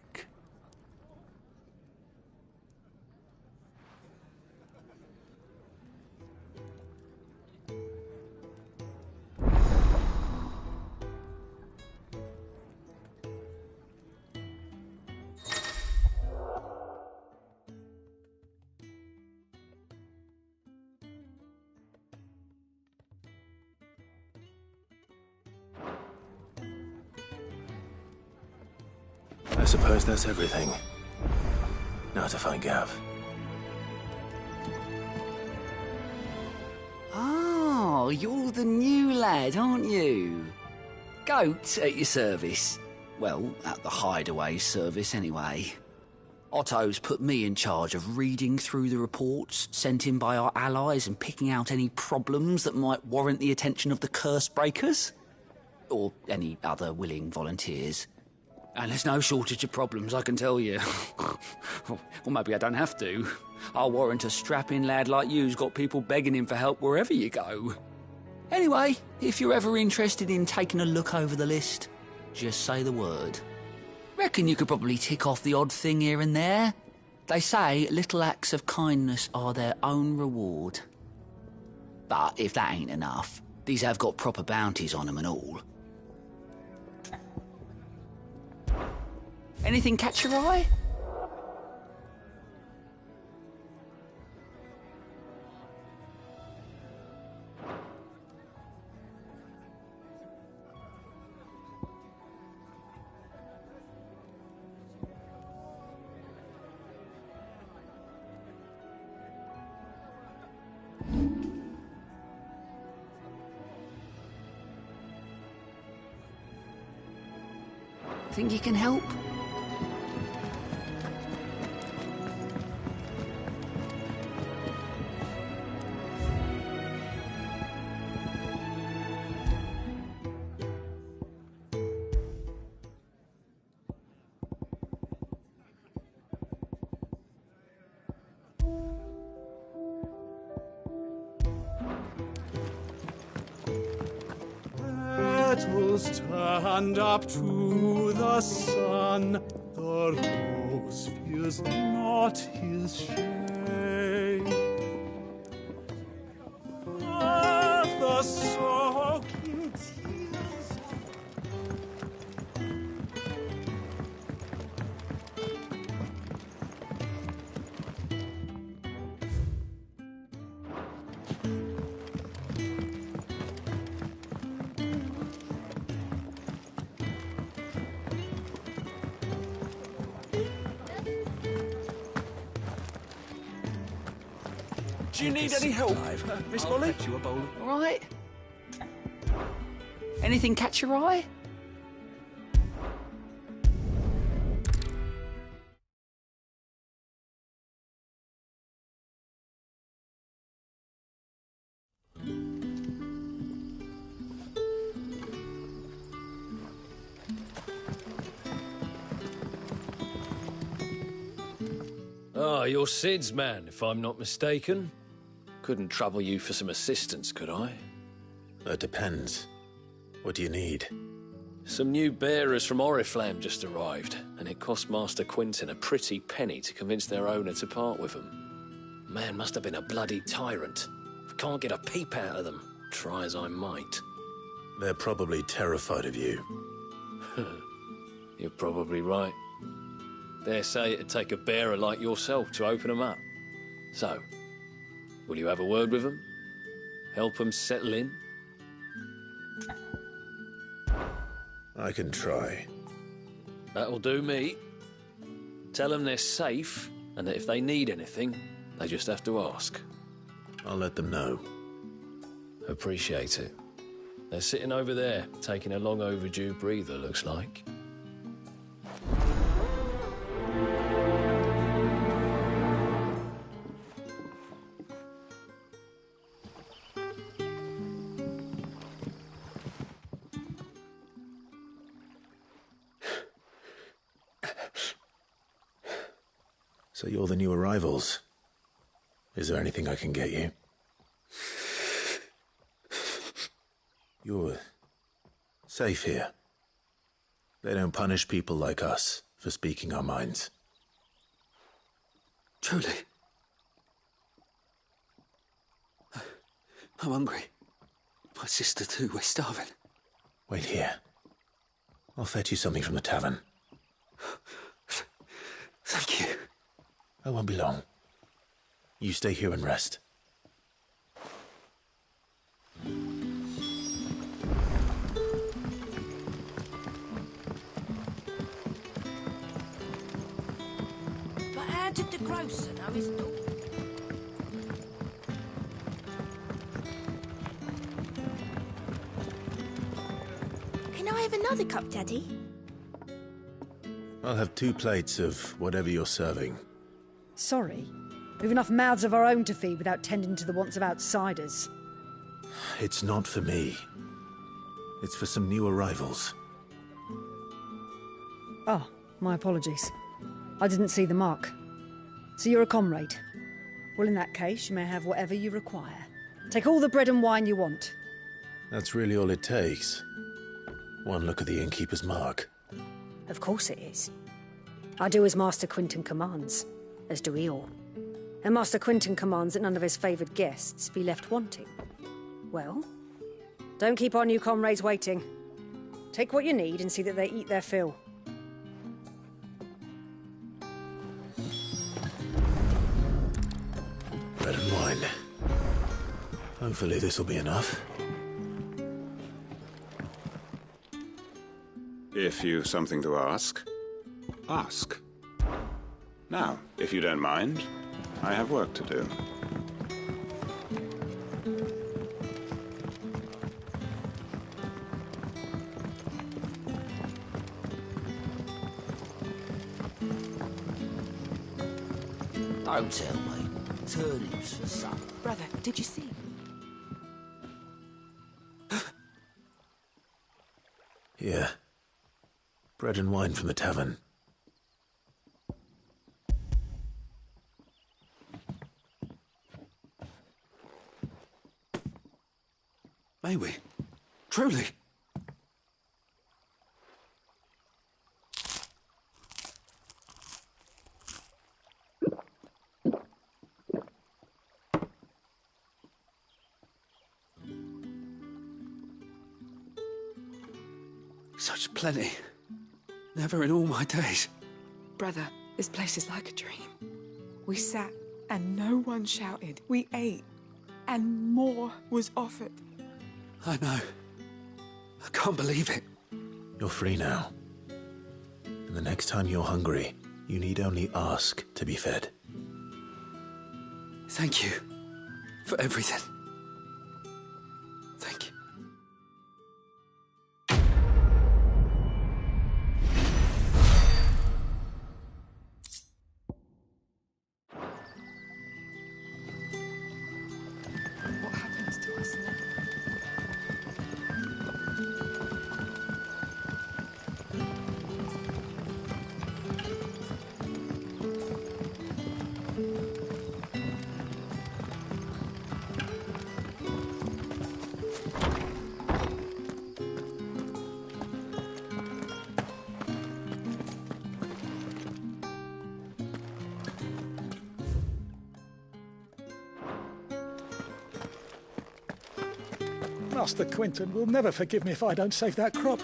I suppose that's everything. Now to find Gav. Oh, you're the new lad, aren't you? Goat at your service. Well, at the Hideaway service, anyway. Otto's put me in charge of reading through the reports sent in by our allies and picking out any problems that might warrant the attention of the curse breakers. Or any other willing volunteers. And there's no shortage of problems, I can tell you. Or maybe I don't have to. I'll warrant a strapping lad like you's got people begging him for help wherever you go. Anyway, if you're ever interested in taking a look over the list, just say the word. Reckon you could probably tick off the odd thing here and there. They say little acts of kindness are their own reward. But if that ain't enough, these have got proper bounties on them and all. Anything catch your eye? Think you can help? Petals stand up to the sun, the rose fears not his shade. The soaking tears Do you need any help, Miss Molly? All right. Anything catch your eye? Ah, you're Sid's man, if I'm not mistaken. Couldn't trouble you for some assistance, could I? That depends. What do you need? Some new bearers from Oriflamme just arrived, and it cost Master Quinton a pretty penny to convince their owner to part with them. Man must have been a bloody tyrant. I can't get a peep out of them, try as I might. They're probably terrified of you. You're probably right. Dare say it'd take a bearer like yourself to open them up. So, will you have a word with them? Help them settle in? I can try. That'll do me. Tell them they're safe, and that if they need anything, they just have to ask. I'll let them know. Appreciate it. They're sitting over there, taking a long overdue breather, looks like. So you're the new arrivals. Is there anything I can get you? You're safe here. They don't punish people like us for speaking our minds. Truly. I'm hungry. My sister too, we're starving. Wait here. I'll fetch you something from the tavern. Thank you. I won't be long. You stay here and rest. But how did the grocer know his daughter? Can I have another cup, Daddy? I'll have 2 plates of whatever you're serving. Sorry. We've enough mouths of our own to feed without tending to the wants of outsiders. It's not for me. It's for some new arrivals. Oh, my apologies. I didn't see the mark. So you're a comrade. Well, in that case, you may have whatever you require. Take all the bread and wine you want. That's really all it takes. One look at the innkeeper's mark. Of course it is. I do as Master Quinton commands, as do we all. And Master Quinton commands that none of his favoured guests be left wanting. Well, don't keep our new comrades waiting. Take what you need and see that they eat their fill. Bread and wine. Hopefully this'll be enough. If you've something to ask, ask. Now, if you don't mind, I have work to do. Don't tell me. Turnips for supper. Brother, did you see? Here. Bread and wine from the tavern. May we? Truly? Such plenty. Never in all my days. Brother, this place is like a dream. We sat and no one shouted. We ate and more was offered. I know. I can't believe it. You're free now. And the next time you're hungry, you need only ask to be fed. Thank you for everything. Thank you. Master Quinton will never forgive me if I don't save that crop.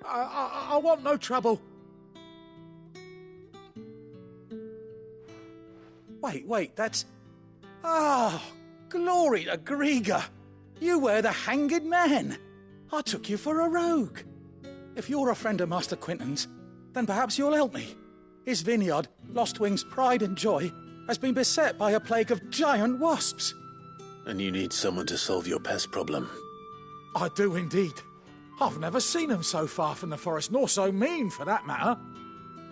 I want no trouble. Wait, that's... Oh, glory to Grieger. You were the hanged man. I took you for a rogue. If you're a friend of Master Quinton's, then perhaps you'll help me. His vineyard, Lostwing's pride and joy, has been beset by a plague of giant wasps. And you need someone to solve your pest problem. I do indeed. I've never seen them so far from the forest, nor so mean, for that matter.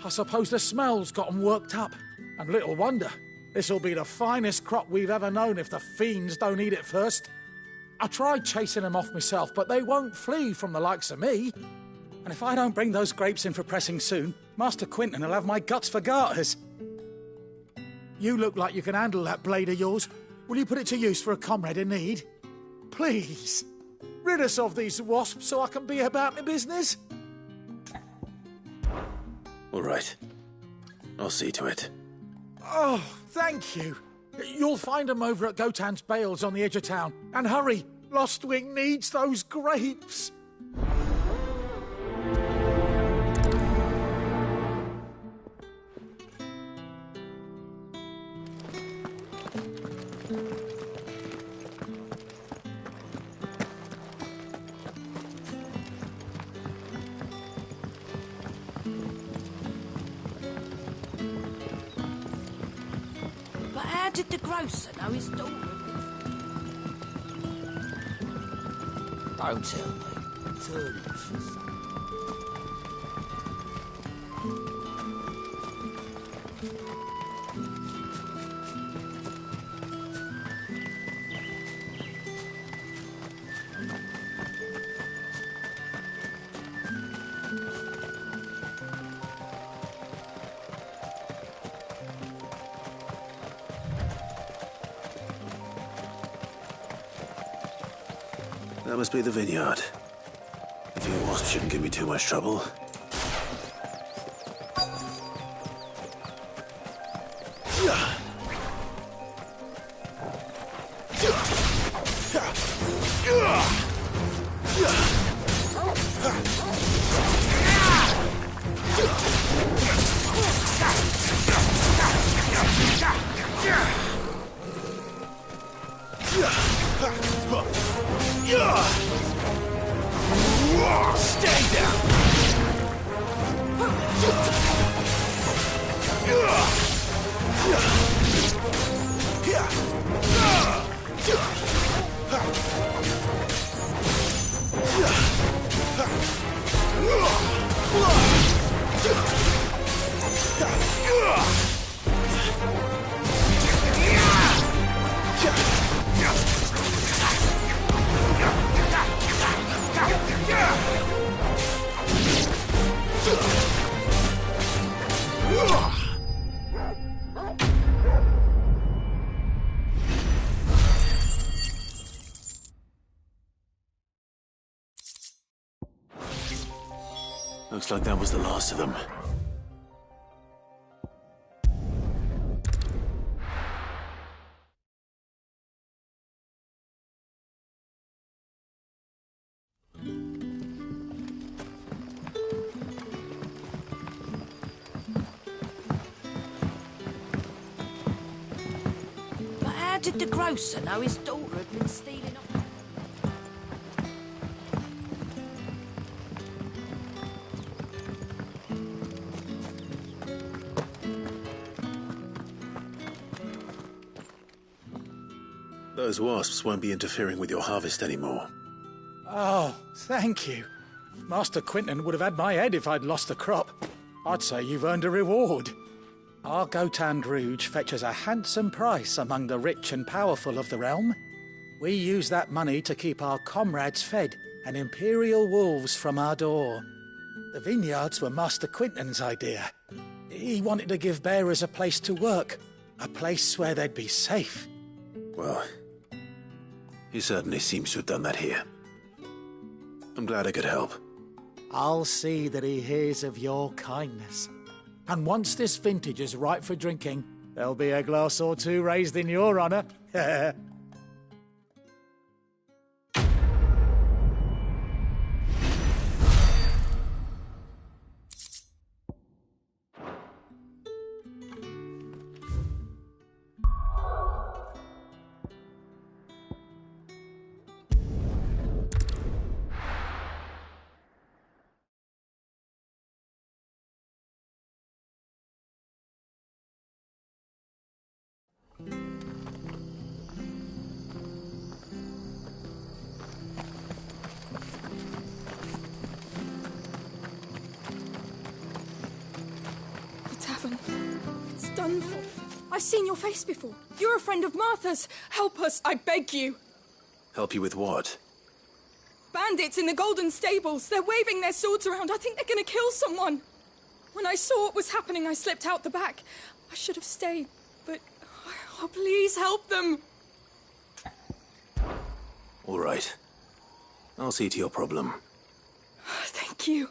I suppose the smell's got 'em worked up. And little wonder. This'll be the finest crop we've ever known if the fiends don't eat it first. I tried chasing them off myself, but they won't flee from the likes of me. And if I don't bring those grapes in for pressing soon, Master Quinton will have my guts for garters. You look like you can handle that blade of yours. Will you put it to use for a comrade in need? Please, rid us of these wasps so I can be about my business. All right. I'll see to it. Oh, thank you. You'll find them over at Gotan's Bales on the edge of town. And hurry, Lostwing needs those grapes. But how did the grocer know his daughter? Don't tell me. Turnips. That must be the vineyard. A few wasps shouldn't give me too much trouble. Stay down! Looks like that was the last of them. But how did the grocer know his daughter had been stealing off? Those wasps won't be interfering with your harvest anymore. Oh, thank you. Master Quinton would have had my head if I'd lost the crop. I'd say you've earned a reward. Our Gotan Rouge fetches a handsome price among the rich and powerful of the realm. We use that money to keep our comrades fed and imperial wolves from our door. The vineyards were Master Quinton's idea. He wanted to give bearers a place to work, a place where they'd be safe. Well, he certainly seems to have done that here. I'm glad I could help. I'll see that he hears of your kindness. And once this vintage is ripe for drinking, There'll be a glass or two raised in your honour. It's done for. I've seen your face before. You're a friend of Martha's. Help us, I beg you. Help you with what? Bandits in the Golden Stables. They're waving their swords around. I think they're going to kill someone. When I saw what was happening, I slipped out the back. I should have stayed, but... Oh, please help them. All right. I'll see to your problem. Thank you.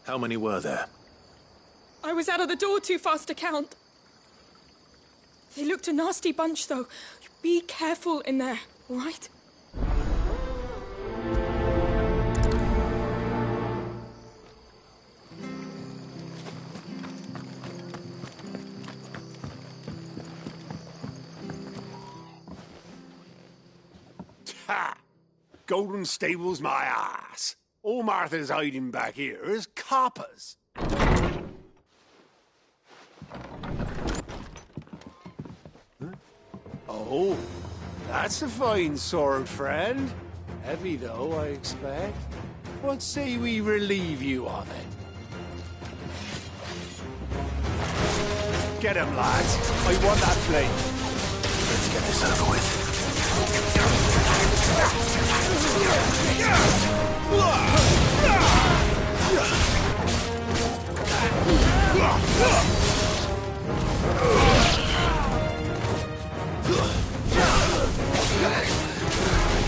How many were there? I was out of the door too fast to count. They looked a nasty bunch, though. Be careful in there, all right? Ha! Golden Stables my ass. All Martha's hiding back here is coppers. Oh, that's a fine sword, friend. Heavy, though, I expect. What say we relieve you of it? Get him, lads. I want that blade. Let's get this over with.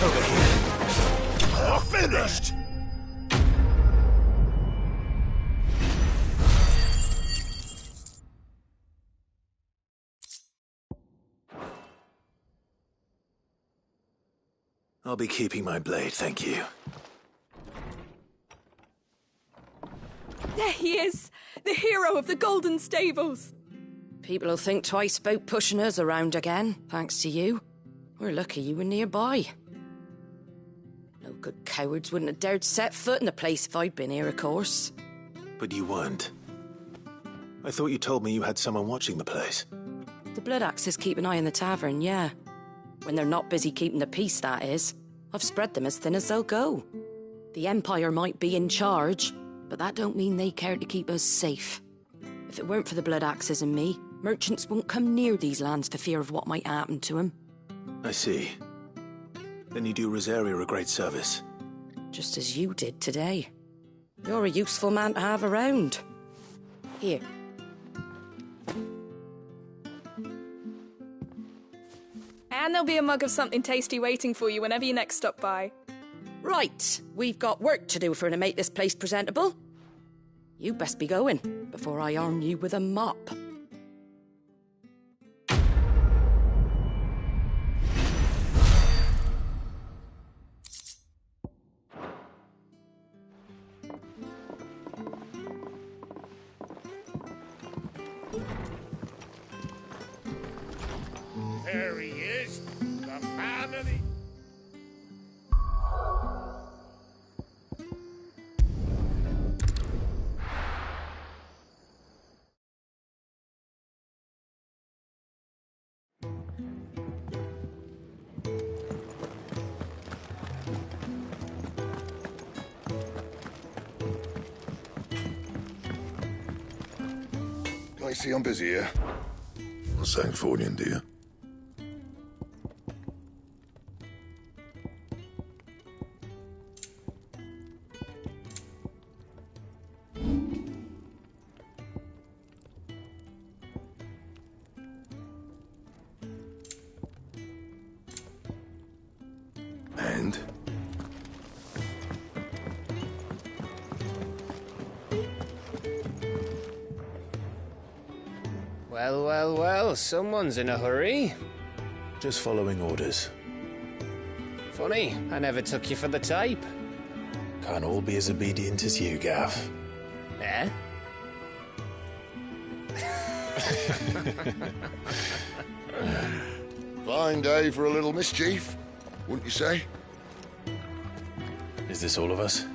Over here. Finished! I'll be keeping my blade, thank you. There he is! The hero of the Golden Stables! People'll think twice about pushing us around again, thanks to you. We're lucky you were nearby. No good cowards wouldn't have dared set foot in the place if I'd been here, of course. But you weren't. I thought you told me you had someone watching the place. The Blood Axes keep an eye on the tavern, yeah. When they're not busy keeping the peace, that is. I've spread them as thin as they'll go. The Empire might be in charge, but that don't mean they care to keep us safe. If it weren't for the Blood Axes and me, merchants won't come near these lands for fear of what might happen to them. I see. Then you do Rosaria a great service. Just as you did today. You're a useful man to have around. Here. And there'll be a mug of something tasty waiting for you whenever you next stop by. Right, we've got work to do for to make this place presentable. You best be going, before I arm you with a mop. There he is, the man of the... I see I'm busy here. Not saying Fornian, do you? And? Well, well, well, someone's in a hurry. Just following orders. Funny, I never took you for the type. Can't all be as obedient as you, Gav. Eh? Fine day for a little mischief, wouldn't you say? Is this all of us?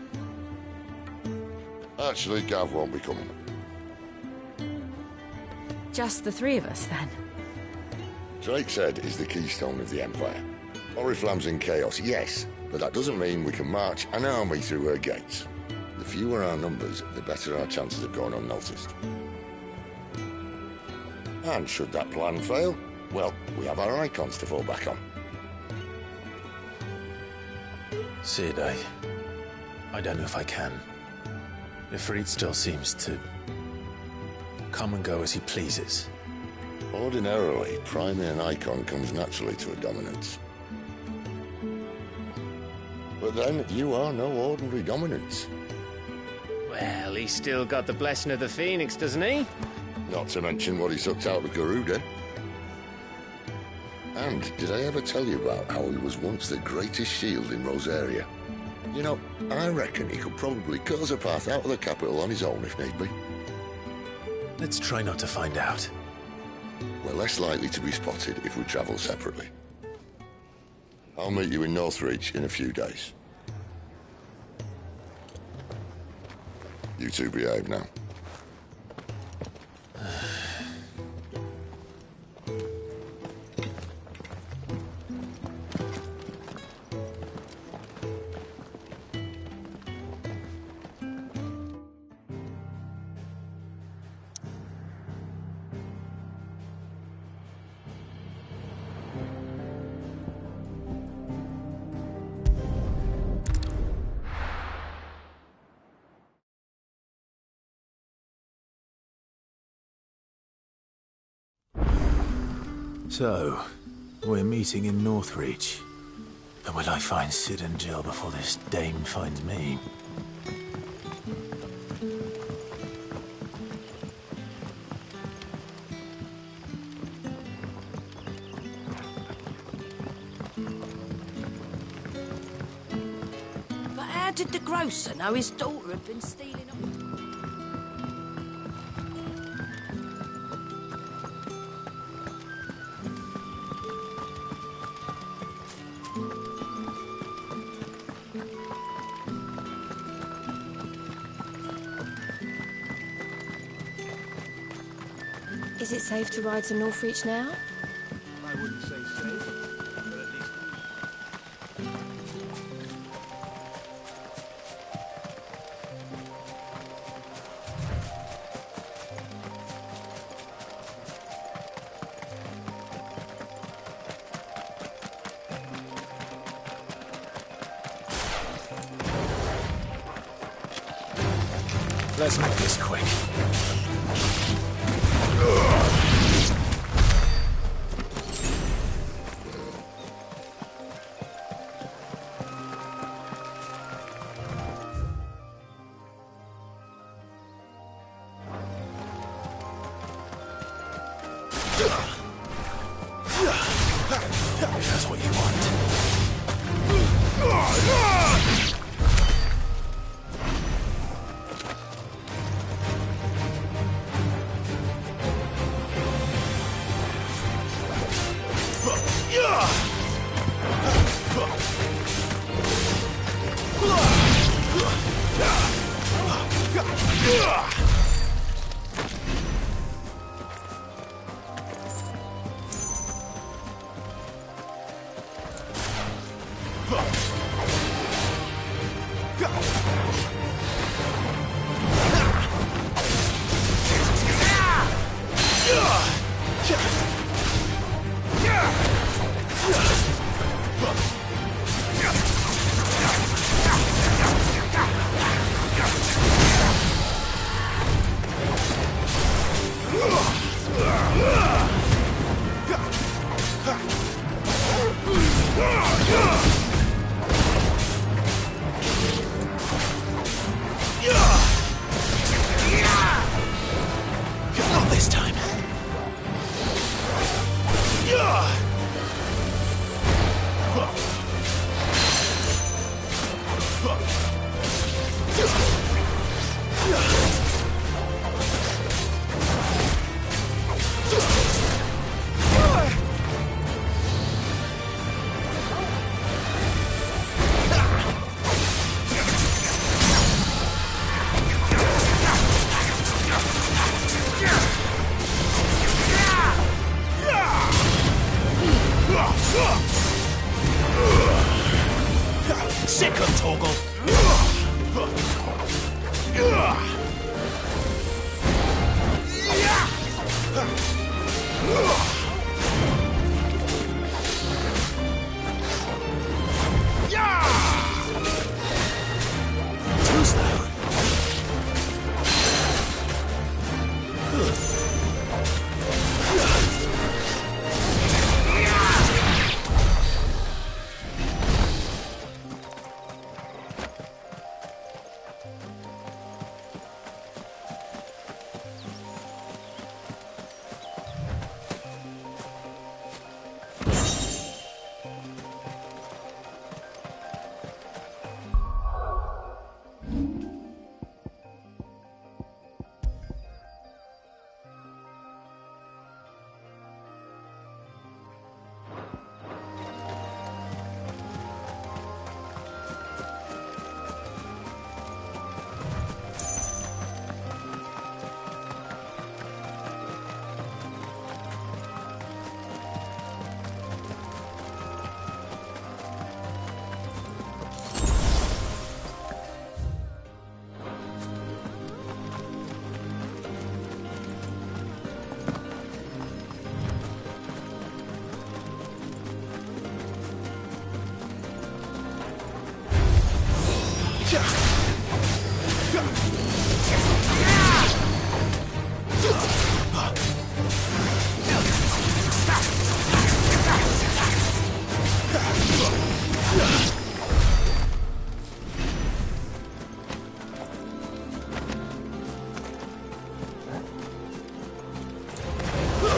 Actually, Gav won't be coming. Just the three of us, then? Drakeshead is the keystone of the Empire. Oriflamme's in chaos, yes, but that doesn't mean we can march an army through her gates. The fewer our numbers, the better our chances of going unnoticed. And should that plan fail, well, we have our icons to fall back on. Sid, I don't know if I can. Ifrit still seems to come and go as he pleases. Ordinarily, priming an icon comes naturally to a dominance. But then, you are no ordinary dominance. Well, he's still got the blessing of the Phoenix, doesn't he? Not to mention what he sucked out of Garuda. And did I ever tell you about how he was once the greatest shield in Rosaria? You know, I reckon he could probably cut us a path out of the capital on his own if need be. Let's try not to find out. We're less likely to be spotted if we travel separately. I'll meet you in Northreach in a few days. You two behave now. So, we're meeting in Northreach. But will I find Sid and Jill before this dame finds me? But how did the grocer know his daughter had been stealing up? Is it safe to ride to Northreach now? I wouldn't say safe, but at least... Let's make this quick. That's what you want. Sick of Torgal. Too slow.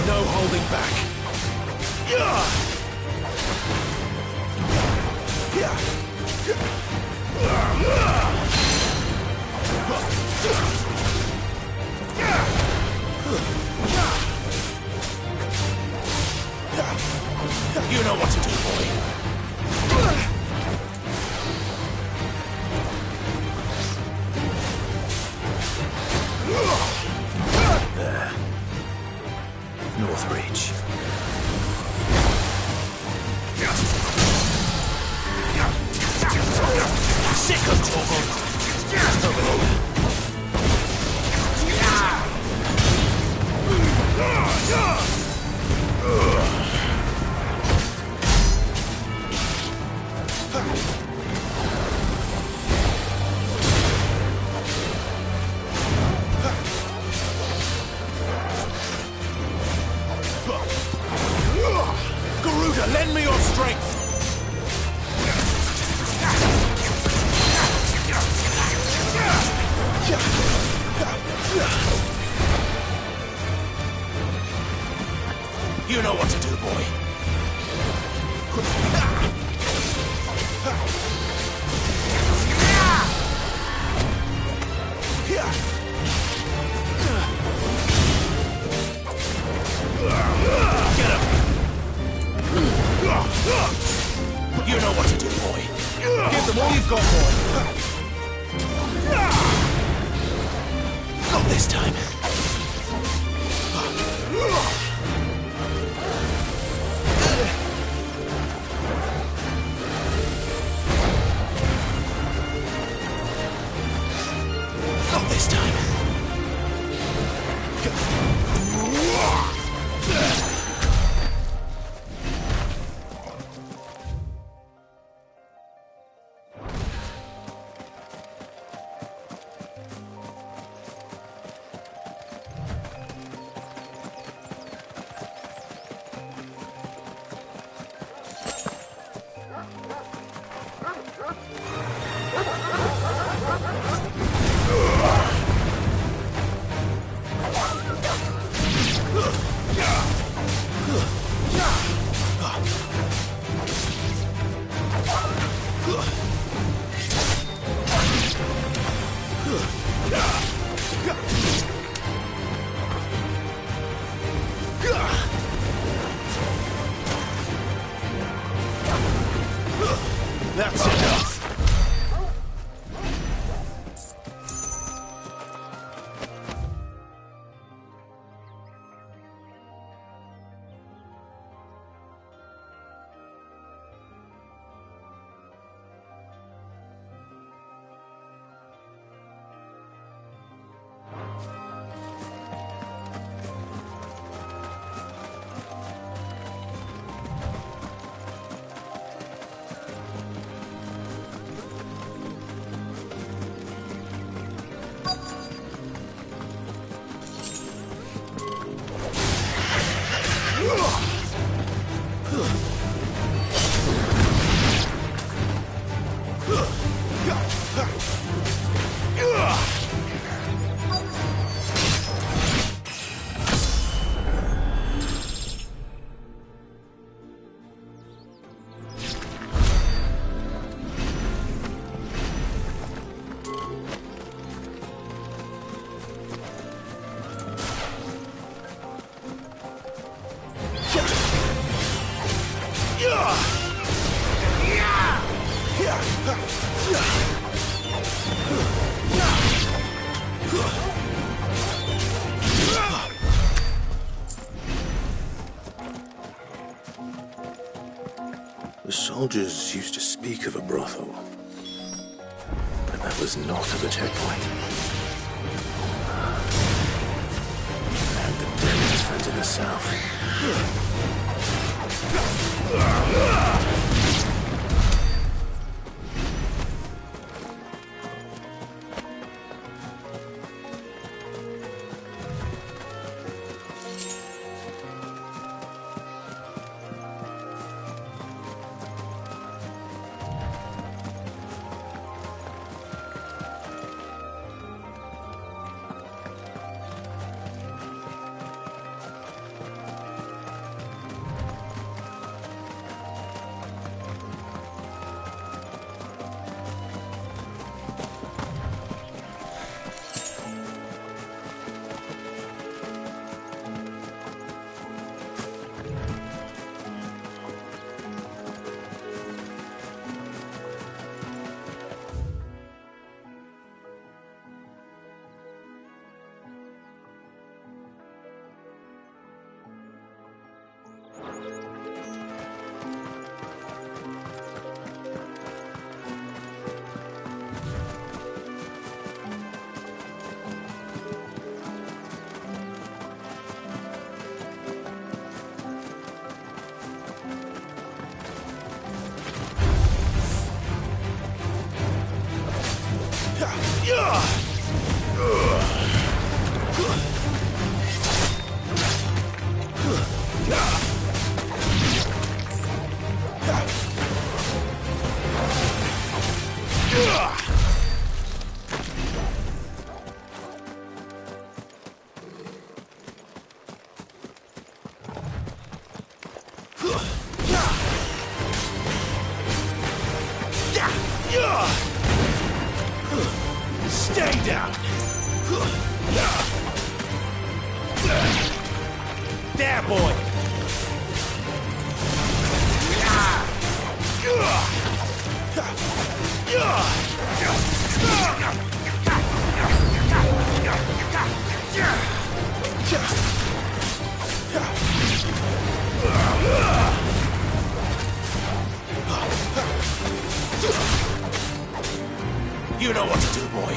No holding back. You know what to do, boy. There. North Reach. Sick of Torgal. Over here. Garuda, lend me your strength! You know what to do, boy. Get him! You know what to do, boy. Give them all you've got, boy. Not this time. Not this time. That's enough. soldiers used to speak of a brothel. But that was north of the checkpoint. I had the deadliest friends in the south. Stay down! There, boy! You know what to do, boy.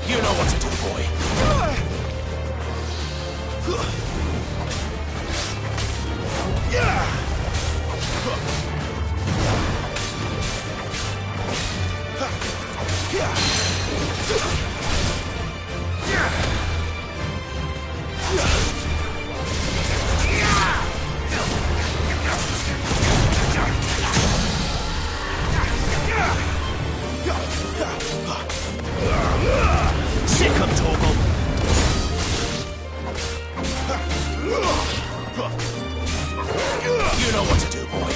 You know what to do, boy. Sick 'em, Torgal. You know what to do, boy.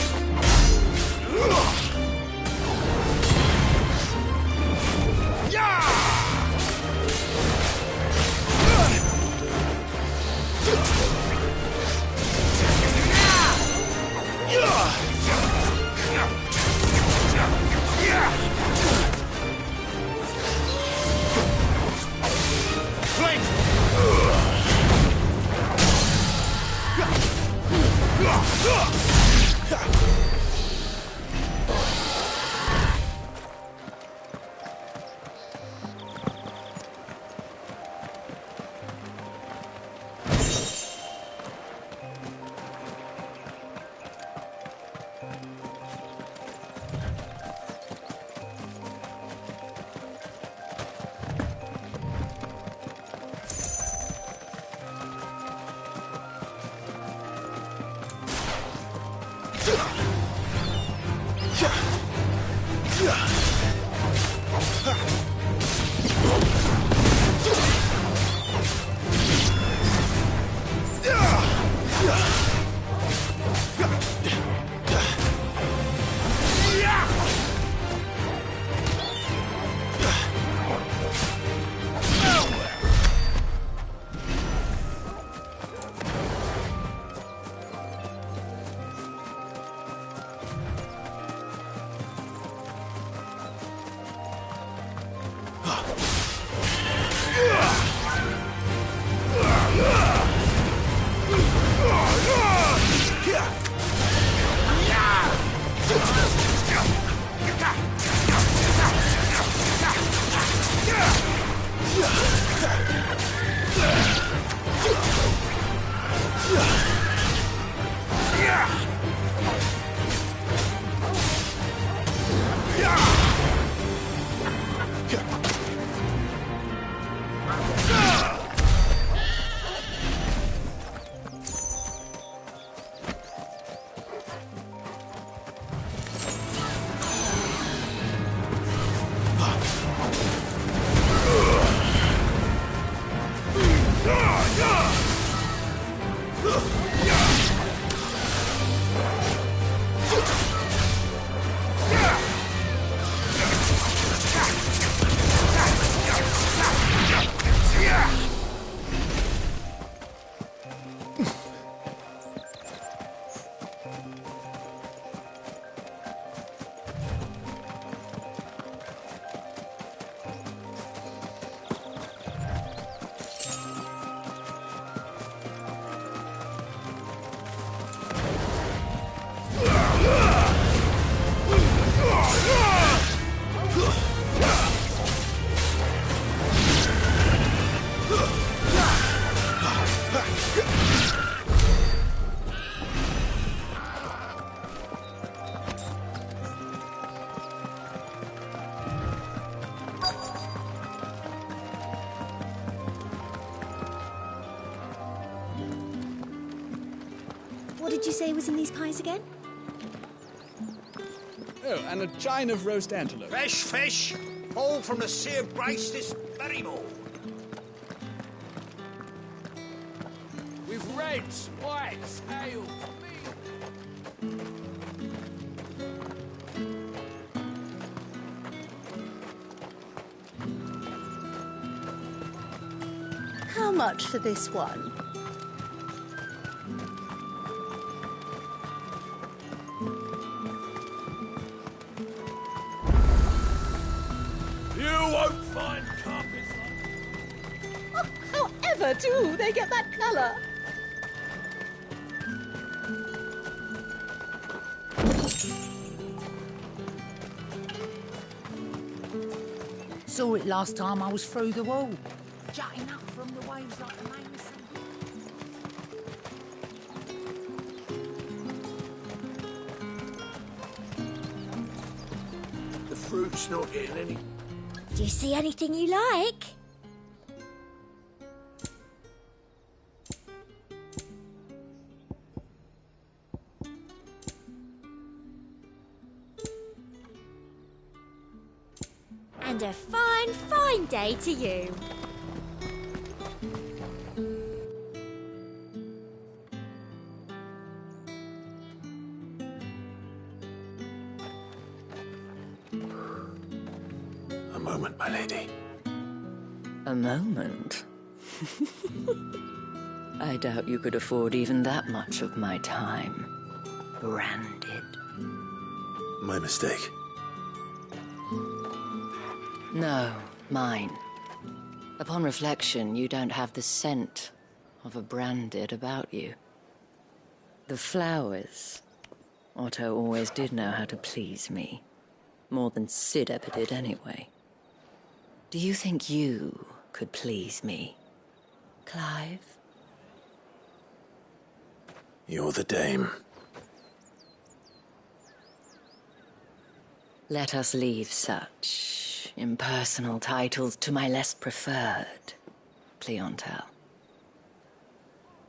What did you say was in these pies again? Oh, and a chine of roast antelope. Fresh fish, all from the Sea of Grace this very morning. With reds, whites, ales, How much for this one? You won't find carpets like... However do they get that colour? Saw it last time I was through the wall. Jutting up from the waves like a main The fruit's not getting any... Do you see anything you like? And a fine, fine day to you. A moment, my lady. A moment? I doubt you could afford even that much of my time. Branded. My mistake. No, mine. Upon reflection, you don't have the scent of a branded about you. The flowers. Otto always did know how to please me. More than Sid ever did anyway. Do you think you could please me, Clive? You're the dame. Let us leave such impersonal titles to my less preferred clientele.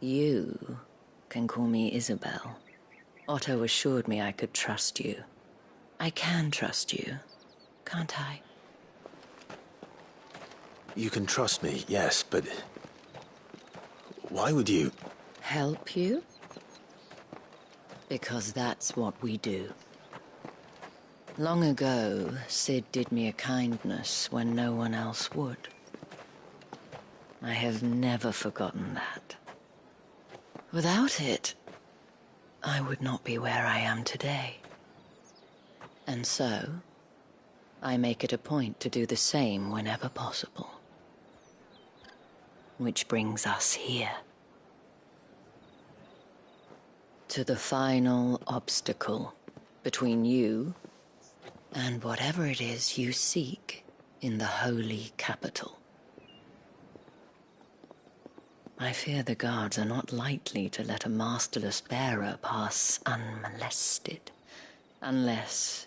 You can call me Isabel. Otto assured me I could trust you. I can trust you, can't I? You can trust me, yes, but... why would you... Help you? Because that's what we do. Long ago, Sid did me a kindness when no one else would. I have never forgotten that. Without it, I would not be where I am today. And so, I make it a point to do the same whenever possible. Which brings us here. To the final obstacle between you and whatever it is you seek in the holy capital. I fear the guards are not likely to let a masterless bearer pass unmolested, unless...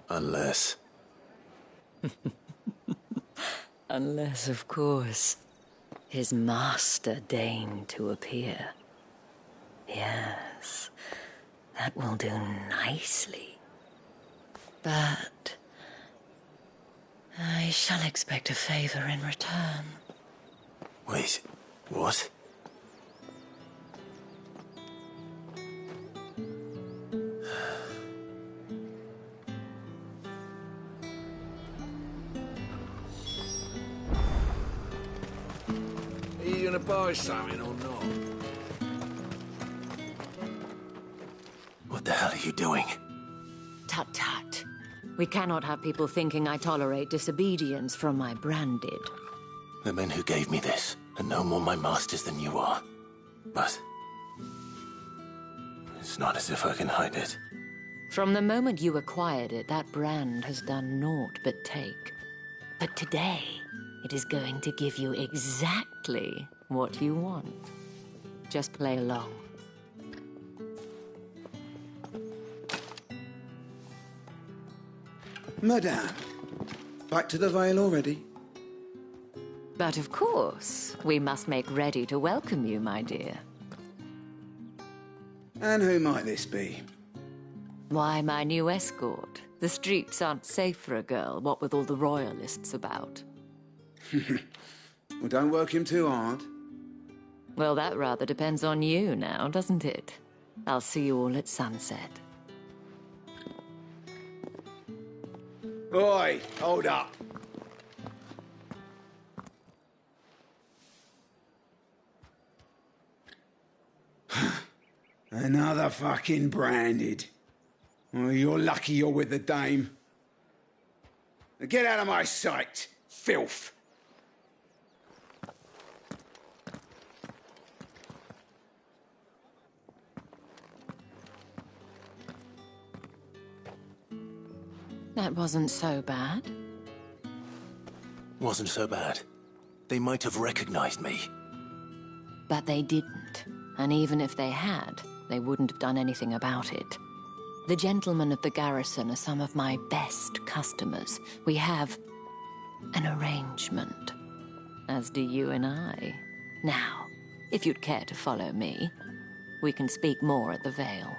Unless... Unless, of course, his master deigned to appear. Yes, that will do nicely. But I shall expect a favor in return. Wait, what? Are you gonna buy something or not? What the hell are you doing? Tut tut. We cannot have people thinking I tolerate disobedience from my branded. The men who gave me this are no more my masters than you are. But it's not as if I can hide it. From the moment you acquired it, that brand has done naught but take. But today, it is going to give you exactly what you want. Just play along. Madame, back to the Vale already? But of course, we must make ready to welcome you, my dear. And who might this be? Why, my new escort. The streets aren't safe for a girl, what with all the royalists about. Well, don't work him too hard. Well, that rather depends on you now, doesn't it? I'll see you all at sunset. Oi, hold up. Another fucking branded. Oh, you're lucky you're with the dame. Now get out of my sight, filth. That wasn't so bad. Wasn't so bad. They might have recognized me. But they didn't. And even if they had, they wouldn't have done anything about it. The gentlemen of the garrison are some of my best customers. We have an arrangement, as do you and I. Now, if you'd care to follow me, we can speak more at the Vale.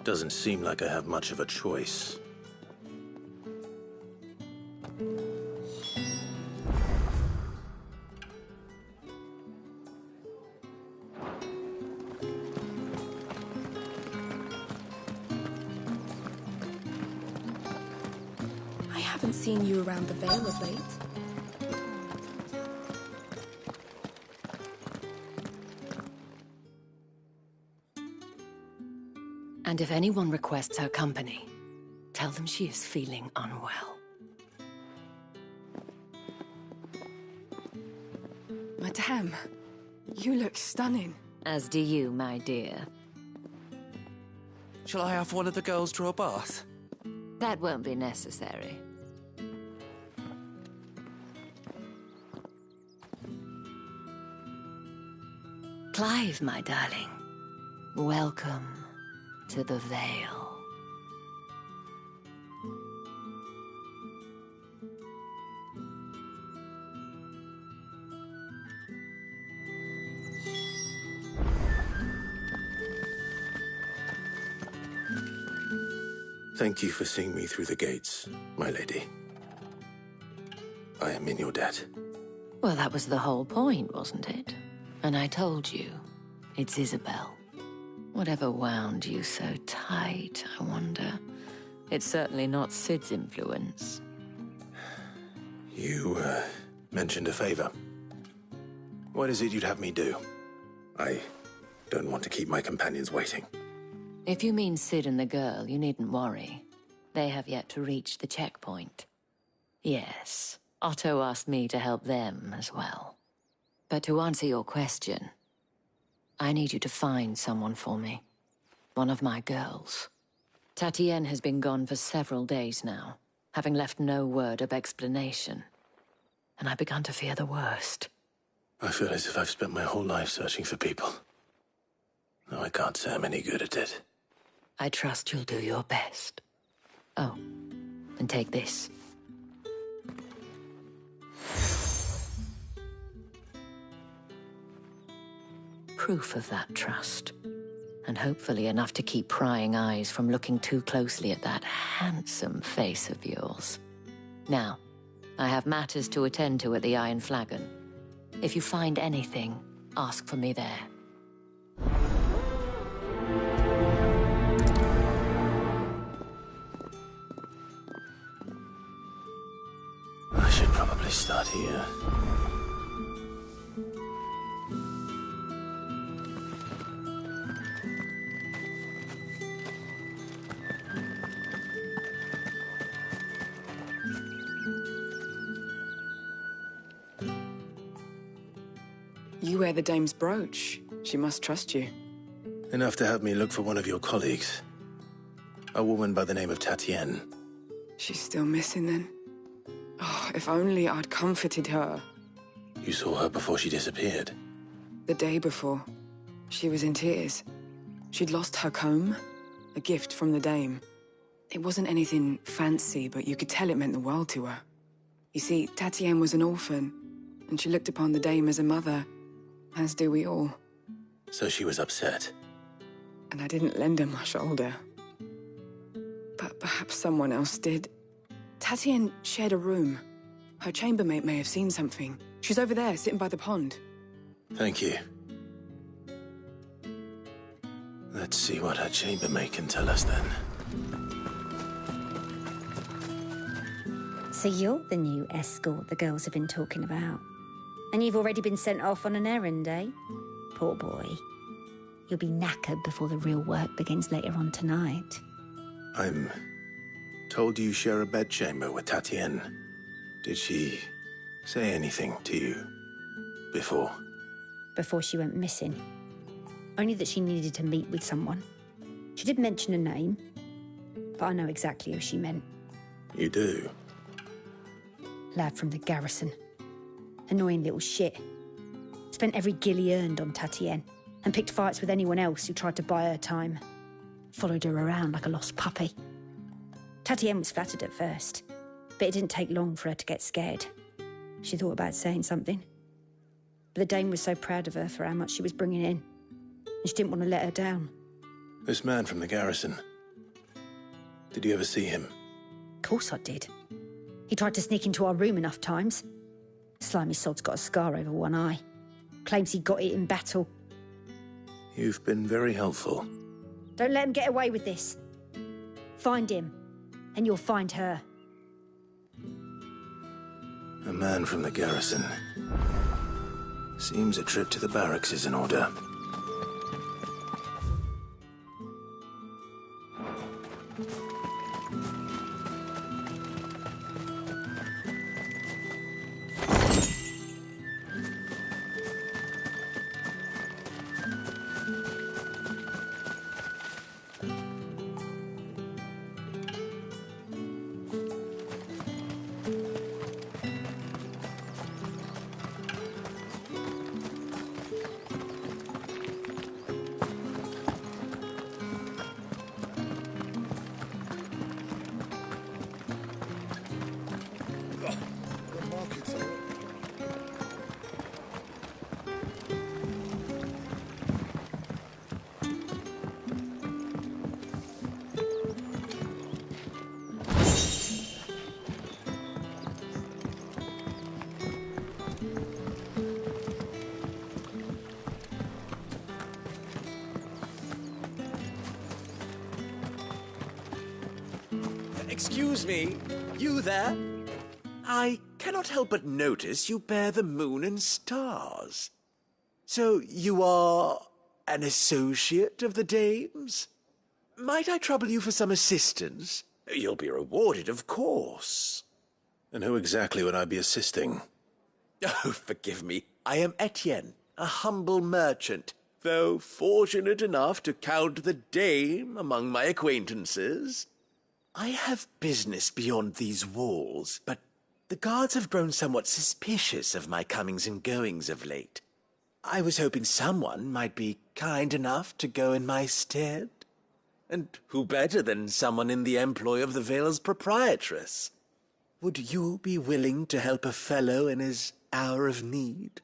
Doesn't seem like I have much of a choice. I haven't seen you around the Vale of late. And if anyone requests her company, tell them she is feeling unwell. Madame, you look stunning. As do you, my dear. Shall I have one of the girls draw a bath? That won't be necessary. Clive, my darling. Welcome to the Vale. Thank you for seeing me through the gates, my lady. I am in your debt. Well, that was the whole point, wasn't it? And I told you, it's Isabel. Whatever wound you so tight, I wonder. It's certainly not Sid's influence. You, mentioned a favor. What is it you'd have me do? I don't want to keep my companions waiting. If you mean Sid and the girl, you needn't worry. They have yet to reach the checkpoint. Yes, Otto asked me to help them as well. But to answer your question, I need you to find someone for me. One of my girls. Tatienne has been gone for several days now, having left no word of explanation. And I've begun to fear the worst. I feel as if I've spent my whole life searching for people. No, I can't say I'm any good at it. I trust you'll do your best. Oh, and take this. Proof of that trust. And hopefully enough to keep prying eyes from looking too closely at that handsome face of yours. Now, I have matters to attend to at the Iron Flagon. If you find anything, ask for me there. I should probably start here. You wear the dame's brooch. She must trust you. Enough to have me look for one of your colleagues. A woman by the name of Tatienne. She's still missing then? Oh, if only I'd comforted her. You saw her before she disappeared. The day before. She was in tears. She'd lost her comb, a gift from the dame. It wasn't anything fancy, but you could tell it meant the world to her. You see, Tatienne was an orphan, and she looked upon the dame as a mother, as do we all. So she was upset. And I didn't lend her my shoulder. But perhaps someone else did. Tatienne shared a room. Her chambermaid may have seen something. She's over there, sitting by the pond. Thank you. Let's see what her chambermaid can tell us then. So you're the new escort the girls have been talking about. And you've already been sent off on an errand, eh? Poor boy. You'll be knackered before the real work begins later on tonight. I'm told you share a bedchamber with Tatienne. Did she say anything to you before? Before she went missing. Only that she needed to meet with someone. She did mention a name, but I know exactly who she meant. You do? Lad from the garrison. Annoying little shit. Spent every guil he earned on Tatienne, and picked fights with anyone else who tried to buy her time. Followed her around like a lost puppy. Tatienne was flattered at first, but it didn't take long for her to get scared. She thought about saying something. But the dame was so proud of her for how much she was bringing in, and she didn't want to let her down. This man from the garrison. Did you ever see him? Of course I did. He tried to sneak into our room enough times. Slimy sod's got a scar over one eye. Claims he got it in battle. You've been very helpful. Don't let him get away with this. Find him, and you'll find her. A man from the garrison. Seems a trip to the barracks is in order. Excuse me, you there? I cannot help but notice you bear the moon and stars. So you are an associate of the dame's? Might I trouble you for some assistance? You'll be rewarded, of course. And who exactly would I be assisting? Oh, forgive me. I am Etienne, a humble merchant, though fortunate enough to count the dame among my acquaintances. I have business beyond these walls, but the guards have grown somewhat suspicious of my comings and goings of late. I was hoping someone might be kind enough to go in my stead. And who better than someone in the employ of the Vale's proprietress? Would you be willing to help a fellow in his hour of need?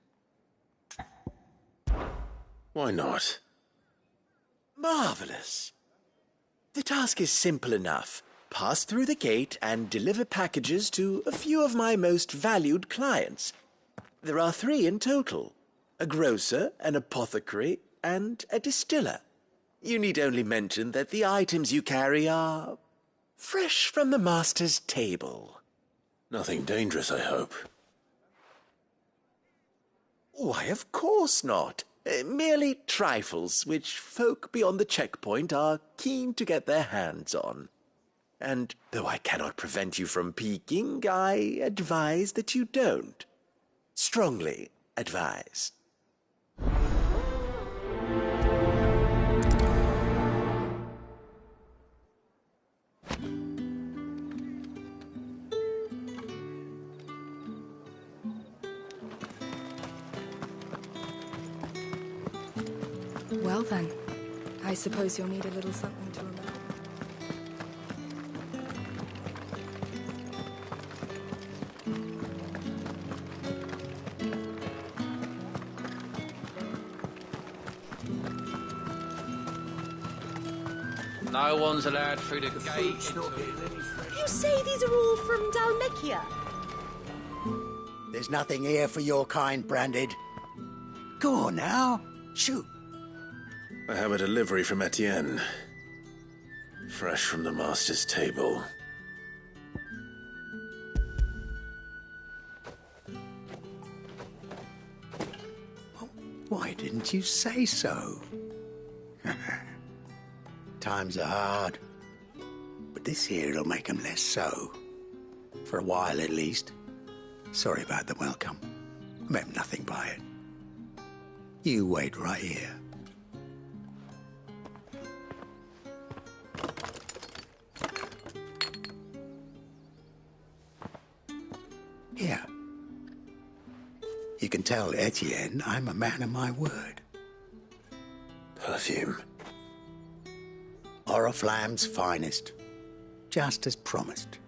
Why not? Marvelous. The task is simple enough. Pass through the gate and deliver packages to a few of my most valued clients. There are 3 in total: a grocer, an apothecary, and a distiller. You need only mention that the items you carry are fresh from the master's table. Nothing dangerous, I hope. Why, of course not. Merely trifles which folk beyond the checkpoint are keen to get their hands on. And though I cannot prevent you from peeking, I advise that you don't. Strongly advise. Well then, I suppose you'll need a little something to remember. No one's allowed through the gate. You say these are all from Dalmekia? There's nothing here for your kind, Branded. Go on now. Shoot. I have a delivery from Etienne. Fresh from the master's table. Why didn't you say so? Times are hard. But this here'll make 'em less so. For a while, at least. Sorry about the welcome. I meant nothing by it. You wait right here. Here. You can tell Etienne I'm a man of my word. Perfume. Oriflamme's finest. Just as promised.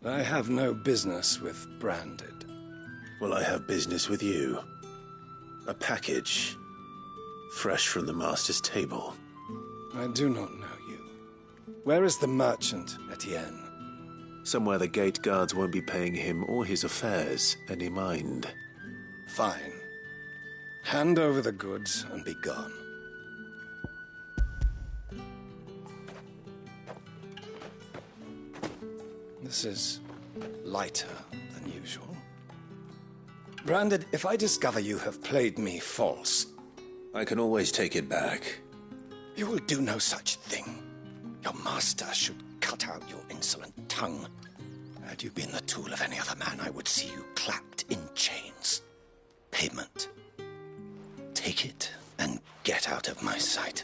I have no business with Branded. Well, I have business with you. A package. Fresh from the master's table. I do not know you. Where is the merchant, Etienne? Somewhere the gate guards won't be paying him or his affairs any mind. Fine. Hand over the goods and be gone. This is lighter than usual. Branded, if I discover you have played me false... I can always take it back. You will do no such thing. Your master should cut out your insolent tongue. Had you been the tool of any other man, I would see you clapped in chains. Payment. Take it and get out of my sight.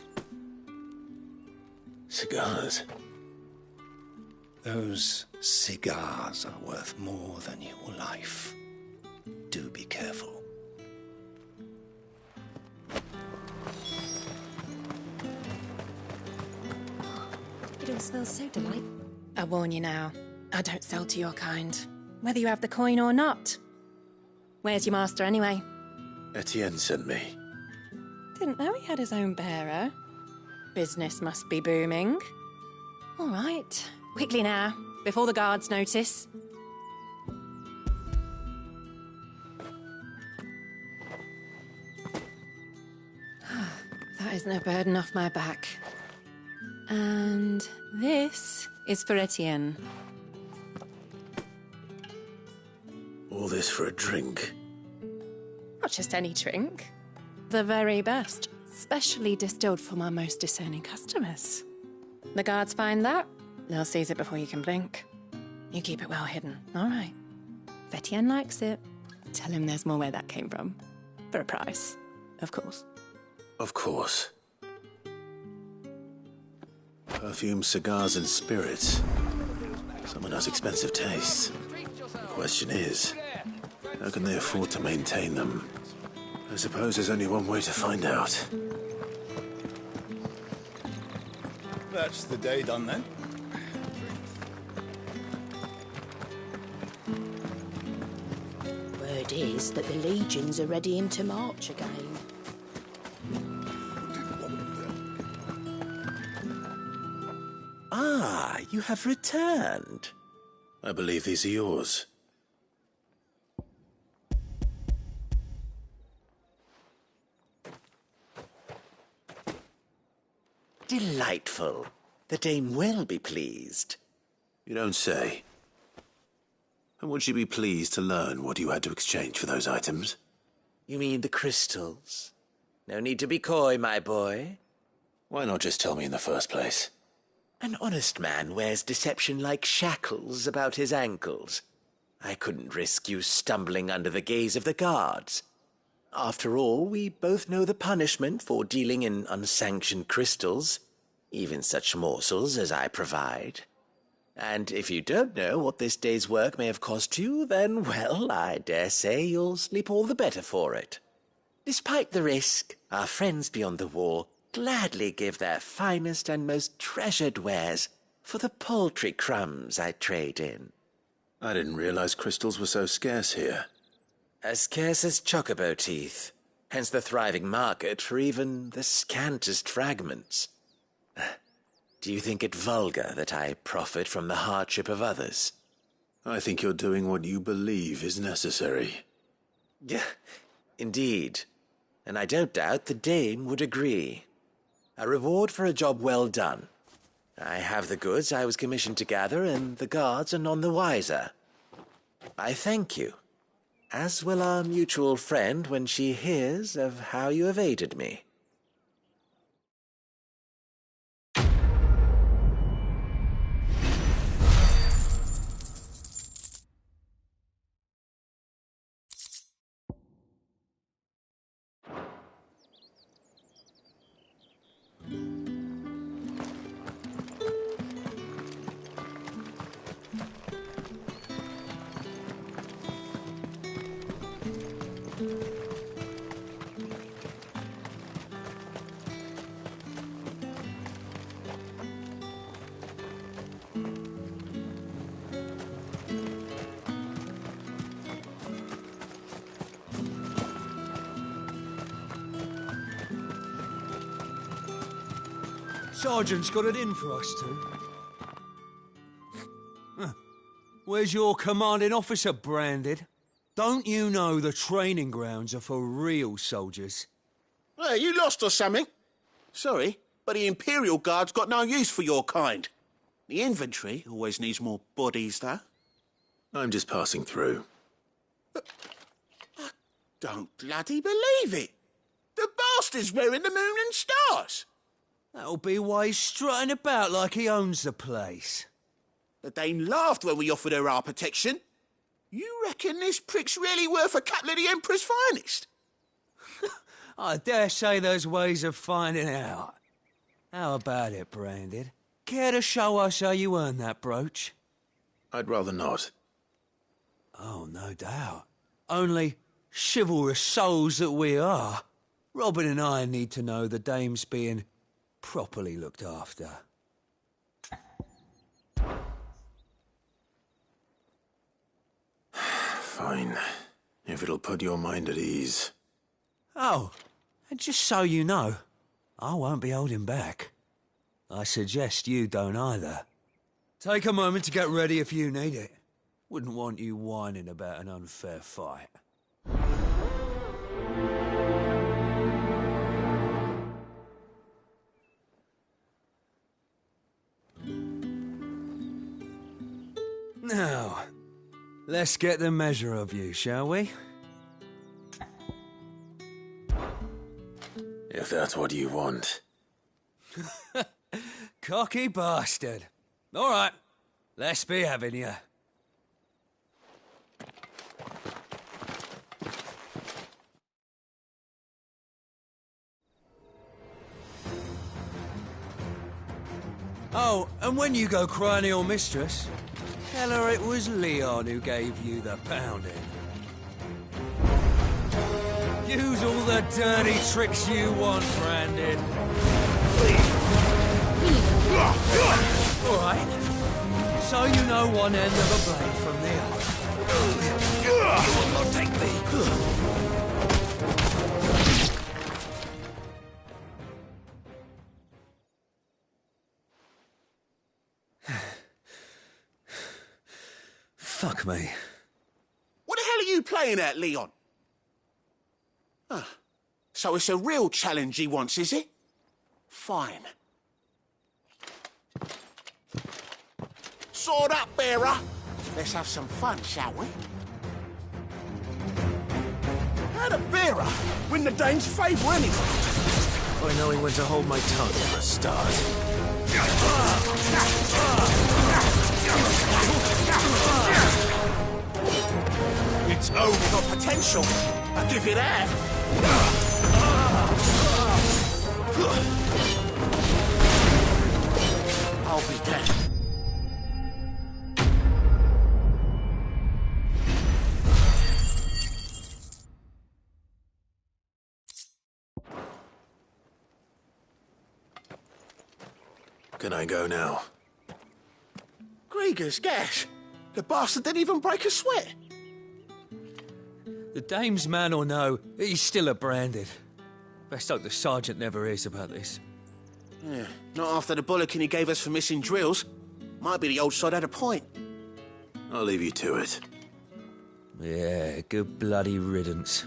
Cigars. Those cigars are worth more than your life. Do be careful. It all smells so delightful. I warn you now, I don't sell to your kind, whether you have the coin or not. Where's your master anyway? Etienne sent me. Didn't know he had his own bearer. Business must be booming. All right, quickly now, before the guards notice. That is no burden off my back. And this is for Etienne. All this for a drink? Not just any drink. The very best, specially distilled for my most discerning customers. The guards find that, they'll seize it before you can blink. You keep it well hidden, all right? If Etienne likes it, tell him there's more where that came from. For a price, of course. Of course. Perfume, cigars, and spirits. Someone has expensive tastes. The question is, how can they afford to maintain them? I suppose there's only one way to find out. That's the day done then. Word is that the legions are ready into march again. Ah, you have returned. I believe these are yours. Delightful. The dame will be pleased. You don't say. And would she be pleased to learn what you had to exchange for those items? You mean the crystals? No need to be coy, my boy. Why not just tell me in the first place? An honest man wears deception like shackles about his ankles. I couldn't risk you stumbling under the gaze of the guards. After all, we both know the punishment for dealing in unsanctioned crystals. even such morsels as I provide. And if you don't know what this day's work may have cost you, then, well, I dare say you'll sleep all the better for it. Despite the risk, our friends beyond the wall gladly give their finest and most treasured wares for the paltry crumbs I trade in. I didn't realize crystals were so scarce here. As scarce as chocobo teeth, hence the thriving market for even the scantest fragments. Do you think it vulgar that I profit from the hardship of others? I think you're doing what you believe is necessary. Yeah, indeed. And I don't doubt the dame would agree. A reward for a job well done. I have the goods I was commissioned to gather, and the guards are none the wiser. I thank you, as will our mutual friend when she hears of how you have aided me. Sergeant's got it in for us two. Where's your commanding officer, Branded? Don't you know the training grounds are for real soldiers? Hey, you lost or something? Sorry, but the Imperial Guard's got no use for your kind. The infantry always needs more bodies, though. I'm just passing through. I don't bloody believe it. The bastard's wearing the moon and stars. That'll be why he's strutting about like he owns the place. The Dane laughed when we offered her our protection. You reckon this prick's really worth a couple of the Emperor's finest? I dare say there's ways of finding out. How about it, Branded? Care to show us how you earned that brooch? I'd rather not. Oh, no doubt. Only chivalrous souls that we are, Robin and I need to know the dame's being properly looked after. Fine. If it'll put your mind at ease. Oh, and just so you know, I won't be holding back. I suggest you don't either. Take a moment to get ready if you need it. Wouldn't want you whining about an unfair fight. Now, let's get the measure of you, shall we? If that's what you want. Cocky bastard. All right, let's be having you. Oh, and when you go crying to your mistress, tell her it was Leon who gave you the pounding. Use all the dirty tricks you want, Brandon. All right. So you know one end of a blade from the other. You will not take me. Fuck me. What the hell are you playing at, Leon? So it's a real challenge he wants, is it? Fine. Sword up, bearer. Let's have some fun, shall we? How the bearer win the Dane's favour anyway? By knowing when to hold my tongue for a start. It's only got potential. I'll give you that. Can I go now? Grieger's gas! The bastard didn't even break a sweat! The dame's man or no, he's still a branded. Best hope the sergeant never hears about this. Yeah, not after the bollocking he gave us for missing drills. Might be the old sod had a point. I'll leave you to it. Yeah, good bloody riddance.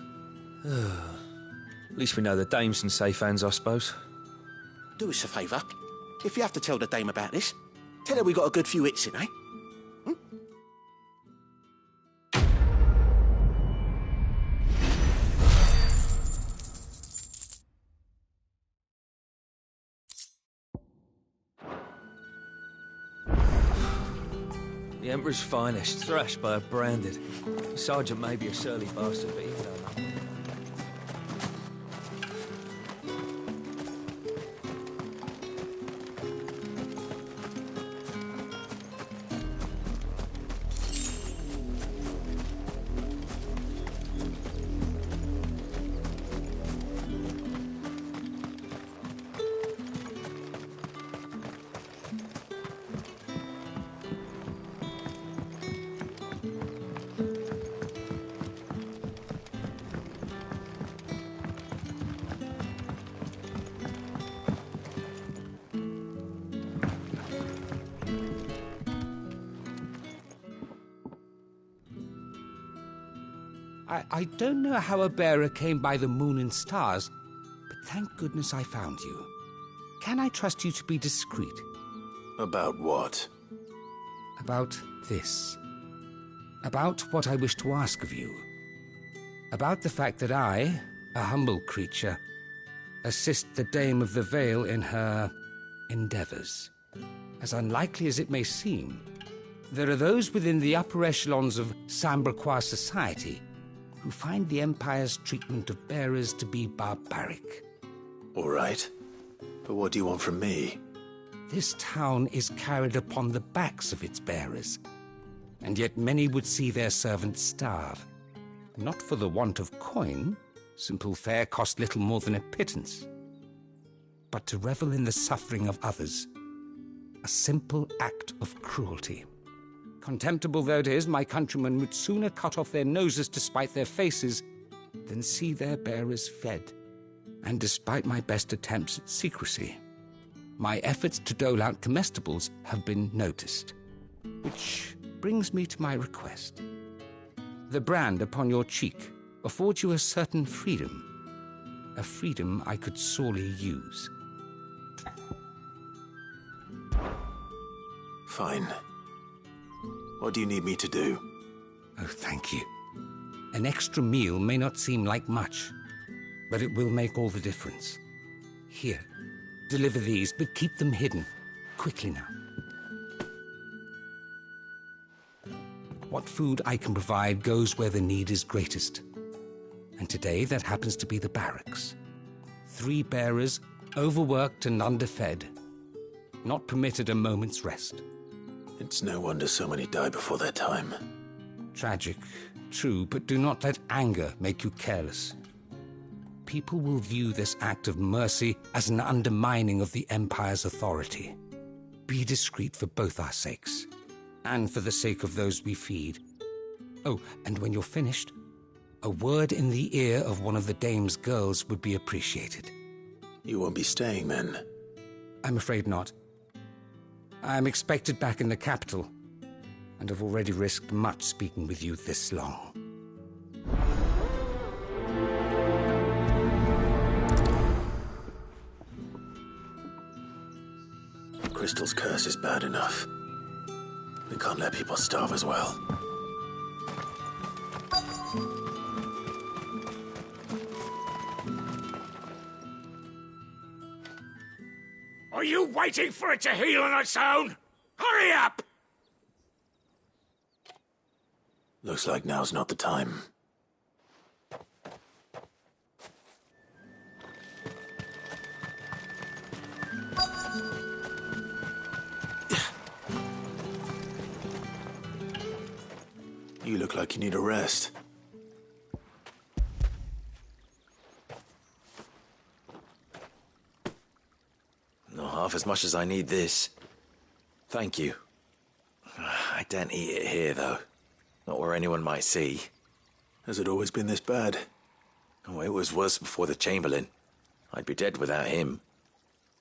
At least we know the dame's in safe hands, I suppose. Do us a favour. If you have to tell the dame about this, tell her we got a good few hits in, eh? The Emperor's finest, thrashed by a branded. The sergeant may be a surly bastard, but he don't know. I don't know how a bearer came by the moon and stars, but thank goodness I found you. Can I trust you to be discreet? About what? About this. About what I wish to ask of you. About the fact that I, a humble creature, assist the Dame of the Vale in her endeavors. As unlikely as it may seem, there are those within the upper echelons of Sambraquois society who find the Empire's treatment of bearers to be barbaric. All right. But what do you want from me? This town is carried upon the backs of its bearers, and yet many would see their servants starve. Not for the want of coin, simple fare cost little more than a pittance, but to revel in the suffering of others, a simple act of cruelty. Contemptible though it is, my countrymen would sooner cut off their noses to spite their faces than see their bearers fed. And despite my best attempts at secrecy, my efforts to dole out comestibles have been noticed. Which brings me to my request. The brand upon your cheek affords you a certain freedom. A freedom I could sorely use. Fine. What do you need me to do? Oh, thank you. An extra meal may not seem like much, but it will make all the difference. Here, deliver these, but keep them hidden. Quickly now. What food I can provide goes where the need is greatest. And today, that happens to be the barracks. 3 bearers, overworked and underfed, not permitted a moment's rest. It's no wonder so many die before their time. Tragic, true, but do not let anger make you careless. People will view this act of mercy as an undermining of the Empire's authority. Be discreet for both our sakes, and for the sake of those we feed. Oh, and when you're finished, a word in the ear of one of the Dame's girls would be appreciated. You won't be staying, then? I'm afraid not. I'm expected back in the capital, and have already risked much speaking with you this long. Crystal's curse is bad enough. We can't let people starve as well. Are you waiting for it to heal on its own? Hurry up! Looks like now's not the time. You look like you need a rest. Not half as much as I need this. Thank you. I daren't eat it here, though. Not where anyone might see. Has it always been this bad? Oh, it was worse before the Chamberlain. I'd be dead without him.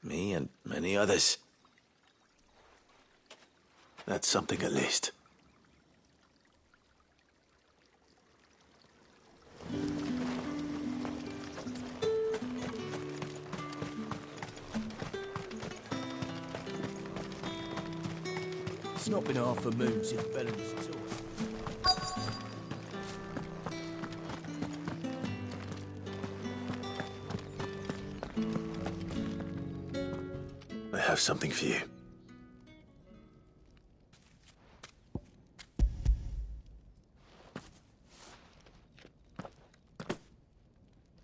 Me and many others. That's something at least. It's not been half a moon since Bellamy's tour. I have something for you.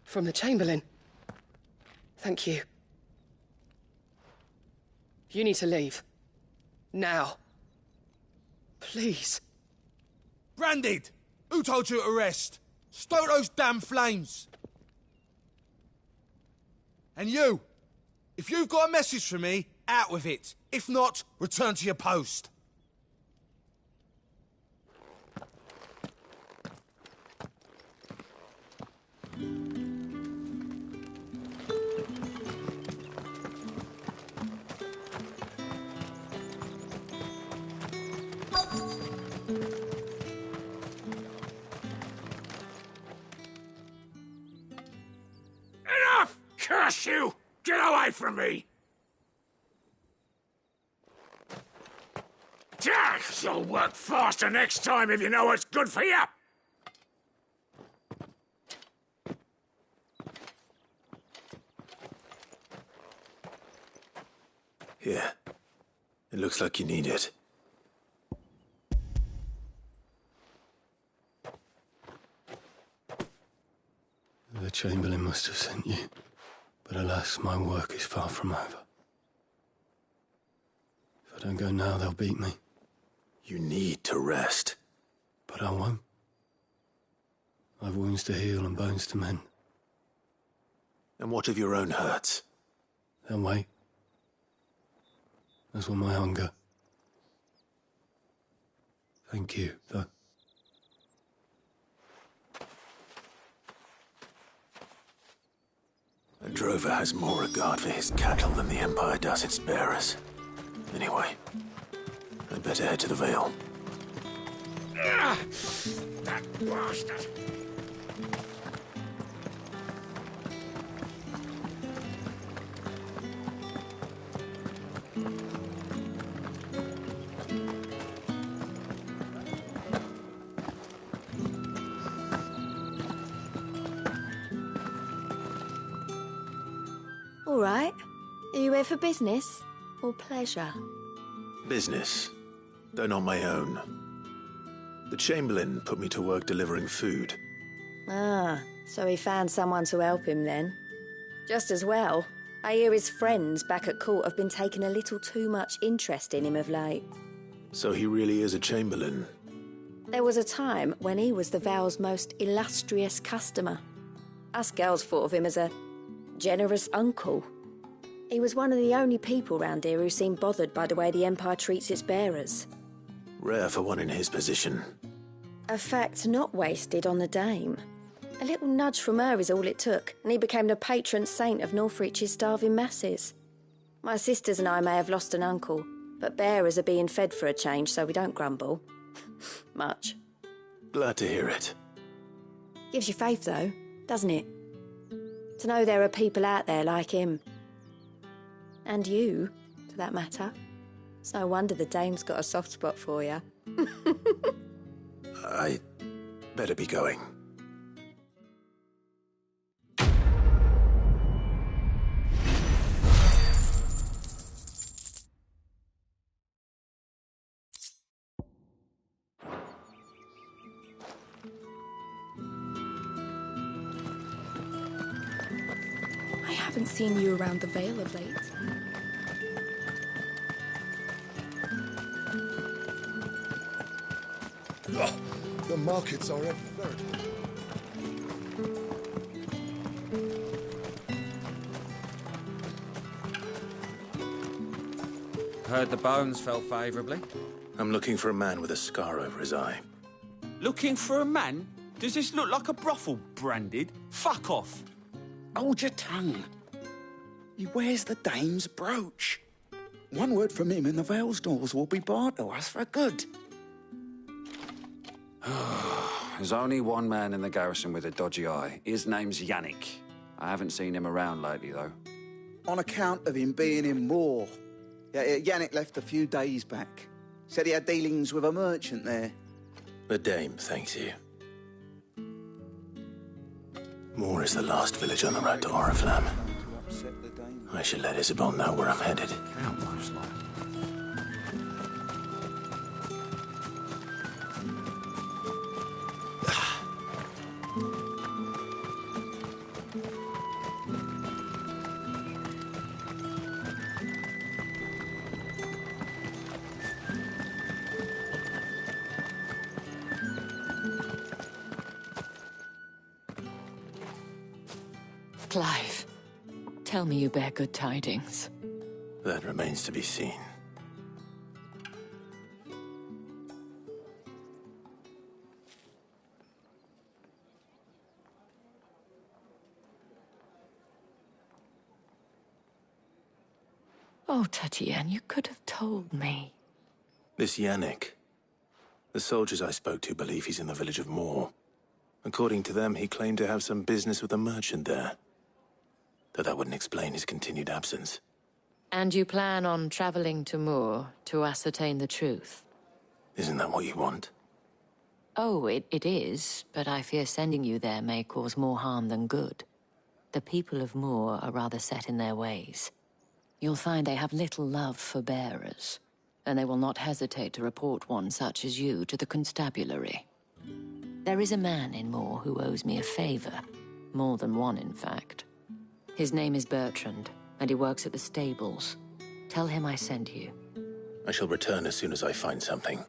From the Chamberlain. Thank you. You need to leave. Now. Please. Branded! Who told you to rest? Stoke those damn flames! And you! If you've got a message for me, out with it. If not, return to your post. Enough! Curse you! Get away from me! You'll work faster next time if you know what's good for you! Here. It looks like you need it. The Chamberlain must have sent you. But alas, my work is far from over. If I don't go now, they'll beat me. You need to rest. But I won't. I've wounds to heal and bones to mend. And what of your own hurts? They'll wait. As will my hunger. Thank you, though. A drover has more regard for his cattle than the Empire does its bearers. Anyway, I'd better head to the Vale. Ah, that bastard! All right. Are you here for business or pleasure? Business, though not my own. The Chamberlain put me to work delivering food. Ah, so he found someone to help him then. Just as well. I hear his friends back at court have been taking a little too much interest in him of late. So he really is a Chamberlain. There was a time when he was the Vale's most illustrious customer. Us girls thought of him as a generous uncle. He was one of the only people round here who seemed bothered by the way the Empire treats its bearers. Rare for one in his position. A fact not wasted on the dame. A little nudge from her is all it took, and he became the patron saint of Northreach's starving masses. My sisters and I may have lost an uncle, but bearers are being fed for a change, so we don't grumble. Much. Glad to hear it. Gives you faith, though, doesn't it? To know there are people out there like him. And you, for that matter. It's no wonder the dame's got a soft spot for you. I better be going. I haven't seen you around the Vale of late. Oh, the markets are everywhere. Heard the bones fell favourably. I'm looking for a man with a scar over his eye. Looking for a man? Does this look like a brothel, Branded? Fuck off. Hold your tongue. He wears the dame's brooch. One word from him and the Vale's doors will be barred to us for good. There's only one man in the garrison with a dodgy eye. His name's Yannick. I haven't seen him around lately, though. On account of him being in war. Yeah, Yannick left a few days back. Said he had dealings with a merchant there. The dame thanks you. Moor is the last village on the road to Oriflamme. I should let Isabel know where I'm headed. Clive, tell me you bear good tidings. That remains to be seen. Oh, Tatienne, you could have told me. This Yannick. The soldiers I spoke to believe he's in the village of Moor. According to them, he claimed to have some business with a merchant there. Though that wouldn't explain his continued absence. And you plan on traveling to Moor to ascertain the truth? Isn't that what you want? Oh, it is, but I fear sending you there may cause more harm than good. The people of Moor are rather set in their ways. You'll find they have little love for bearers, and they will not hesitate to report one such as you to the constabulary. There is a man in Moor who owes me a favor. More than one, in fact. His name is Bertrand, and he works at the stables. Tell him I sent you. I shall return as soon as I find something.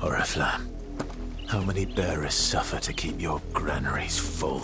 Oriflamme, how many bearers suffer to keep your granaries full?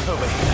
Over here.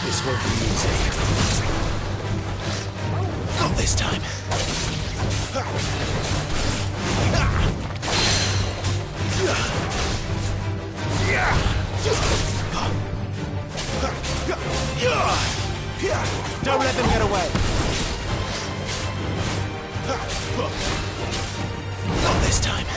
This won't be easy. Not this time. Don't let them get away. Not this time.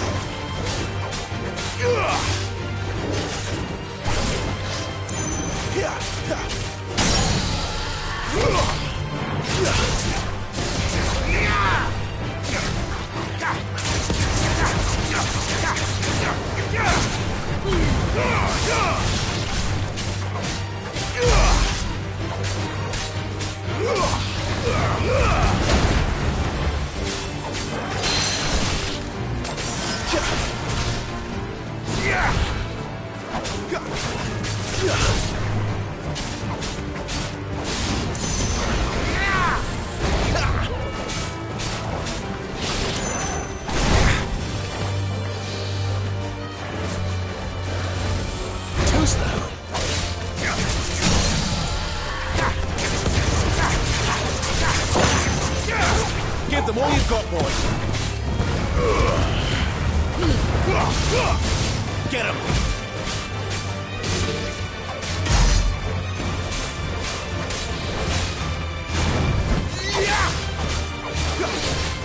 Give them all you've got, boys. Get him.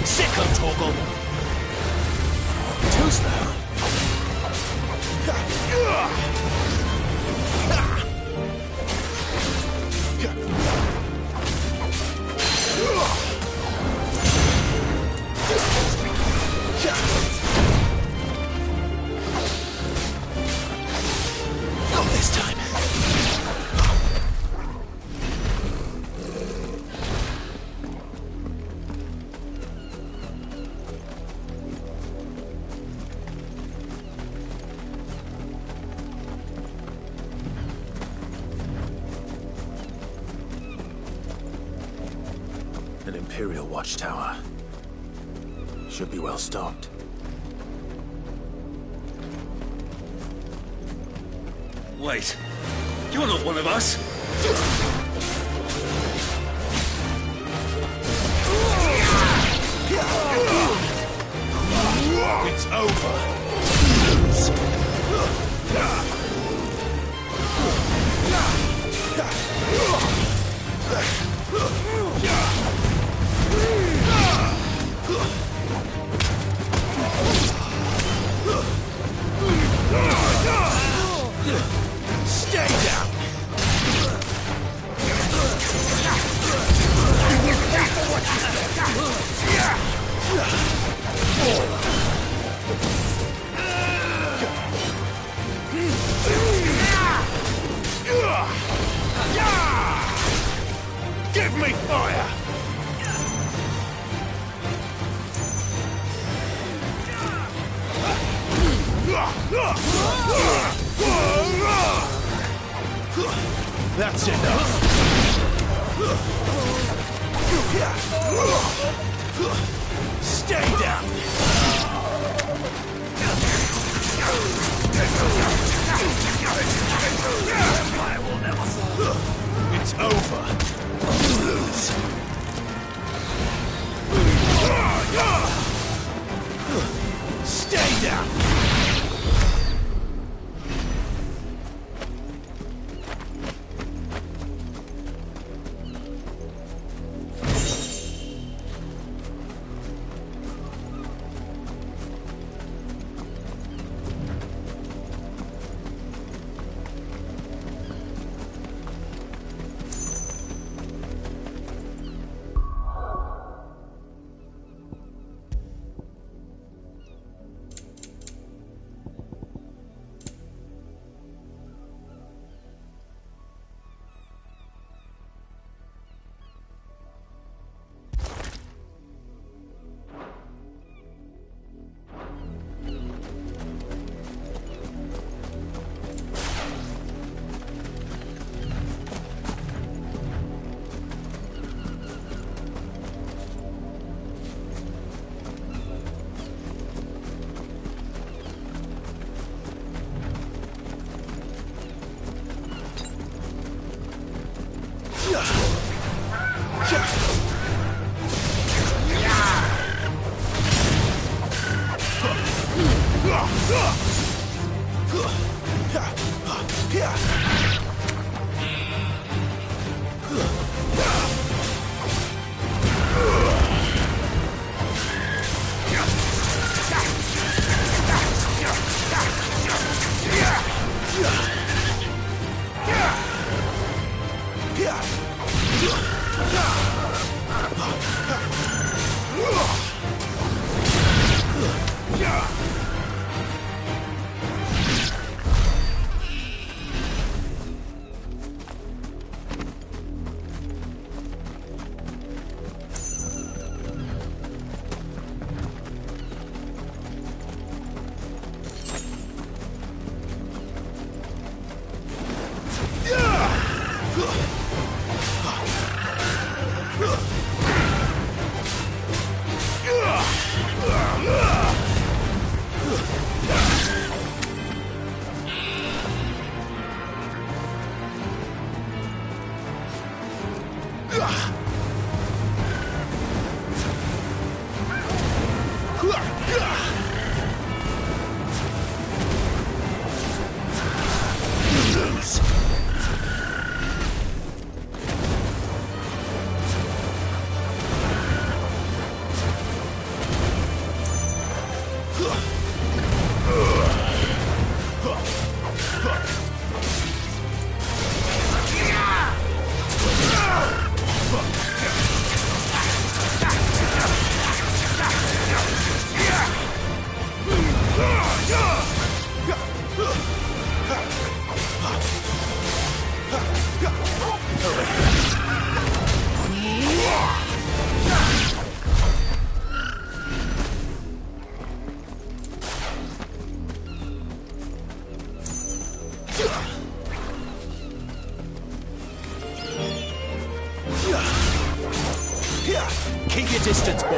Sick of Torgal. Too slow. Not this time. An Imperial watchtower. Should be well stocked. Wait, you're not one of us. It's over. Stay down. Give me fire. That's enough. Stay down. It's over. Lose. Stay down. Keep your distance, boy.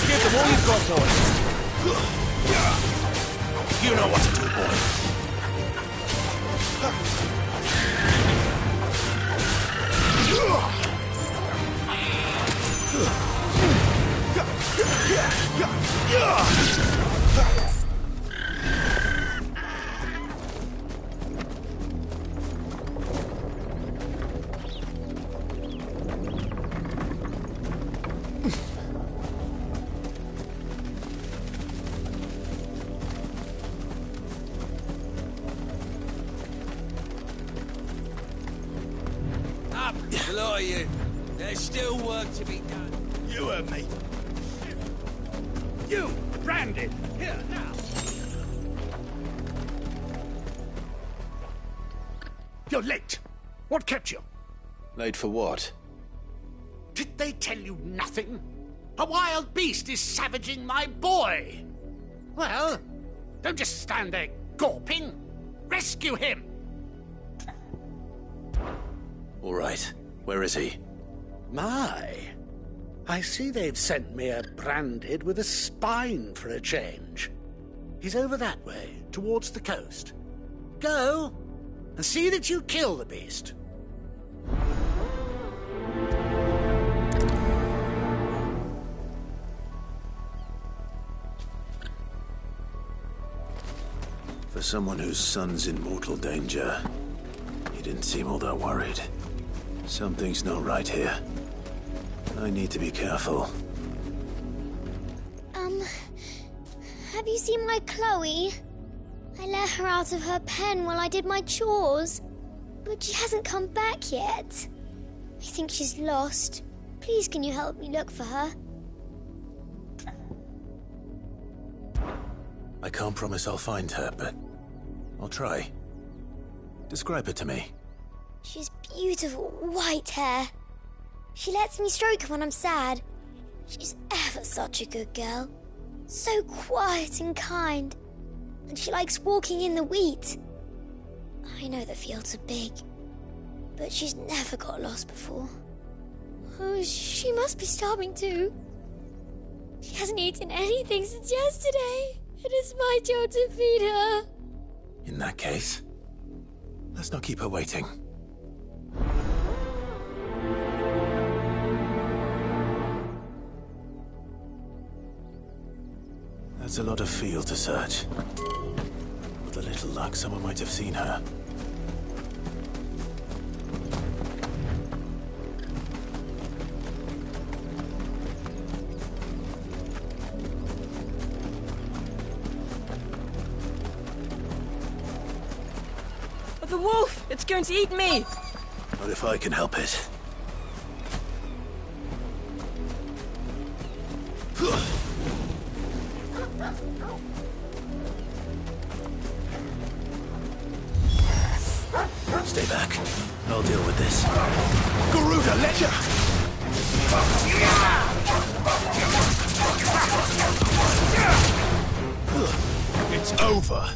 Give them all you've got, boy. You know what to do, boy. Up, a lot of you. There's still work to be done. You heard me. You, branded. Here, now. You're late. What kept you? Late for what? Did they tell you nothing? A wild beast is savaging my boy. Well, don't just stand there gawping. Rescue him. All right. Where is he? My. I see they've sent me a branded with a spine for a change. He's over that way, towards the coast. Go and see that you kill the beast. For someone whose son's in mortal danger, he didn't seem all that worried. Something's not right here. I need to be careful. Have you seen my Chloe? I let her out of her pen while I did my chores, but she hasn't come back yet. I think she's lost. Please, can you help me look for her? I can't promise I'll find her, but I'll try. Describe her to me. She's beautiful white hair. She lets me stroke her when I'm sad. She's ever such a good girl. So quiet and kind. And she likes walking in the wheat. I know the fields are big, but she's never got lost before. Oh, she must be starving too. She hasn't eaten anything since yesterday. It is my job to feed her. In that case, let's not keep her waiting. That's a lot of field to search. With a little luck, someone might have seen her. The wolf! It's going to eat me! Not if I can help it. Stay back. I'll deal with this. Garuda, let ya! It's over.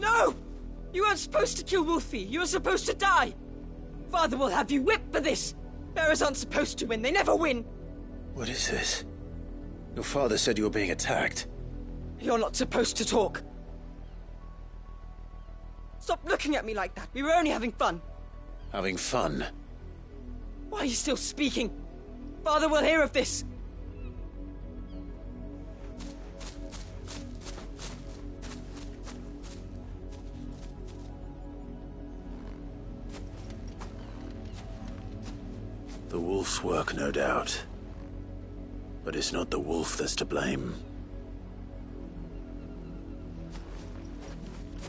No! You weren't supposed to kill Wolfie. You were supposed to die. Father will have you whipped for this. Bearers aren't supposed to win. They never win. What is this? Your father said you were being attacked. You're not supposed to talk. Stop looking at me like that. We were only having fun. Having fun? Why are you still speaking? Father will hear of this. The wolf's work, no doubt. But it's not the wolf that's to blame.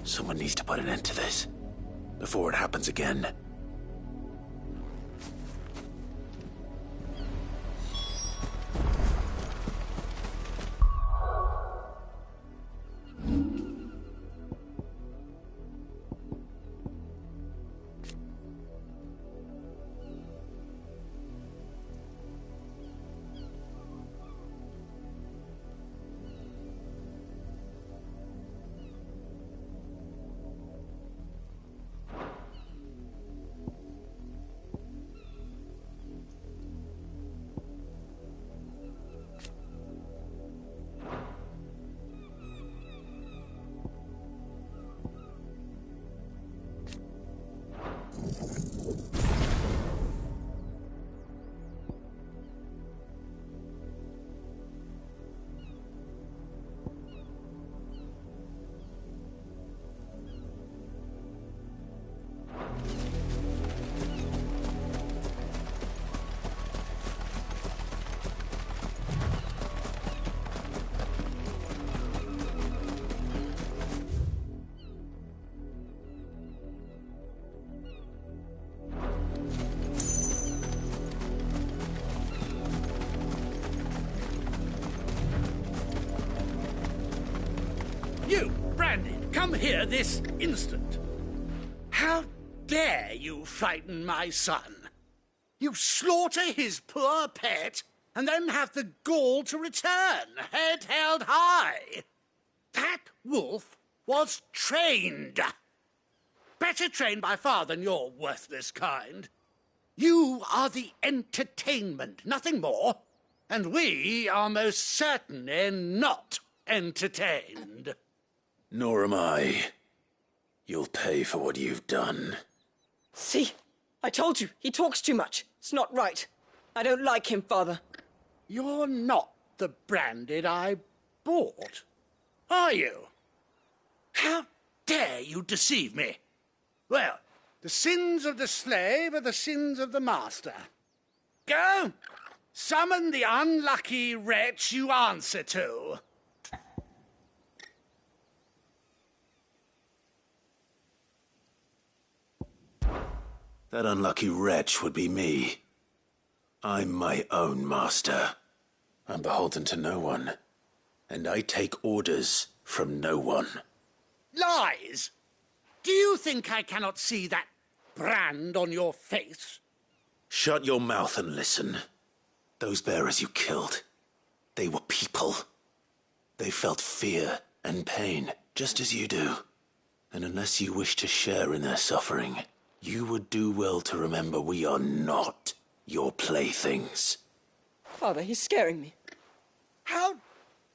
Someone needs to put an end to this, before it happens again. You, Brandon, come here this instant. How dare you frighten my son? You slaughter his poor pet, and then have the gall to return, head held high. That wolf was trained. Better trained by far than your worthless kind. You are the entertainment, nothing more. And we are most certainly not. entertained. Nor am I. You'll pay for what you've done. See? I told you, he talks too much. It's not right. I don't like him, Father. You're not the Branded I bought, are you? How dare you deceive me? Well, the sins of the slave are the sins of the master. Go, summon the unlucky wretch you answer to. That unlucky wretch would be me. I'm my own master. I'm beholden to no one, and I take orders from no one. Lies! Do you think I cannot see that brand on your face? Shut your mouth and listen. Those bearers you killed, they were people. They felt fear and pain, just as you do. And unless you wish to share in their suffering, you would do well to remember we are not your playthings. Father, he's scaring me. How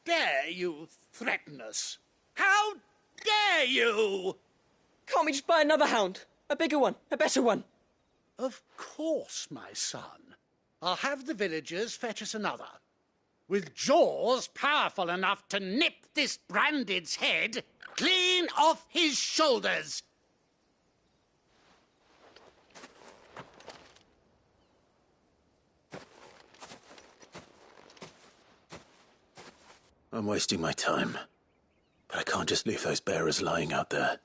dare you threaten us? How dare you? Can't we just buy another hound? A bigger one, a better one. Of course, my son. I'll have the villagers fetch us another. With jaws powerful enough to nip this Branded's head clean off his shoulders. I'm wasting my time, but I can't just leave those bearers lying out there.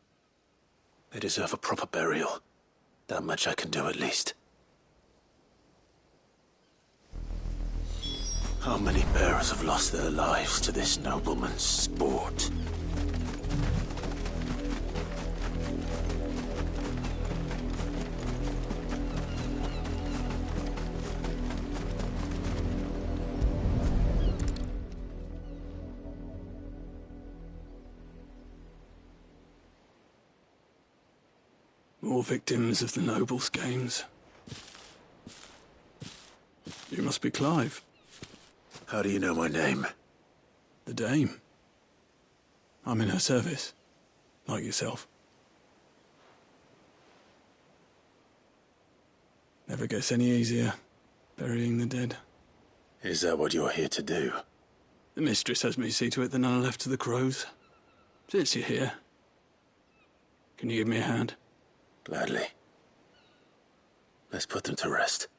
They deserve a proper burial. That much I can do at least. How many bearers have lost their lives to this nobleman's sport? More victims of the nobles' games. You must be Clive. How do you know my name? The Dame. I'm in her service, like yourself. Never gets any easier, burying the dead. Is that what you're here to do? The mistress has me see to it that none are left to the crows. Since you're here, can you give me a hand? Gladly. Let's put them to rest.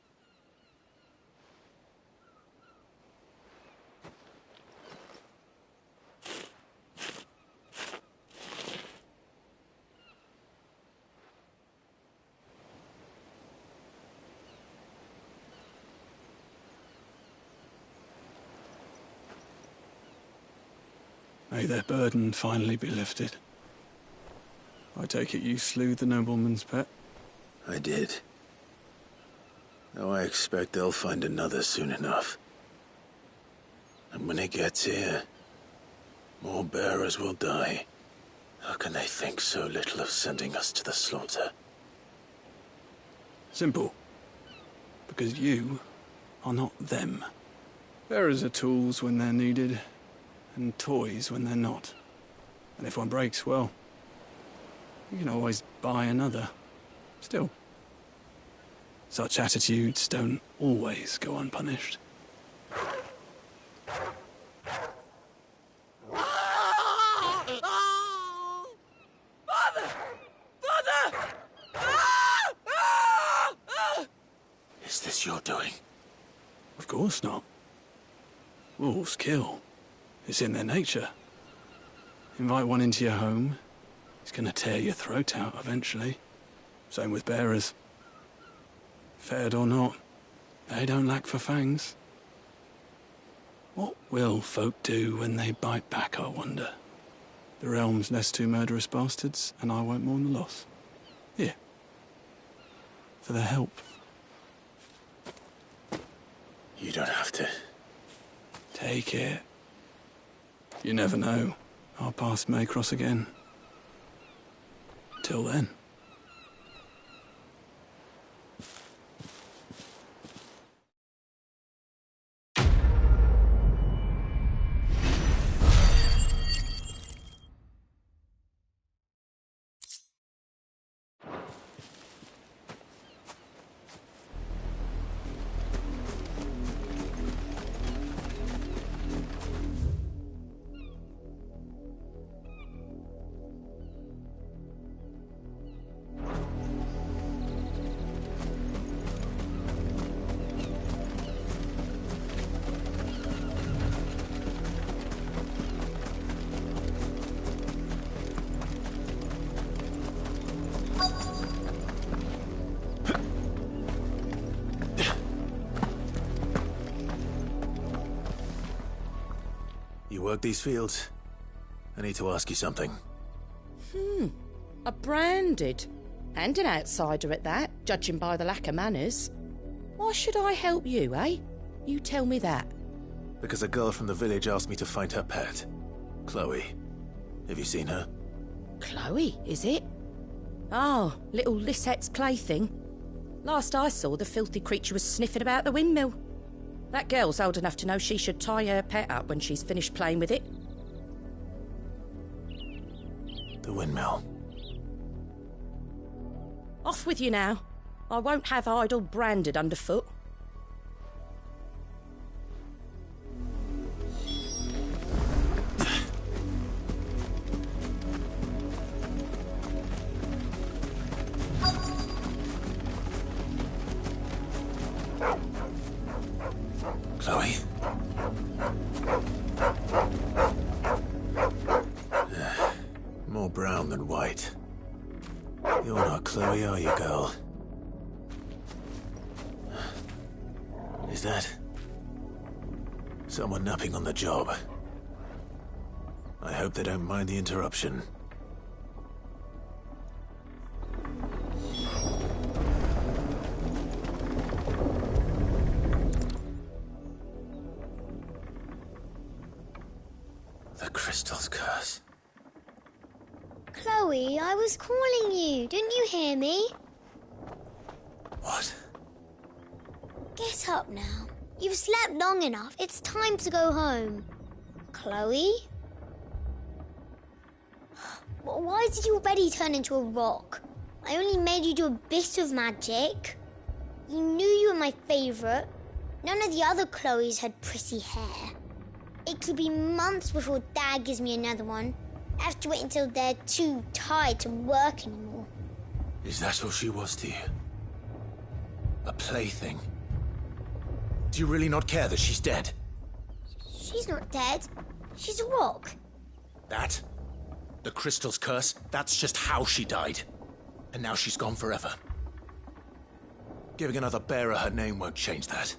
May their burden finally be lifted. I take it you slew the nobleman's pet? I did. Though I expect they'll find another soon enough. And when it gets here, more bearers will die. How can they think so little of sending us to the slaughter? Simple. Because you are not them. Bearers are tools when they're needed, and toys when they're not. And if one breaks, well, you can always buy another. Still, such attitudes don't always go unpunished. Father! Father! Is this your doing? Of course not. Wolves kill. It's in their nature. Invite one into your home, he's gonna tear your throat out eventually. Same with bearers. Fed or not, they don't lack for fangs. What will folk do when they bite back, I wonder? The realm's less two murderous bastards, and I won't mourn the loss. Here. For their help. You don't have to. Take it. You never know. Our paths may cross again. Till then. work these fields? I need to ask you something. A branded. And an outsider at that, judging by the lack of manners. Why should I help you, eh? You tell me that. Because a girl from the village asked me to find her pet. Chloe. Have you seen her? Chloe, is it? Oh, little Lisette's plaything. Last I saw, the filthy creature was sniffing about the windmill. That girl's old enough to know she should tie her pet up when she's finished playing with it. The windmill. Off with you now. I won't have idle branded underfoot. Chloe? More brown than white. You're not Chloe, are you, girl? Is that someone napping on the job? I hope they don't mind the interruption. The crystal's curse. Chloe, I was calling you. Didn't you hear me? What? Get up now. You've slept long enough. It's time to go home. Chloe? Why did you already turn into a rock? I only made you do a bit of magic. You knew you were my favourite. None of the other Chloes had pretty hair. It could be months before Dad gives me another one. I have to wait until they're too tired to work anymore. Is that all she was to you? A plaything? Do you really not care that she's dead? She's not dead. She's a rock. That? The crystal's curse? That's just how she died. And now she's gone forever. Giving another bearer her name won't change that.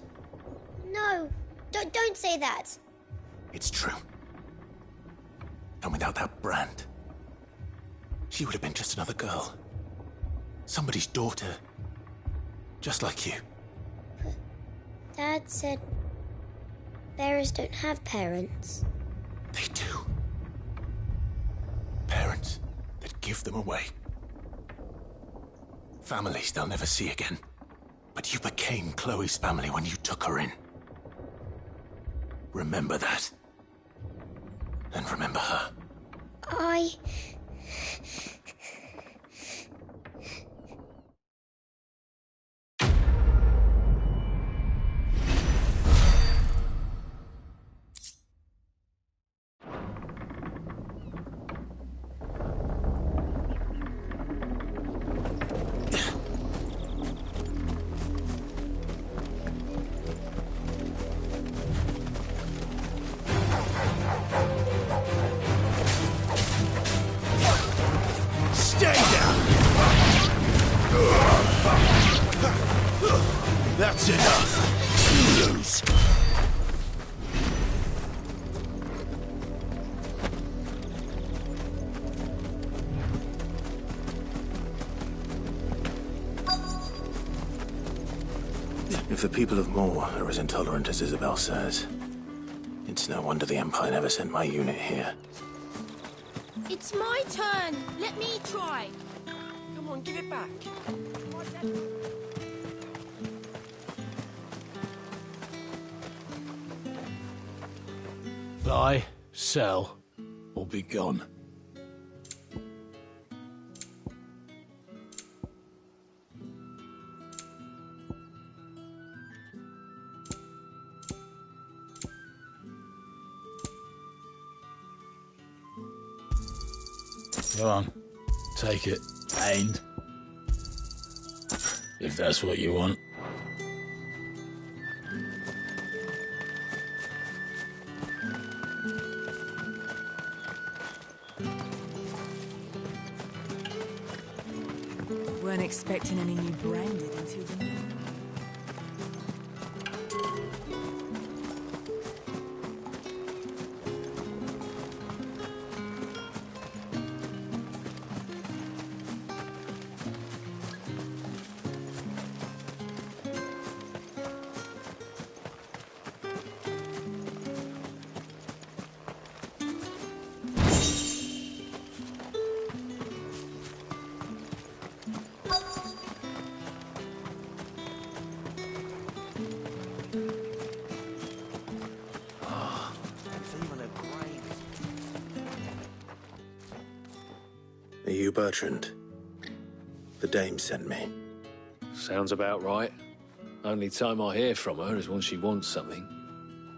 No, don't say that. It's true. And without that brand, she would have been just another girl. Somebody's daughter. Just like you. But Dad said bearers don't have parents. They do. Parents that give them away. Families they'll never see again. But you became Chloe's family when you took her in. Remember that. And remember her. That's enough. You lose. If the people of Moor are as intolerant as Isabel says, it's no wonder the Empire never sent my unit here. It's my turn. Let me try. Come on, give it back. Buy, sell, or be gone. Go on, take it, and if that's what you want. Weren't expecting any new branded until the new. you Bertrand? The dame sent me. Sounds about right. Only time I hear from her is when she wants something.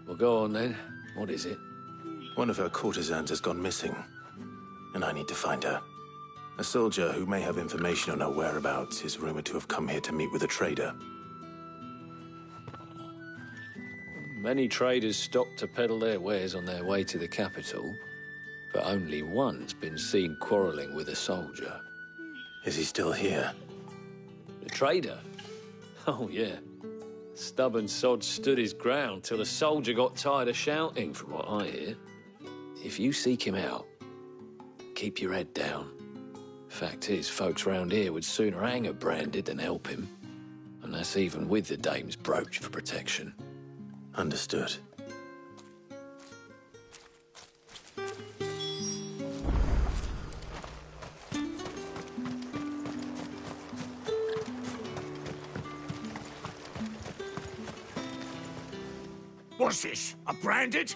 Well, go on then. What is it? One of her courtesans has gone missing, and I need to find her. A soldier who may have information on her whereabouts is rumored to have come here to meet with a trader. Many traders stop to peddle their wares on their way to the capital, but only one's been seen quarrelling with a soldier. Is he still here? The trader? Oh, yeah. Stubborn sod stood his ground till the soldier got tired of shouting, from what I hear. If you seek him out, keep your head down. Fact is, folks round here would sooner hang a branded than help him. And that's even with the dame's brooch for protection. Understood. What's this? A branded?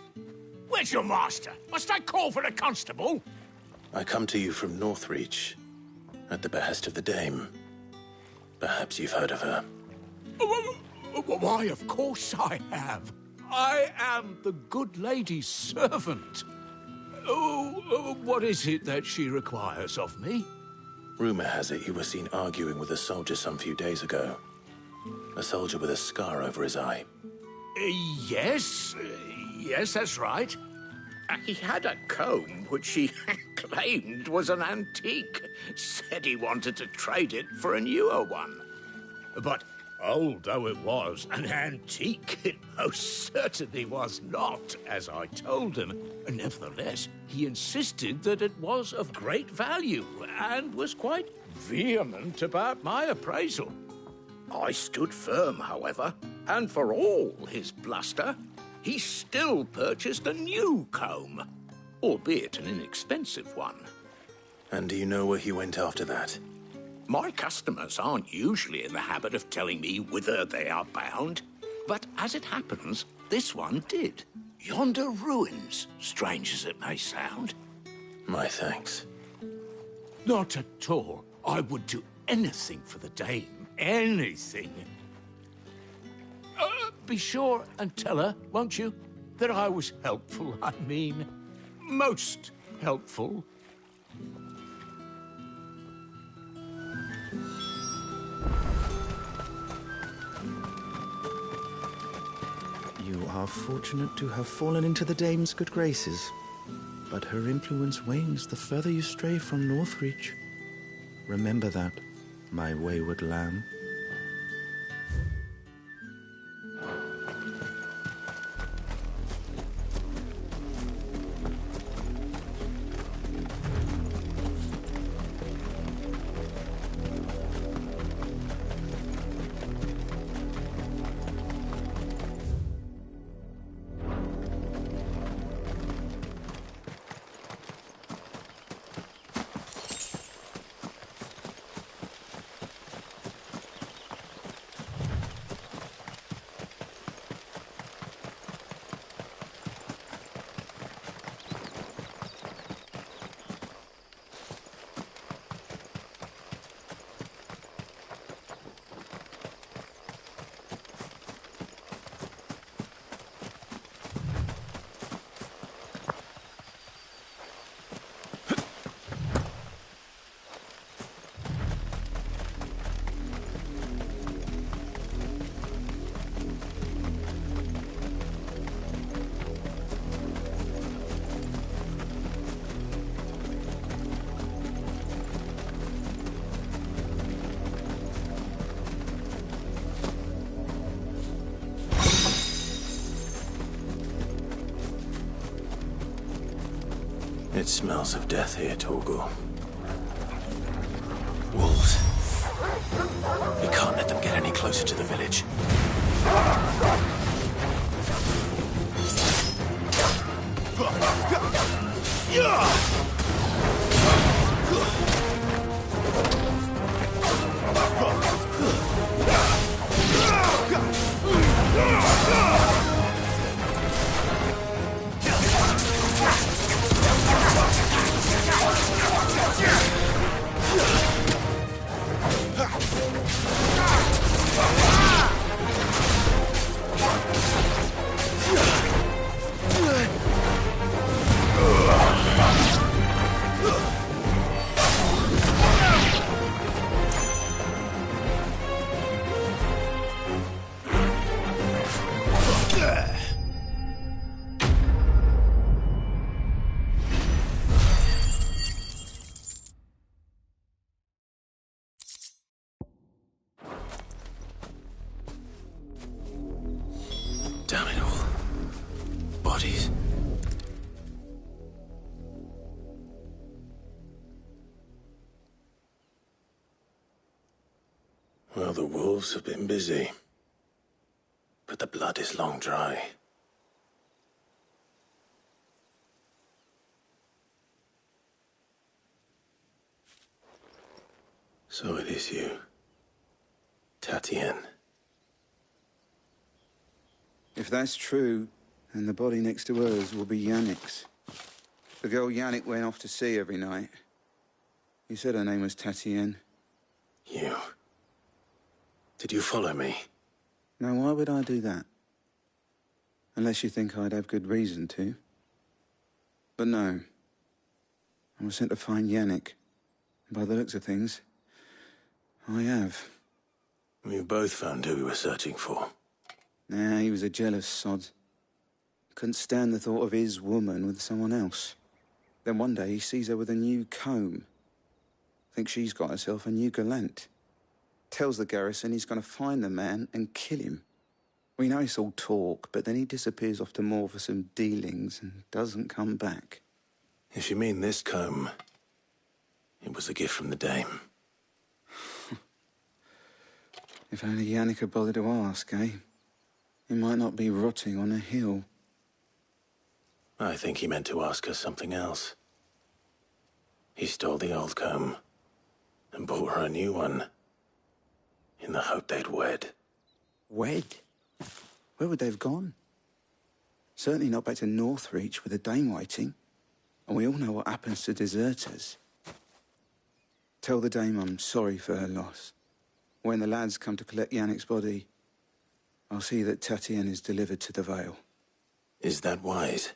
Where's your master? Must I call for the constable? I come to you from Northreach, at the behest of the dame. Perhaps you've heard of her. Why, of course I have. I am the good lady's servant. What is it that she requires of me? Rumor has it you were seen arguing with a soldier some few days ago. A soldier with a scar over his eye. Yes, that's right. He had a comb which he claimed was an antique. Said he wanted to trade it for a newer one. But old though it was, an antique it most certainly was not, as I told him. Nevertheless, he insisted that it was of great value and was quite vehement about my appraisal. I stood firm, however, and for all his bluster, he still purchased a new comb, albeit an inexpensive one. And do you know where he went after that? My customers aren't usually in the habit of telling me whither they are bound, but as it happens, this one did. Yonder ruins, strange as it may sound. My thanks. Not at all. I would do anything for the dame. Anything. Be sure and tell her, won't you, that I was helpful. I mean, most helpful. You are fortunate to have fallen into the dame's good graces, but her influence wanes the further you stray from Northreach. Remember that, my wayward lamb. It smells of death here, Torgal. Wolves. We can't let them get any closer to the village. bodies. Well, the wolves have been busy. But the blood is long dry. So it is you, Tatienne. If that's true, then the body next to hers will be Yannick's. The girl Yannick went off to see every night. You said her name was Tatienne. You. Did you follow me? Now, why would I do that? Unless you think I'd have good reason to. But no. I was sent to find Yannick. And by the looks of things, I have. We both found who we were searching for. Nah, he was a jealous sod. Couldn't stand the thought of his woman with someone else. Then one day he sees her with a new comb. Thinks she's got herself a new gallant. Tells the garrison he's going to find the man and kill him. We know it's all talk, but then he disappears off to Moor for some dealings and doesn't come back. If you mean this comb, it was a gift from the dame. If only Yannick had bothered to ask, eh? He might not be rotting on a hill. I think he meant to ask her something else. He stole the old comb and bought her a new one in the hope they'd wed. Wed? Where would they have gone? Certainly not back to Northreach with a dame waiting. And we all know what happens to deserters. Tell the dame I'm sorry for her loss. When the lads come to collect Yannick's body, I'll see that Tatienne is delivered to the Vale. Is that wise?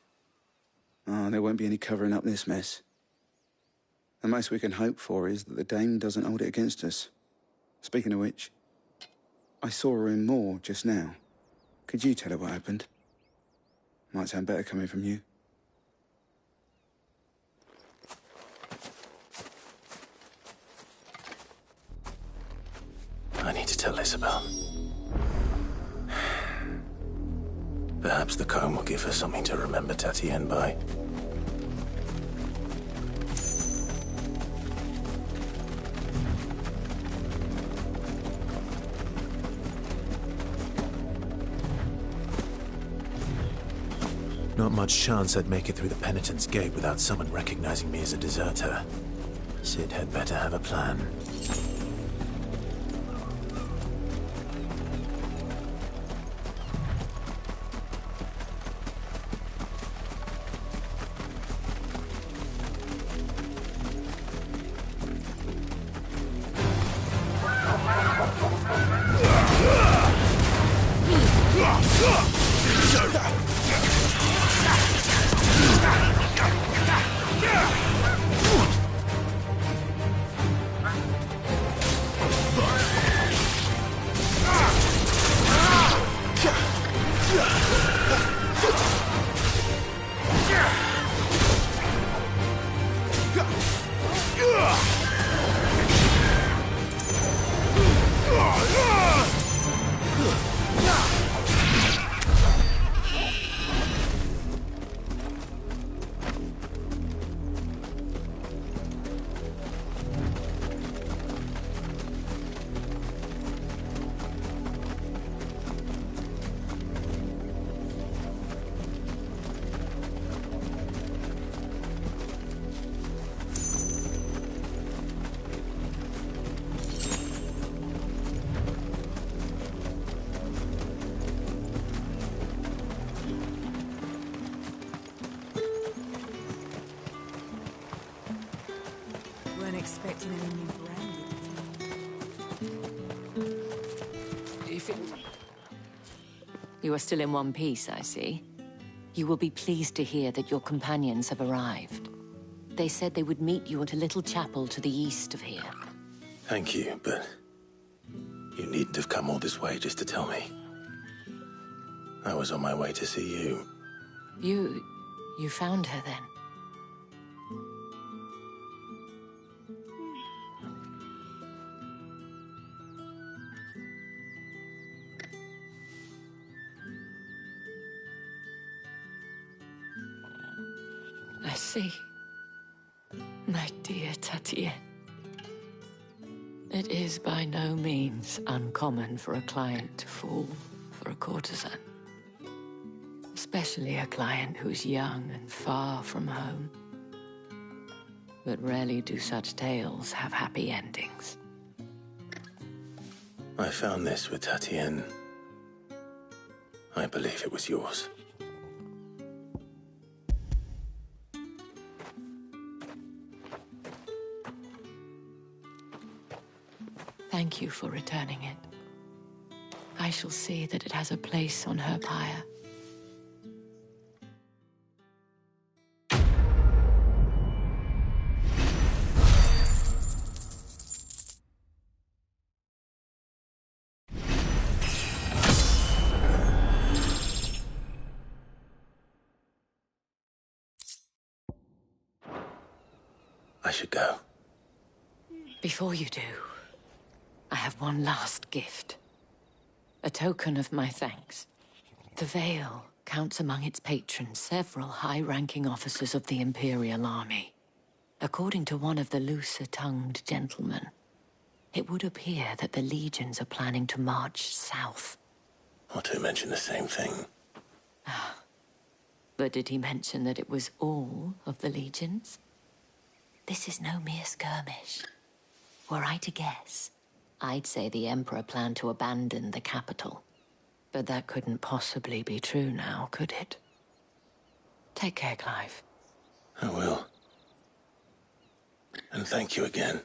Oh, there won't be any covering up this mess. The most we can hope for is that the dame doesn't hold it against us. Speaking of which, I saw her in Moor just now. Could you tell her what happened? Might sound better coming from you. I need to tell Isabel. Perhaps the comb will give her something to remember Tatienne by. Not much chance I'd make it through the Penitent's Gate without someone recognizing me as a deserter. Sid had better have a plan. Expecting any new branded. If it... You are still in one piece, I see. You will be pleased to hear that your companions have arrived. They said they would meet you at a little chapel to the east of here. Thank you, but you needn't have come all this way just to tell me. I was on my way to see you. You found her then? see. My dear Tatienne. It is by no means uncommon for a client to fall for a courtesan. Especially a client who's young and far from home. But rarely do such tales have happy endings. I found this with Tatienne. I believe it was yours. Thank you for returning it. I shall see that it has a place on her pyre. I should go. Before you do, I have one last gift. A token of my thanks. The Veil counts among its patrons several high-ranking officers of the Imperial Army. According to one of the looser-tongued gentlemen, it would appear that the legions are planning to march south. Or to mention the same thing. But did he mention that it was all of the legions? This is no mere skirmish. Were I to guess, I'd say the Emperor planned to abandon the capital. But that couldn't possibly be true now, could it? Take care, Clive. I will. And thank you again.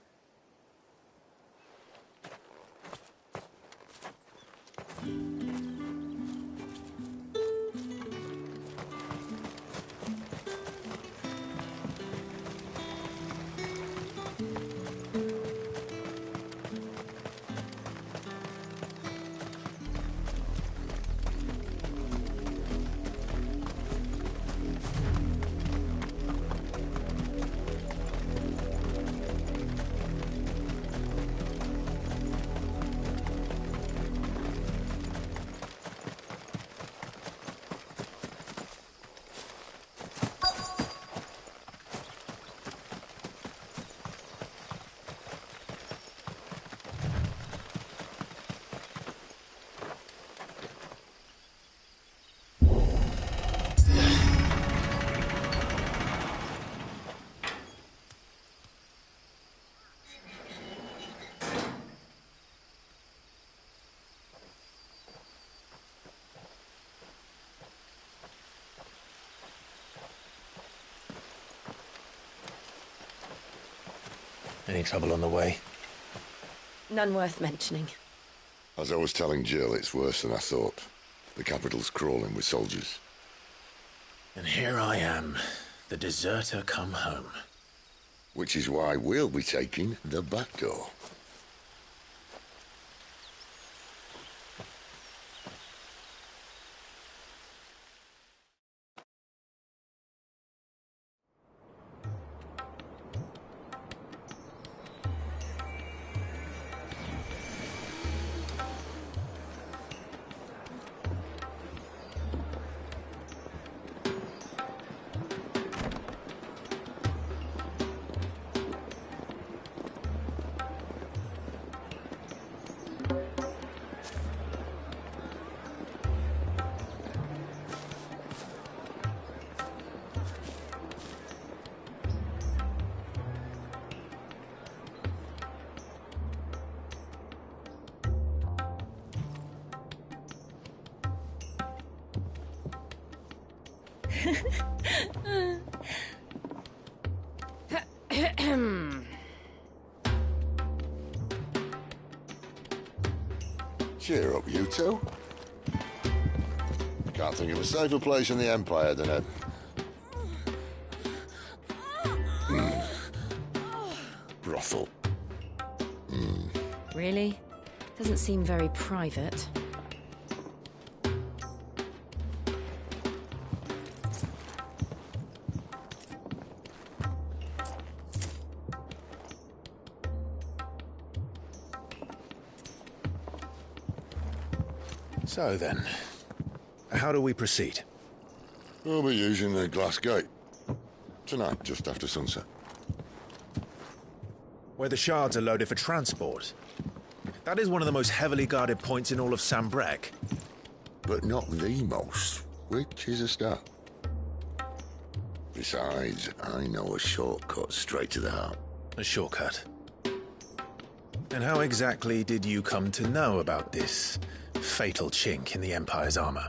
Any trouble on the way? None worth mentioning. As I was telling Jill, it's worse than I thought. The capital's crawling with soldiers. And here I am, the deserter come home. Which is why we'll be taking the back door. Cheer up, you two. Can't think of a safer place in the Empire than a... brothel. Really? Doesn't seem very private. So then, how do we proceed? We'll be using the glass gate. Tonight, just after sunset. Where the shards are loaded for transport. That is one of the most heavily guarded points in all of Sambrek. But not the most, which is a start. Besides, I know a shortcut straight to the heart. A shortcut? And how exactly did you come to know about this fatal chink in the Empire's armor?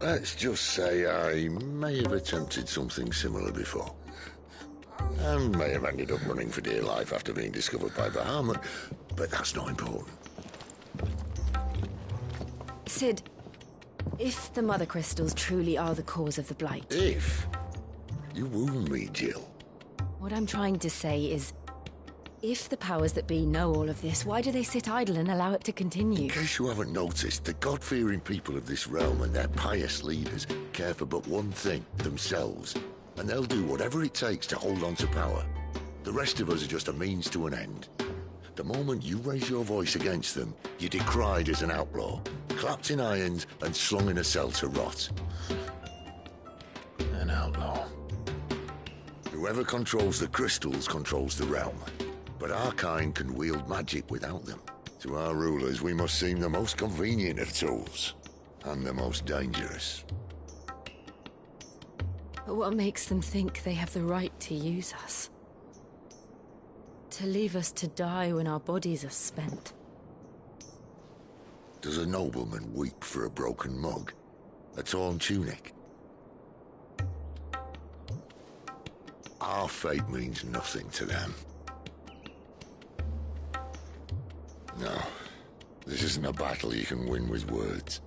Let's just say I may have attempted something similar before. And may have ended up running for dear life after being discovered by Bahamut, but that's not important. Sid, if the Mother Crystals truly are the cause of the Blight... If? You wound me, Jill. What I'm trying to say is, if the powers that be know all of this, why do they sit idle and allow it to continue? In case you haven't noticed, the God-fearing people of this realm and their pious leaders care for but one thing, themselves. And they'll do whatever it takes to hold on to power. The rest of us are just a means to an end. The moment you raise your voice against them, you're decried as an outlaw, clapped in irons and slung in a cell to rot. An outlaw. Whoever controls the crystals controls the realm. But our kind can wield magic without them. To our rulers, we must seem the most convenient of tools. And the most dangerous. But what makes them think they have the right to use us? To leave us to die when our bodies are spent? Does a nobleman weep for a broken mug? A torn tunic? Our fate means nothing to them. No, this isn't a battle you can win with words.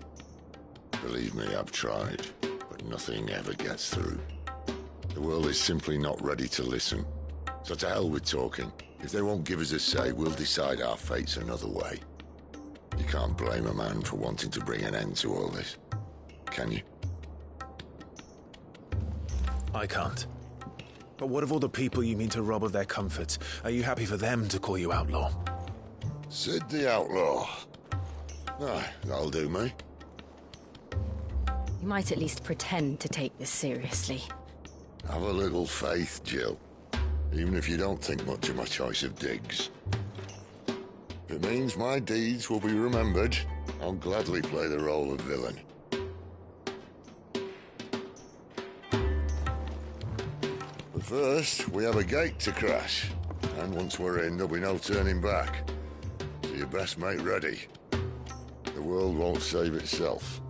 Believe me, I've tried, but nothing ever gets through. The world is simply not ready to listen. So to hell with talking. If they won't give us a say, we'll decide our fates another way. You can't blame a man for wanting to bring an end to all this, can you? I can't. But what of all the people you mean to rob of their comforts? Are you happy for them to call you outlaw? Sid the Outlaw. Ah, that'll do me. You might at least pretend to take this seriously. Have a little faith, Jill. Even if you don't think much of my choice of digs. If it means my deeds will be remembered, I'll gladly play the role of villain. But first, we have a gate to crash. And once we're in, there'll be no turning back. So you best make ready. The world won't save itself.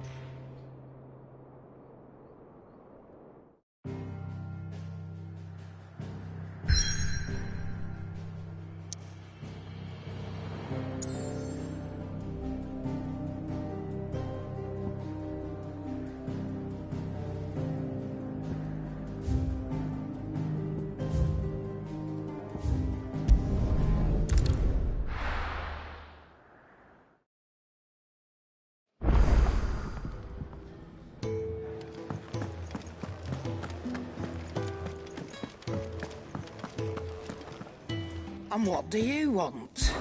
And what do you want?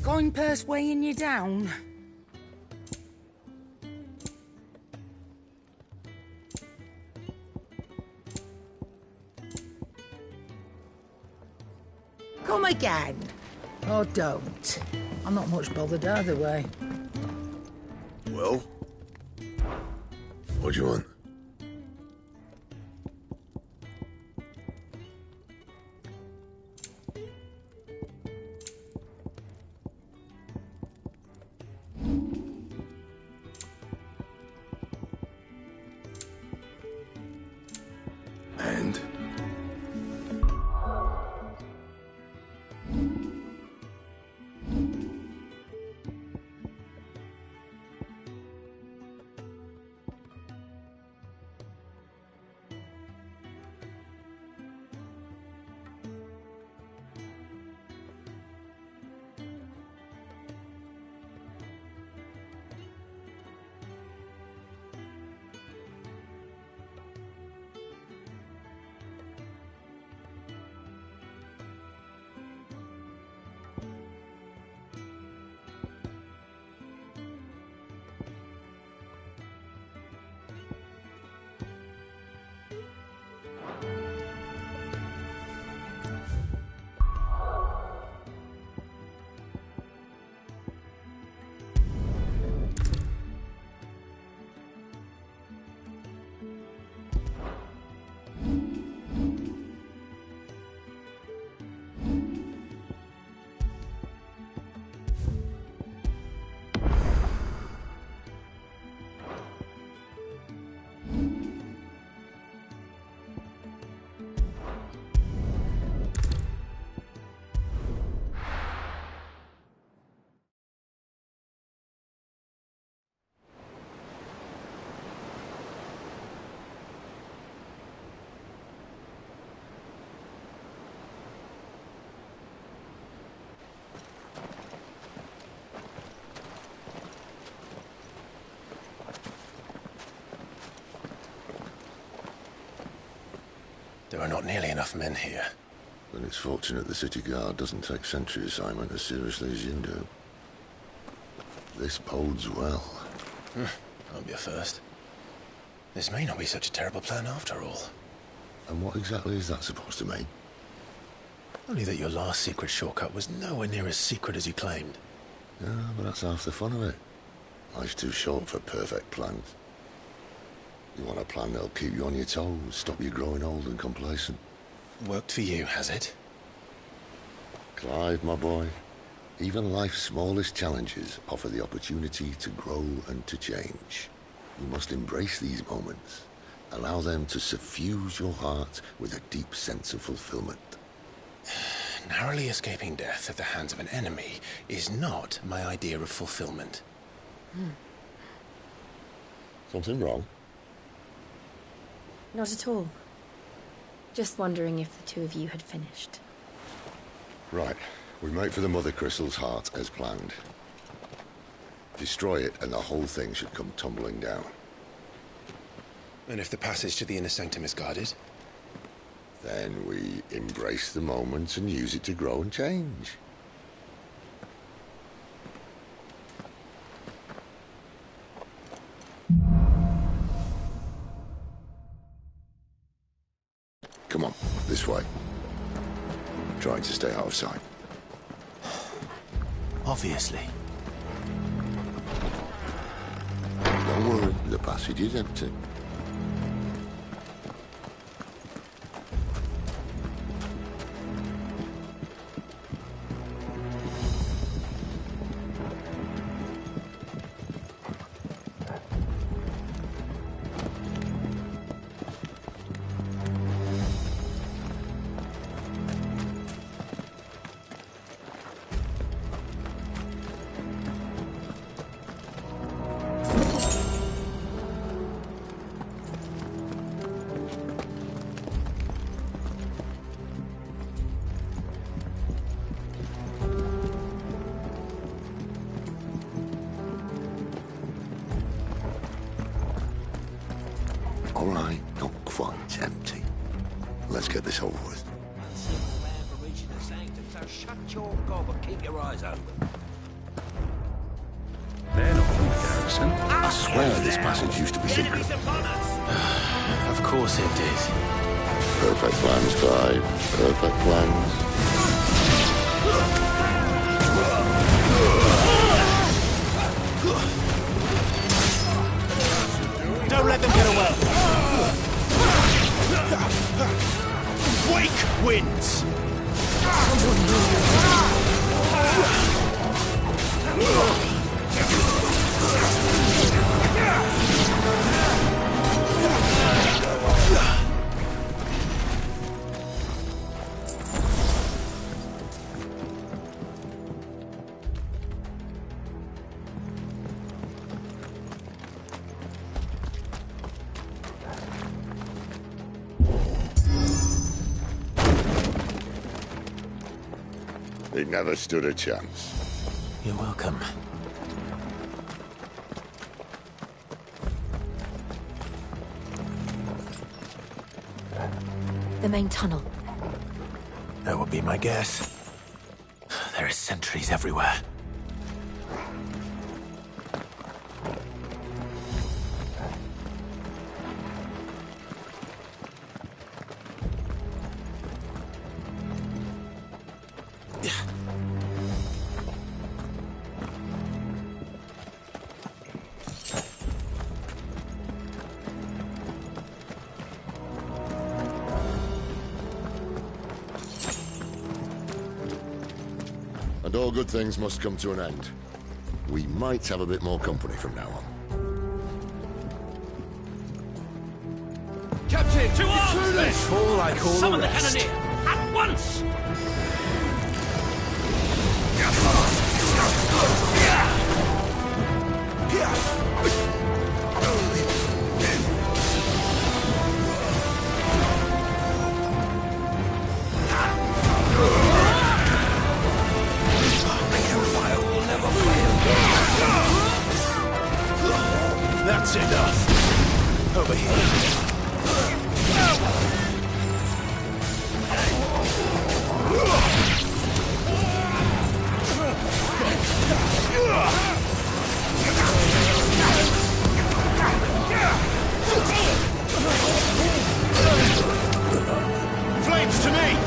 Going purse weighing you down? Come again. Or don't. I'm not much bothered either way. Well? What do you want? And? There are not nearly enough men here. Then it's fortunate the city guard doesn't take sentry assignment as seriously as you do. This bodes well. Won't be a first. This may not be such a terrible plan after all. And what exactly is that supposed to mean? Only that your last secret shortcut was nowhere near as secret as you claimed. Yeah, but that's half the fun of it. Life's too short for perfect plans. You want a plan that'll keep you on your toes, stop you growing old and complacent. Worked for you, has it? Clive, my boy, even life's smallest challenges offer the opportunity to grow and to change. You must embrace these moments. Allow them to suffuse your heart with a deep sense of fulfillment. Narrowly escaping death at the hands of an enemy is not my idea of fulfillment. Something wrong? Not at all. Just wondering if the two of you had finished. Right. We make for the Mother Crystal's heart as planned. Destroy it and the whole thing should come tumbling down. And if the passage to the inner sanctum is guarded? Then we embrace the moment and use it to grow and change. Come on, this way. Trying to stay out of sight. Obviously. Don't worry, the passage is empty. All right, not quite empty. Let's get this over with. For reaching the sanctum, so shut your gob and keep your eyes open. They're not from the garrison. I swear this passage used to be secret. Of course it did. Perfect plans, Clive. Perfect plans. Don't let them get away. Wake wins. They never stood a chance. You're welcome. The main tunnel. That would be my guess. There are sentries everywhere. And all good things must come to an end. We might have a bit more company from now on. Captain, to arms! Let's fall like all Summon the the rest. cannoneer at once! That's enough. Over here. Flames to me!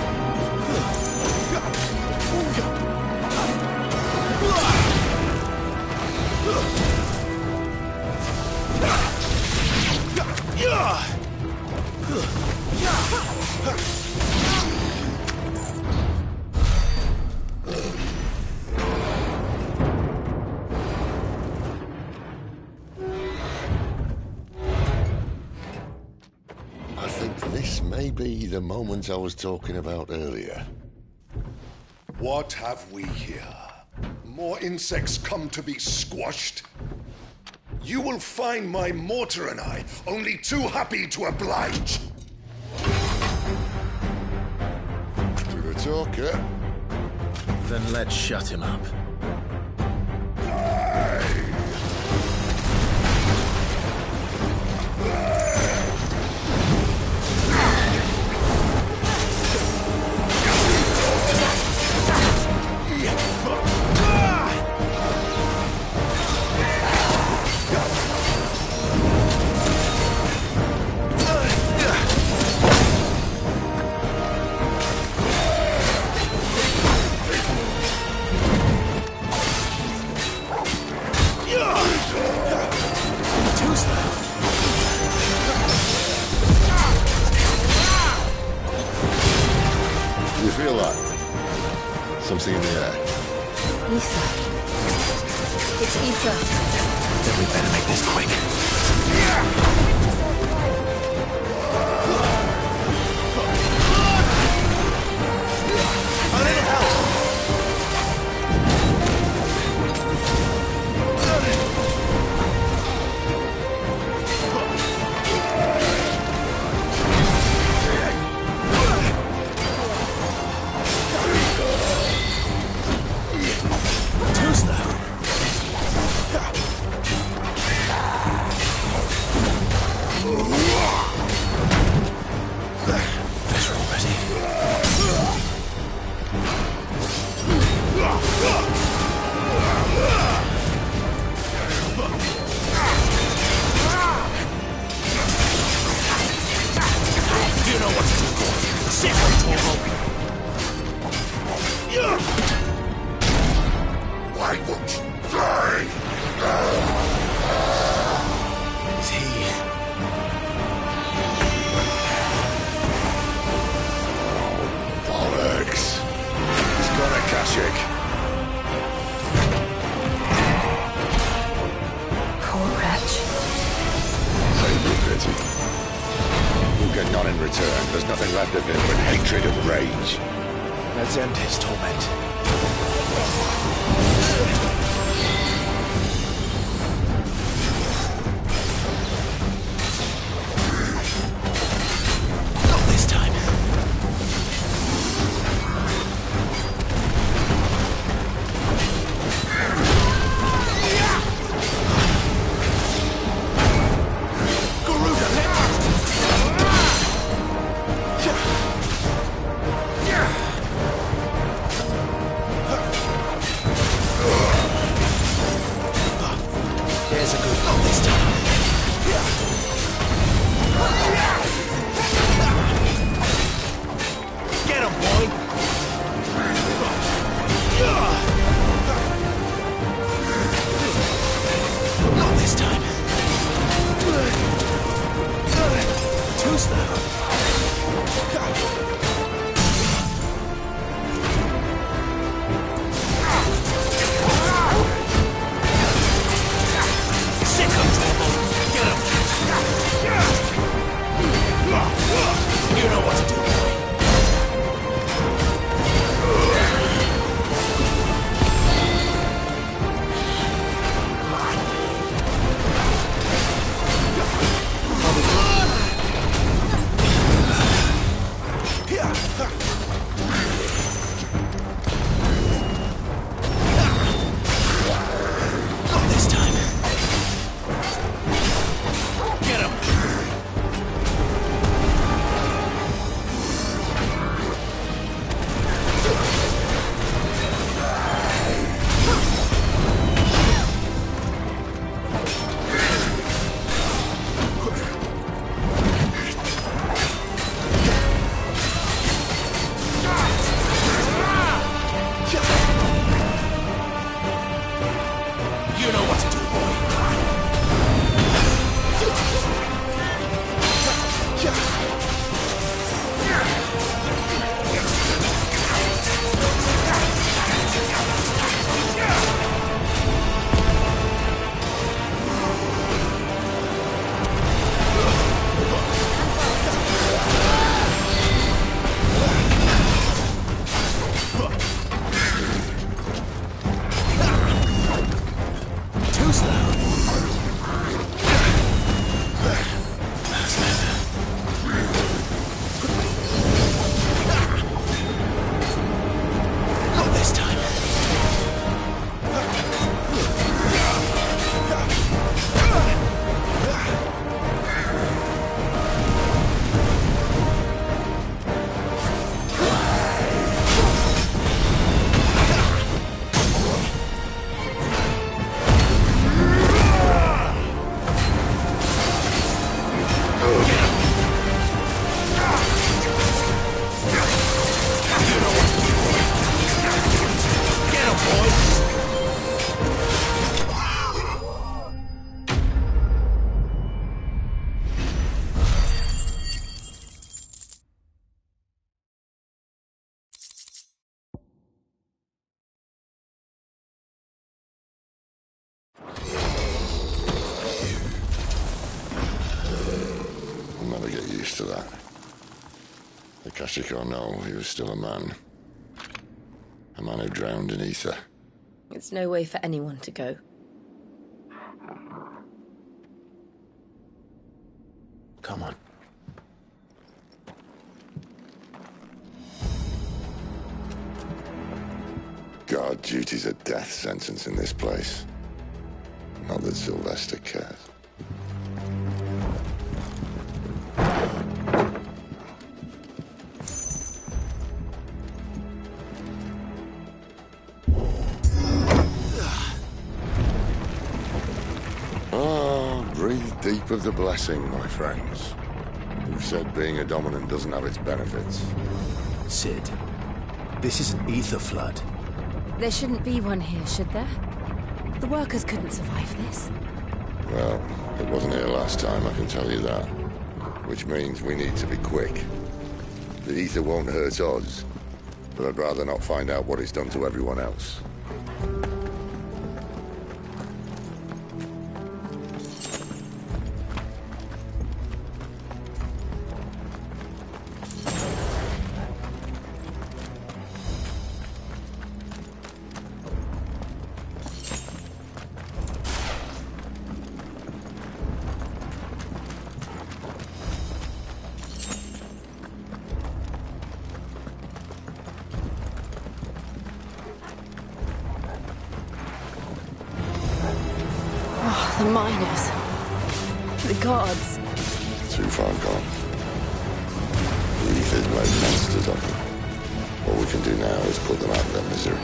I think this may be the moment I was talking about earlier. What have we here? More insects come to be squashed? You will find my mortar and I only too happy to oblige. To the talker. Then let's shut him up. You feel that? Something in the air. Ether. It's ether. Then we better make this quick. A little help! Too slow. Better already. You know what to do. Sit on Torval. Why won't you die? Is he... Bollocks. He's got a Kashik. Poor wretch. Save me pity. You'll get none in return. There's nothing left of him but hatred and rage. Let's end his torment. Not this time. There's a good one this time. Get him, boy! Not this time. Too slow. Sick of trouble! Get him! You know what to do, boy. Not this time. to that. Akashic or no, he was still a man. A man who drowned in ether. It's no way for anyone to go. Come on. Guard duty's a death sentence in this place. Not that Sylvester cares. Breathe deep of the blessing, my friends. Who said being a dominant doesn't have its benefits? Sid, this is an ether flood. There shouldn't be one here, should there? The workers couldn't survive this. Well, it wasn't here last time, I can tell you that. Which means we need to be quick. The ether won't hurt us, but I'd rather not find out what it's done to everyone else. The miners. The gods. Too far gone. The ether's made monsters of them. What we can do now is put them out of their misery.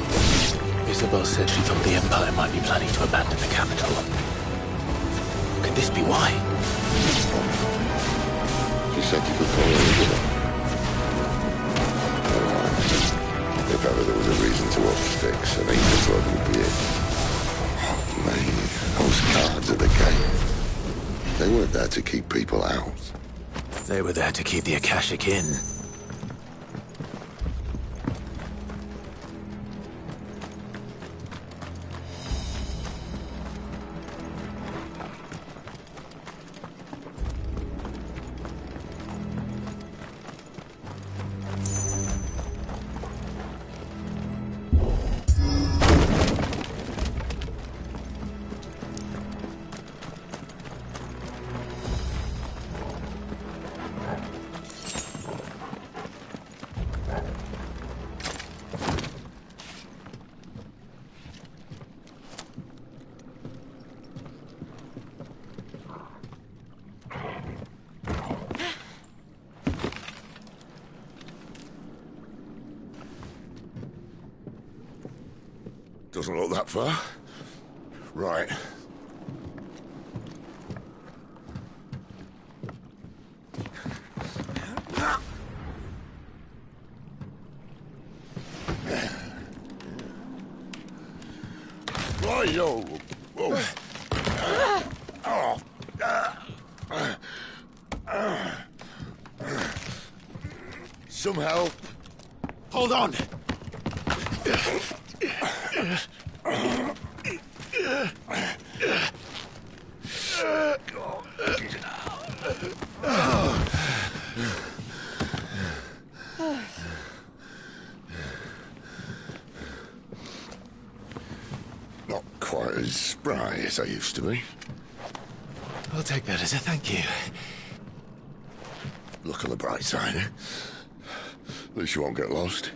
Isabel said she thought the Empire might be planning to abandon the capital. Could this be why? She said you could call her Isabel. Never mind. If ever there was a reason to up sticks, an ether flood would be it. Man, those guards at the gate. They weren't there to keep people out. They were there to keep the Akashic in. Doesn't look that far. Right. Right-o. Whoa. Some help. Hold on. Not quite as spry as I used to be. I'll take that as a thank you. Look on the bright side, eh? At least you won't get lost.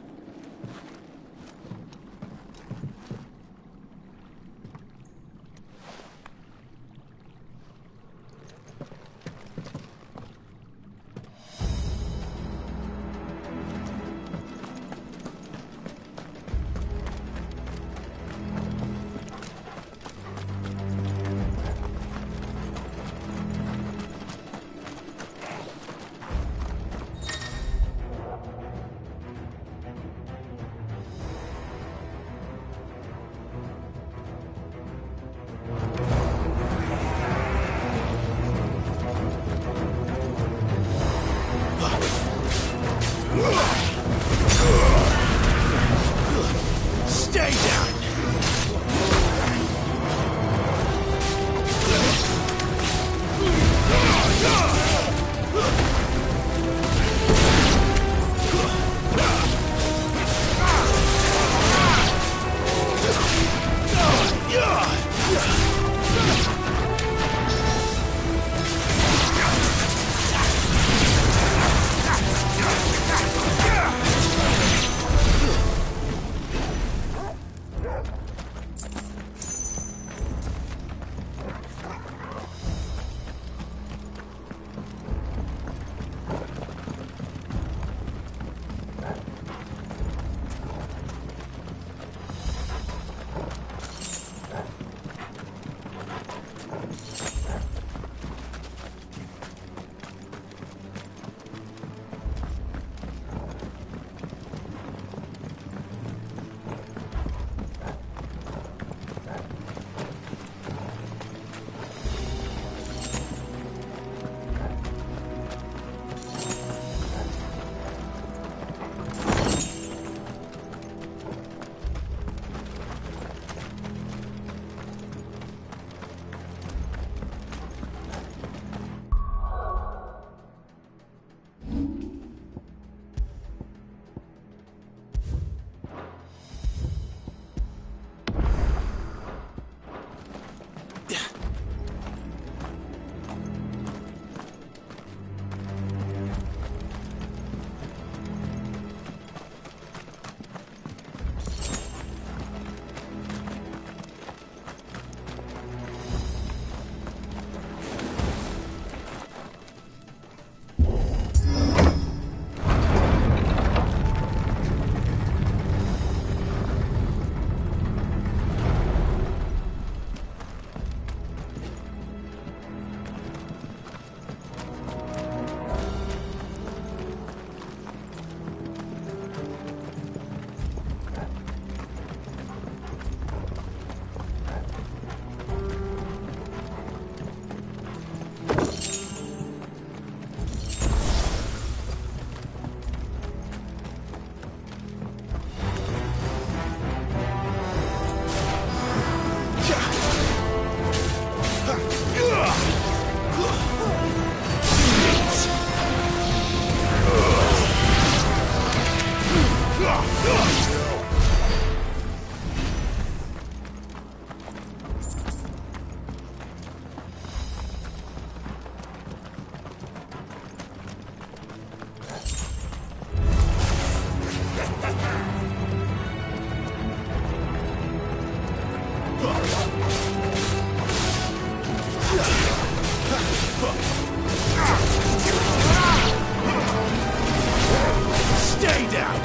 Stay down!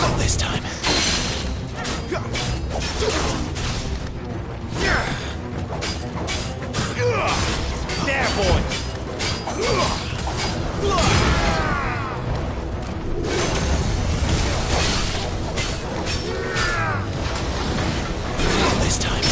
Not this time. There, boy! Not this time.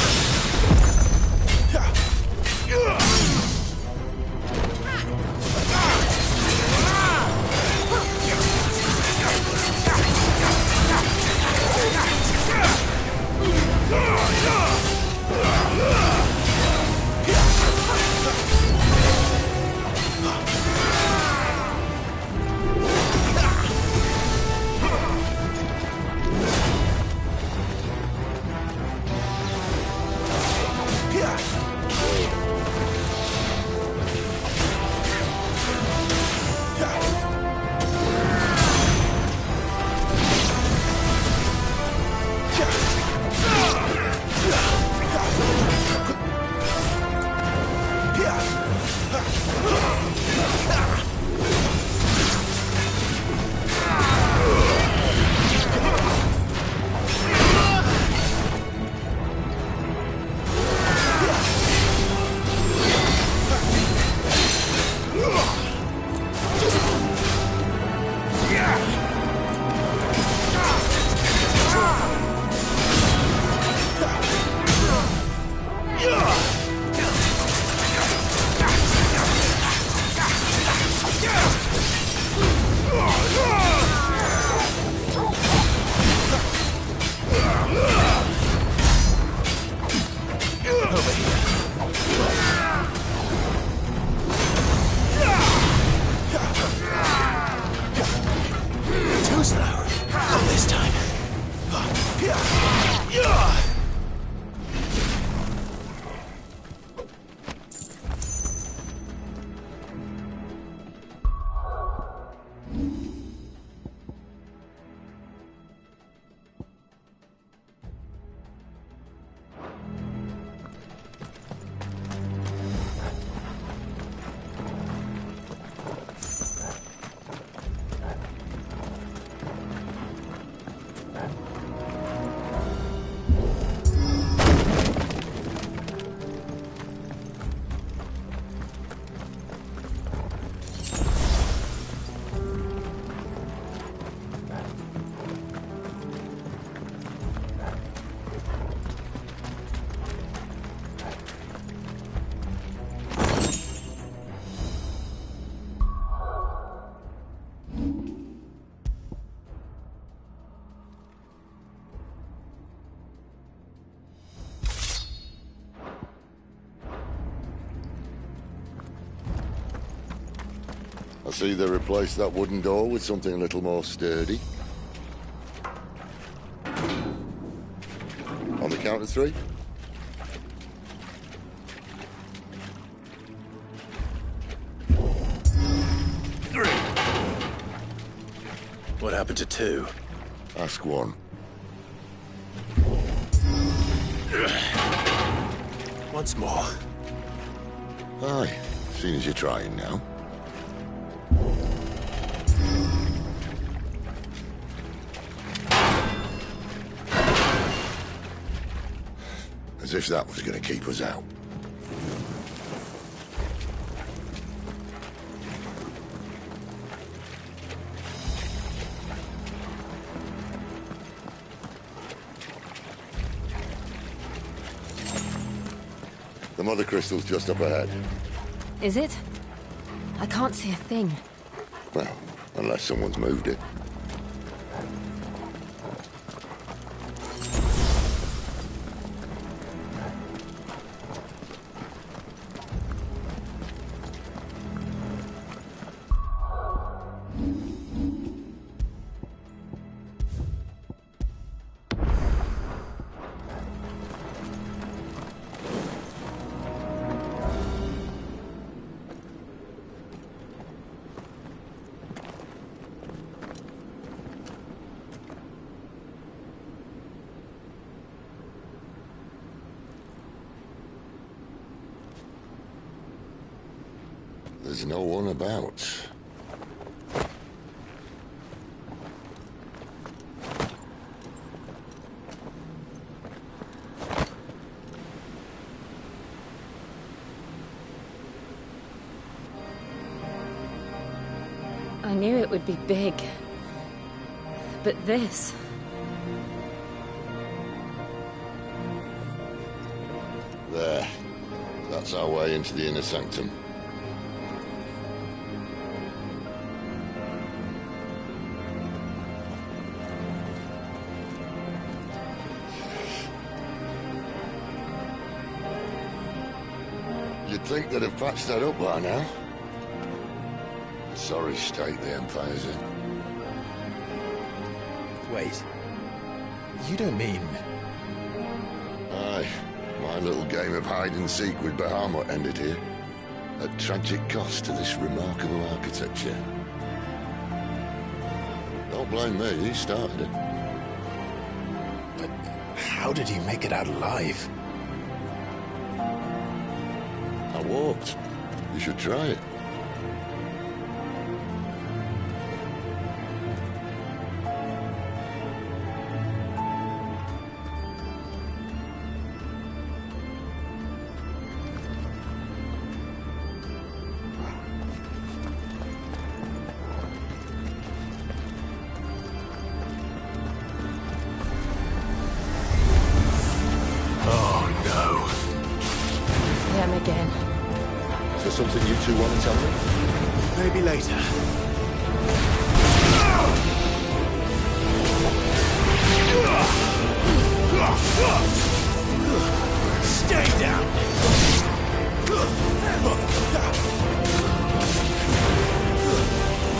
Too slow. Not this time. I see they replaced that wooden door with something a little more sturdy. On the count of three. What happened to two? Ask one. Once more. Aye, seeing as you're trying now. As if that was going to keep us out. The mother crystal's just up ahead. Is it? I can't see a thing. Well, unless someone's moved it. There's no one about. I knew it would be big. But this... There. That's our way into the inner sanctum. You'd think they'd have patched that up by now. Sorry state the Empire's in. Wait. You don't mean... Aye. My little game of hide-and-seek with Bahamut ended here. At tragic cost to this remarkable architecture. Don't blame me, he started it. But how did you make it out alive? I walked. You should try it. Something you two want to tell me? Maybe later. Stay down!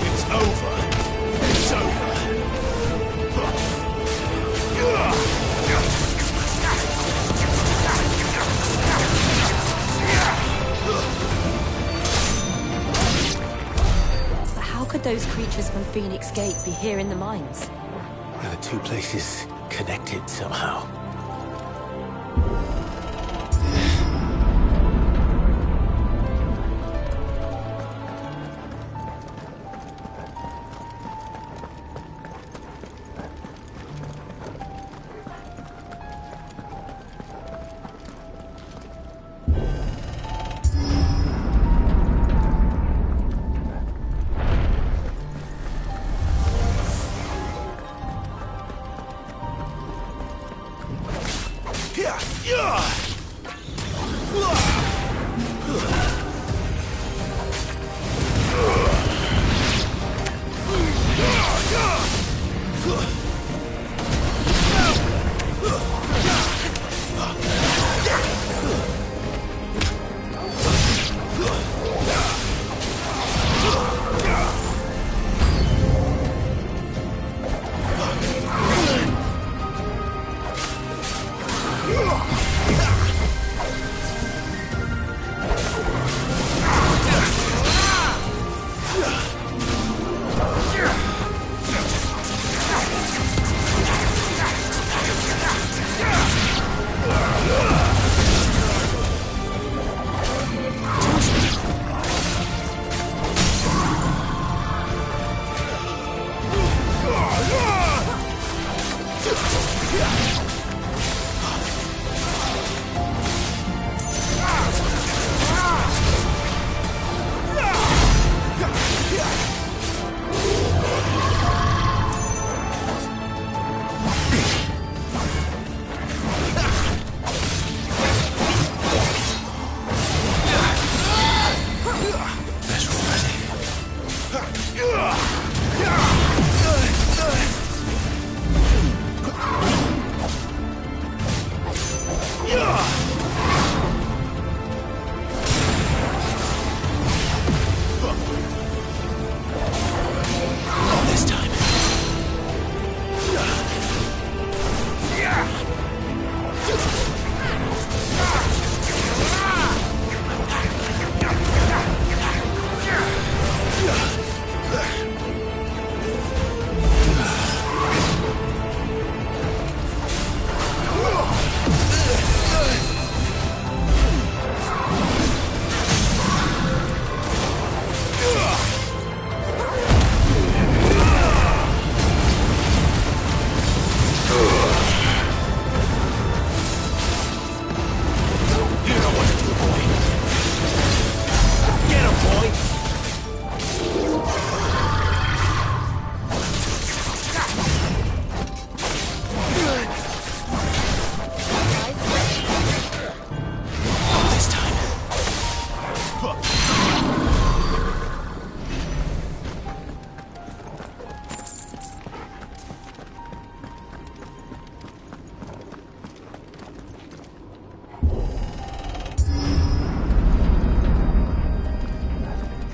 It's over. It's over. How could those creatures from Phoenix Gate be here in the mines? Are the two places connected somehow?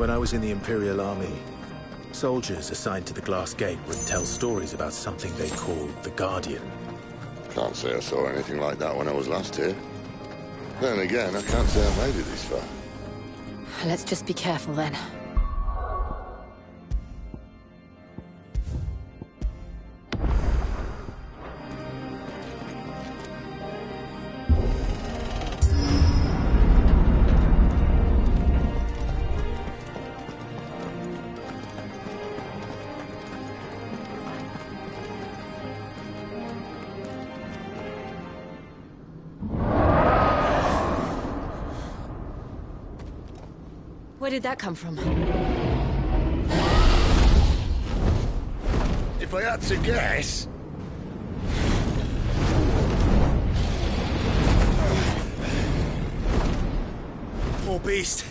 When I was in the Imperial Army, soldiers assigned to the Glass Gate would tell stories about something they called the Guardian. Can't say I saw anything like that when I was last here. Then again, I can't say I made it this far. Let's just be careful then. Where did that come from? If I had to guess... Poor beast.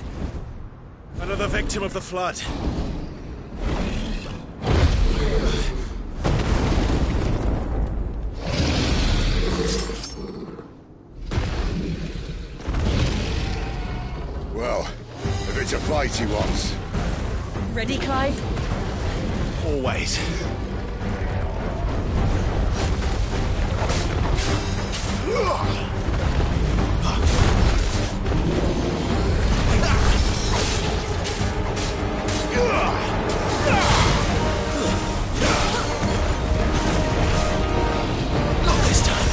Another victim of the flood. Well, if it's a fight he wants. Ready, Clive? Always. Not this time.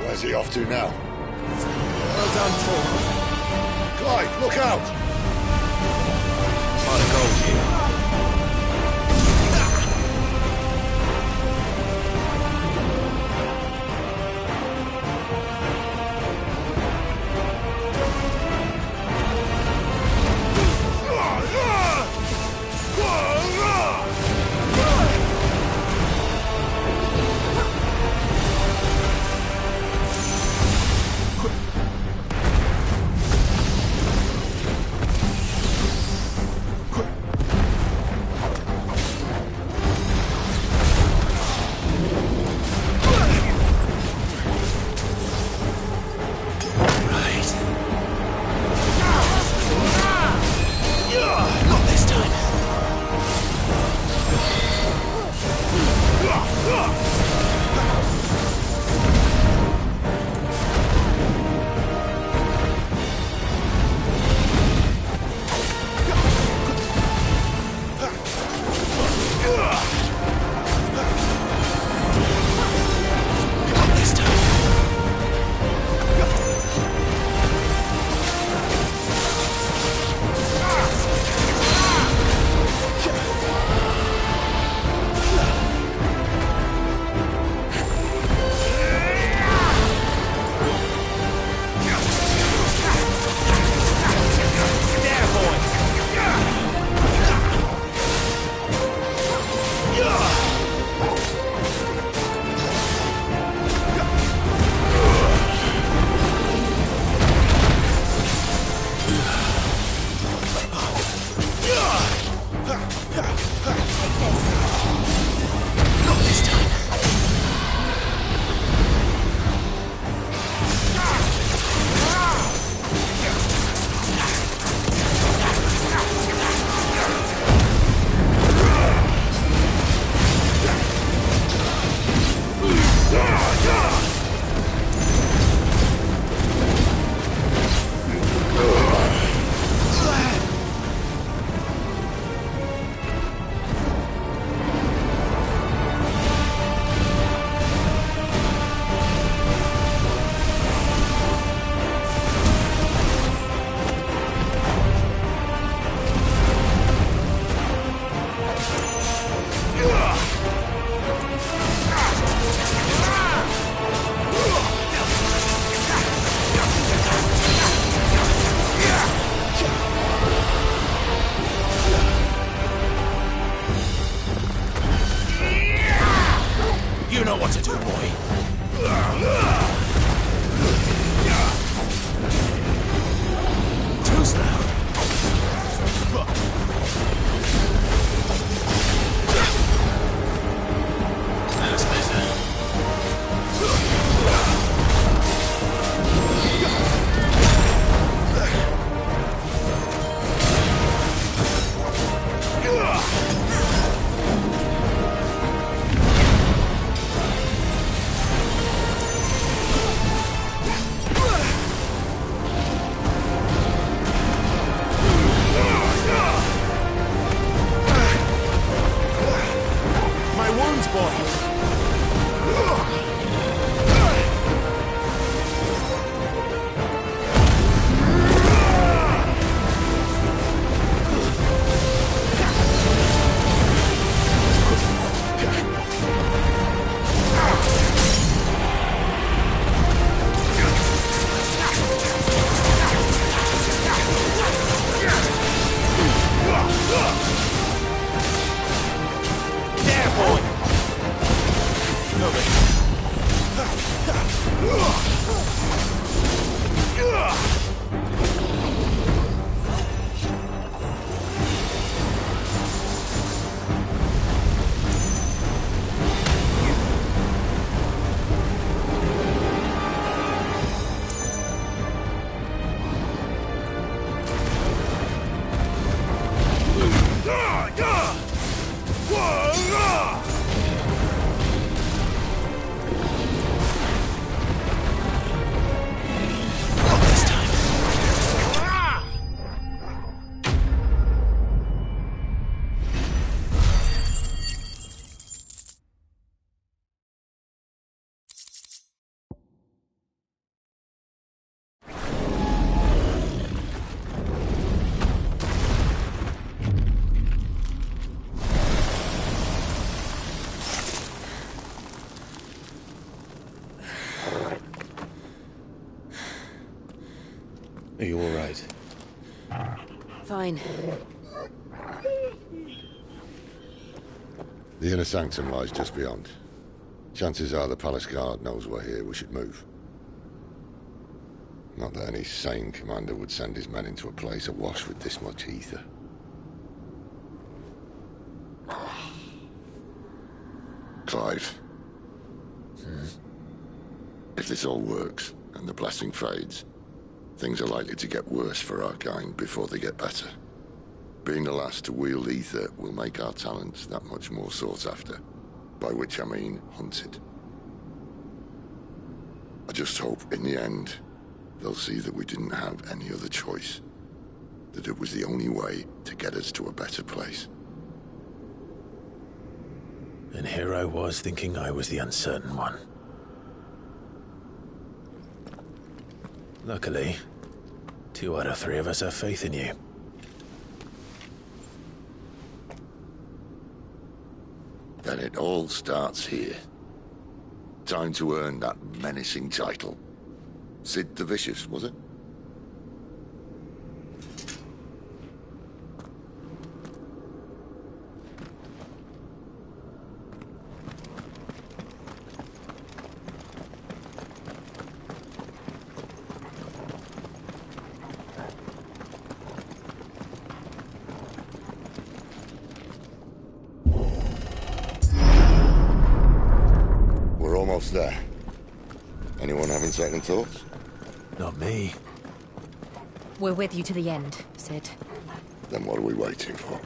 Where's he off to now? Well done, Torgal. Clive, look out! Pot of gold here. you all right? Fine. The inner sanctum lies just beyond. Chances are the palace guard knows we're here. We should move. Not that any sane commander would send his men into a place awash with this much ether. Clive. If this all works, and the blessing fades, things are likely to get worse for our kind before they get better. Being the last to wield ether will make our talents that much more sought after, by which I mean hunted. I just hope, in the end, they'll see that we didn't have any other choice, that it was the only way to get us to a better place. And here I was thinking I was the uncertain one. Luckily, 2 out of 3 of us have faith in you. Then it all starts here. Time to earn that menacing title. Sid the Vicious, was it? We're almost there. Anyone having second thoughts? Not me. We're with you to the end, Sid. Then what are we waiting for?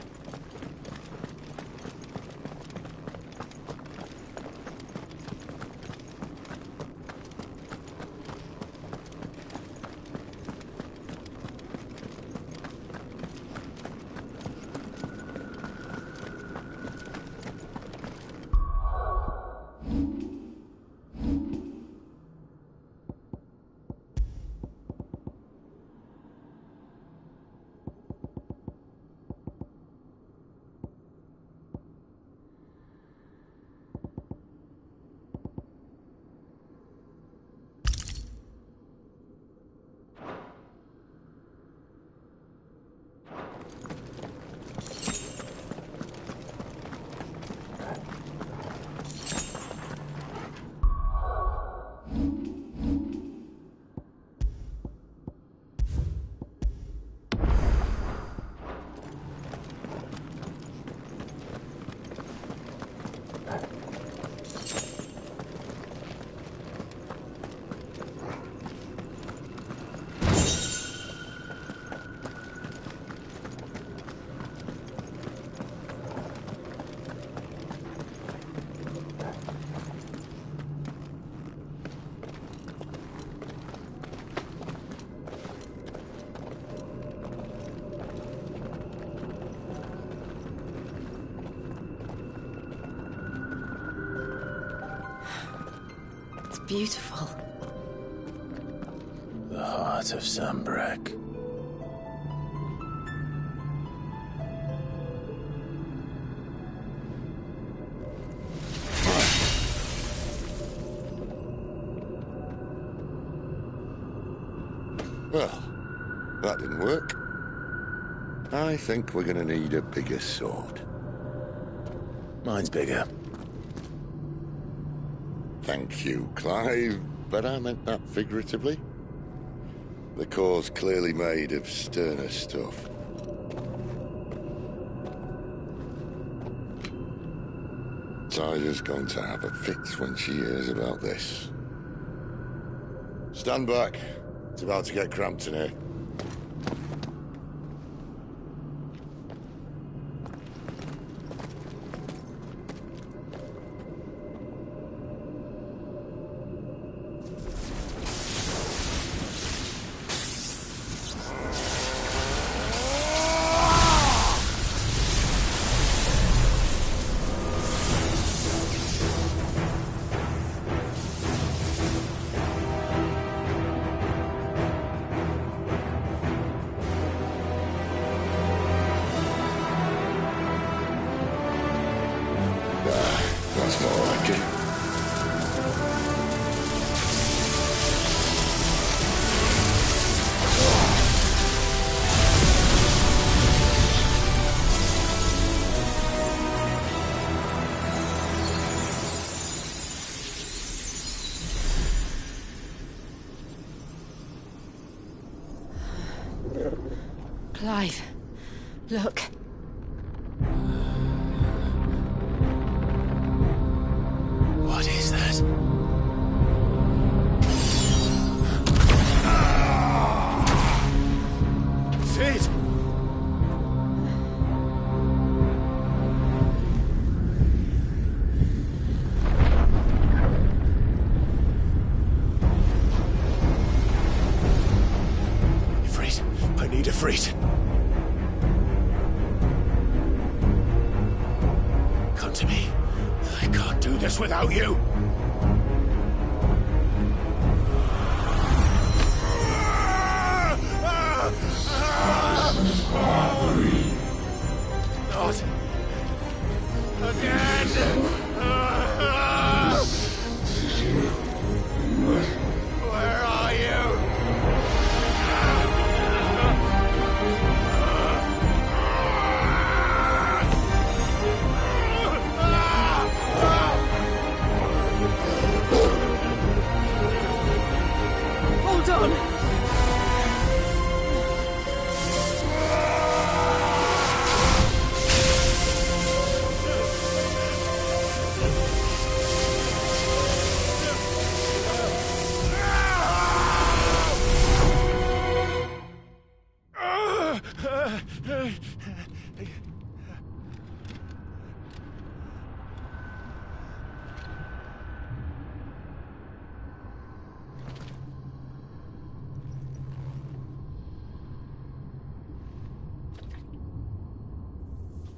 Beautiful. The heart of Sambrek. Well, that didn't work. I think we're gonna need a bigger sword. Mine's bigger. Thank you, Clive, but I meant that figuratively. The core's clearly made of sterner stuff. Tyler's going to have a fit when she hears about this. Stand back. It's about to get cramped in here. Clive, look. What is that? Sid! Ifrit, I need Ifrit. Come to me. I can't do this without you. Not again! Where are you? Hold on!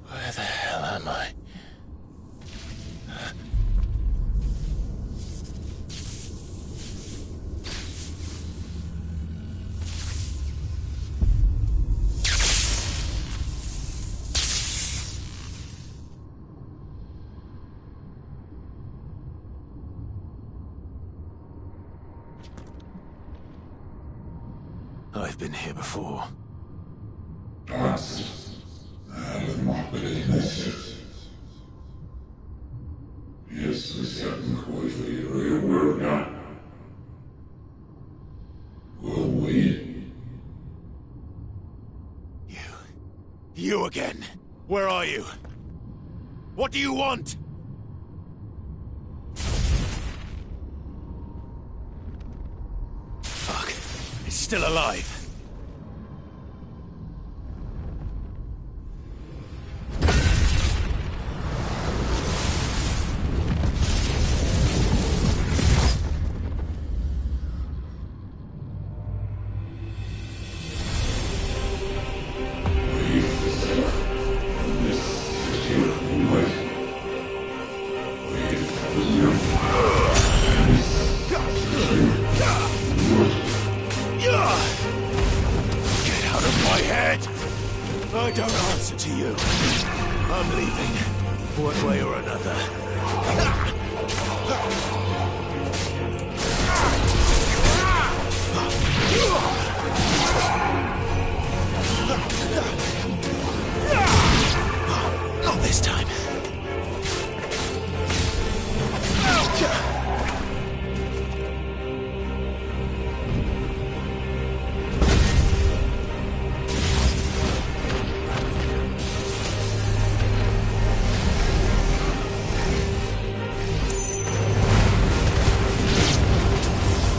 Where the hell am I? I've been here before. You again? Where are you? What do you want? Fuck. It's still alive. I don't answer to you. I'm leaving, one way or another. Not this time.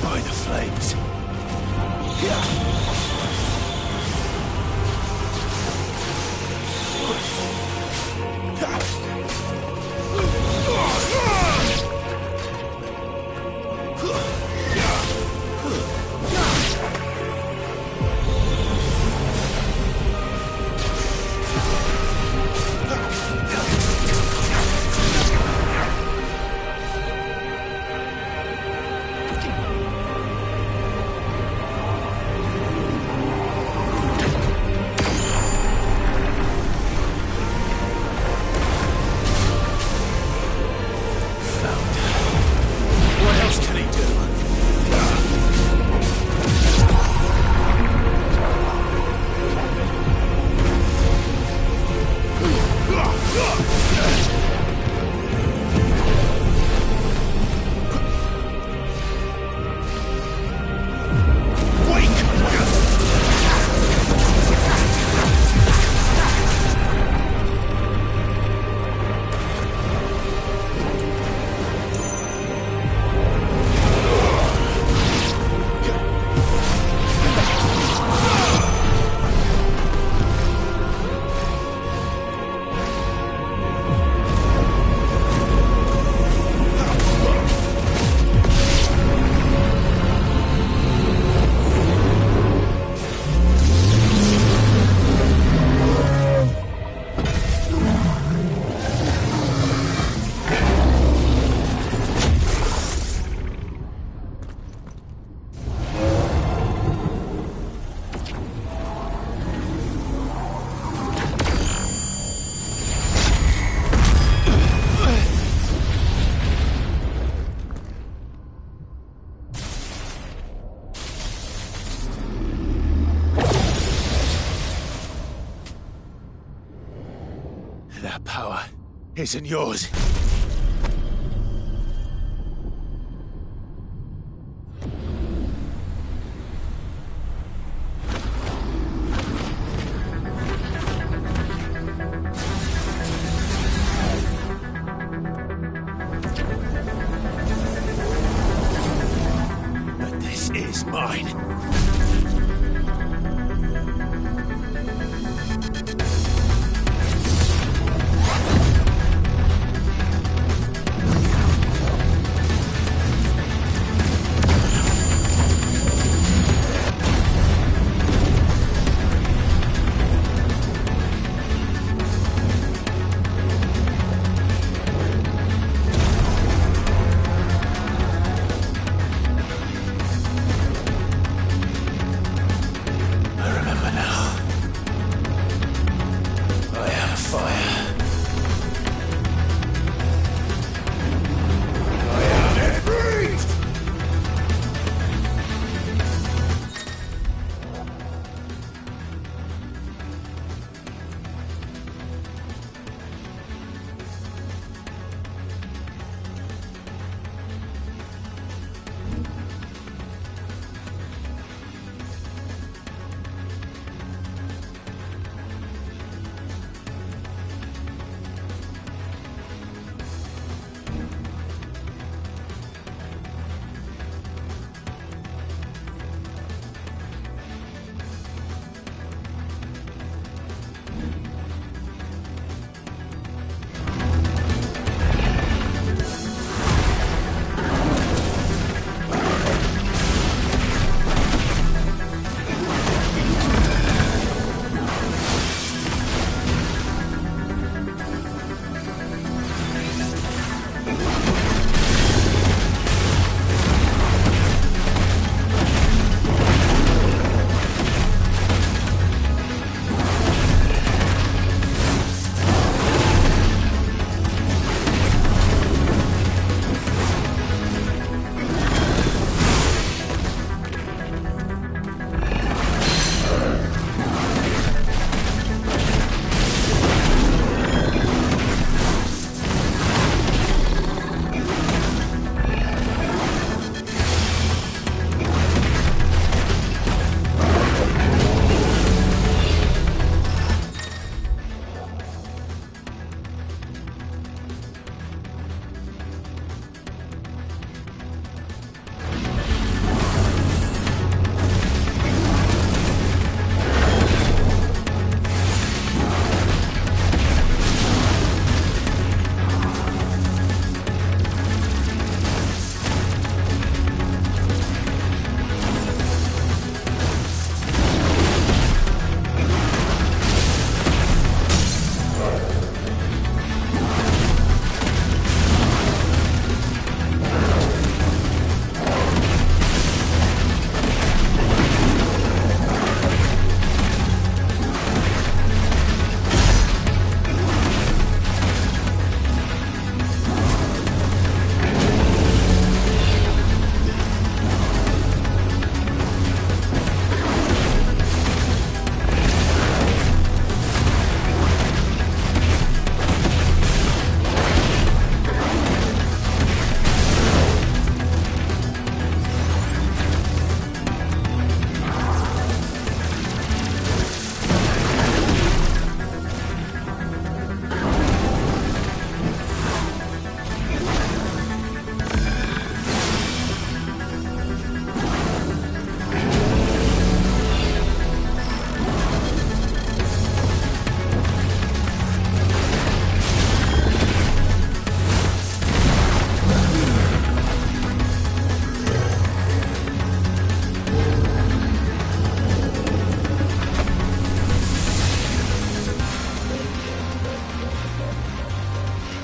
By the flames. Yeah. That power isn't yours. But this is mine.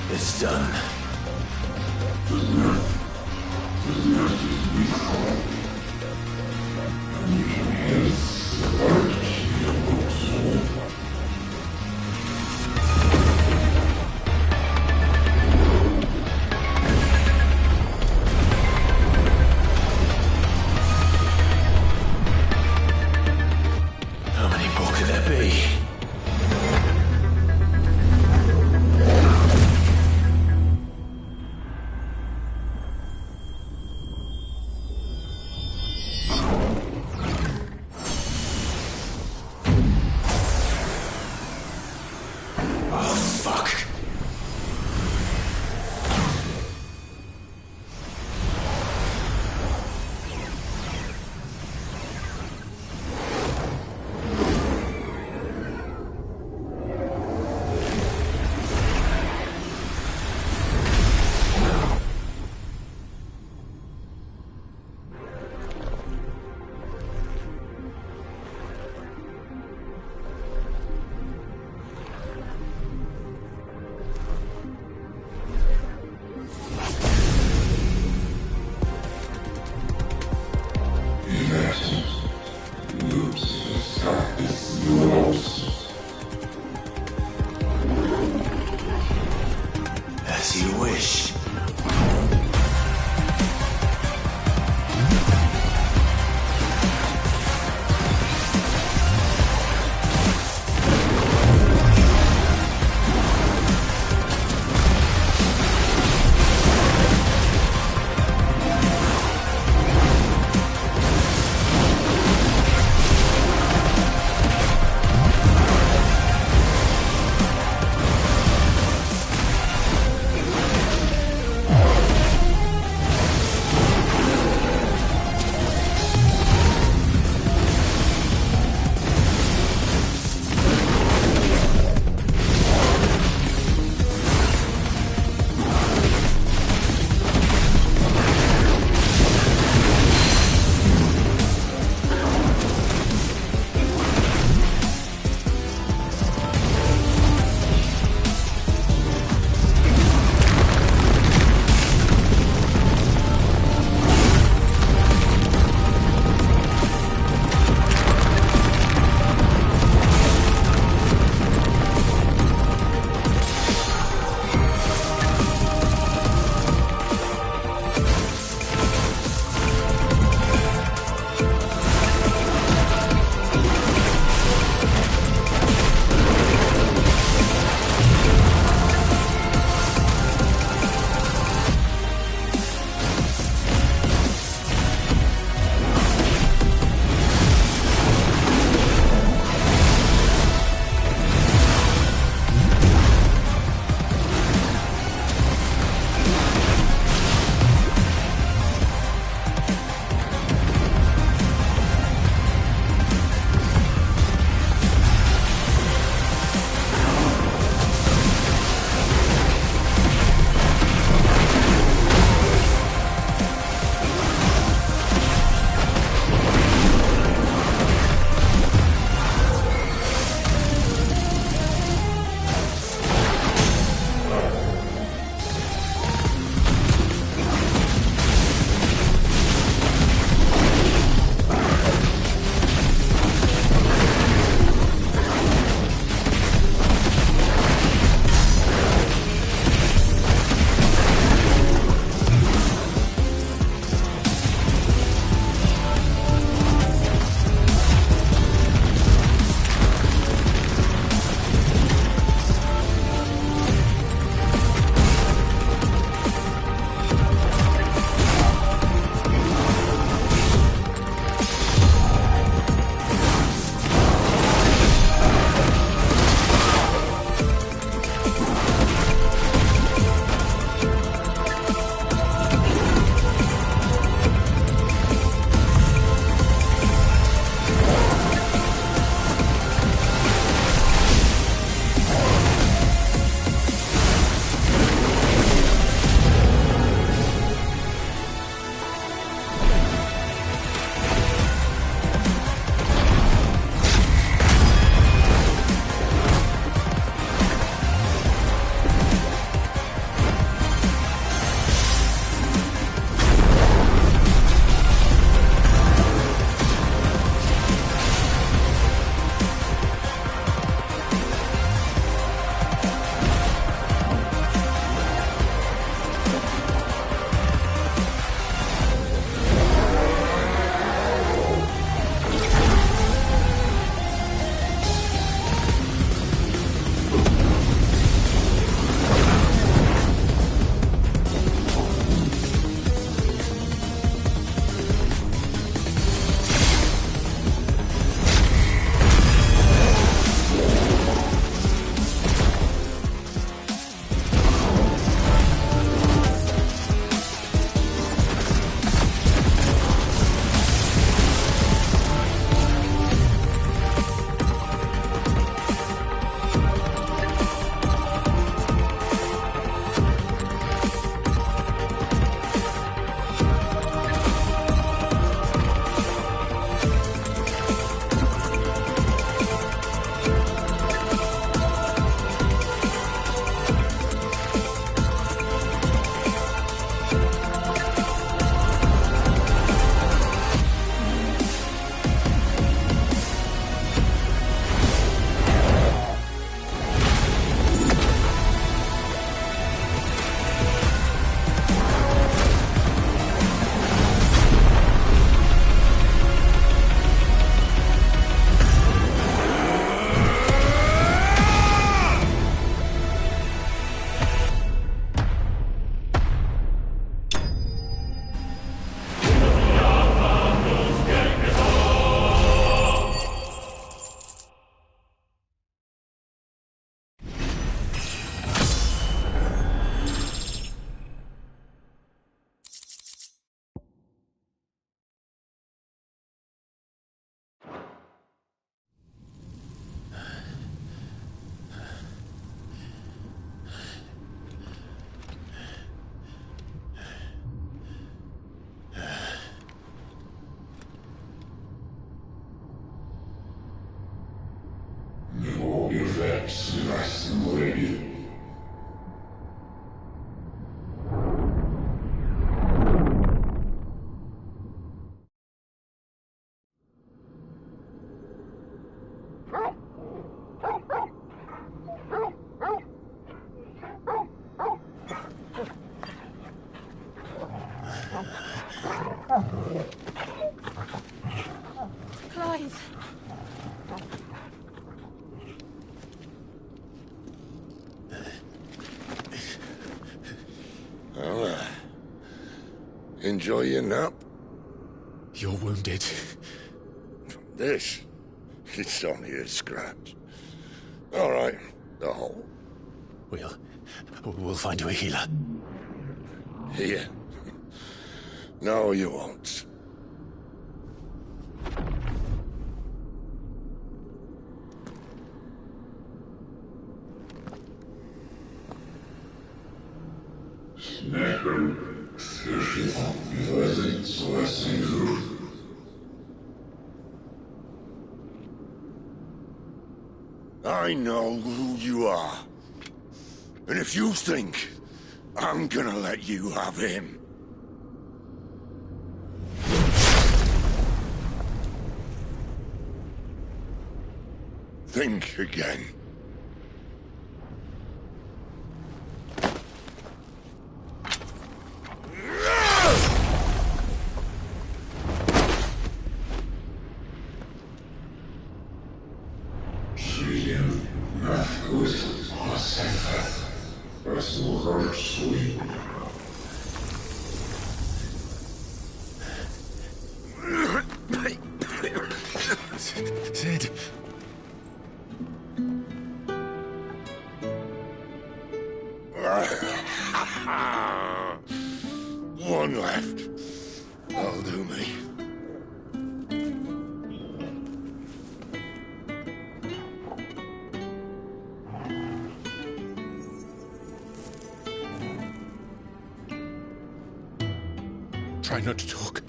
It's done. How many more could there be? effects last already. Clive. Well, enjoy your nap? You're wounded. This? It's only a scratch. All right, the hole. We'll find you a healer. Here. No, you won't. I know who you are. And if you think I'm gonna let you have him... think again. Sid. One left. That'll do me. Try not to talk.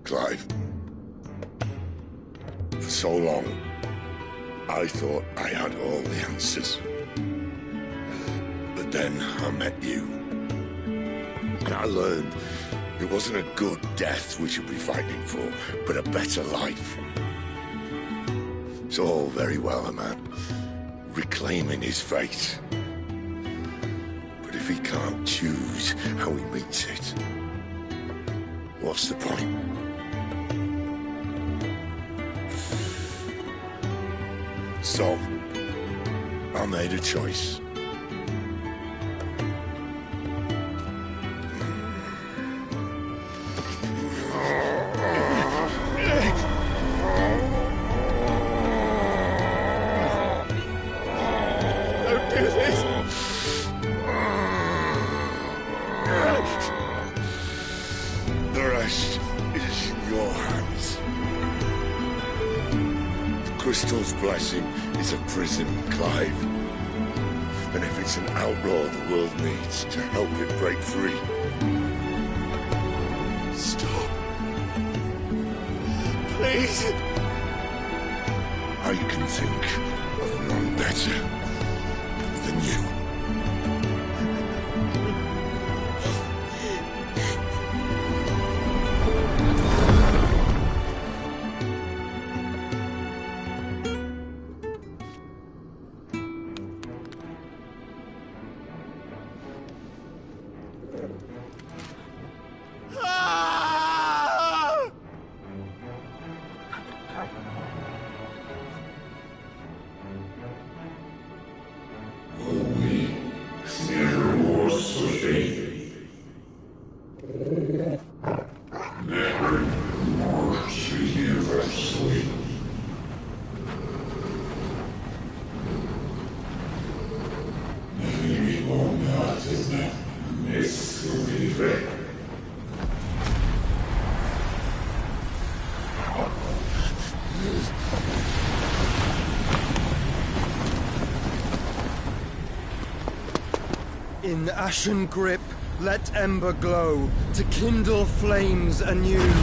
Clive. For so long, I thought I had all the answers. But then I met you. And I learned it wasn't a good death we should be fighting for, but a better life. It's all very well, a man reclaiming his fate. But if he can't choose how he meets it, what's the point? So, I made a choice. Don't do this! The rest is in your hands. The Crystal's blessing is a prison, Clive. And if it's an outlaw the world needs to help it break free... Stop. Please. I can think of none better than you. In ashen grip, let ember glow, to kindle flames anew.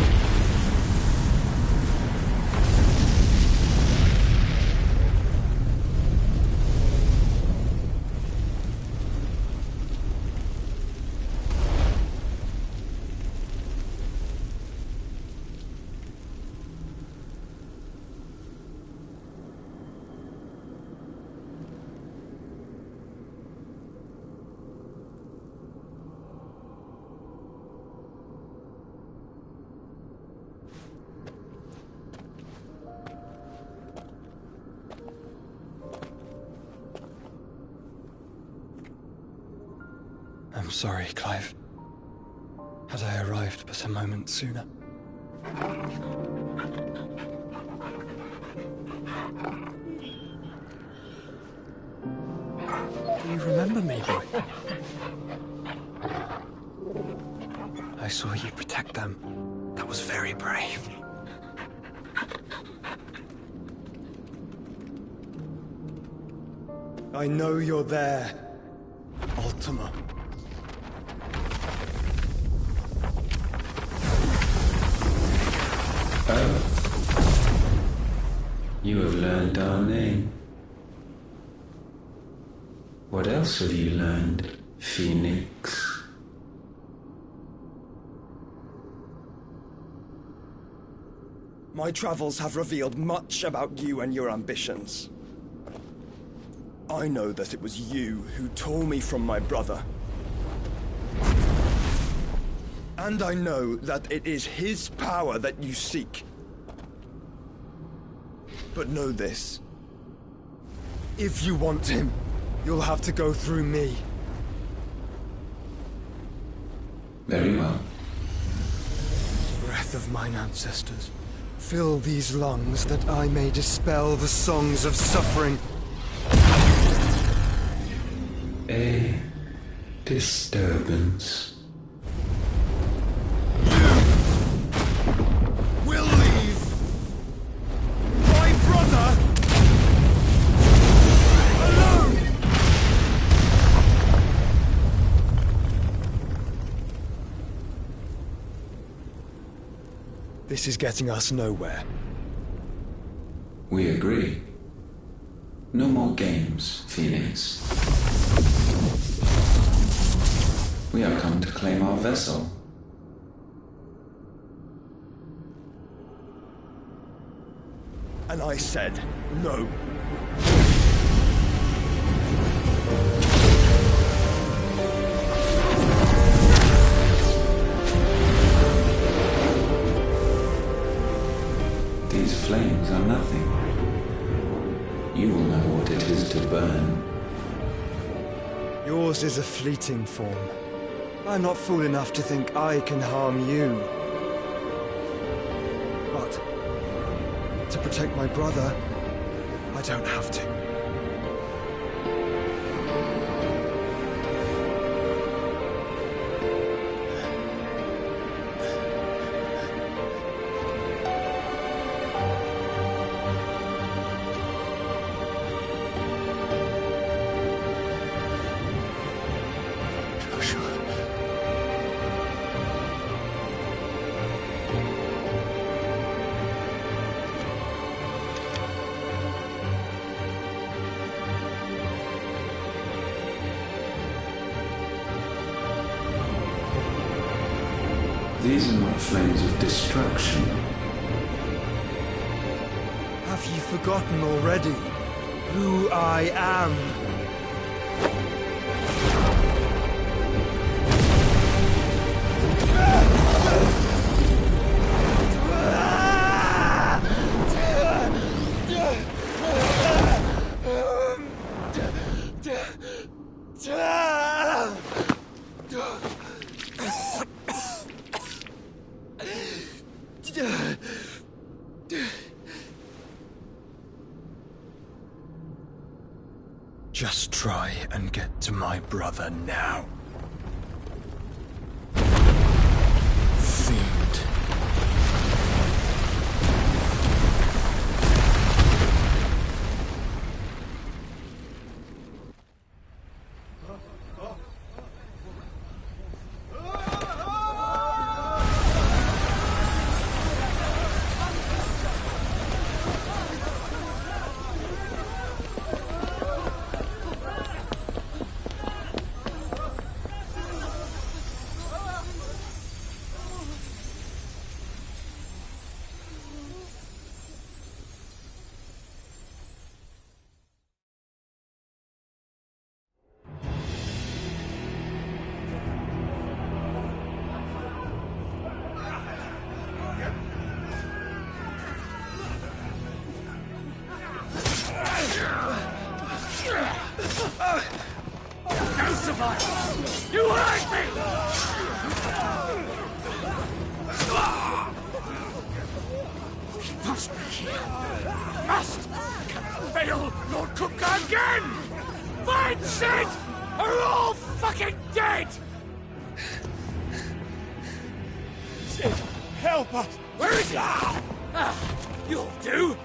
I'm sorry, Clive. Had I arrived but a moment sooner. Do you remember me, boy? I saw you protect them. That was very brave. I know you're there, Ultima. You have learned our name. What else have you learned, Phoenix? My travels have revealed much about you and your ambitions. I know that it was you who tore me from my brother. And I know that it is his power that you seek. But know this. If you want him, you'll have to go through me. Very well. Breath of mine ancestors, fill these lungs that I may dispel the songs of suffering. A disturbance. Will leave my brother alone. This is getting us nowhere. We agree. No more games, Phoenix. We have come to claim our vessel. And I said no. These flames are nothing. You will know what it is to burn. Yours is a fleeting form. I'm not fool enough to think I can harm you. But to protect my brother, I don't have to. These are not flames of destruction. Have you forgotten already who I am? Just try and get to my brother now. Fiend. crucified! You hurt me! He must be here. Must! Can't fail Lord Cook again! Find Sid! Or we're all fucking dead! Sid, help us! Where is he? You'll do!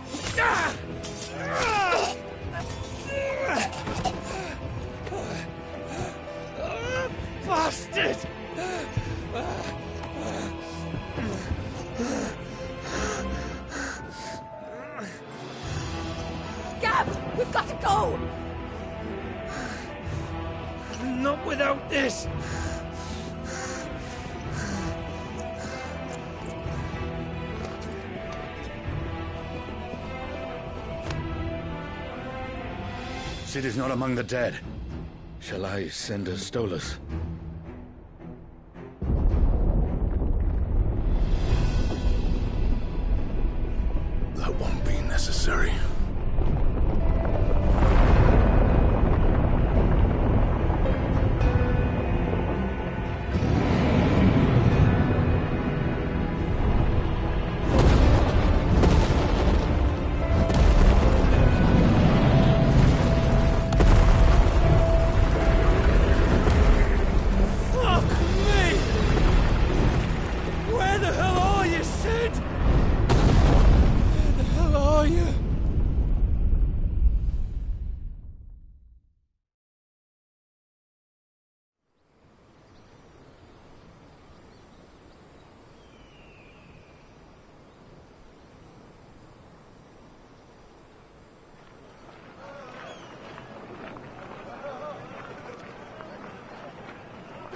Bastard! Gab, we've got to go! Not without this! Sid is not among the dead. Shall I send a Stolas? That won't be necessary.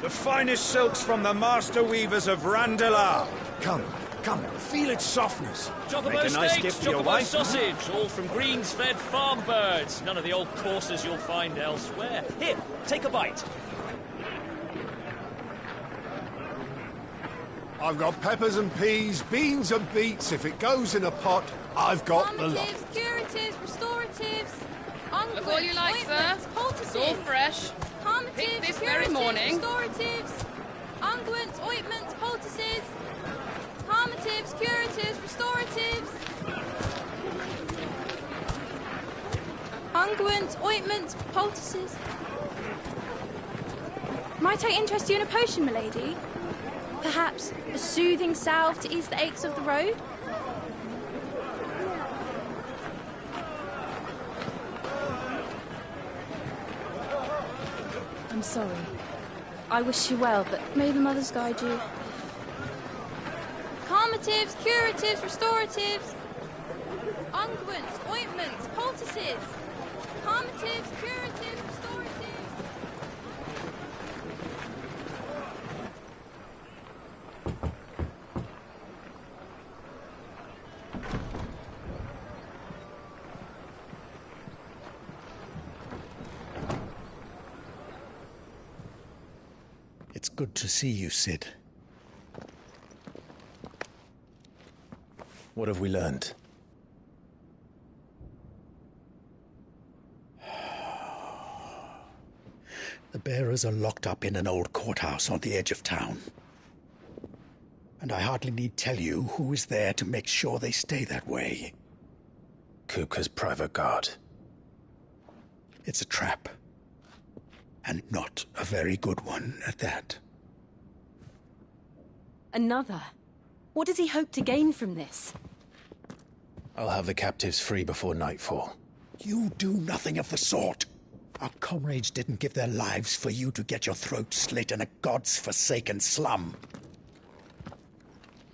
The finest silks from the master weavers of Randalar. Come, feel its softness. Chocobo Make a nice steaks, gift for your chocobo wife. sausage, all from greens-fed farm birds. None of the old courses you'll find elsewhere. Here, take a bite. I've got peppers and peas, beans and beets. If it goes in a pot, I've got the lot. Calmatives, curatives, restoratives, unguents, Look all you like, sir. ointments, poultices. It's all fresh. Calmatives, Picked this very curatives, morning. restoratives, unguents, ointments, poultices. Calmatives, curatives, restoratives. Unguents, ointments, poultices. Might I interest you in a potion, milady? Perhaps a soothing salve to ease the aches of the road? I'm sorry. I wish you well, but may the mothers guide you. Calmatives, curatives, restoratives. Unguents, ointments, poultices. Calmatives, curatives, restoratives. It's good to see you, Sid. What have we learned? The bearers are locked up in an old courthouse on the edge of town. And I hardly need tell you who is there to make sure they stay that way. Kupka's private guard. It's a trap. And not a very good one at that. Another? What does he hope to gain from this? I'll have the captives free before nightfall. You do nothing of the sort. Our comrades didn't give their lives for you to get your throat slit in a god's forsaken slum.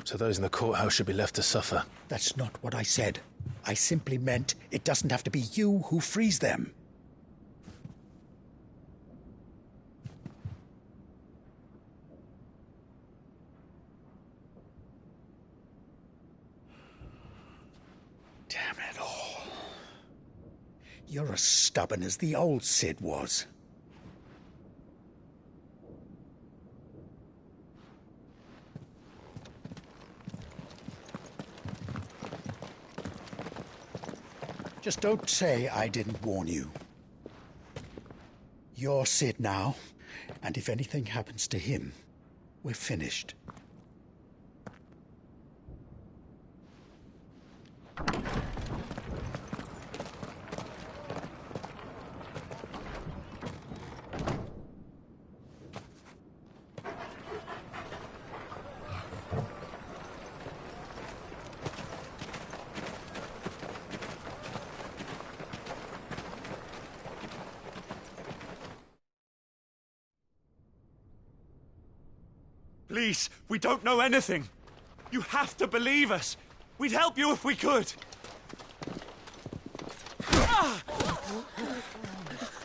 So those in the courthouse should be left to suffer. That's not what I said. I simply meant it doesn't have to be you who frees them. Damn it all. You're as stubborn as the old Sid was. Just don't say I didn't warn you. You're Sid now, And if anything happens to him, we're finished. Please, we don't know anything. You have to believe us. We'd help you if we could.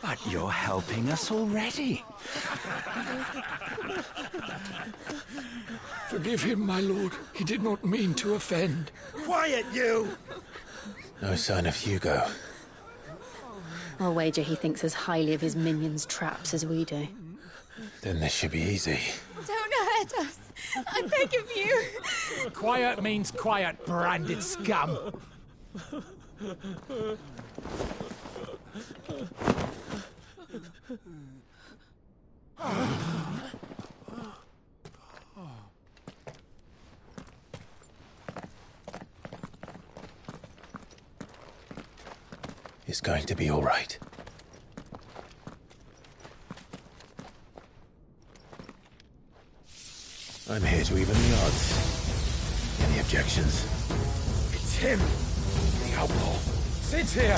But you're helping us already. Forgive him, my lord. He did not mean to offend. Quiet, you! No sign of Hugo. I'll wager he thinks as highly of his minions' traps as we do. Then this should be easy. Don't hurt us. I beg of you. Quiet means quiet, branded scum. It's going to be all right. I'm here to even the odds. Any objections? It's him, the outlaw. Sit here.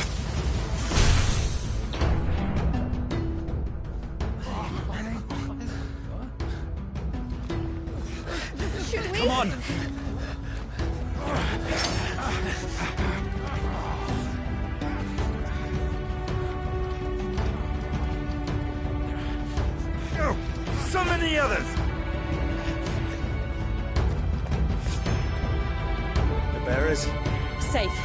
Should we? Come on. Go! Summon the others! The bearers? Safe.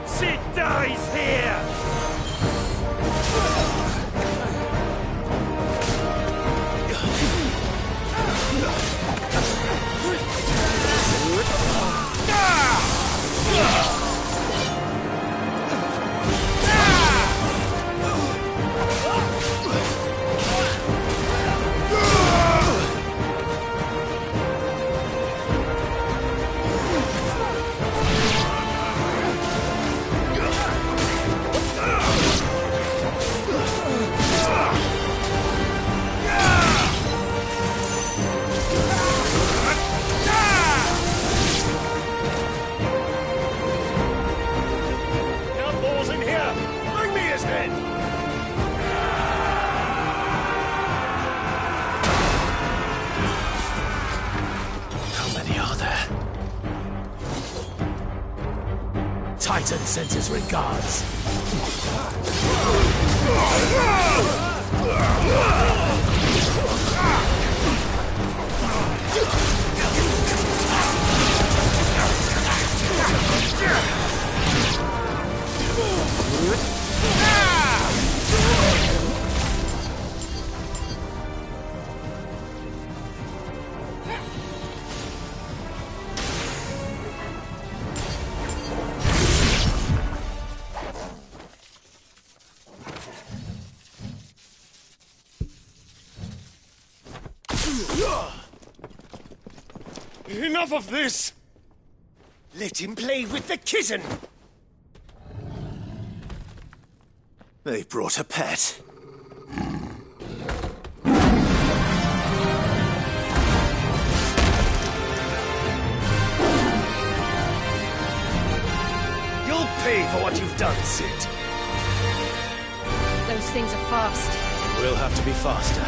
Sid dies here! Outlaws in here! Bring me his head! How many are there? Titan sends his regards. Enough of this! Let him play with the kitten! They brought a pet. You'll pay for what you've done, Sid. Those things are fast. We'll have to be faster.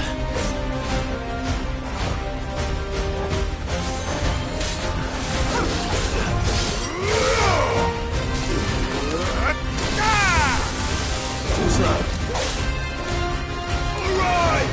Too slow. All right!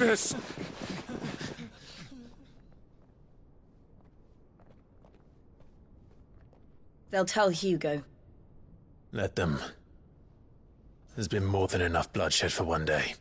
this! They'll tell Hugo. Let them. There's been more than enough bloodshed for one day.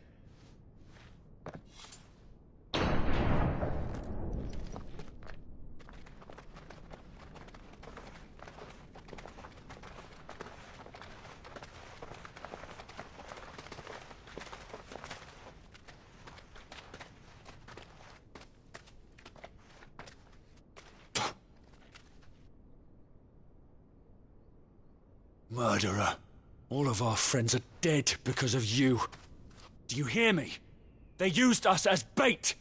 Murderer. All of our friends are dead because of you. Do you hear me? They used us as bait.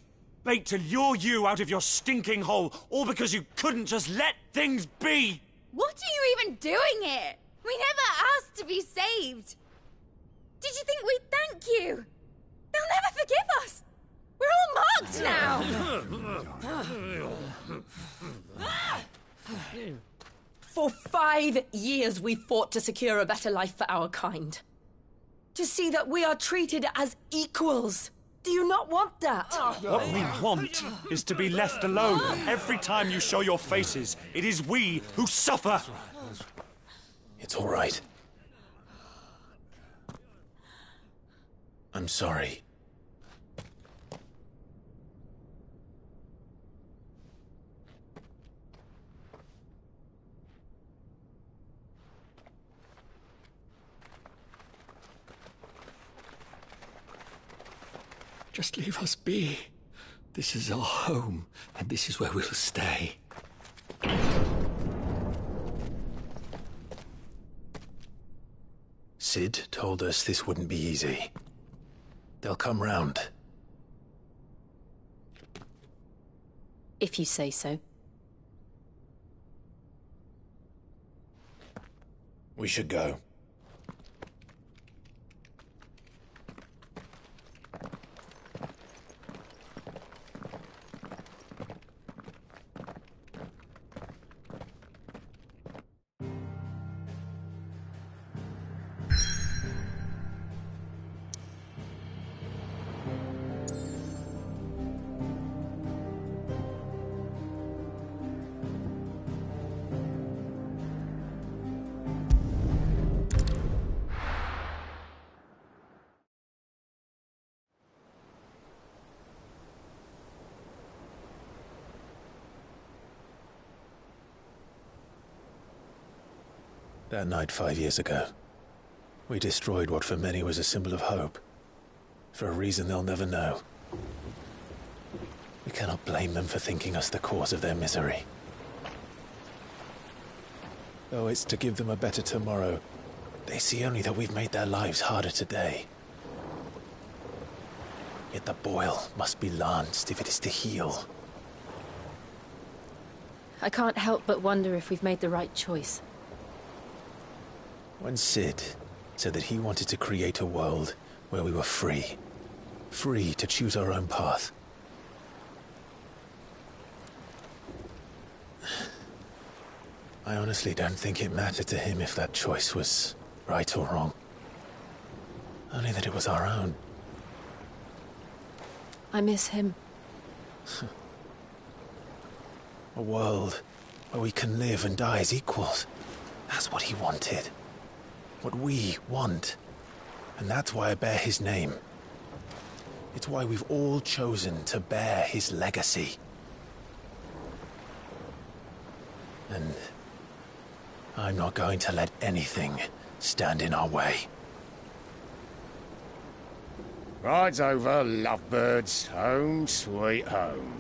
Bait to lure you out of your stinking hole, all because you couldn't just let things be. What are you even doing here? We never asked to be saved. Did you think we'd thank you? They'll never forgive us. We're all marked now. For 5 years we fought to secure a better life for our kind. To see that we are treated as equals. Do you not want that? What we want is to be left alone. Every time you show your faces, it is we who suffer. It's all right. I'm sorry. Just leave us be. This is our home, and this is where we'll stay. Sid told us this wouldn't be easy. They'll come round. If you say so. We should go. That night 5 years ago, we destroyed what for many was a symbol of hope. For a reason they'll never know. We cannot blame them for thinking us the cause of their misery. Though it's to give them a better tomorrow, they see only that we've made their lives harder today. Yet the boil must be lanced if it is to heal. I can't help but wonder if we've made the right choice. When Sid said that he wanted to create a world where we were free. Free to choose our own path. I honestly don't think it mattered to him if that choice was right or wrong. Only that it was our own. I miss him. A world where we can live and die as equals. That's what he wanted. What we want. And that's why I bear his name. It's why we've all chosen to bear his legacy. And I'm not going to let anything stand in our way. Ride's over, lovebirds. Home sweet home.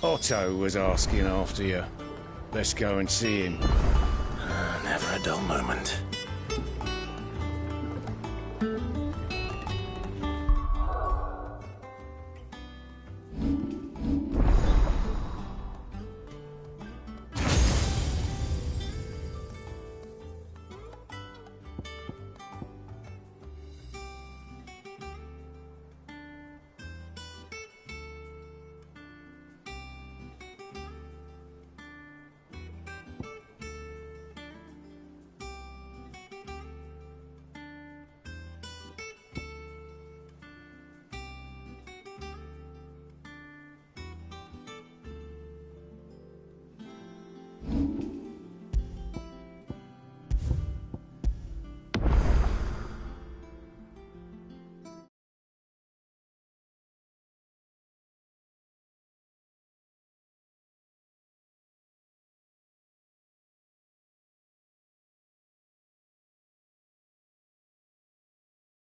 Otto was asking after you. Let's go and see him. Never a dull moment.